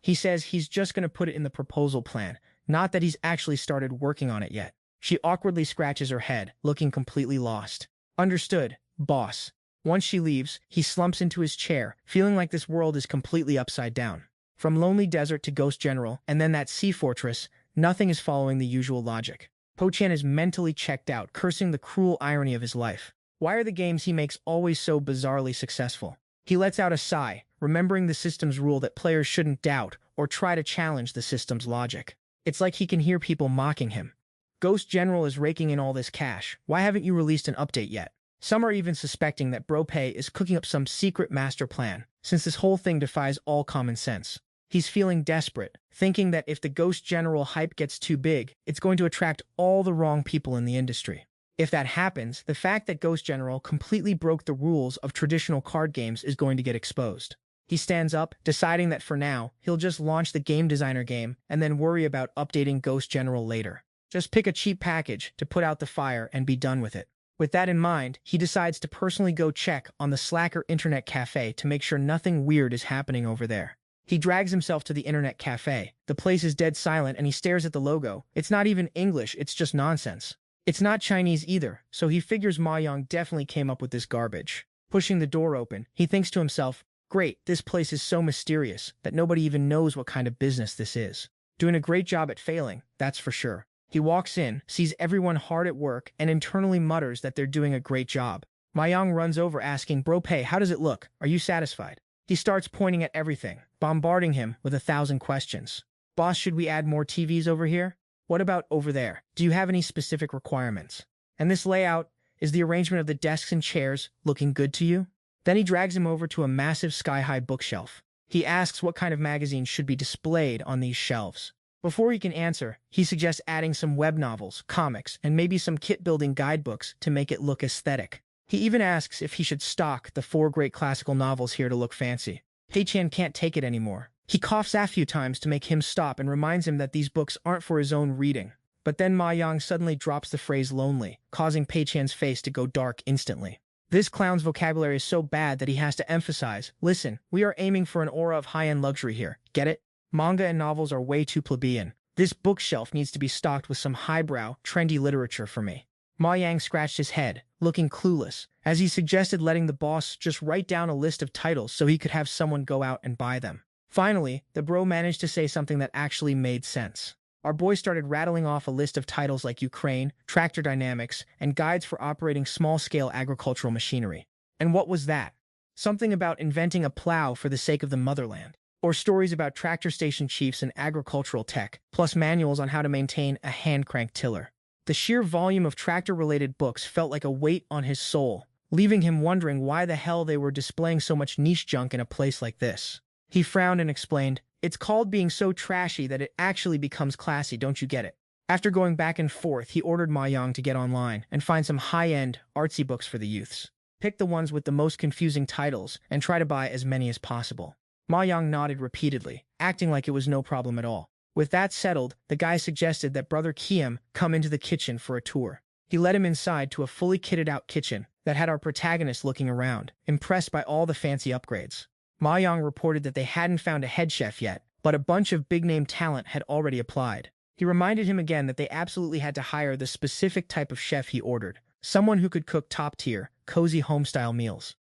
He says he's just going to put it in the proposal plan, not that he's actually started working on it yet. She awkwardly scratches her head, looking completely lost. Understood, boss. Once she leaves, he slumps into his chair, feeling like this world is completely upside down. From Lonely Desert to Ghost General, and then that sea fortress, nothing is following the usual logic. Po-chan is mentally checked out, cursing the cruel irony of his life. Why are the games he makes always so bizarrely successful? He lets out a sigh, remembering the system's rule that players shouldn't doubt or try to challenge the system's logic. It's like he can hear people mocking him. Ghost General is raking in all this cash. Why haven't you released an update yet? Some are even suspecting that Bro Pei is cooking up some secret master plan, since this whole thing defies all common sense. He's feeling desperate, thinking that if the Ghost General hype gets too big, it's going to attract all the wrong people in the industry. If that happens, the fact that Ghost General completely broke the rules of traditional card games is going to get exposed. He stands up, deciding that for now, he'll just launch the Game Designer game and then worry about updating Ghost General later. Just pick a cheap package to put out the fire and be done with it. With that in mind, he decides to personally go check on the Slacker Internet Cafe to make sure nothing weird is happening over there. He drags himself to the internet cafe. The place is dead silent and he stares at the logo. It's not even English, it's just nonsense. It's not Chinese either, so he figures Ma Yang definitely came up with this garbage. Pushing the door open, he thinks to himself, great, this place is so mysterious that nobody even knows what kind of business this is. Doing a great job at failing, that's for sure. He walks in, sees everyone hard at work, and internally mutters that they're doing a great job. Ma Yang runs over asking, bro Pei, how does it look? Are you satisfied? He starts pointing at everything, bombarding him with 1,000 questions. Boss, should we add more TVs over here? What about over there? Do you have any specific requirements? And this layout, is the arrangement of the desks and chairs looking good to you? Then he drags him over to a massive sky-high bookshelf. He asks what kind of magazines should be displayed on these shelves. Before he can answer, he suggests adding some web novels, comics, and maybe some kit-building guidebooks to make it look aesthetic. He even asks if he should stock the 4 great classical novels here to look fancy. Pei Qian can't take it anymore. He coughs a few times to make him stop and reminds him that these books aren't for his own reading. But then Ma Yang suddenly drops the phrase lonely, causing Pei Qian's face to go dark instantly. This clown's vocabulary is so bad that he has to emphasize, listen, we are aiming for an aura of high-end luxury here. Get it? Manga and novels are way too plebeian. This bookshelf needs to be stocked with some highbrow, trendy literature for me. Ma Yang scratched his head, looking clueless, as he suggested letting the boss just write down a list of titles so he could have someone go out and buy them. Finally, the bro managed to say something that actually made sense. Our boy started rattling off a list of titles like Ukraine, Tractor Dynamics, and guides for operating small-scale agricultural machinery. And what was that? Something about inventing a plow for the sake of the motherland. Or stories about tractor station chiefs and agricultural tech, plus manuals on how to maintain a hand-crank tiller. The sheer volume of tractor-related books felt like a weight on his soul, leaving him wondering why the hell they were displaying so much niche junk in a place like this. He frowned and explained, it's called being so trashy that it actually becomes classy, don't you get it? After going back and forth, he ordered Ma Yang to get online and find some high-end, artsy books for the youths. Pick the ones with the most confusing titles and try to buy as many as possible. Ma Yang nodded repeatedly, acting like it was no problem at all. With that settled, the guy suggested that Brother Kiem come into the kitchen for a tour. He led him inside to a fully kitted-out kitchen that had our protagonist looking around, impressed by all the fancy upgrades. Ma Yang reported that they hadn't found a head chef yet, but a bunch of big-name talent had already applied. He reminded him again that they absolutely had to hire the specific type of chef he ordered, someone who could cook top-tier, cozy home-style meals.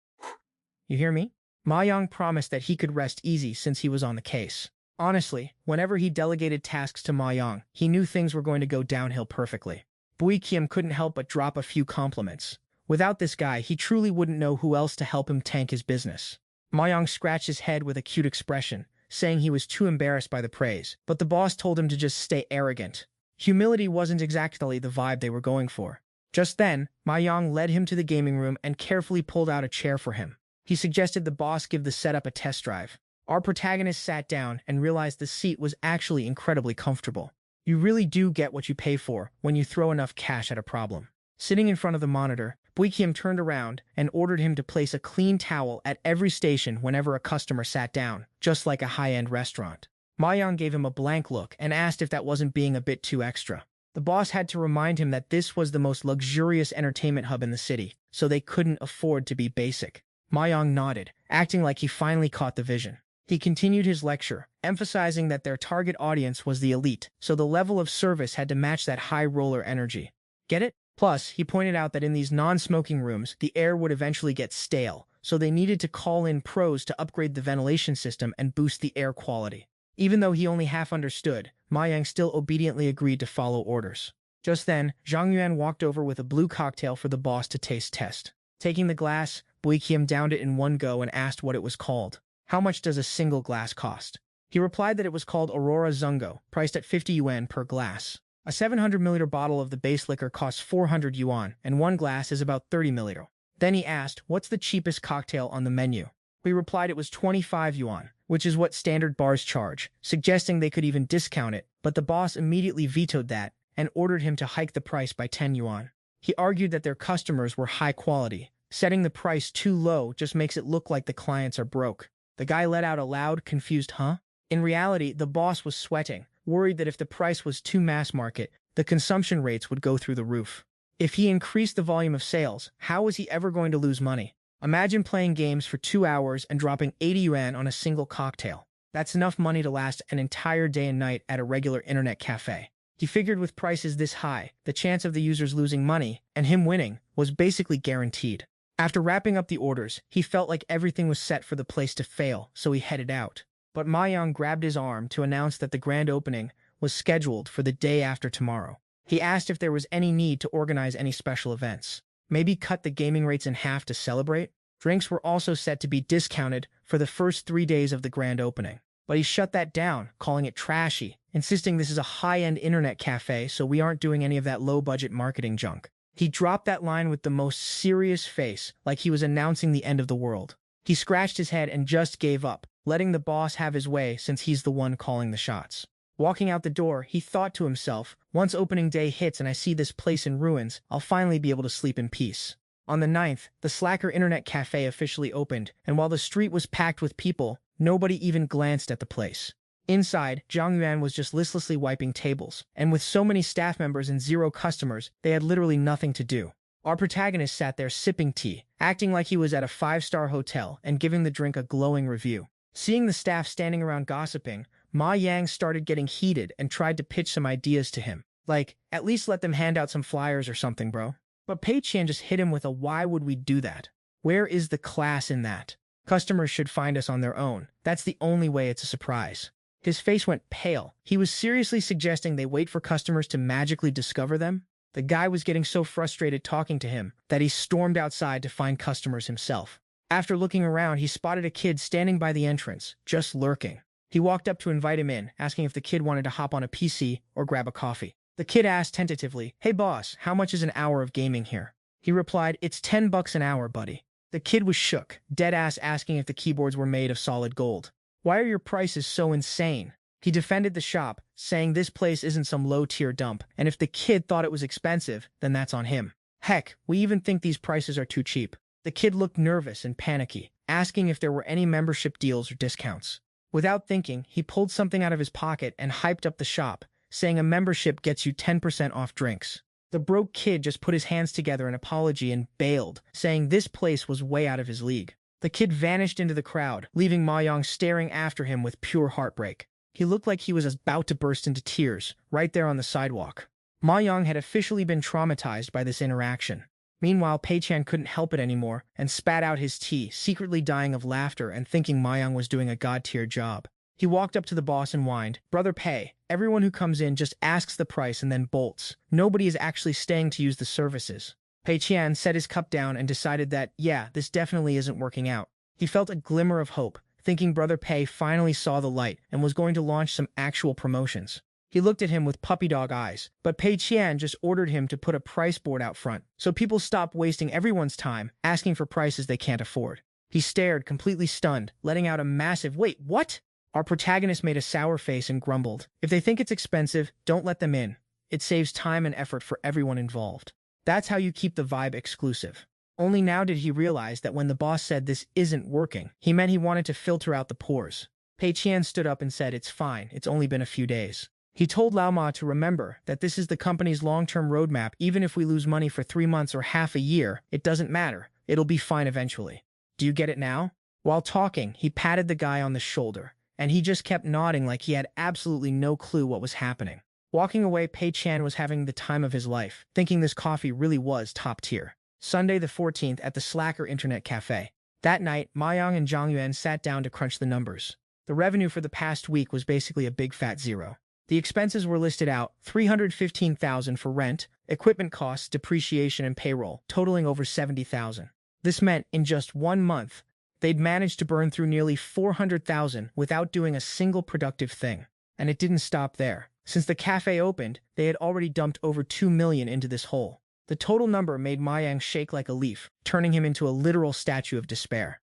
You hear me? Ma Yang promised that he could rest easy since he was on the case. Honestly, whenever he delegated tasks to Ma Yang, he knew things were going to go downhill perfectly. Bui Kiem couldn't help but drop a few compliments. Without this guy, he truly wouldn't know who else to help him tank his business. Ma Yang scratched his head with a cute expression, saying he was too embarrassed by the praise, but the boss told him to just stay arrogant. Humility wasn't exactly the vibe they were going for. Just then, Ma Yang led him to the gaming room and carefully pulled out a chair for him. He suggested the boss give the setup a test drive. Our protagonist sat down and realized the seat was actually incredibly comfortable. You really do get what you pay for when you throw enough cash at a problem. Sitting in front of the monitor, Bui Kiem turned around and ordered him to place a clean towel at every station whenever a customer sat down, just like a high-end restaurant. Ma Yang gave him a blank look and asked if that wasn't being a bit too extra. The boss had to remind him that this was the most luxurious entertainment hub in the city, so they couldn't afford to be basic. Ma Yang nodded, acting like he finally caught the vision. He continued his lecture, emphasizing that their target audience was the elite, so the level of service had to match that high-roller energy. Get it? Plus, he pointed out that in these non-smoking rooms, the air would eventually get stale, so they needed to call in pros to upgrade the ventilation system and boost the air quality. Even though he only half understood, Ma Yang still obediently agreed to follow orders. Just then, Zhang Yuan walked over with a blue cocktail for the boss to taste test. Taking the glass, Bui Kiem downed it in one go and asked what it was called. How much does a single glass cost? He replied that it was called Aurora Zungo, priced at 50 yuan per glass. A 700-milliliter bottle of the base liquor costs 400 yuan, and one glass is about 30 milliliter. Then he asked, what's the cheapest cocktail on the menu? We replied it was 25 yuan, which is what standard bars charge, suggesting they could even discount it, but the boss immediately vetoed that and ordered him to hike the price by 10 yuan. He argued that their customers were high quality. Setting the price too low just makes it look like the clients are broke. The guy let out a loud, confused huh? In reality, the boss was sweating, worried that if the price was too mass market, the consumption rates would go through the roof. If he increased the volume of sales, how was he ever going to lose money? Imagine playing games for 2 hours and dropping 80 yuan on a single cocktail. That's enough money to last an entire day and night at a regular internet cafe. He figured with prices this high, the chance of the users losing money, and him winning, was basically guaranteed. After wrapping up the orders, he felt like everything was set for the place to fail, so he headed out. But Ma Yang grabbed his arm to announce that the grand opening was scheduled for the day after tomorrow. He asked if there was any need to organize any special events. Maybe cut the gaming rates in half to celebrate? Drinks were also set to be discounted for the first 3 days of the grand opening. But he shut that down, calling it trashy, insisting this is a high-end internet cafe, so we aren't doing any of that low-budget marketing junk. He dropped that line with the most serious face, like he was announcing the end of the world. He scratched his head and just gave up, letting the boss have his way since he's the one calling the shots. Walking out the door, he thought to himself, once opening day hits and I see this place in ruins, I'll finally be able to sleep in peace. On the 9th, the Slacker Internet Cafe officially opened, and while the street was packed with people, nobody even glanced at the place. Inside, Zhang Yuan was just listlessly wiping tables, and with so many staff members and 0 customers, they had literally nothing to do. Our protagonist sat there sipping tea, acting like he was at a 5-star hotel and giving the drink a glowing review. Seeing the staff standing around gossiping, Ma Yang started getting heated and tried to pitch some ideas to him. Like, at least let them hand out some flyers or something, bro. But Pei Qian just hit him with a why would we do that? Where is the class in that? Customers should find us on their own. That's the only way it's a surprise. His face went pale. He was seriously suggesting they wait for customers to magically discover them? The guy was getting so frustrated talking to him that he stormed outside to find customers himself. After looking around, he spotted a kid standing by the entrance, just lurking. He walked up to invite him in, asking if the kid wanted to hop on a PC or grab a coffee. The kid asked tentatively, "Hey boss, how much is an hour of gaming here?" He replied, "It's $10 an hour, buddy." The kid was shook, deadass asking if the keyboards were made of solid gold. "Why are your prices so insane?" He defended the shop, saying this place isn't some low-tier dump, and if the kid thought it was expensive, then that's on him. Heck, we even think these prices are too cheap. The kid looked nervous and panicky, asking if there were any membership deals or discounts. Without thinking, he pulled something out of his pocket and hyped up the shop, saying a membership gets you 10% off drinks. The broke kid just put his hands together in apology and bailed, saying this place was way out of his league. The kid vanished into the crowd, leaving Ma Yang staring after him with pure heartbreak. He looked like he was about to burst into tears, right there on the sidewalk. Ma Yang had officially been traumatized by this interaction. Meanwhile, Pei Qian couldn't help it anymore and spat out his tea, secretly dying of laughter and thinking Ma Yang was doing a god-tier job. He walked up to the boss and whined, "Brother Pei, everyone who comes in just asks the price and then bolts. Nobody is actually staying to use the services." Pei Qian set his cup down and decided that, yeah, this definitely isn't working out. He felt a glimmer of hope, thinking Brother Pei finally saw the light and was going to launch some actual promotions. He looked at him with puppy dog eyes, but Pei Qian just ordered him to put a price board out front, so people stop wasting everyone's time asking for prices they can't afford. He stared, completely stunned, letting out a massive, "Wait, what?" Our protagonist made a sour face and grumbled, "If they think it's expensive, don't let them in. It saves time and effort for everyone involved." That's how you keep the vibe exclusive. Only now did he realize that when the boss said this isn't working, he meant he wanted to filter out the pores. Pei Qian stood up and said, "It's fine, it's only been a few days." He told Lao Ma to remember that this is the company's long-term roadmap. Even if we lose money for 3 months or half a year, it doesn't matter. It'll be fine eventually. Do you get it now? While talking, he patted the guy on the shoulder, and he just kept nodding like he had absolutely no clue what was happening. Walking away, Pei Qian was having the time of his life, thinking this coffee really was top tier. Sunday the 14th at the Slacker Internet Cafe. That night, Ma Yang and Zhang Yuan sat down to crunch the numbers. The revenue for the past week was basically a big fat zero. The expenses were listed out, $315,000 for rent, equipment costs, depreciation, and payroll, totaling over $70,000. This meant, in just 1 month, they'd managed to burn through nearly $400,000 without doing a single productive thing. And it didn't stop there. Since the cafe opened, they had already dumped over $2 million into this hole. The total number made Ma Yang shake like a leaf, turning him into a literal statue of despair.